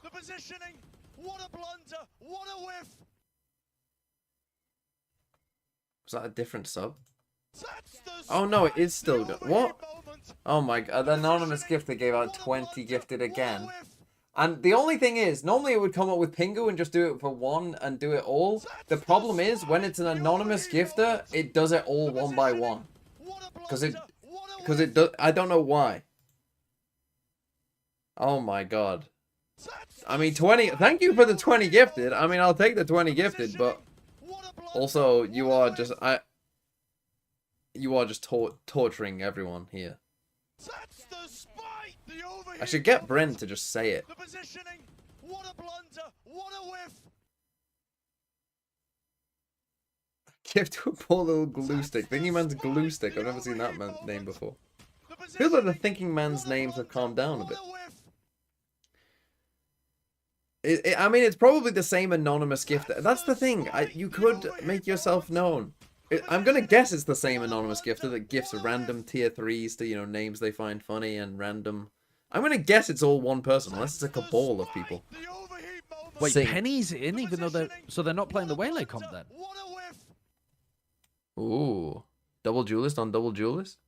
The positioning. What a blunder. What a whiff. Was that a different sub? Oh no, it is still good. What? Oh my god, the anonymous gifter gave out 20 gifted again. And the only thing is, normally it would come up with Pingu and just do it for one and do it all. The problem is, when it's an anonymous gifter, it does it all one by one. Because it does, I don't know why. Oh my god. I mean, 20, thank you for the 20 gifted. I mean, I'll take the 20 gifted, but also, you are just torturing everyone here. I should get Brent to just say it. Gift to a poor little glue stick. Thinking Man's glue stick. I've never seen that name before. Feels like the Thinking Man's names have calmed down a bit. I mean, it's probably the same anonymous gift. That's the thing. You could make yourself known. I'm gonna guess it's the same anonymous gifter that gifts random tier 3s to, you know, names they find funny and random. I'm gonna guess it's all one person, unless it's a cabal of people. Wait, Penny's in, even though they're not playing the Waylay comp then? Ooh, double duelist on double duelist.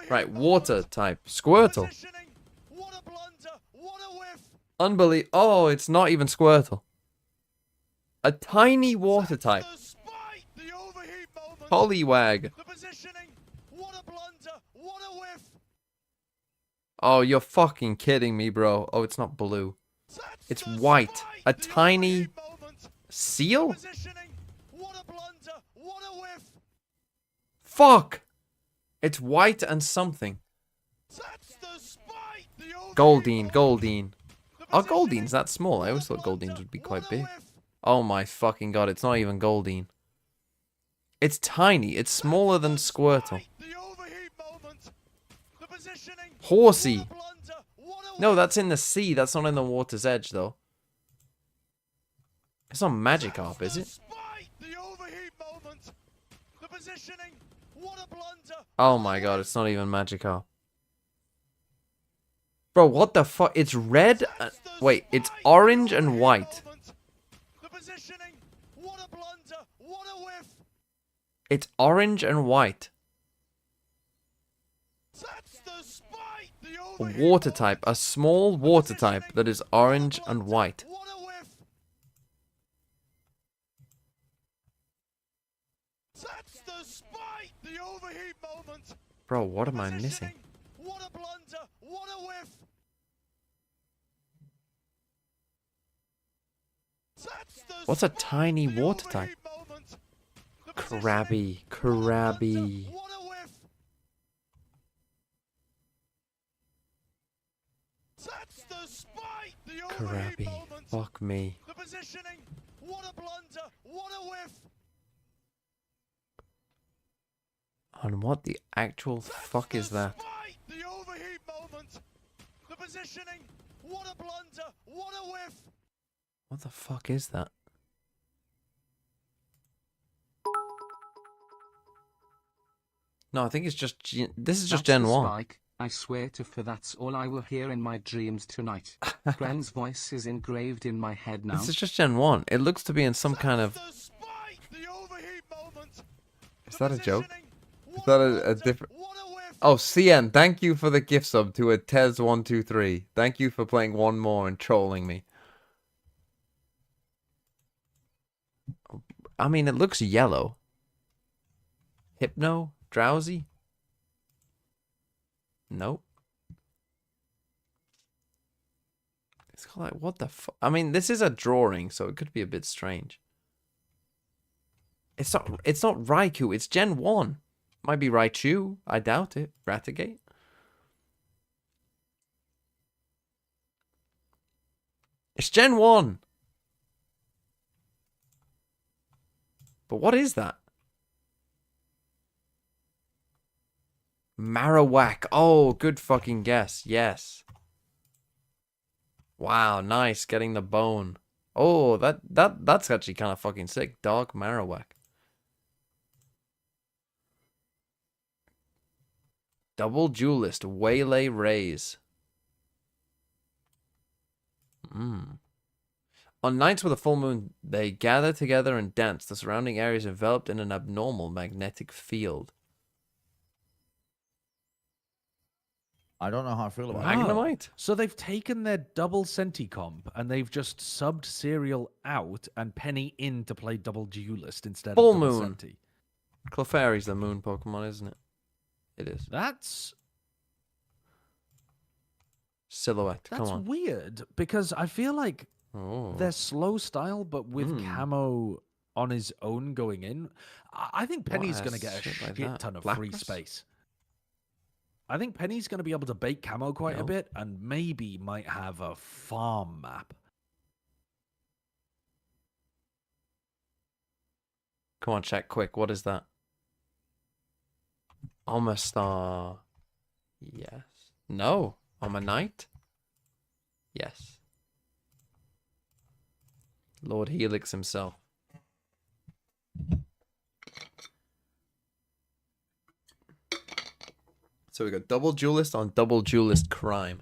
Right, water type, Squirtle. Unbelievable. Oh, it's not even Squirtle. A tiny water type. Poliwag. Oh, you're fucking kidding me, bro. Oh, it's not blue. It's white. A tiny seal? Fuck! It's white and something. Goldeen, Goldeen. Are Goldeens that small? I always thought Goldeens would be quite big. Oh my fucking god, it's not even Goldeen. It's tiny. It's smaller than Squirtle. Horsey. No, that's in the sea. That's not in the water's edge, though. It's not Magikarp, is it? Oh my god, it's not even Magikarp. Bro, what the fuck? It's red. Wait, it's orange and white. It's orange and white. A water type. A small water type that is orange and white. Bro, what am I missing? What's a tiny water type? Krabby, Krabby. Krabby, fuck me. And what the actual fuck is that? What the fuck is that? No, I think it's just this is just Gen 1. Spike. I swear to for that's all I will hear in my dreams tonight. Gren's voice is engraved in my head now. This is just Gen 1. It looks to be in some kind of... Is that a joke? Is that a different... Oh, CN, thank you for the gift sub to a Tez123. Thank you for playing one more and trolling me. I mean, it looks yellow. Hypno? Drowsy? Nope. It's kind of like, what the fuck? I mean, this is a drawing, so it could be a bit strange. It's not Raikou, it's Gen 1. Might be Raichu, I doubt it. Ratigate? It's Gen 1. But what is that? Marowak. Oh, good fucking guess. Yes. Wow, nice. Getting the bone. Oh, that's actually kind of fucking sick. Dark Marowak. Double Duelist. Waylay Rays. On nights with a full moon, they gather together and dance. The surrounding area is enveloped in an abnormal magnetic field. I don't know how I feel about Magnemite. So they've taken their double Senti comp and they've just subbed Serial out and Penny in to play double Duelist instead Full of double Moon. Senti. Clefairy's the moon Pokemon, isn't it? It is. That's Silhouette. Come That's on. weird because I feel like they're slow style, but with Camo on his own going in. I think Penny's going to get a shit ton of free space. I think Penny's going to be able to bait Camo quite a bit and maybe might have a farm map. Come on, check quick. What is that? Omastar. Yes. No. Omanite? Yes. Lord Helix himself. So we got double duelist on double duelist crime.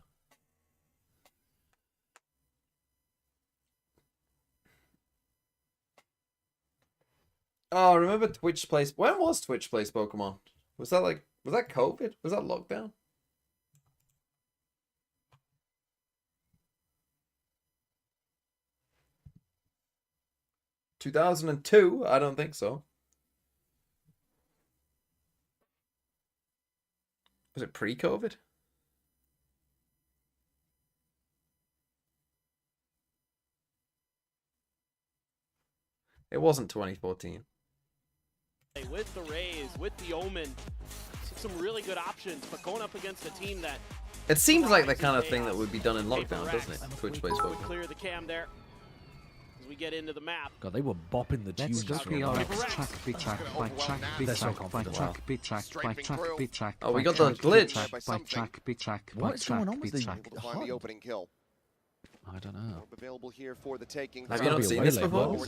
Oh, remember Twitch Plays? When was Twitch Plays Pokemon? Was that COVID? Was that lockdown? (2002) I don't think so. Was it pre-COVID? It wasn't 2014. With the Rays, with the Omen, some really good options, but going up against a team that... It seems like the kind of thing that would be done in lockdown, doesn't it? Twitch-based Pokemon. Clear the cam there as we get into the map. God, they were bopping the tunes. Oh, we got the glitch. What's going on with the Find the opening kill. I don't know. Available here for the taking. Have you not seen this before? Have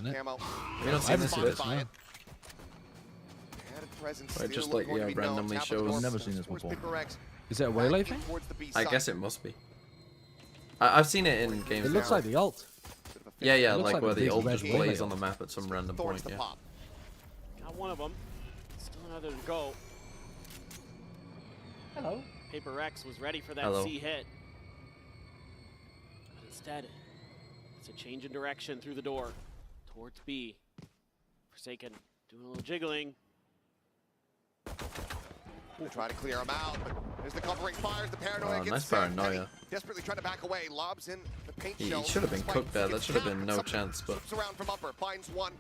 you not seen this before? Where it just like randomly shows. I've never seen this before. Is it a Waylay thing? I guess it must be. I've seen it in games. It looks like the alt. Yeah, yeah, like where the the big ult red just plays Waylay on the map at some random point. Yeah. Got one of them. Still another to go. Hello. Paper X was ready for that Hello. C hit. But instead, it's a change in direction through the door towards B. Forsaken doing a little jiggling. We'll try to clear him out, but there's the covering fires, the paranoia gets Nice set. paranoia. Desperately trying to back away, lobs in the paint He shell. should have been Spike cooked there. That gets should have been tapped. no Something chance, but slips around from upper, finds one.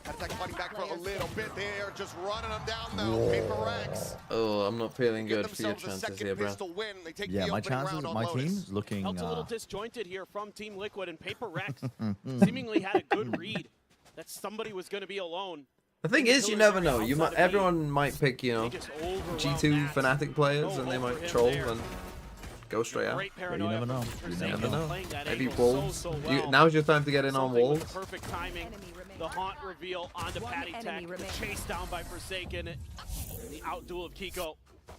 Attack fighting back for a little bit there, just running them down though. Paper X. oh, I'm not feeling Give good for your themselves a chances second here, bro. pistol win. They take Yeah, the my opening chances, round on my Lotus. team's looking. Felt a little disjointed here from Team Liquid, and Paper Rex seemingly had a good read that somebody was going to be alone. The thing is, you never know. You might, everyone might pick, you know, G2 Fnatic players, and they might troll and go straight out. But you never know. You never know. Maybe Wolves. Now's your time to get in on Wolves. Perfect timing. The haunt reveal onto Patty Tech. The chase down by Forsaken. And the outduel of Kiko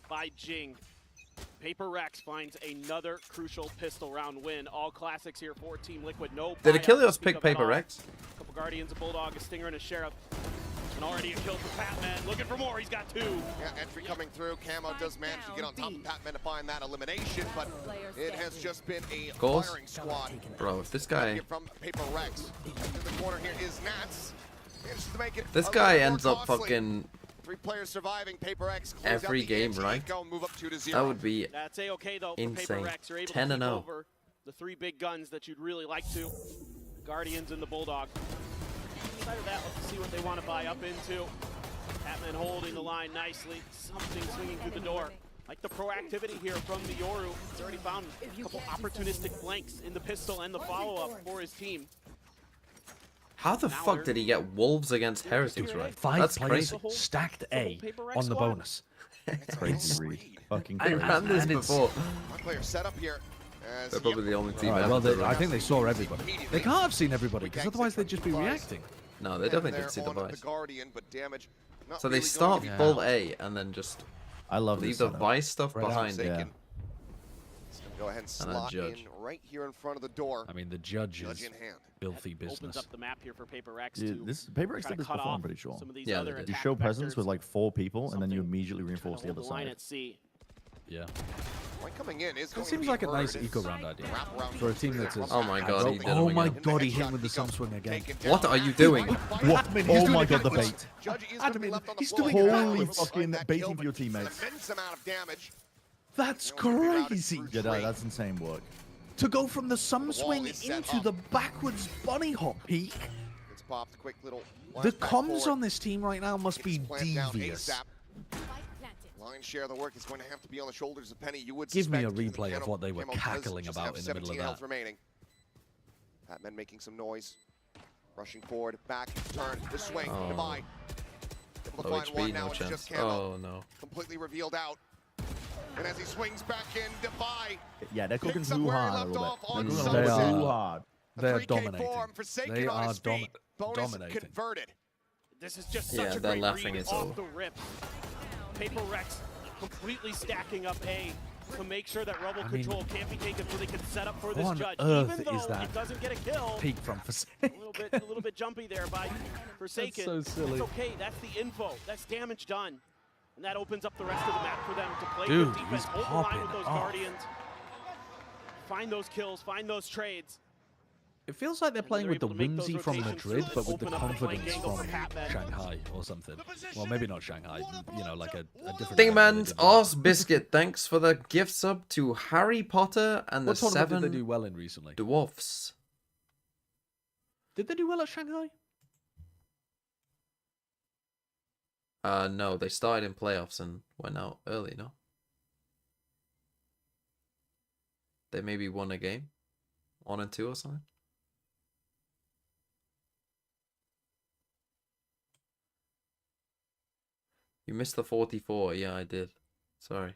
by Jing. Paper Rex finds another crucial pistol round win. All classics here for Team Liquid. No. Did Achilles pick Paper Rex? A couple Guardians, a Bulldog, a Stinger, and a Sheriff. And already a kill for Patman. Looking for more. He's got two. Yeah, entry coming through. Camo does manage to get on top of Patman to find that elimination, but it has just been a Goals? firing squad. Bro, if this guy... From Paper Rex. In the corner here is Nats. Manages to make it This a guy little ends more up costly. fucking... 3 players surviving. Paper X close out every the game, anti-echo right? and move up 2-0. That would be That's A-okay though for insane. Paper Rex. You're able 10 to and keep 0. over the 3 big guns that you'd really like to. The Guardians and the Bulldog. Outside of that, let's see what they want to buy up into. Patman holding the line nicely. Something swinging through the door. Like the proactivity here from the Yoru. He's already found a couple opportunistic flanks in the pistol and the follow-up for his team. How the fuck did he get Wolves against Heritage right? 5 That's players crazy. stacked A on the bonus. Crazy read. Fucking I crazy. ran this And it's- before. One player set up here. As They're probably the only team Alright, ever well, to I run. think they saw everybody. They can't have seen everybody, because otherwise they'd just be reacting. No, they definitely did see the the Vice. Guardian, but damage not So they really start going to be full found. A and then just I love leave this the setup. Vice stuff Right behind out, it. yeah. It's gonna go ahead and And then slot judge. in right here in front of the door. I mean, the judge is in hand. filthy Opens business. up the map here for Paper X Dude, to this Paper X try did to this cut before, I'm off pretty sure. some of these Yeah, other they did. You attack show presence vectors. with like 4 people, and then you Something immediately trying to reinforce the hold other line side. at C. Yeah. Coming in is It seems like a nice eco round idea for a team that's as Oh my god, he did oh him my again. god, he hit him with the sun swing again. What are you doing? What? Oh my god, the backwards. bait. Admin, He's doing holy fucking baiting for your teammates. Amount of damage. That's crazy. Yeah, that's insane work. To go from the sun swing into the backwards bunny hop peak. It's popped, quick little The comms on this team right now must be down devious. ASAP. Lion's share of the work is going to have to be on the shoulders of Penny. You would Give me a suspect, replay of what they were Camo does cackling just about have in the middle of 17 health that. remaining. Batman making some noise. Rushing forward, back, turn, the swing, Oh. goodbye. Able to Low find HP, one now, no it's chance. just Camo. Oh no. Completely revealed out. And as he swings back in, Defy. Yeah, they're cooking Picks up too where he hard a left little off bit. on They're Sunset. cooking too hard. They're 3K dominating. form, Forsaken They on are his feet. Bonus dominating. converted. This is just Yeah, such a they're great laughing read it's off over. the rip. Paper Rex completely stacking up A to make sure that Rebel control can't be taken so they can set up for this what on judge. earth Even though is that it doesn't get a kill. Peak from Forsaken. A little bit jumpy there by Forsaken. so silly. It's okay, that's the info. That's damage done. And that opens up the rest of the map for them to play Dude, good defense, he's hold the line popping with those off. Guardians. Find those kills, find those trades. It feels like they're playing they're with the able to make those whimsy from rotations Madrid, to but with the open up the flank confidence angle from for Patman. Shanghai or something. Well, maybe not Shanghai, you know, like a different... Thingman's Arse Biscuit, thanks for the gift sub to Harry Potter and the What tournament 7 did they do well in recently? Dwarfs. Did they do well at Shanghai? No, they started in playoffs and went out early, no? They maybe won a game? 1 and 2 or something? You missed the 44. Yeah, I did. Sorry.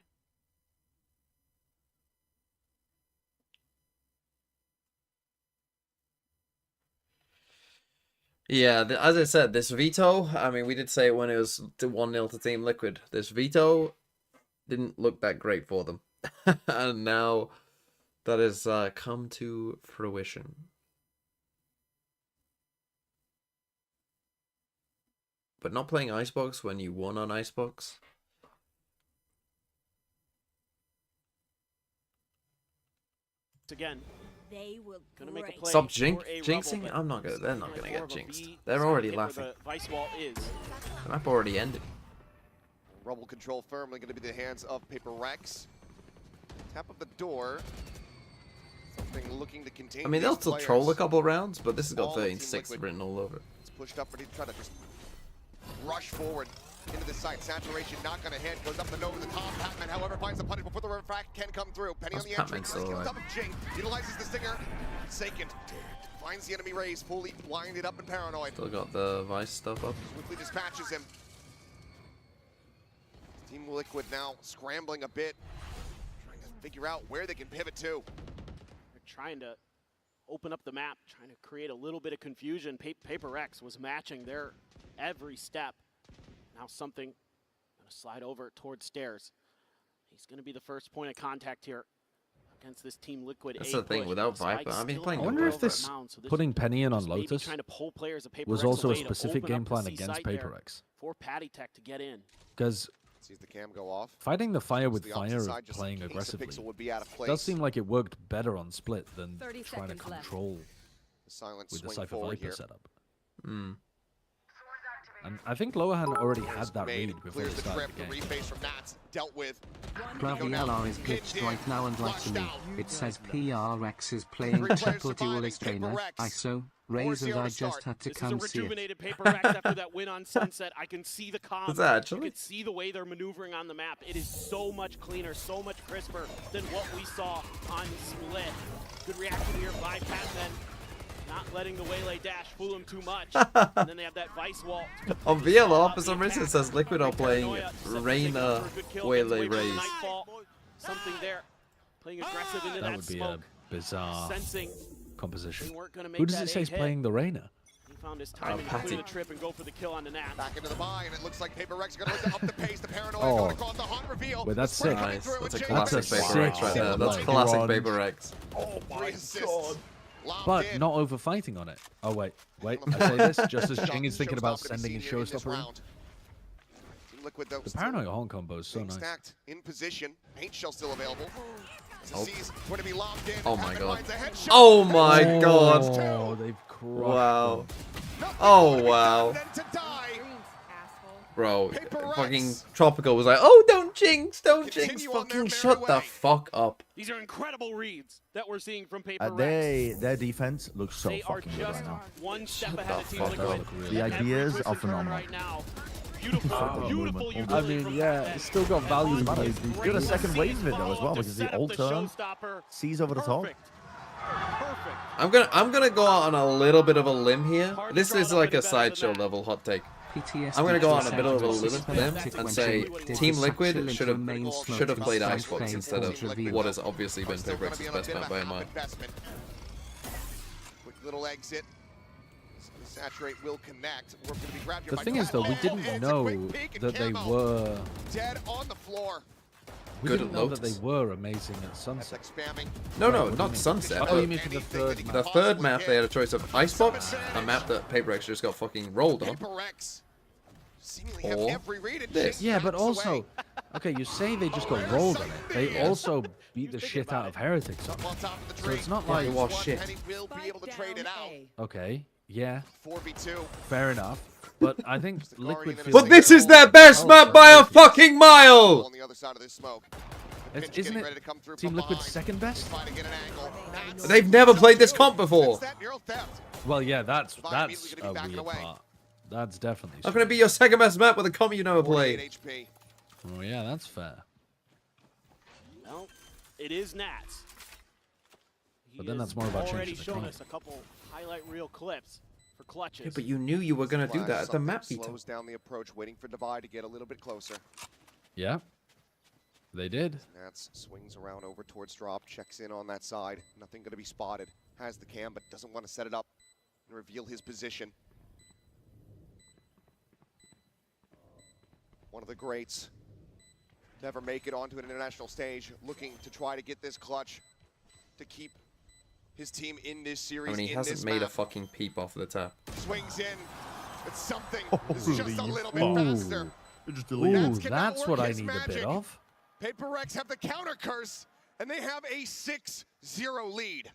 Yeah, as I said, this Veto, I mean, we did say it when it was 1-0 to Team Liquid. This Veto didn't look that great for them. And now that has come to fruition. But not playing Icebox when you won on Icebox. Again, they will gonna make a play. Stop for a jinxing? Rebel, I'm not gonna. They're not but gonna more get of a jinxed. B They're side already hit where laughing. The vice wall is. The map already ended. Rebel control firmly going to be the hands of Paper Rex. Tap of the door. Something looking to contain. I mean, they'll these still troll a players. couple rounds, but this has got All of Team 13-6 Liquid. written all over it. It's pushed up, ready to try to just rush forward into the site. Saturation not going to hit. Goes up the nose of the top. Patman, however, finds the punish before the refract can come through. Penny How's on the entry. Patman still alive? Double Jing. Utilizes the stinger. Second. Finds the enemy raise. Fully blinded up and paranoid. Still got the Vice stuff up. Swiftly dispatches him. Team Liquid now scrambling a bit. Trying to figure out where they can pivot to. They're trying to open up the map, trying to create a little bit of confusion. Paper X was matching their every step. Now something gonna slide over towards stairs. He's gonna be the first point of contact here against this Team Liquid. That's the thing, without Viper, I've been playing I wonder if this putting Penny in on maybe Lotus trying to pull players of Paper was X also a away to specific open game up the plan C against site Paper there X. for Patty Tech to get in. Because Sees the cam go off. fighting the fire with the fire opposite of side, just playing in case a aggressively pixel would be out of place. does seem like it worked better on Split than 30 trying to seconds left. control The silent with the swing Cypher forward Viper here. setup. Mm. And I think Lowerhand already had that Made, read before clears they the started trip. the The game. reface from Nats dealt with. Graviella is glitched right now and latterly. It says PRX is playing triple duelist trainer. ISO. Raise and I just had to This come is a see it. rejuvenated Paper X after that win on Sunset. I can see the comms. Is that actually? You can see the way they're maneuvering on the map. It is so much cleaner, so much crisper than what we saw on Split. Good reaction here by Patman. Not letting the Waylay dash fool him too much. And then they have that Vice wall. On VLR, for some reason, it says Liquid are playing Reina Waylay Raise. Something there. Playing aggressive into That that would be smoke. a bizarre Sensing composition. they weren't gonna make Who does that it say is hit. playing the Reina? He found his timing to Patty. clear the trip and go for the kill on the Nats. Back into the buy, and it looks like Paper Rex are going to look to up the pace. The paranoia Oh. going across the hot reveal. Wait, that's The spray sick. coming Nice. through, That's a and classic Jing Paper X right there. That's classic Paper X. Oh my god. But not over fighting on it. Oh wait, I say this just as Jing is thinking about sending his showstopper in. Liquid, though, The paranoia horn combo is so being nice. stacked in position. Paint shell still available. Oh. He's going to be locked in. Oh my god. Finds a headshot. Oh my god. Oh, they've crushed Wow. them. Oh wow. To die. Bro, PRX. fucking Tropical was like, oh, don't jinx, don't jinx. Continue on their Fucking merry shut the way. fuck up. These are incredible reads that we're seeing from PRX. Their defense looks so They are fucking good just right now. one step Shut ahead the of Team fuck Liquid. up. The ideas are Every twist and turn phenomenal. right now. Beautiful, beautiful I utility mean, from yeah, Batman. it's still got value And to Monty it. is Good great Good a to second see wave of it though as follow well to because the set up ult turn showstopper. sees over the top. Perfect. Perfect. I'm gonna go out on a little bit of a limb here. Hard to This draw is it up like any a better than Sideshow that. level hot take. PTSD I'm gonna go on a bit of a percentage limb systematic and say control Team of Liquid the should have remains played floating Icebox fame instead of forge reveal. what has obviously been PRX's best map by a mile. Quick little exit. Saturate will connect. We're going to be grabbed here The by thing is, though, we Camo. didn't It's a know quick peek and that they Camo were. dead on the floor. We Good didn't at know that they Lotus. were amazing at That's Sunset. like spamming. No, Wait, no, what do you not mean? Sunset. Oh, but you mean for the third map? the third map, they had a choice of Icebox, a map that PRX just got fucking rolled on, PRX seemingly have or every read and this. just Yeah, but backs also, away. okay, you say they just got rolled on it. They also beat the shit out of Heretics on On it. top of the So tree. it's not Yeah, like, it was shit. Penny will be able to trade it out. okay, yeah, 4v2. fair enough. But I think Liquid. But feels But this is their like- best Oh, map by a Heretics. fucking mile! On the other side of this smoke. It's- Pinch Isn't getting ready to it come through Team from Liquid's behind. second best? Trying to get an angle. That's They've never played this comp before. It's that neural theft. Well, yeah, that's immediately a gonna be backing weird away. part. That's definitely. How can it be your second best map with a comp you never 48 played? HP. Oh yeah, that's fair. Well, it is Nats. But then that's more about already changing the shown comp. us a couple highlight reel clips for clutches. Yeah, but you knew you were gonna do Flash that at the something map veto. slows down the approach, waiting for Divide to get a little bit closer. Yeah, they did. Nats swings around over towards drop, checks in on that side. Nothing going to be spotted. Has the cam, but doesn't want to set it up and reveal his position. One of the greats. Never make it onto an international stage, looking to try to get this clutch to keep his team in this I series. mean, he in hasn't this made a map. fucking peep off the tap. Swings in. It's something. This is just a little bit Ooh. faster. Ooh, Nats cannot that's work what I his need a bit magic. of. PRX have the counter curse, and they have a 6-0 lead.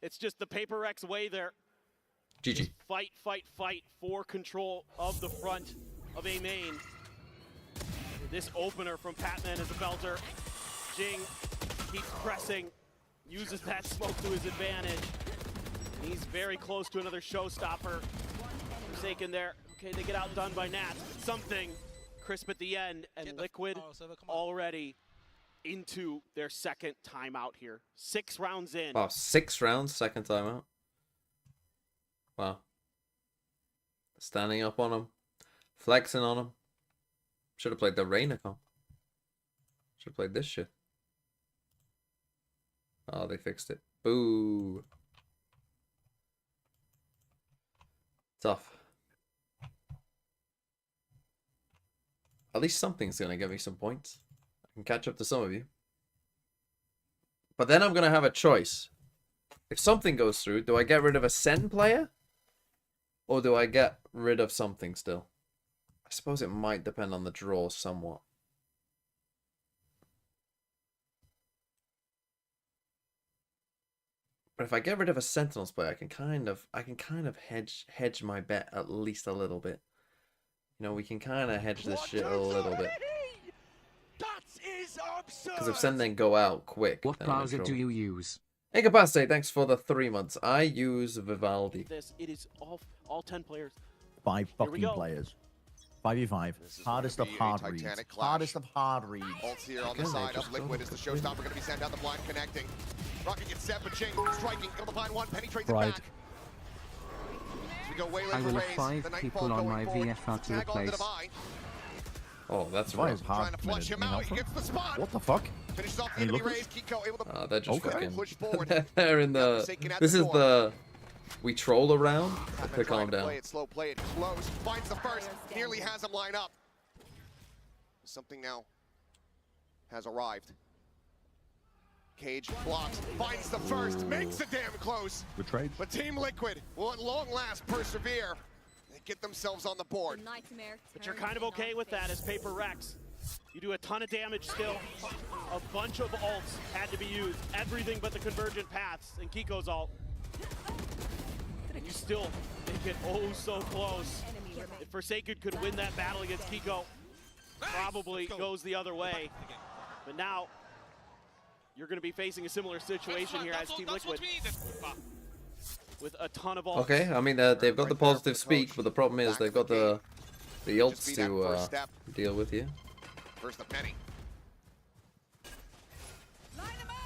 It's just the PRX way there. GG. Just fight, fight, fight for control of the front of A main. This opener from Patman as a belter. Jing keeps pressing, uses that smoke to his advantage. He's very close to another showstopper. Forsaken there. Okay, they get outdone by Nats. Something crisp at the end, and Liquid already into their second timeout here. 6 rounds in. Wow, 6 rounds, second time out. Wow. Standing up on him. Flexing on him. Should have played the Reina comp. Should have played this shit. Oh, they fixed it. Boo. Tough. At least something's going to give me some points. I can catch up to some of you. But then I'm going to have a choice. If something goes through, do I get rid of a Ascent player? Or do I get rid of something still? I suppose it might depend on the draw somewhat. But if I get rid of a Sentinels player, I can kind of hedge my bet at least a little bit. You know, we can kind of hedge this shit a little bit. Because if Sen then go out quick, What then I'm in browser do trouble. you use? Incapacity, thanks for the 3 months. I use Vivaldi. It is all 10 players. 5 Here we fucking go. players. 5v5. Hardest of be a hard reads. titanic clash. Hardest of hard reads. Ults here on the Again, they side just of Liquid go as the showstopper going to be sent down the blind, connecting. Rocket gets set, but Ching striking. Able to find one, penetrates it Right. back. As we go way I late will for have Raze, 5 the Nightfall people on going my forward. VFR to Tag onto replace. Divide. Oh, that's Why right. is hard Trying to flush him out. He gets the spot. What the fuck? Finishes off the Any enemy lookers? Raze. Kiko able to They're just Okay. fucking. push forward. They're in the. Forsaken at This the is door. the. We troll around to Patman trying calm to down. play it slow, play it close. Finds the first. Nearly has him line up. Something now has arrived. Cage blocks. Finds the first. Makes it damn close. Betrayed. But Team Liquid will at long last persevere. They get themselves on the board. But you're kind of okay with that as PRX. You do a ton of damage still. A bunch of ults had to be used. Everything but the convergent paths and Kiko's ult. And you still make it oh so close. If Forsaken could win that battle against Kiko, probably goes the other way. But now, you're going to be facing a similar situation here as Team Liquid. With a ton of ults. Okay, I mean, they've got the positive speak, but the problem is they've got the ults to deal with here. First the Penny.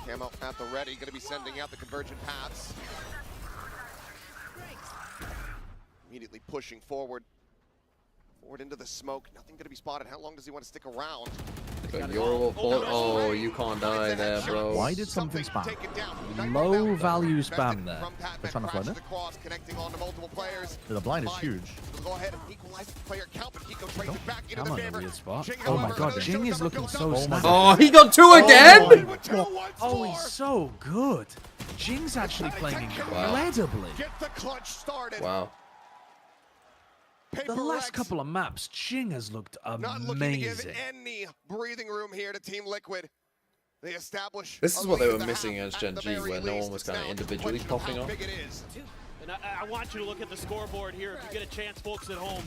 Camo at the ready, going to be sending out the convergent paths. Immediately pushing forward. Forward into the smoke. Nothing going to be spotted. How long does he want to stick around? Oh, you can't die there, bro. Why did something spam? Low value spam there. They're trying to flood it. The blind is huge. Go ahead and equalize the player count, but Kiko trades it back into Come the on, a favor. weird spot. Oh my god, Jing is looking so snappy. Oh, he got 2 again? Oh, he's so good. Jing's actually playing incredibly. Get the clutch started. Wow. The last couple of maps, Jing has looked Not looking to give amazing. any breathing room here to Team Liquid. They establish. This is what they were missing against Gen G, where no one was kind of individually popping off. And I want you to look at the scoreboard here if you get a chance, folks at home.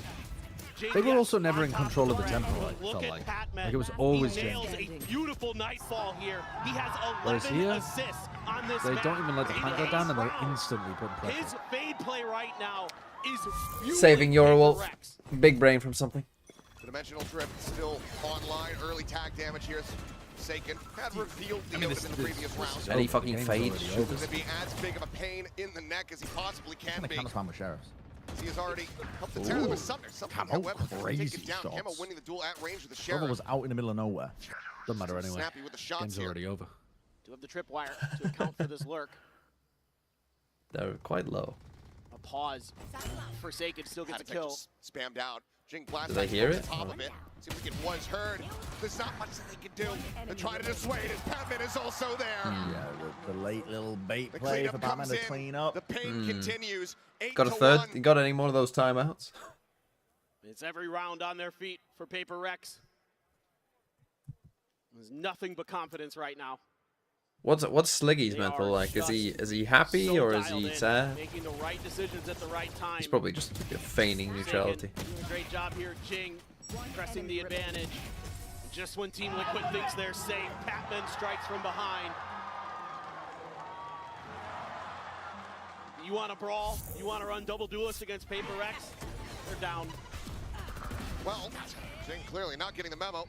They were also never in control of the tempo, I felt like. Like it was always He Jing. nails a beautiful nightfall here. He has Whereas 11 here, assists on this they map. don't even let the plant go down and they're His instantly putting pressure. His fade play right now is Saving your ult. Big brain from something. The dimensional drift still online. Early tag damage here. Forsaken had revealed the open in the previous round. Any fucking fade. Going to be as big of a pain in the neck as he possibly can be. Kind of spam with sheriffs. He has already helped to tear them with Sumner. Something, however, crazy taken down. shots. Camo winning the duel at range with the Brother sheriff. was out in the middle of nowhere. Doesn't matter anyway. Snappy with the shots Game's here. already over. Do have the tripwire to account for this lurk. They're quite low. A pause. Forsaken still gets a Had effect kill. just spammed out. Jing blast Do they hear over it? the top of it. Seems like it was heard. There's not much that they can do. They're trying to dissuade it. Patman is also there. Yeah, the late little bait The play for cleanup Batman comes to in. clean up. The pain continues. 8 Got a to third? 1. You got any more of those timeouts? It's every round on their feet for PRX. There's nothing but confidence right now. What's Sliggy's mental like? Is he happy or is he sad? Making the right decisions at the right time. He's probably just feigning neutrality. Doing a great job here, Jing, pressing the advantage. Just when Team Liquid thinks they're safe, Patman strikes from behind. You want to brawl? You want to run double duelist against PRX? They're down. Well, Jing clearly not getting the memo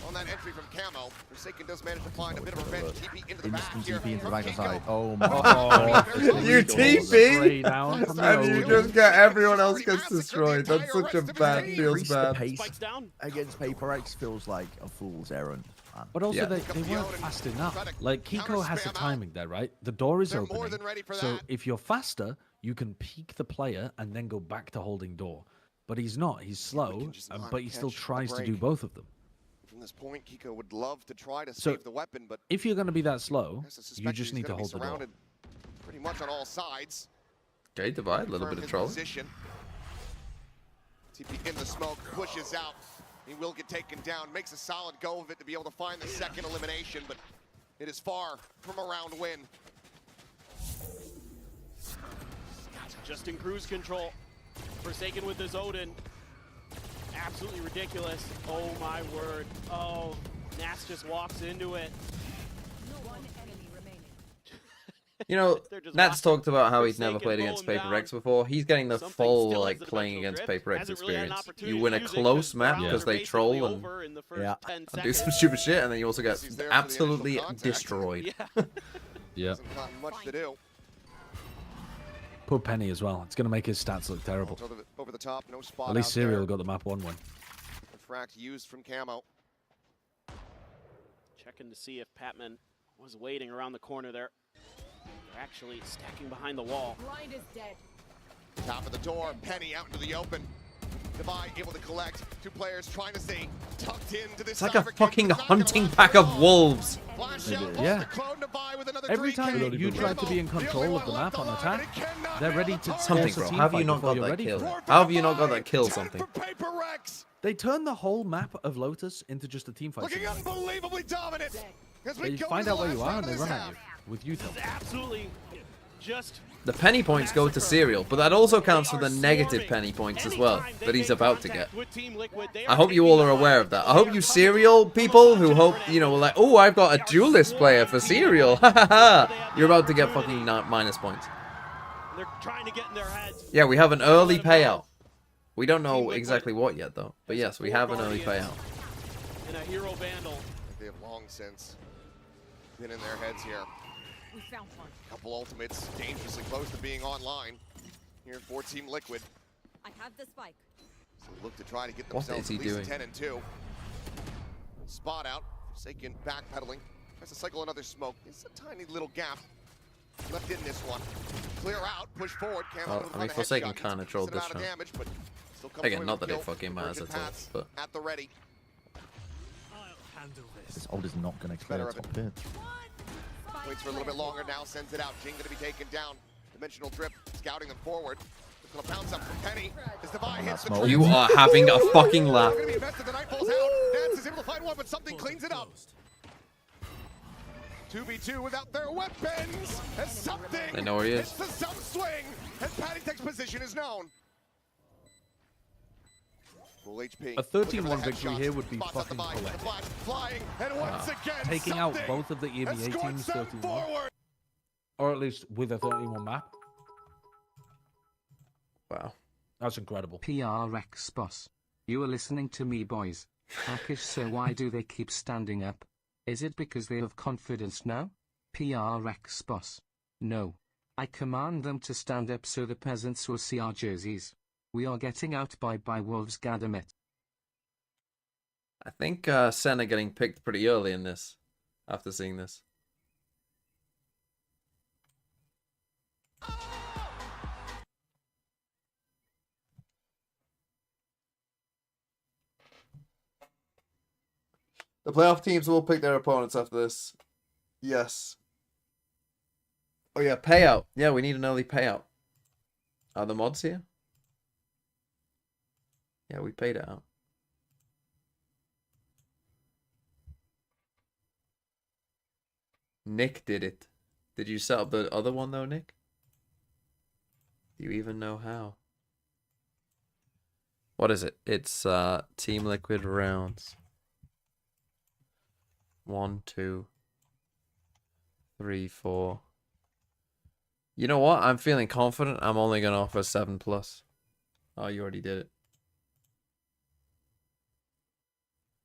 on that entry from Camo. Forsaken does manage to find a bit of revenge. TP into the back Instant here TP into the from right Kiko. side. Oh my god. You TP down from the and you just get everyone else gets destroyed. That's such a bad, feels Increase the bad. pace against PRX feels like a fool's errand. Man. But also, Yeah. they weren't fast enough. Like, Kiko has the timing there, right? The door is They're more opening. than ready for So that. if you're faster, you can peek the player and then go back to holding door. But he's not. He's slow, just not but he still catch a tries to break. do both of them. From this point, Kiko would love to try to So save the weapon, but if you're going to be that slow, I suspect you just he's need to gonna be hold the door. surrounded pretty much on all sides. Okay, divide, a little bit Confirm of his trolling. position. TP in the smoke, pushes out. He will get taken down, makes a solid go of it to be able to find the second elimination, but it is far from a round win. Just in cruise control. Forsaken with his Odin. Absolutely ridiculous. Oh my word. Oh, Nas just walks into it. You know, They're just Nat's walking. talked about how he's never Forsaken, played pull against him down. PRX before. He's getting the Something full still has like the playing dimensional against drift. PRX Hasn't really had an experience. opportunity You win to a use it close 'cause map rounds because are they basically troll and over in the first 10 do seconds. some stupid shit, and then you also get He's there for the absolutely initial contact. destroyed. Yeah. Yeah. Hasn't got much to do. Poor Penny as well. It's going to make his stats look terrible. Over the top, no spot At least out Serial there. got the map 1-1. Refract used from Camo. Checking to see if Patman was waiting around the corner there. They're actually stacking behind the wall. Blind is dead. Top of the door, Penny out into the open. Divide able to collect. Two players trying to stay tucked into this. It's like a fucking hunting pack of wolves. Yeah. Every time you try to be in control of the map on attack, they're ready to Something, bro. How have you not got that kill? How have you not got that kill? Something. They turn the whole map of Lotus into just a team fight. Looking unbelievably dominant. They find out where you are and they run at you with Veto. Absolutely, just. The penny points go to Serial, but that also counts for the negative penny points as well that he's about to get. I hope you all are aware of that. I hope you Serial people who hope, you know, like, oh, I've got a duelist player for Serial. Ha ha ha. You're about to get fucking minus points. They're trying to get in their heads. Yeah, we have an early payout. We don't know exactly what yet, though. But yes, we have an early payout. And a hero vandal. They have long since been in their heads here. We found one. Couple ultimates dangerously close to being online here for Team Liquid. I have the spike. So look to try to get What themselves is he at least doing? 10 and 2. Spot out. Forsaken backpedaling. Tries to cycle another smoke. It's a tiny little gap left in this one. Clear out. Push forward. Well, I mean, Forsaken kind of trolled this round. Again, not that it fucking matters at all, but at the ready. This ult is not going to clear top pit. Waits for a little bit longer now, sends it out. Jing going to be taken down. Dimensional drip, scouting them forward. It's going to bounce up from Penny. As Devi hits the trip. You are having a fucking laugh. Going to be invested. The Nightfall's out. Nance is able to find one, but something cleans it up. 2v2 without their weapons. As something. They know where he is. It's the self swing. As Patty takes position is known. Full HP. A 13-1 victory here would be fucking poetic. Flying, and once again, Taking out both of the EMEA teams 13-1. Or at least with a 13-1 map. Wow. That's incredible. PRX boss. You are listening to me, boys. Akish, so why do they keep standing up? Is it because they have confidence now? PRX boss. No. I command them to stand up so the peasants will see our jerseys. We are getting out by Wolves, Gadamit. I think Senna getting picked pretty early in this, after seeing this. The playoff teams will pick their opponents after this. Yes. Oh yeah, payout. Yeah, we need an early payout. Are the mods here? Yeah, we paid it out. Nick did it. Did you set up the other one though, Nick? Do you even know how? What is it? It's Team Liquid rounds. 1, 2, 3, 4. You know what? I'm feeling confident. I'm only gonna offer 7+. Oh, you already did it.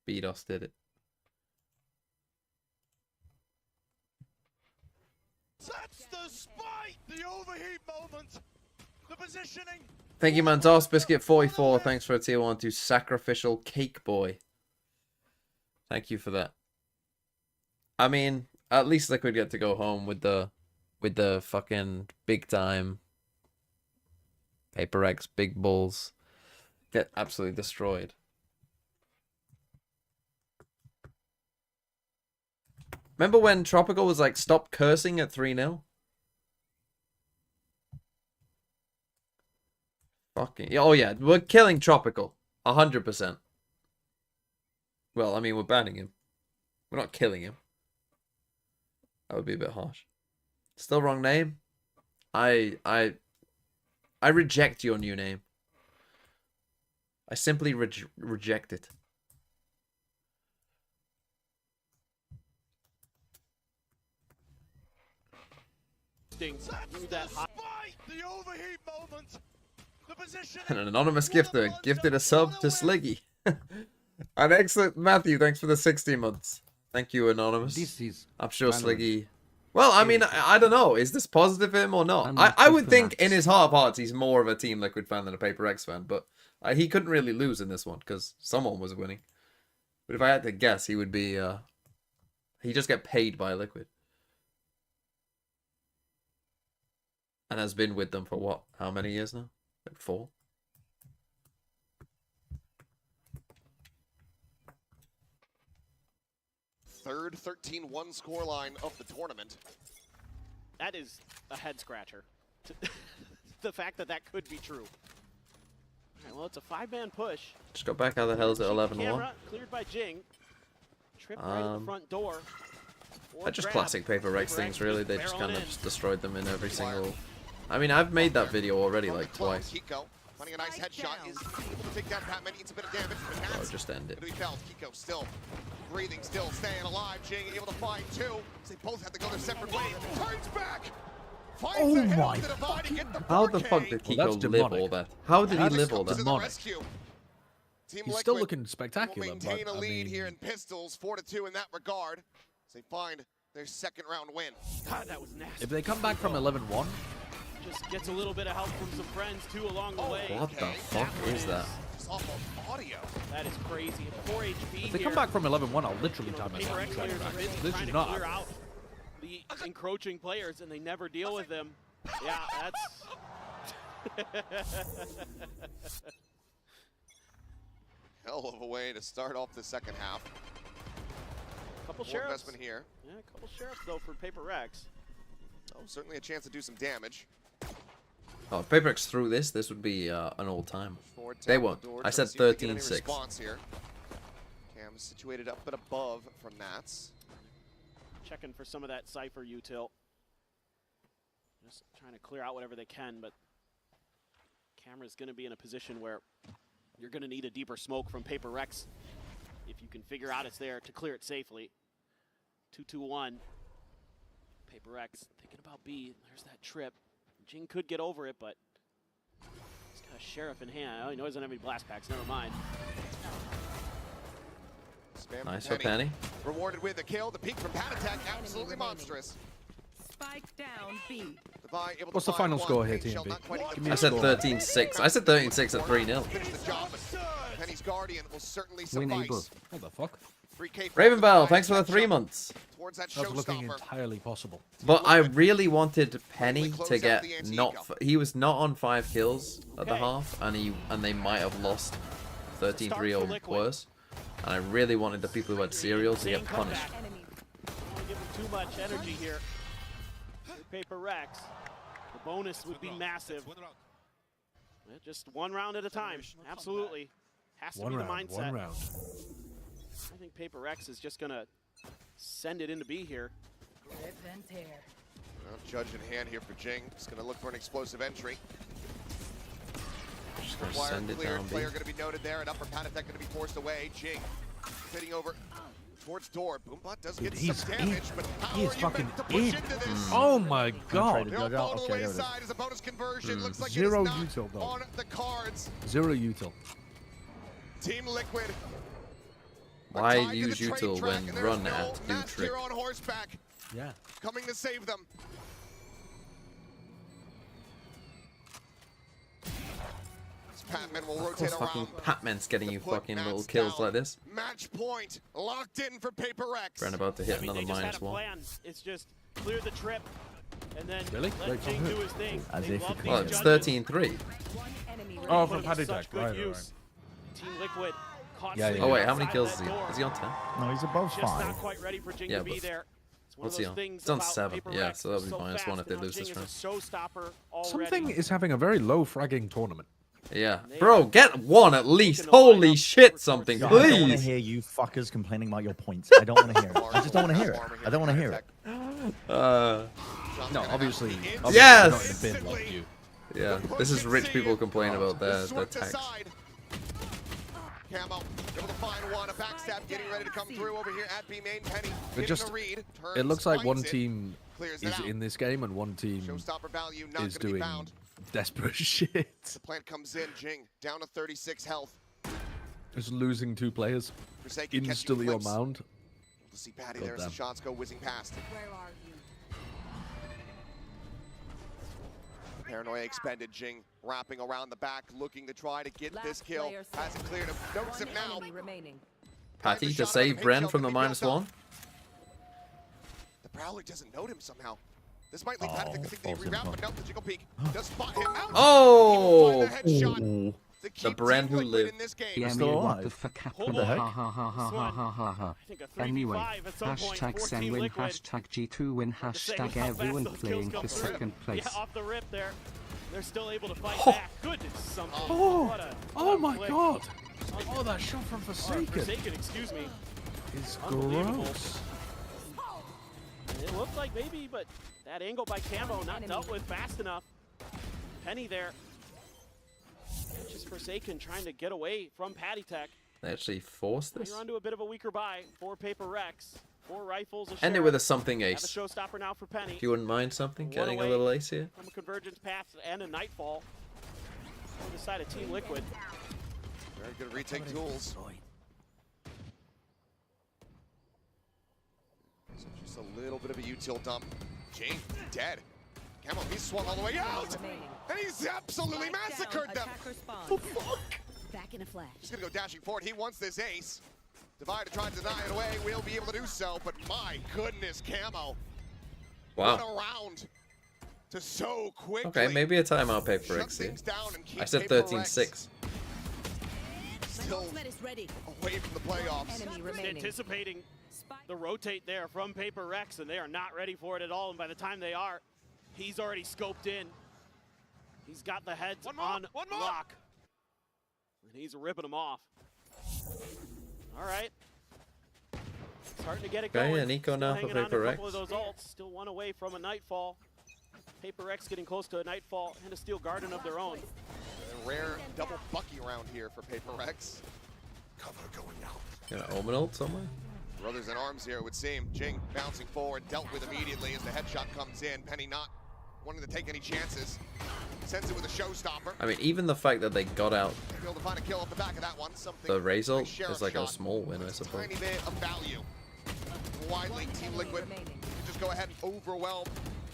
BDOS did it. That's the spike! The overheat moment! The positioning! Thank you, Mandos Biscuit 44. Thanks for a tier 1 to Sacrificial Cake Boy. Thank you for that. I mean, at least Liquid get to go home with the fucking big time PRX big bulls. Get absolutely destroyed. Remember when Tropical was like, stop cursing at 3-0? Fucking... Oh yeah, we're killing Tropical. 100%. Well, I mean, we're banning him. We're not killing him. That would be a bit harsh. Still wrong name? I reject your new name. I simply reject it. An anonymous gifter gifted a sub to Sliggy. An excellent Matthew, thanks for the 60 months. Thank you, Anonymous. This is I'm sure Sliggy... Well, I mean, I don't know. Is this positive for him or not? I would think in his heart of hearts he's more of a Team Liquid fan than a PRX fan, but he couldn't really lose in this one because someone was winning. But if I had to guess, he would be... He just get paid by Liquid. And has been with them for what? How many years now? Like 4? third 13-1 scoreline of the tournament. That is a head scratcher. The fact that that could be true. All right, well, it's a 5-man push. Just go back. How the hell is it 11-1? Camera cleared by Jing. Trip right at the front door. I just classic PRX things, really. They just kind of just destroyed them in every single... I mean, I've made that video already, like, twice. Kiko finding a nice headshot is able to take down Patman. Needs a bit of damage. I'll just end it. Kiko still breathing, still staying alive. Jing able to find two. So they both have to go their separate ways. Turns back. Oh my! How the fuck did Kiko live all that? How did he live all that? He's still looking spectacular, but maintain a I lead mean... here in pistols, 4-2 in that regard. As they find their second round win. God, that was nasty. If they come back from 11-1, just gets a little bit of help from some friends too along the way. What the fuck is that? Just off of audio. That is crazy. At 4 HP if they come back from 11-1, I'll literally time myself. PRX players are busy This trying is to not. clear out the encroaching players, and they never deal with them. Yeah, that's... Hell of a way to start off the second half. Couple More sheriffs. investment here. Yeah, a couple sheriffs though for PRX. Oh, certainly a chance to do some damage. Oh, if PRX threw this, this would be an all-time. They won't. I said 13-6. Cam is situated up but above from Nats. Checking for some of that Cypher util. Just trying to clear out whatever they can, but Camera's going to be in a position where you're going to need a deeper smoke from PRX if you can figure out it's there to clear it safely. 2-2-1. PRX thinking about B. There's that trip. Jing could get over it, but he's got a sheriff in hand. Oh, he doesn't have any blast packs. Never mind. Spam Nice from for Penny. Rewarded with a kill. The peak from Pat Attack, absolutely monstrous. Spike down B. What's the final score here, TMB? Give me I a said score. 13-6. I said 13-6 at 3-0. Finish the job, but Penny's Guardian will certainly Win suffice. What the fuck? 3K Raven Bell, thanks for the 3 months. Towards that That's looking showstopper. entirely possible. But I really wanted Penny to get he was not on 5 kills at the half, and they might have lost 13-3 or worse. And I really wanted the people who had serial to get punished. Don't give them too much energy here. PRX. The bonus would be massive. Yeah, just one round at a time. Absolutely. Has to be the mindset. One round. I think PRX is just going to send it into B here. Well, judge in hand here for Jing. Just going to look for an explosive entry. Just gonna send it down B. Player going to be noted there, and upper Pat Attack going to be forced away. Jing hitting over towards door. Boombot does get some damage, but how he is are you fucking meant to push into this? Oh my god. They'll fall to the wayside as a bonus conversion. Looks like Zero it is not util, though. on the cards. Zero util. Team Liquid. Why use util when run at do trick? On horseback. Yeah. Coming to save them. Patman will rotate around. Patman's getting you fucking little kills like this. Match point locked in for PRX. Brent about to hit another they just had a -1. plan. It's just clear the trip and then Really? let Jing do his thing. As They if love it these Well, it's judges. 13-3. Oh, Put from him to Paddy such Deck. good Right, use. Team Liquid caught Yeah, sleeping Oh wait, how many outside kills is that he? door. Is he on 10? No, he's above Just 5. not quite ready for Jing Yeah, to be but there. It's one what's of he those on? things He's on about 7. PRX. Yeah, so that'll be So minus fast, 1 if they and lose Jing this is round. a showstopper already. Something is having a very low fragging tournament. Yeah. Bro, get 1 at least. Holy shit, something, I don't want to please. hear you fuckers complaining about your points. I don't want to hear it. I just don't want to hear it. I don't want to hear it. No, obviously Yes! not in a bin like you. Yeah, this is rich people complain about their tax. Camo able to find one. A backstab getting ready to come through over here at B main. Penny It getting just the read. it looks like one Finds it, team clears it is out. in this game and one team Showstopper value not is going to be doing found. desperate shit. The plant comes in. Jing down to 36 health. Just losing 2 players Forsaken catching instantly on flips. mound. We'll see Patty God there as the damn. shots go whizzing past. Where are you? Paranoia expended. Jing wrapping around the back, looking to try to get this Last kill. player Hasn't cleared him. Notes him now. Enemy remaining. Patty to save Bren from the -1. The Prowler doesn't note him somehow. This might lead Patty to think they false reroute, info. but no, the Jiggle Peek does spot him out. Oh! Find the headshot. to keep The brand Team who Liquid lived. in this game. Yeah, Still what alive. the fuck What happened? the heck? Ha ha ha ha ha ha ha ha. think a 3v5 Anyway, at some point hashtag for Sen Team win, Liquid. hashtag G2 win, Hard to say hashtag how fast everyone those kills playing come for through. second place. Yeah, off the rip there. They're still able to fight Oh. back. Goodness, something. Oh, What a, oh what a my flick. god. Oh, that shot from Or Forsaken. Forsaken, excuse me. It's Unbelievable. gross. And it looked like maybe, but that angle by Camo not dealt with fast enough. Penny there. Just Forsaken trying to get away from Patty Tech. They actually forced this. You're onto a bit of a weaker buy. 4 Paper Rex, 4 rifles. End it with a something Have a ace. showstopper now for Penny. If you wouldn't mind something, One getting a away little ace here. From a convergence path and a nightfall. On the side of Team Liquid. Very good retake tools. So just a little bit of a util dump. Jane dead. Camo, he's swung all the way out! And he's absolutely massacred them! Oh, fuck! Back in a flash. He's gonna go dashing forward. He wants this ace. Divider trying to deny it away. We'll be able to do so, but my goodness, Camo. What Wow. a round to so quickly. Okay, maybe a timeout Paper X here. I said 13-6. Still away from the playoffs. Just anticipating the rotate there from Paper Rex, and they are not ready for it at all. And by the time they are, he's already scoped in. He's got the heads on lock. And he's ripping them off. All right. Starting to get it Okay, going. and Nico Still now for hanging on to Paper a couple X. of those ults. Still one away from a nightfall. Paper X getting close to a nightfall and a steel garden of their own. A rare double Bucky round here for Paper Rex. Cover going out. Got an Omen ult somewhere? Brothers in arms here, it would seem. Jing bouncing forward, dealt with immediately as the headshot comes in. Penny not wanting to take any chances. Sends it with a showstopper. I mean, even the fact that they got out Able to find a kill off the back of that one. Something the Raze ult Sheriff is like a shot. small win, I suppose. Tiny bit of value. Widely, Team Liquid just go ahead, overwhelm,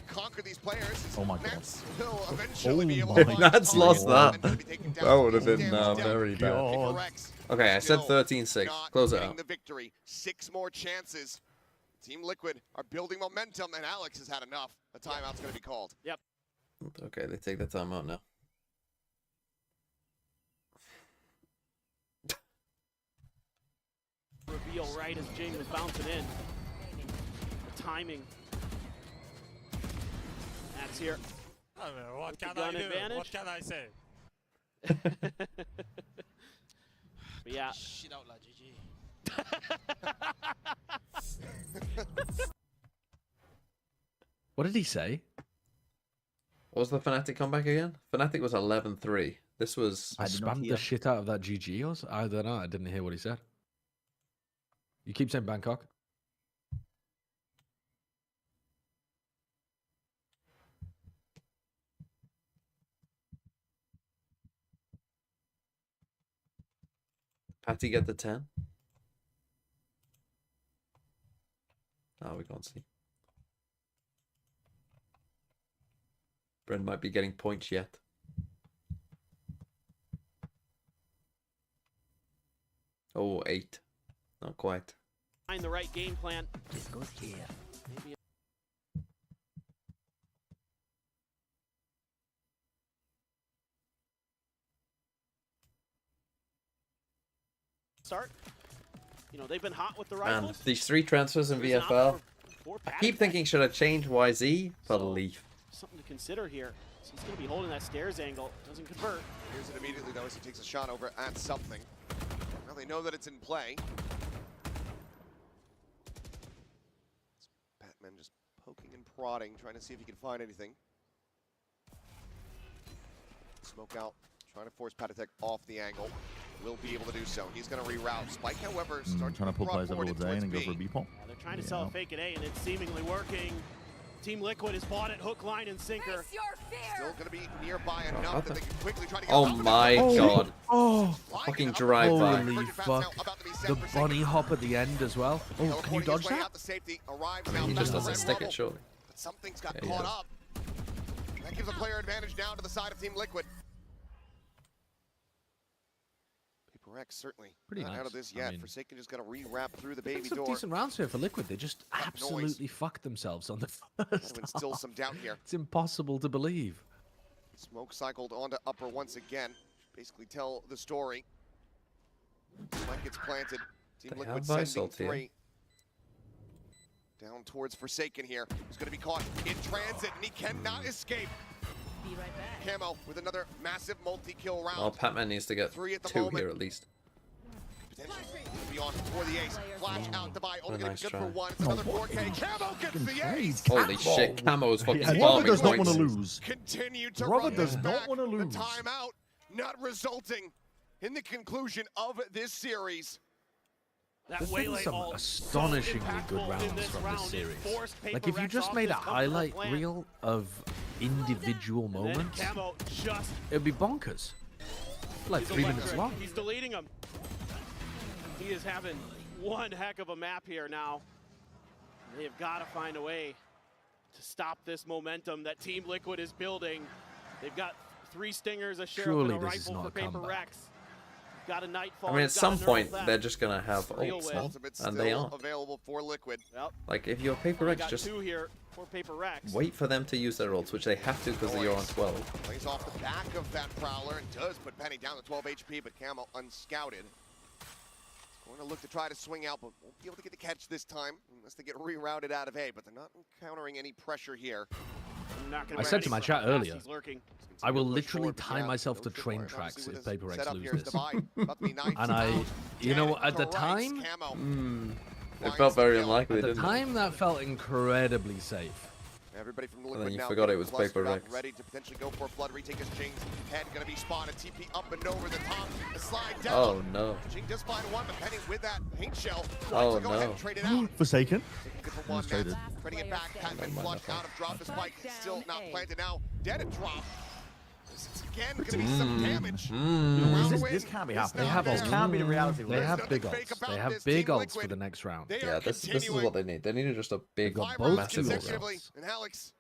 conquer these players. Oh my god. Nats will eventually be able my to find Nats lost that. that. That would have been very bad. Paper Rex Okay, I said still 13-6. not Close it getting out. the victory. 6 more chances. Team Liquid are building momentum, and Alex has had enough. A timeout's going to be called. Yep. Okay, they take the timeout now. Reveal right as Jing was bouncing in. The timing. That's here. What can gun I do? advantage. What can I say? But yeah. Shit out la GG. What did he say? What was the Fnatic comeback again? Fnatic was 11-3. This was... I spammed the shit out of that GG or I don't know. I didn't hear what he said. You keep saying Bangkok. Patty get the 10? Oh, we can't see. Bren might be getting points yet. Oh, 8. Not quite. Find the right game plan. Maybe start. You know, they've been hot with the Man, rifles. these 3 transfers in There's an VFL. option for I Patty keep thinking, should I change YZ? Belief. Something to consider here. So he's going to be holding that stairs angle. Doesn't convert. Here's it immediately, though, as he takes a shot over at something. Now they know that it's in play. Batman just poking and prodding, trying to see if he can find anything. Smoke out, trying to force Patatek off the angle. Will be able to do so. He's going to reroute. Spike, however, starting Trying to pull players over forward towards A into and go for a B. B pop. They're trying to sell a fake at A, and it's seemingly working. Team Liquid has bought it hook, line, and sinker. Still going to be nearby enough that they can quickly try to get Oh out of it. my god. Oh, Fucking drive-by. holy fuck. The bunny hop at the end as well. Oh, can you dodge that? He just doesn't stick it, surely. But something's got Yeah, caught yeah. up. That gives a player advantage now to the side of Team Liquid. Paper X certainly Pretty not out nice. of this I yet. mean- Forsaken just got to re-wrap through the baby Some door. decent rounds here for Liquid. They just absolutely fucked themselves on the first To instill half. some doubt here. It's impossible to believe. Smoke cycled onto upper once again. basically tell the story. Mike gets planted. Team They Liquid have sending Vice 3. Down towards Forsaken here. He's going to be caught in transit, and he cannot escape. Be right back. Camo with another massive multi-kill round. Well, Pac-Man needs to get 3 at the 2 moment. here at least. Potentially be on for the ace. Flash out the buy. Only What a getting nice good try. for 1. It's another 4K. Camo gets the ace. Holy shit, Camo's fucking Brother bombing does not want points. to lose. Continue to Brother run does this not back. want to lose. The timeout not resulting in the conclusion of this series. That There's been Waylay some ult astonishingly so good impactful in rounds this from round. this It series. forced Like if you PRX just off made a this comfortable highlight plan. reel of individual And then moments, Camo just it'd be bonkers. Like he's 3 minutes electric. long. He's deleting them. He is having one heck of a map here now. They have got to find a way to stop this momentum that Team Liquid is building. They've got 3 stingers, a sheriff, Surely and a this is rifle not for a Paper comeback. Rex. Got a Nightfall. I mean, at got some a nerf point, left. they're just gonna have Real ults win. now, Ultimate's and still they aren't. available for Liquid. Yep. Like, if you're Paper We X, got just 2 here for Paper Rex. wait for them to use their ults, which they have to because you're on 12. Plays off the back of that Prowler and does put Penny down to 12 HP, but Camo unscouted. Going to look to try to swing out, but won't be able to get the catch this time unless they get rerouted out of A, but they're not encountering any pressure here. I said to my chat earlier, lurking. I will literally tie myself to train tracks if Paper X lose this. And And you know, at the time, It felt very unlikely, at the didn't it? time that felt incredibly safe. Everybody from And Liquid then you now forgot it getting was clustered Paper up, Rex. ready to potentially go for a flood, retake his Jing's head, gonna be spotted, TP up and over the top, a slide down. Oh no. Jing does find one, but Penny with that paint shell, Oh, to go ahead no. and trade it out. Forsaken. Good for one, traded. Nats, trading it back, Patman flushed out of drop, the spike still not planted now, dead at drop. This is again gonna be some damage. This can't be happening. They have This ults. can't be the reality. They have big fake ults. about They have this big Team ults for Liquid. the next round. They Yeah, are this is continuing. what they need. They needed just a big, got Five rounds massive ult consecutively, round. and Alex,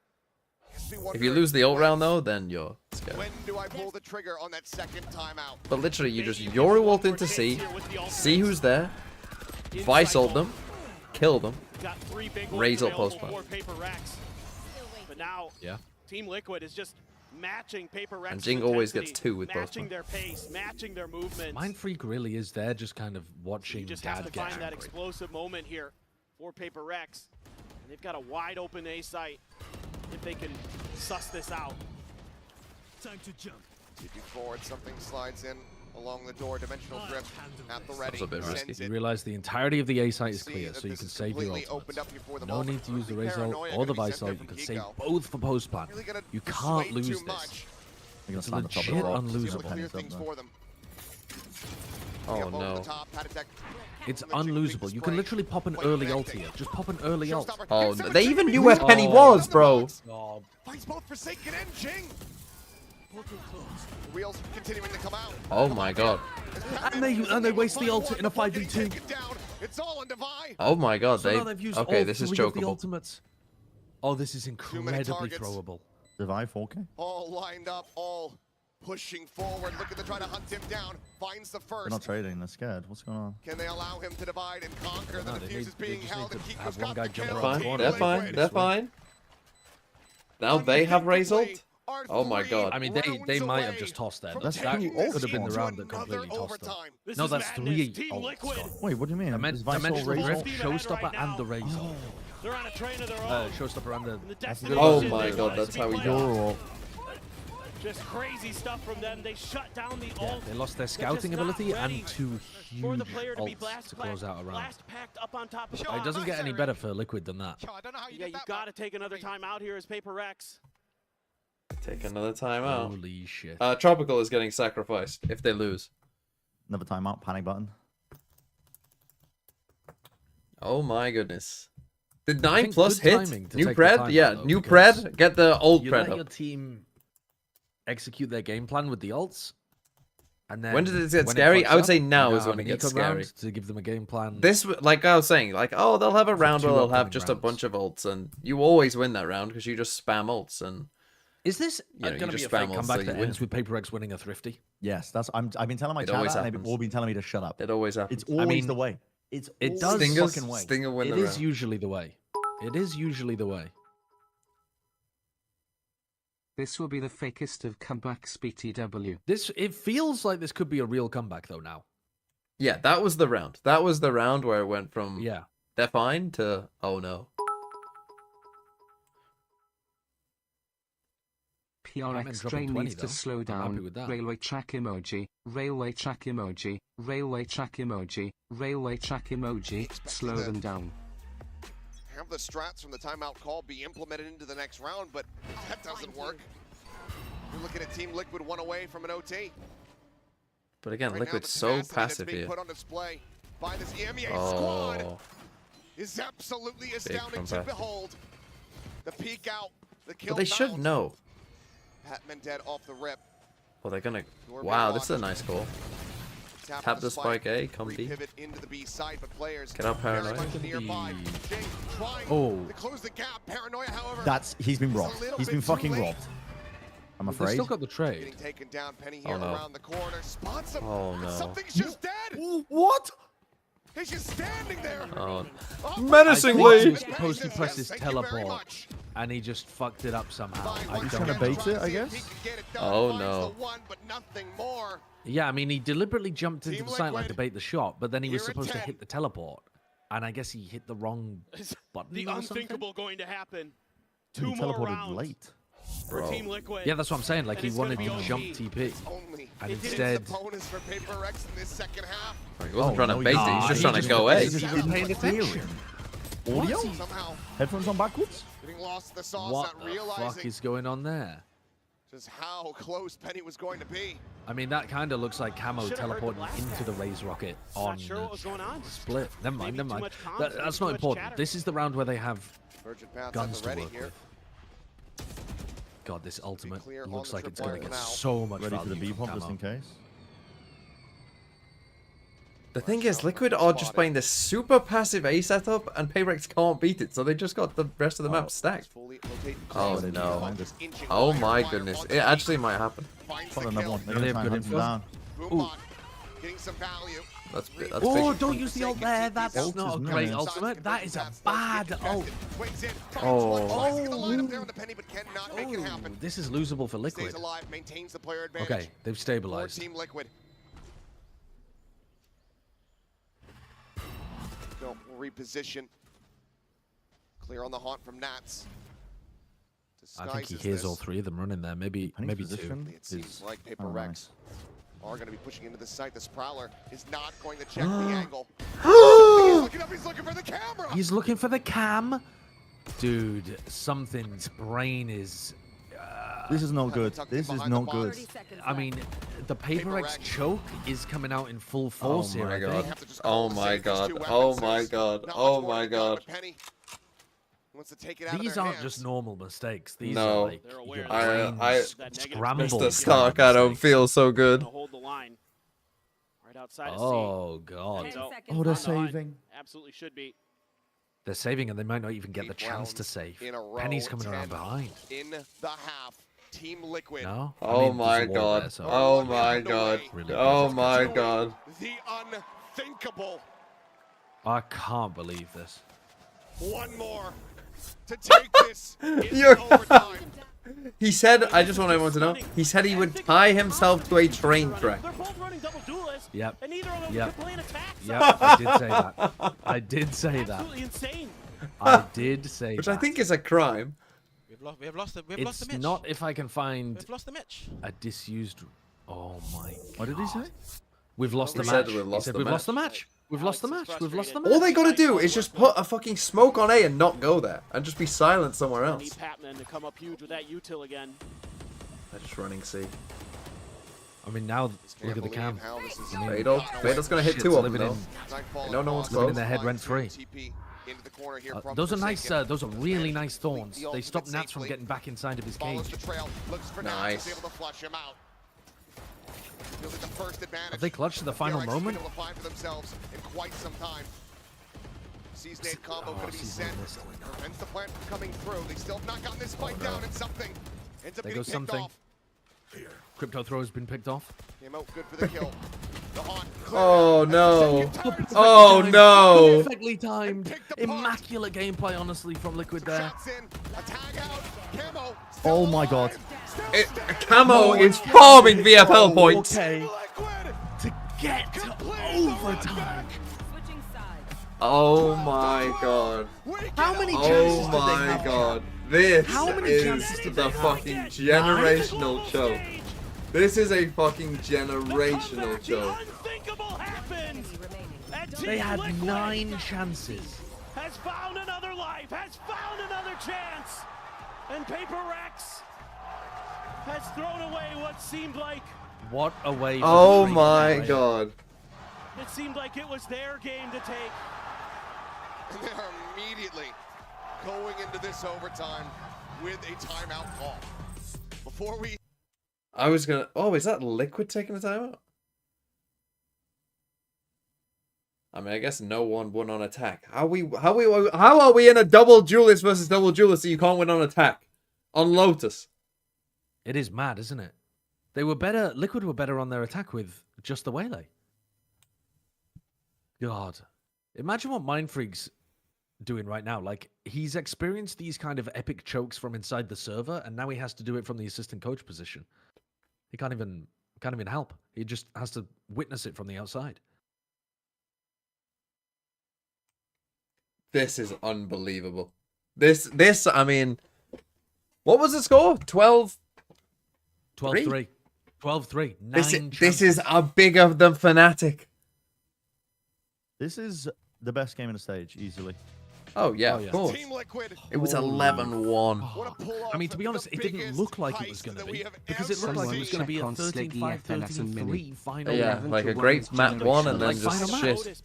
If you lose the ult round though, then you're scared. when do I pull the trigger on that second timeout? But literally, you just Yoru ult into C, see who's there, Vice ult them, kill them, Got 3 big raise ones ult post available plant. for Paper Rex. But now Yeah. Team Liquid is just matching Paper Rex. And Jing always gets 2 with both matching of them. their pace, matching their movements. Mind Freak really is there just kind of watching You just have Dad to get find that angry. explosive moment here for Paper Rex. And they've got a wide open A site if they can suss this out. Time to jump. TP forward, something slides in along the door, dimensional drift at the ready. That's a bit sends risky. it. You realize the entirety of the A site is See clear, that so you this can is save your completely opened up ultimates. here for the No moment. need to use the Early Razor ult paranoia or gonna the be Vice sent ult. there You from can save Kiko. both for post plan. Really gonna You sway can't too lose this. much. They're gonna It's slam the top of the legit wall. See able to unlosable. clear Penny's up things there. for them. Oh Up over the no. top, Patacek. It's On the Jing unlosable. big You can spray. literally pop an Quite early ult connecting. here. Just pop an early ult. Showstopper. Oh, Here's no. Simon They Jing even to knew be where close. Penny Oh. was, bro. God. Fights both Forsaken and Jing. Wheels continuing to come out. Oh my god. And they waste the ult in a 5v2. It's all on Divide. Oh my god. So They. now they've used Okay, all this is 3 of the chokeable. ultimates. Oh, this is many incredibly targets. throwable. Divide 4K. All lined up, all pushing forward, looking to try to hunt him down. Finds the They're not first. trading. They're scared. What's going on? Can they allow him to divide and conquer? The No, they defuse is need- they being just held, need and to Kiko's have one got guy the jump kill. around Fine. the corner. They're Liquid. fine. They're fine. Now they have Raze ult. Oh my god. I mean, they might have just tossed that. That's That two could have been into the round that another completely tossed them. overtime. This No, is that's madness. 3 Team ults. Liquid. Scott. Wait, what do you mean? Is Vice Dimensional all Drift, Razor? Showstopper, right and the Razor. They're on a train of their own. Showstopper and the... And the That's a good Oh destination my is god, nice that's to how be we played. go. Just crazy stuff from them. They shut down the Yeah, ult. they lost their They're scouting just not ability ready and 2 for the huge player to be ults to close out a round. blast packed up on top of the It doesn't get any better for Liquid than that. I don't know how you Yeah, did you that. got to take another time out here as Paper Rex. Take another time out. Holy shit. Tropical is getting sacrificed if they lose. Another timeout. Panic button. Oh my goodness. Did I 9 think plus good hit? timing to New take the pred? timeout, Yeah, though, new because pred. Get the old You pred let your up. team execute their game plan with the ults, and then When did it get when scary? fucks I would up, say you now now is when have it an gets eco round scary. to give them a game plan. This, like I was saying, like, oh, they'll have a round two where they'll have upcoming just a rounds. bunch of ults, and you always win that round because you just spam ults, and Is this you know, going you to be just a fake spam ults comeback so that you ends win. with Paper X winning a thrifty? Yes, that's. I've been telling my It chat always that, and they've happens. all been telling me to shut up. It always happens. It's always mean, the way. It's It always does. the Stingers, fucking way. Stinger win It the is round. usually the way. It is usually the way. This will be the fakest of comebacks BTW. It feels like this could be a real comeback though now. Yeah, that was the round. That was the round where it went from they're fine to oh no. PRX train needs to slow down. Railway track emoji. Railway track emoji. Railway track emoji. Railway track emoji. Slow them down. Have the strats from the timeout call be implemented into the next round, but that doesn't work. We're looking at Team Liquid one away from an OT. But again, Right Liquid's now, the so tenacity that's passive being here. put on display by this EMEA squad is absolutely astounding to behold. The peek out, the kill. But they should know. Patman dead off the rip. Well, they're gonna. Wow, this is a nice call. Tap the spike A, come B. Into the B side, but players Get up, Paranoia. Oh. To close the gap. Paranoia, however, He's been robbed. He's been fucking robbed. I'm afraid. They still got the trade. Getting taken down. Penny here around the corner. Spots him. Oh no. Something's just dead. What? He's just standing there. Oh. Menacingly. He was Menacingly. supposed to press his teleport, and he just fucked it up somehow. He's trying to bait it, I guess. Oh no. Yeah, I mean, he deliberately jumped into the site line to bait the shot, but then he was supposed to hit the teleport, and I guess he hit the wrong button. The or something? unthinkable going to happen. He Two more teleported rounds late. for Team Liquid. Yeah, that's what I'm saying. Like, And he it's gonna wanted be to OG. jump TP, and It is instead... the bonus for PRX in this second half. He wasn't trying to no, bait he's it, he's not. just trying to go He A. just didn't pay attention. Audio? Somehow Headphones on backwards? getting lost in the sauce, What not the fuck realizing is going on there? just how close Penny was going to be. I mean, that kind of looks like Camo teleporting into the Raze rocket on sure what was going on. Split. Never mind, Maybe never too mind. much comms, That's maybe not too much important. chatter. This is the round where they have Virgin Paths guns at to the ready work here. with. God, this ultimate clear on looks the like it's going to tripwire get now. so much Ready for the value B-pop from just in Camo. case? The thing is, Liquid are just playing this super passive A setup, and PRX can't beat it, so they just got the rest of the map stacked. Oh no. Oh my goodness. It actually might happen. Find another one. They're They gonna have try good and hunt him info. down. Boombot getting some value. That's Oh, big. don't use the ult there. That's Ult not a is great nice. ultimate. That is a bad ult. Oh. This is losable for Liquid. Stays alive, maintains the player advantage. Okay, they've For stabilized. Team Liquid. Go reposition. Clear on the haunt from Nats. I think he Disguises hears this. all three of them running there. Maybe two. position It seems is like oh, PRX nice. are going to be pushing into the site. This Prowler is not going to check the angle. He's looking up, he's looking for the camera. He's looking for the cam. Dude, something's brain is... This is not good. This is not good. I mean, the PRX choke is coming out in full force here, my I god. think. Oh my god. Oh my god. Oh my god. Wants to take it out of These their aren't hands. just normal mistakes. These No. are like They're aware your that brain's that negative scrambled. Mr. kind of Stark, I don't mistakes. feel so good. Gonna hold the line right outside of C. Oh, God. So, Oh, they're on the line. saving. Absolutely should be. They're saving and they might not even get the 8 chance to rounds save. in a row, Penny's coming 10 around behind. In the half, Team Liquid. No? I Oh mean, my there's a wall god. there, so- Oh my god. Really Oh good. my god. The unthinkable. I can't believe this. One more to take this into You're- overtime. He said, I just want everyone to know, he said he would tie himself to a train track. They're both running double duelists. Yep. And neither of them Yep. can play an attack. Yep, I did say that. I did say that. Absolutely insane. I did say Which that. I think is a crime. We've lost the match. It's not if I can find We've lost the match. a disused... Oh my... What did he say? We've lost the He said match. we've He lost said the we've lost the match. match. We've lost the match. We've lost the match. All they gotta do is just put a fucking smoke on A and not go there. And just be silent somewhere Need else. Patman to come up huge with that util again. They're just running C. I mean, now Can't look at the believe cam. how this is Veto. Veto's gonna hit Shit's two of them living though. in- I know no one's living in close. their head rent-free. TP into the corner here from Those are nice. Forsaken. Those are really nice thorns. The They stop ultimate Nats from safely. getting back inside of his Follows cage. the trail, looks for Nice. Nats, is able to flush him out. Feels like the first advantage. Have they clutched to the final PRX moment? Able to find for themselves in quite some time. Sees Nate combo oh, going to be Season sent. missed. Prevents the plant from coming through. They still have not gotten this fight down, and something ends up There getting goes picked something. off. Crypto throw has been picked off. Came out good for the kill. The haunt. Oh no. Oh no. Perfectly timed. Immaculate gameplay, honestly, from Liquid there. Shots in. A tag out. Oh my god. Camo is farming VFL points. Okay. To get to overtime. Oh my god. How many Oh chances did they my have? god. This How many is chances did they the have? fucking generational choke. This is a fucking generational choke. They had 9 chances. Has found another life, has found another chance. And PRX has thrown away what seemed like What a way. Oh my god. it seemed like it was their game to take. And they are immediately going into this overtime with a timeout call. Before we... I was gonna... Oh, is that Liquid taking a timeout? I mean, I guess no one won on attack. How are we in a double duelist versus double duelist so you can't win on attack? On Lotus. It is mad, isn't it? They were better. Liquid were better on their attack with just the Waylay. God. Imagine what Mindfreak's doing right now. Like, he's experienced these kind of epic chokes from inside the server, and now he has to do it from the assistant coach position. He can't even help. He just has to witness it from the outside. This is unbelievable. This, I mean... What was the score? 12? 12-3. 12-3. This is a bigger than Fnatic. This is the best game in the stage, easily. Oh, yeah, of course. It was 11-1. I mean, to be honest, it didn't look like it was going to be. Because it looked like it was going to be a 13-5, 13-3 final. Yeah, like a great map 1 and then just shit.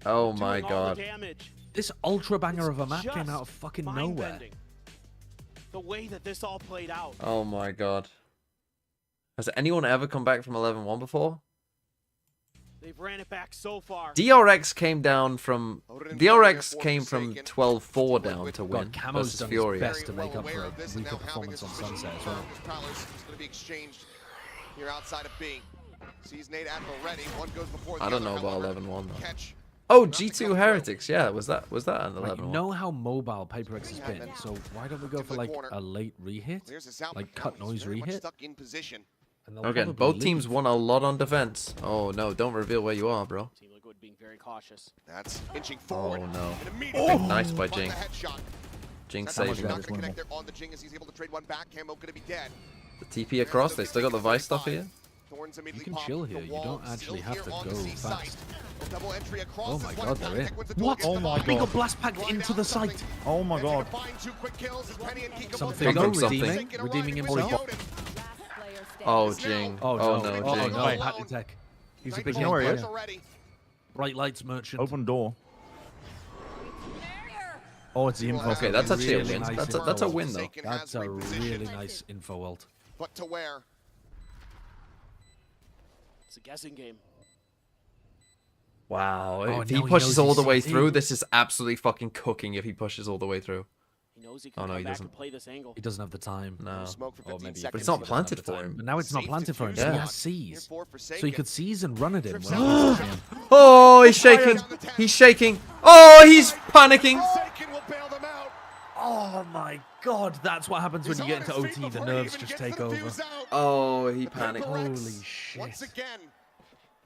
Oh my god. This ultra banger of a map came out of fucking nowhere. The way that this all played out. Oh my god. Has anyone ever come back from 11-1 before? They've ran it back so far. DRX came from 12-4 down to win Camo's versus done Fury. his best to make up for a weaker performance on Sunset as well. Going to be exchanged here outside of B. Sees Nate Admiral ready. One goes before the I don't other, know about however. 11-1 though. Catch. Oh, G2 Heretics. Yeah, was that an 11-1? You know how mobile PRX has been, so why don't we go for like a late rehit? Like cut noise rehit? Stuck in position. Okay, both teams won a lot on defense. Oh no, don't reveal where you are, bro. Team Liquid being very cautious. That's inching forward. Oh no. Oh, nice by Jing. Jing saving not it. gonna connect there on the Jing as he's able to trade one back. Camo gonna be dead. The TP across, they still got the Vice stuff here. Thorns You immediately can pop chill the here, you wall, don't actually still have to here on go the C site. fast. Double entry across Oh this my one. god, they're in. Once the door What? gets Oh to my the He god. got blast packed into the site. Oh my god. Find 2 quick kills as Penny and Kiko Something Come though, from something. redeeming himself. Oh, Jing. Oh no, Oh no, oh Jing. no, Patty Tech. He's a big You know where he game is? player. Bright lights merchant. Open door. Oh, it's the info. Okay, that's actually a Really win. nice That's a info. win though. That's a really nice info ult. But to where? It's a guessing game. Wow, Oh, if he now he pushes knows all he's the way in. through, this is absolutely fucking cooking if he pushes all the way through. He knows he Oh, can no, come he back doesn't. and play this angle. He doesn't have the time. No. Smoke for Or 15 maybe, seconds. But it's not he doesn't have planted the for time. him. But now it's not Safe planted for him, so Yeah. he has C's. Here for So he could seize and run at him. Trips when out. he wants to. Oh, he's shaking. He's shaking. Oh, he's panicking. Forsaken will bail them out. Oh my god, that's what happens when you get into OT. The nerves just take over. Oh, he panicked. Holy Once shit. again,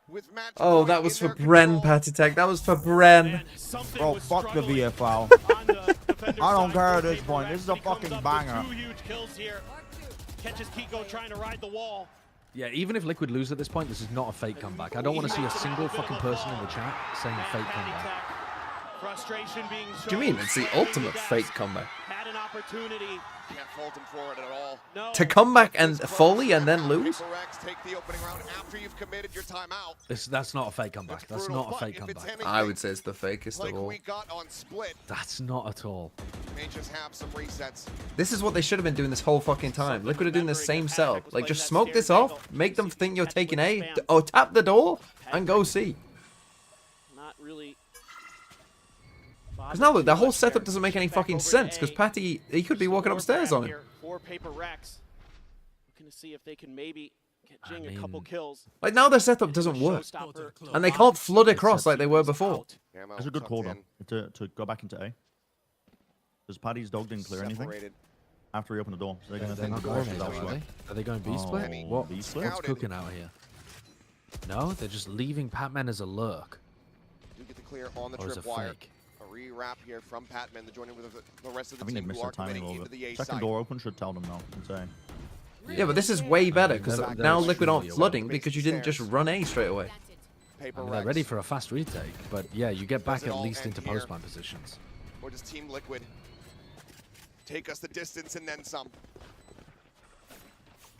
with match Oh, point that was in for their Bren, control. Patty Tech. That was for Bren. Something Bro, was fuck the struggling VFL. on the defender I don't side care for at this PRX. point. This is a He comes fucking up with banger. 2 huge kills here. Catches Kiko trying to ride the wall. Yeah, even if Liquid lose at this point, this is not a fake comeback. I don't want to see a single fucking person in the chat saying fake comeback. Frustration being What do you mean? It's the ultimate fake comeback. Had an opportunity. Can't fault him for it at all. No. To come back and fully and then lose? PRX take the opening round after you've committed your timeout. That's not a fake comeback. That's brutal, not a but fake if it's comeback. anything I would say it's the fakest like of all. we got on Split, That's not at all. you may just have some resets. This is what they should have been doing this whole fucking time. Liquid are doing the same setup. Like, just smoke this off, make them think you're taking A, or tap the door, and go C. Not really. Because now look, the whole setup doesn't make any fucking sense, because Patty, he could be walking upstairs on him. For PRX. Looking to see if they can maybe get Jing a couple kills. Like, now their setup doesn't work. And they can't flood across like they were before. That's a good call, though, to go back into A. Because Paddy's dog didn't clear anything after he opened the door. So they're going to think not the going door is though, are elsewhere. they? Are they going B split? What? B-split? What's cooking out here? No, they're just leaving Patman as a lurk. Do get the clear on the Or as a tripwire. fake. A re-wrap here from Patman. They're joining with the rest of the I think they team missed who their are timing a committing little into the bit. A Second side. door open should tell them no. Insane. Yeah, but this is way better because They're now Liquid aren't extremely flooding because you didn't just run A straight away. I mean, they're ready for a fast retake, but yeah, you get back at least into postman positions. Or does Team Liquid take us the distance and then some?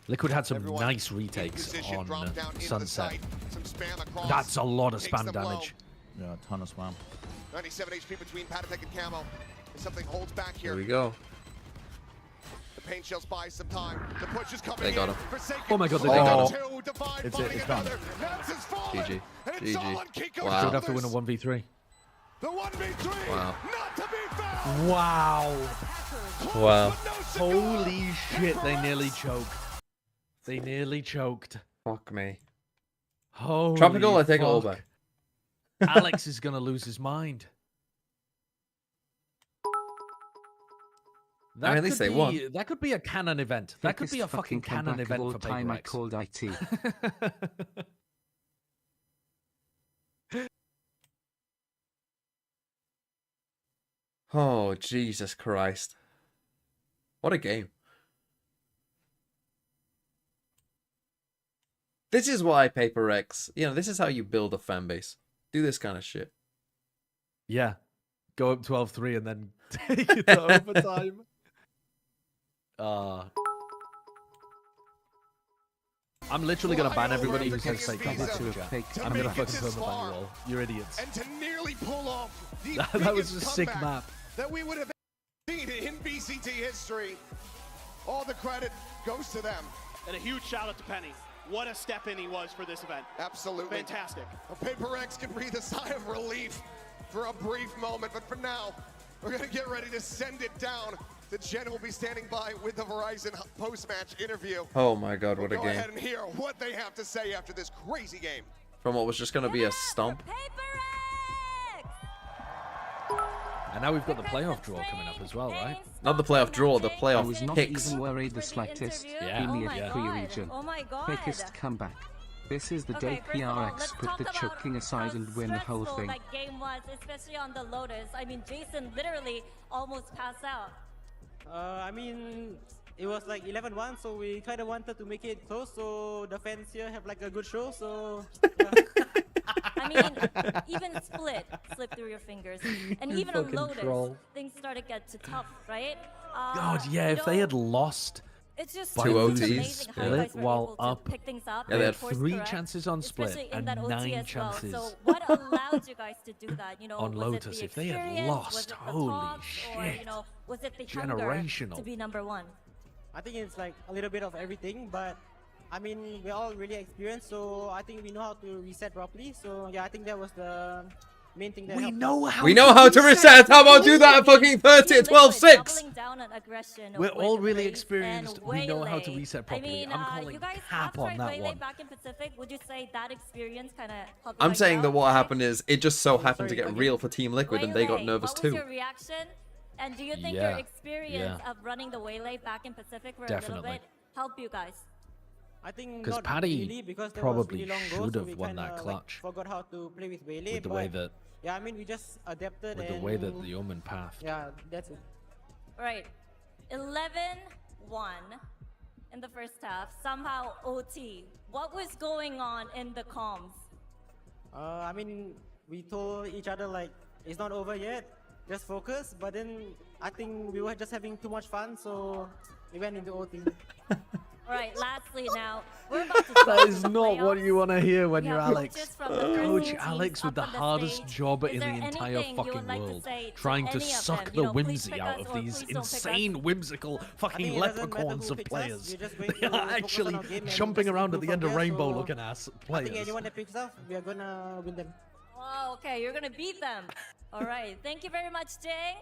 Liquid had some nice retakes on Sunset. That's a lot of spam damage. Yeah, a ton of spam. 97 HP between Patatek and Camo. If something holds back here. Here we go. The paint shells buy some time. The push is coming They got in. him. Oh my god, they got him. It's done. GG. GG. Wow. Should have to win a 1v3. The 1v3. Wow. Not to be found. Wow. Wow. Holy shit, they nearly choked. They nearly choked. Fuck me. Holy Tropical, I take it all fuck. back. Alex is gonna lose his mind. I mean, at least they won. That could be a canon event. That could be a fucking canon event for time I PRX. called IT. Oh, Jesus Christ. What a game. This is why PRX, this is how you build a fan base. Do this kind of shit. Yeah. Go up 12-3 and then take it to overtime. I'm literally gonna ban everybody who says fake comments. I'm gonna fucking turn the ban you all. You're idiots. And to nearly pull off the That was a biggest sick comeback map. that we would have seen in BCT history. All the credit goes to them. And a huge shout out to Penny. What a step in he was for this event. Absolutely. Fantastic. PRX can breathe a sigh of relief for a brief moment, but for now, we're gonna get ready to send it down. The Gen will be standing by with the Verizon post-match interview. Oh my god, what a Go game. ahead and hear what they have to say after this crazy game. From what was just going to be a stomp. And now we've got the playoff draw coming up as well, right? Not the playoff draw, the I playoff was not picks. even worried the slightest. Yeah. Give me Oh a my free God. region. Oh my God. Quickest comeback. This is the Okay, day first of all, PRX let's put talk the about choking aside how and win the whole stressful thing. that game was, especially on the Lotus. I mean, Jason literally almost passed out. I mean, it was like 11-1, so we kind of wanted to make it close, so the fans here have like a good show, so... Yeah. I mean, even split slipped through your fingers. And You even on fucking Lotus, troll. things started to get tough, right? God, yeah, if they had lost it's just by Two losing OTs, split were while able to up, pick things up Yeah, and they had course 3 correct, chances on split especially in and that OT 9 as well. chances So what allowed you guys to do that? on was Lotus. It the If they had experience? lost, was it the holy talks, or, shit. was it the hunger Generational. to be #1? I think it's like a little bit of everything, but I mean, we're all really experienced, so I think we know how to reset properly. So yeah, I think that was the main thing that We helped know us. how We know how to reset. How about do that at fucking 30 at 12-6? We're all really Race experienced. and We know how to Waylay. reset properly. I mean, I'm calling you guys cap have on tried that Waylay one. back in Pacific. Would you say that experience kind of helped you I'm guys saying that out? what happened is it just so happened to get real for Team Liquid and they got Waylay, nervous what was too. your reaction? And do you think Yeah, your experience yeah. of running the Waylay back in Pacific for a Definitely. little bit helped you guys? I think 'Cause not Paddy really, because there probably was really long should goals, so have we won kinda, that like, clutch. forgot how to play with Waylay, With the but way that yeah, I mean, we just adapted with the and way that the Omen pathed. yeah, that's it. Right. 11-1 in the first half. Somehow OT. What was going on in the comms? I mean, we told each other like it's not over yet, just focus. But then I think we were just having too much fun, so we went into OT. All right. Lastly, now we're about to That start is the not what playoffs. you want to hear when We you're have Alex. coaches from the first Coach teams Alex with up the on the hardest stage. job Is in the there entire anything you would fucking like to world, say to trying to any of suck them? the Please whimsy pick out us of or these please don't pick us. insane, whimsical fucking it doesn't matter leprechauns who of picks us, players. we're just going They to are focus on actually our game and jumping just around at the improve end of from there, rainbow so looking ass I think players. anyone that picks us, we are gonna win them. Oh, okay. You're gonna beat them. All right. Thank you very much, Jing.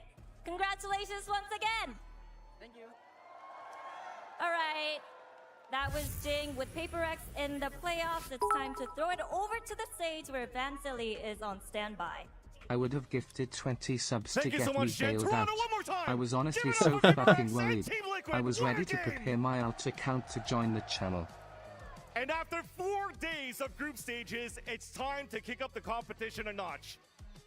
Congratulations once again. Thank you. All right. That was Jing with PRX in the playoffs. It's time to throw it over to the stage where Van Silly is on standby. I would have gifted 20 subs to Thank you so get me much, Jen. bailed Toronto, out. one more time. I was honestly Give it so up for fucking PRX worried. and Team Liquid I was ready to working. prepare my alt account to join the channel. And after 4 days of group stages, it's time to kick up the competition a notch.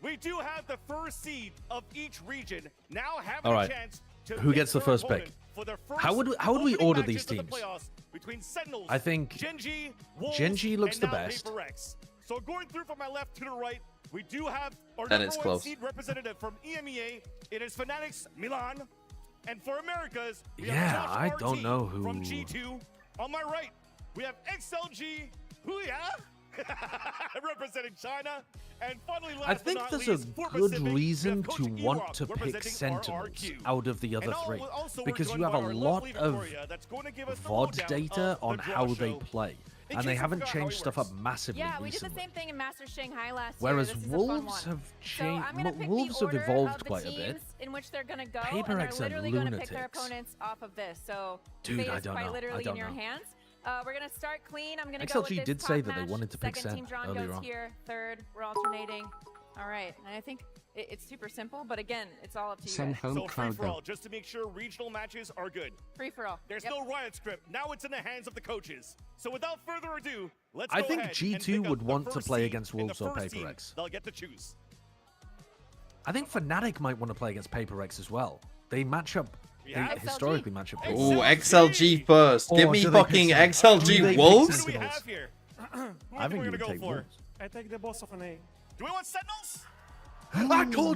We do have the first seed of each region now having All right. a chance to Who pick gets the their first opponent pick? for their first How would we opening order matches these of the teams? playoffs between Sentinels, I think Genji, Wolves, Genji looks and the now best. PRX. So going through from my left to the right, we do have our And number it's one close. seed representative from EMEA. It is Fanatics Milan. And for Americas, we Yeah, have Josh I RT don't know who- from G2. On my right, we have XLG Huya representing China. And finally, last I think but not there's least, a for good Pacific, we reason have to Coach want Ewok to pick representing Sentinels RRQ. out of the other And three, also we're because joined you have by a our lot lovely of Victoria that's going to give us the VOD lowdown data of on the how draw they show. play, In and they case you haven't forgot how changed it stuff works. up massively Yeah, we did recently. the same thing in Masters Shanghai last Whereas year. This is a fun Wolves one. have So I'm changed. gonna pick Wolves the have order evolved of the quite a teams bit. in which they're gonna go, PRX and are they're literally gonna pick their lunatics. opponents off of this. So Dude, fate I is don't quite know. I literally don't in your know. hands. We're gonna start clean. I'm gonna go with XLG this did top say that they match. wanted to pick Second Sen team drawn earlier goes on. here. Third, we're alternating. All right, and I think it's super simple, but again, it's all up to you Send guys. home So free crowd for all, though. just to make sure regional matches are good. Free for all. There's Yep. no riot script. Now it's in the hands of the coaches. So without further ado, let's I go think ahead and G2 pick up would the want to first play seed against in the Wolves or first team. PRX. They'll get to choose. I think Fnatic might want to play against PRX as well. They match up. They Yeah. historically match up. Ooh, XLG first. Give Or me do they fucking pick Sen- do XLG they pick Wolves. Who do we Sentinels? have here? I think we're you gonna would go take for? Wolves. I take the boss of an A. Do we want Sentinels?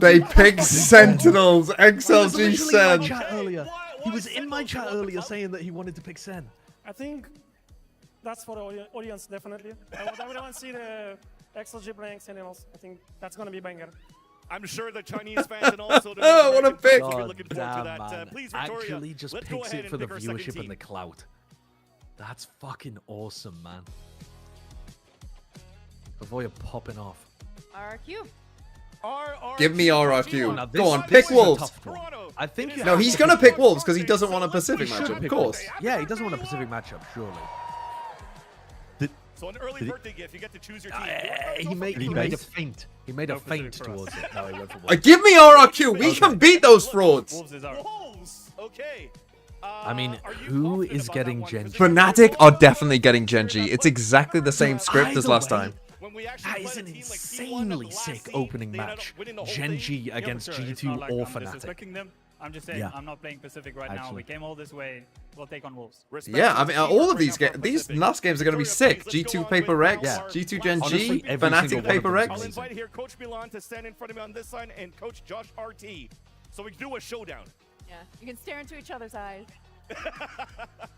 They picked Sentinels. He was XLG literally in my said. chat earlier. He why was in my Sentinels? chat What's the earlier top? saying that he wanted to pick Sen. I think that's for the audience, definitely. I would everyone see the XLG playing Sentinels. I think that's gonna be banger. I'm sure the Chinese fans and also the Oh, what a American fans pick. will be God looking forward to damn, that. man. Please, Victoria, Actually just let's go picks ahead it for and the pick our second viewership team. and the clout. That's fucking awesome, man. Avoid popping off. RRQ. Give me Now, RRQ. this- Go on, this pick is a Wolves. tough one. I think you No, have he's to gonna pick Wolves. Wolves because he doesn't want a Pacific He should matchup, of pick course. Wolves. Yeah, he doesn't want a Pacific matchup, surely. So an early birthday gift, you get to choose your team. He made a feint. He made a feint towards it. No, he went for Wolves. Give me RRQ. We can beat those frauds. Wolves. Okay. I mean, who is getting Genji? Fnatic are definitely getting Genji. It's exactly the same script as Either last way, time. That is an insanely sick opening match. Genji against G2 or Fnatic. Them. I'm just saying, Yeah. I'm not playing Pacific right now. Actually. We came all this way. We'll take on Wolves. Yeah, I mean, all of these games, these last games are going to be sick. G2 Paper X, Yeah. G2 Gen Honestly, G, every Fnatic single one of Paper them is X. I'll invite here Coach Milan to stand in front of me on this side and Coach Josh RT. So we can do a showdown. Yeah, you can stare into each other's eyes.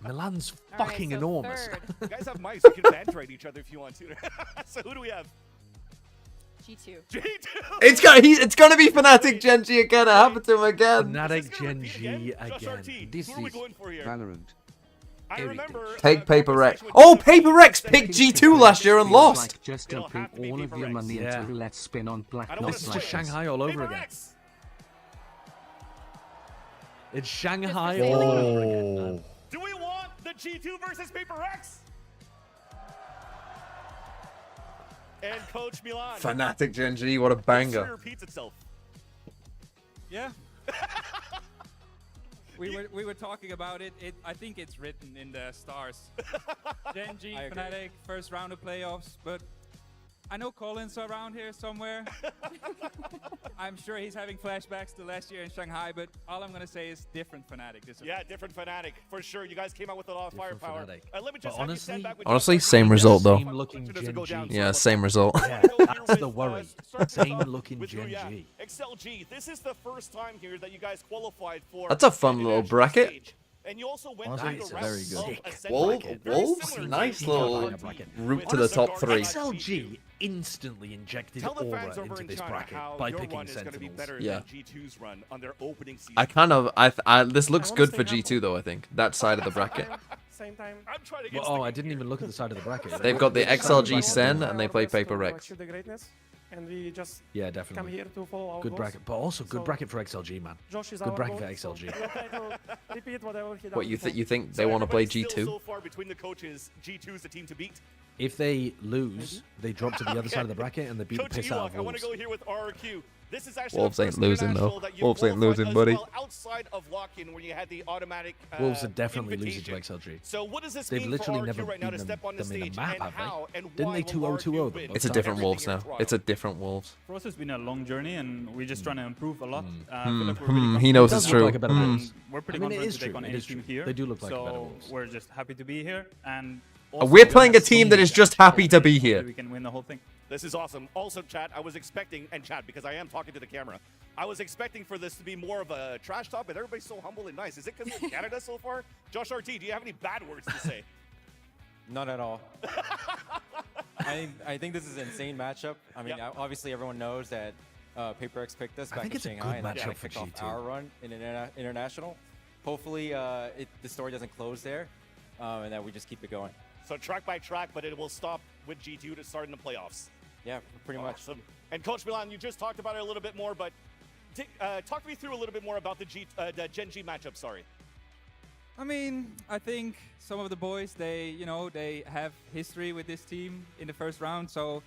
Milan's All right, fucking so enormous. third. You guys have mics. You can banter at each other if you want to. So who do we have? G2. G2. It's gonna be Fnatic Genji again. It happened to him again. Fnatic Genji Josh again. RT. This Who are we is going for here? Valorant. I remember Take Paper X. conversation with Oh, Josh Paper X picked G2 last year and Feels lost. like just It'll dumping have to be all of your PRX. money Yeah. into roulette spin on black I don't wanna This is Nice just like Shanghai all over Paper again. X. It's Shanghai Just all the over again. Man. Do we want the G2 versus Paper X? And Coach Milan. Fnatic Genji, what a History banger. repeats itself. Yeah. we were talking about it. I think it's written in the stars. Genji, I agree. Fnatic, first round of playoffs, but I know Colin's around here somewhere. I'm sure he's having flashbacks to last year in Shanghai, but all I'm gonna say is different Fnatic. Yeah, different Fnatic for sure. You guys came out with a lot of Different firepower. Fnatic. Let me just But have you stand back with Honestly, Josh. same result though. Same looking Genji. Yeah, same result. Yeah, that's the worry. Same looking Genji. XLG, this is the first time here that you guys qualified for. That's a fun an little international bracket. stage. And you also went Honestly, through it's the very rest good. of Sick. Ascent Wolves, bracket. Very Wolves, similar nice to little bracket. route to the top three. XLG instantly injected Tell the aura fans over into in this China bracket how by your picking run is going to be Sentinels. better Yeah. than G2's run on their opening season. I kind of, this looks good for G2 though. I think that side of the bracket. Same time. I'm trying to Well, get oh, I didn't even look at the side of the bracket. They've got the XLG Sen and they play Our best to Paper X. achieve the greatness, and we just Yeah, come definitely. here to follow our Good goals. bracket, but also good So, bracket for XLG, man. Josh is Good our bracket goal, for so XLG. we'll try to repeat whatever he does What you before. think they So want to play everybody's still G2? So far between the coaches, G2 is the team to beat. if they lose, they drop to the other side of the bracket and they beat Coach the piss out of Ewok, I want Wolves. to go here with RRQ. This is actually Wolves the ain't first losing, international though. that you've Wolves ain't qualified losing, as buddy. well outside of lock-in, where you had the automatic Wolves are definitely invitation. losing to XLG. So what does this They've mean literally for never RRQ right now to beaten step on the them in stage, the map, and have they? how and Didn't why they will 2-0-2-0 RRQ them? win? It's a Both different times? Wolves now. It's a different Wolves. For us, it's been a long journey, and we're just trying to improve a lot. I feel Hmm. like we're really He knows confident it's now, true. Like a better Hmm. Wolves. and we're pretty I mean, it confident is to take true, on it any is team true. here. They do look like a so better Wolves. we're just happy to be here, and We're also playing a have team that is seen just happy to be hopefully here. we can win the whole thing. This is awesome. Also, chat, I was expecting, and chat, because I am talking to the camera, I was expecting for this to be more of a trash talk, but everybody's so humble and nice. Is it because of Canada so far? Josh RT, do you have any bad words to say? None at all. I think this is an insane matchup. I mean, obviously everyone knows that PaperX picked us back in Shanghai, and that's going to kick off our run in international. Hopefully, the story doesn't close there, and that we just keep it going. So track by track, but it will stop with G2 to start in the playoffs. Yeah, pretty much. Awesome. And Coach Milan, you just talked about it a little bit more, but talk me through a little bit more about the Gen G matchup. Sorry. I mean, I think some of the boys, they have history with this team in the first round, so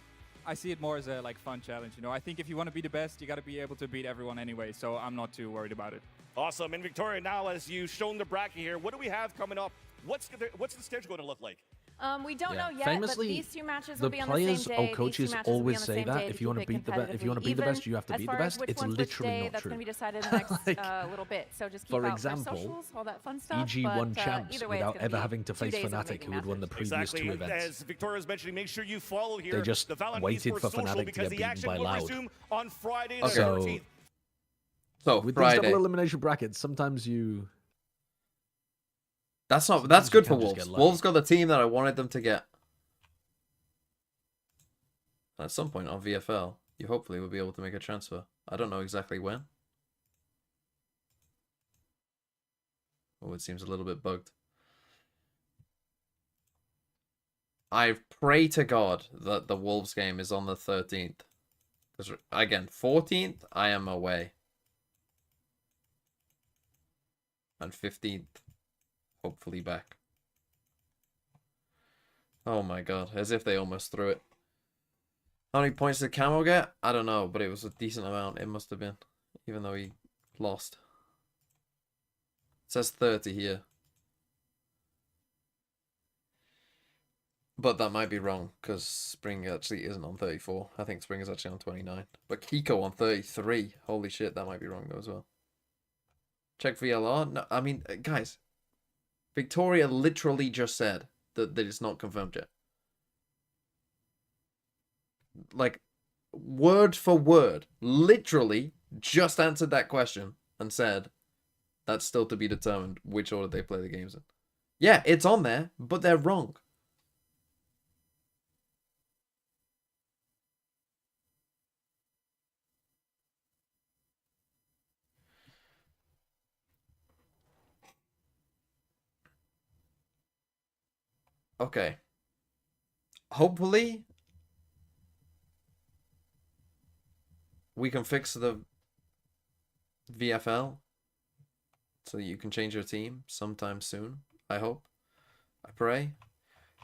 I see it more as a fun challenge. I think if you want to be the best, you got to be able to beat everyone anyway, so I'm not too worried about it. Awesome. And Victoria, now as you've shown the bracket here, what do we have coming up? What's the schedule going to look like? We don't know yet, Famously, but these two matches the will be on the players same or day. coaches always say that if you want to beat if you want to be the best, you have to be the best. It's literally not that's true. going to be decided in the next little bit. So just keep For out example, their socials, all that fun stuff. EG but, won champs either way, without it's gonna ever be having to 2 face days of Fnatic, amazing who had won the matches. previous two And events. as Victoria's mentioning, make sure you follow here. They just the Valorant waited Esports for social, Fnatic to because get the beaten action by will Loud. resume on Friday the Okay. 13th. So With these Friday. double elimination brackets, sometimes you. That's Sometimes good you for can just Wolves. get lucky. Wolves got the team that I wanted them to get. At some point on VFL, you hopefully will be able to make a transfer. I don't know exactly when. Oh, it seems a little bit bugged. I pray to God that the Wolves game is on the 13th. Because, again, 14th, I am away. And 15th, hopefully back. Oh my God, as if they almost threw it. How many points did Camo get? I don't know, but it was a decent amount. It must have been, even though he lost. It says 30 here. But that might be wrong, because Spring actually isn't on 34. I think Spring is actually on 29. But Kiko on 33. Holy shit, that might be wrong though as well. Check VLR. No, I mean, guys, Victoria literally just said that it's not confirmed yet. Like, word for word, literally just answered that question and said that's still to be determined which order they play the games in. Yeah, it's on there, but they're wrong. Okay. Hopefully, we can fix the VFL so you can change your team sometime soon. I hope. I pray.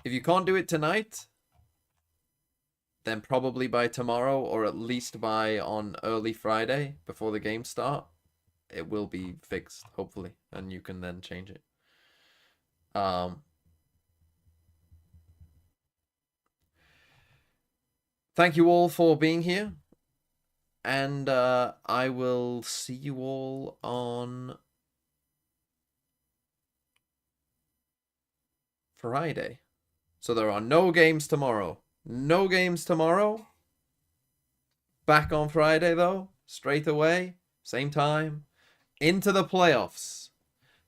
If you can't do it tonight, then probably by tomorrow, or at least by on early Friday before the games start, it will be fixed, hopefully, and you can then change it. Thank you all for being here, and I will see you all on Friday. So there are no games tomorrow. No games tomorrow. Back on Friday, though. Straight away. Same time. Into the playoffs.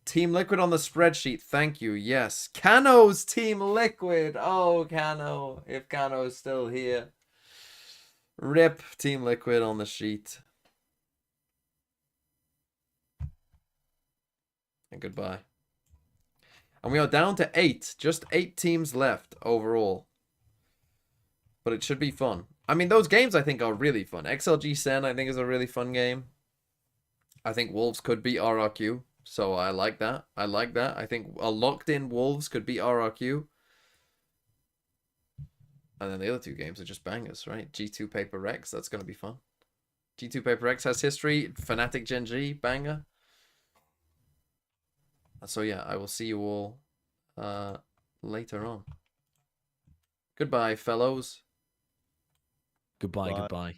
Team Liquid on the spreadsheet. Thank you. Yes. Cano's Team Liquid. Oh, Cano. If Cano's still here. RIP Team Liquid on the sheet. And goodbye. And we are down to 8. Just 8 teams left overall. But it should be fun. I mean, those games I think are really fun. XLG Sen I think is a really fun game. I think Wolves could beat RRQ. So I like that. I like that. I think a locked in Wolves could beat RRQ. And then the other 2 games are just bangers, right? G2 Paper X, that's going to be fun. G2 Paper X has history. Fnatic Gen G, banger. So yeah, I will see you all later on. Goodbye, fellows. Goodbye.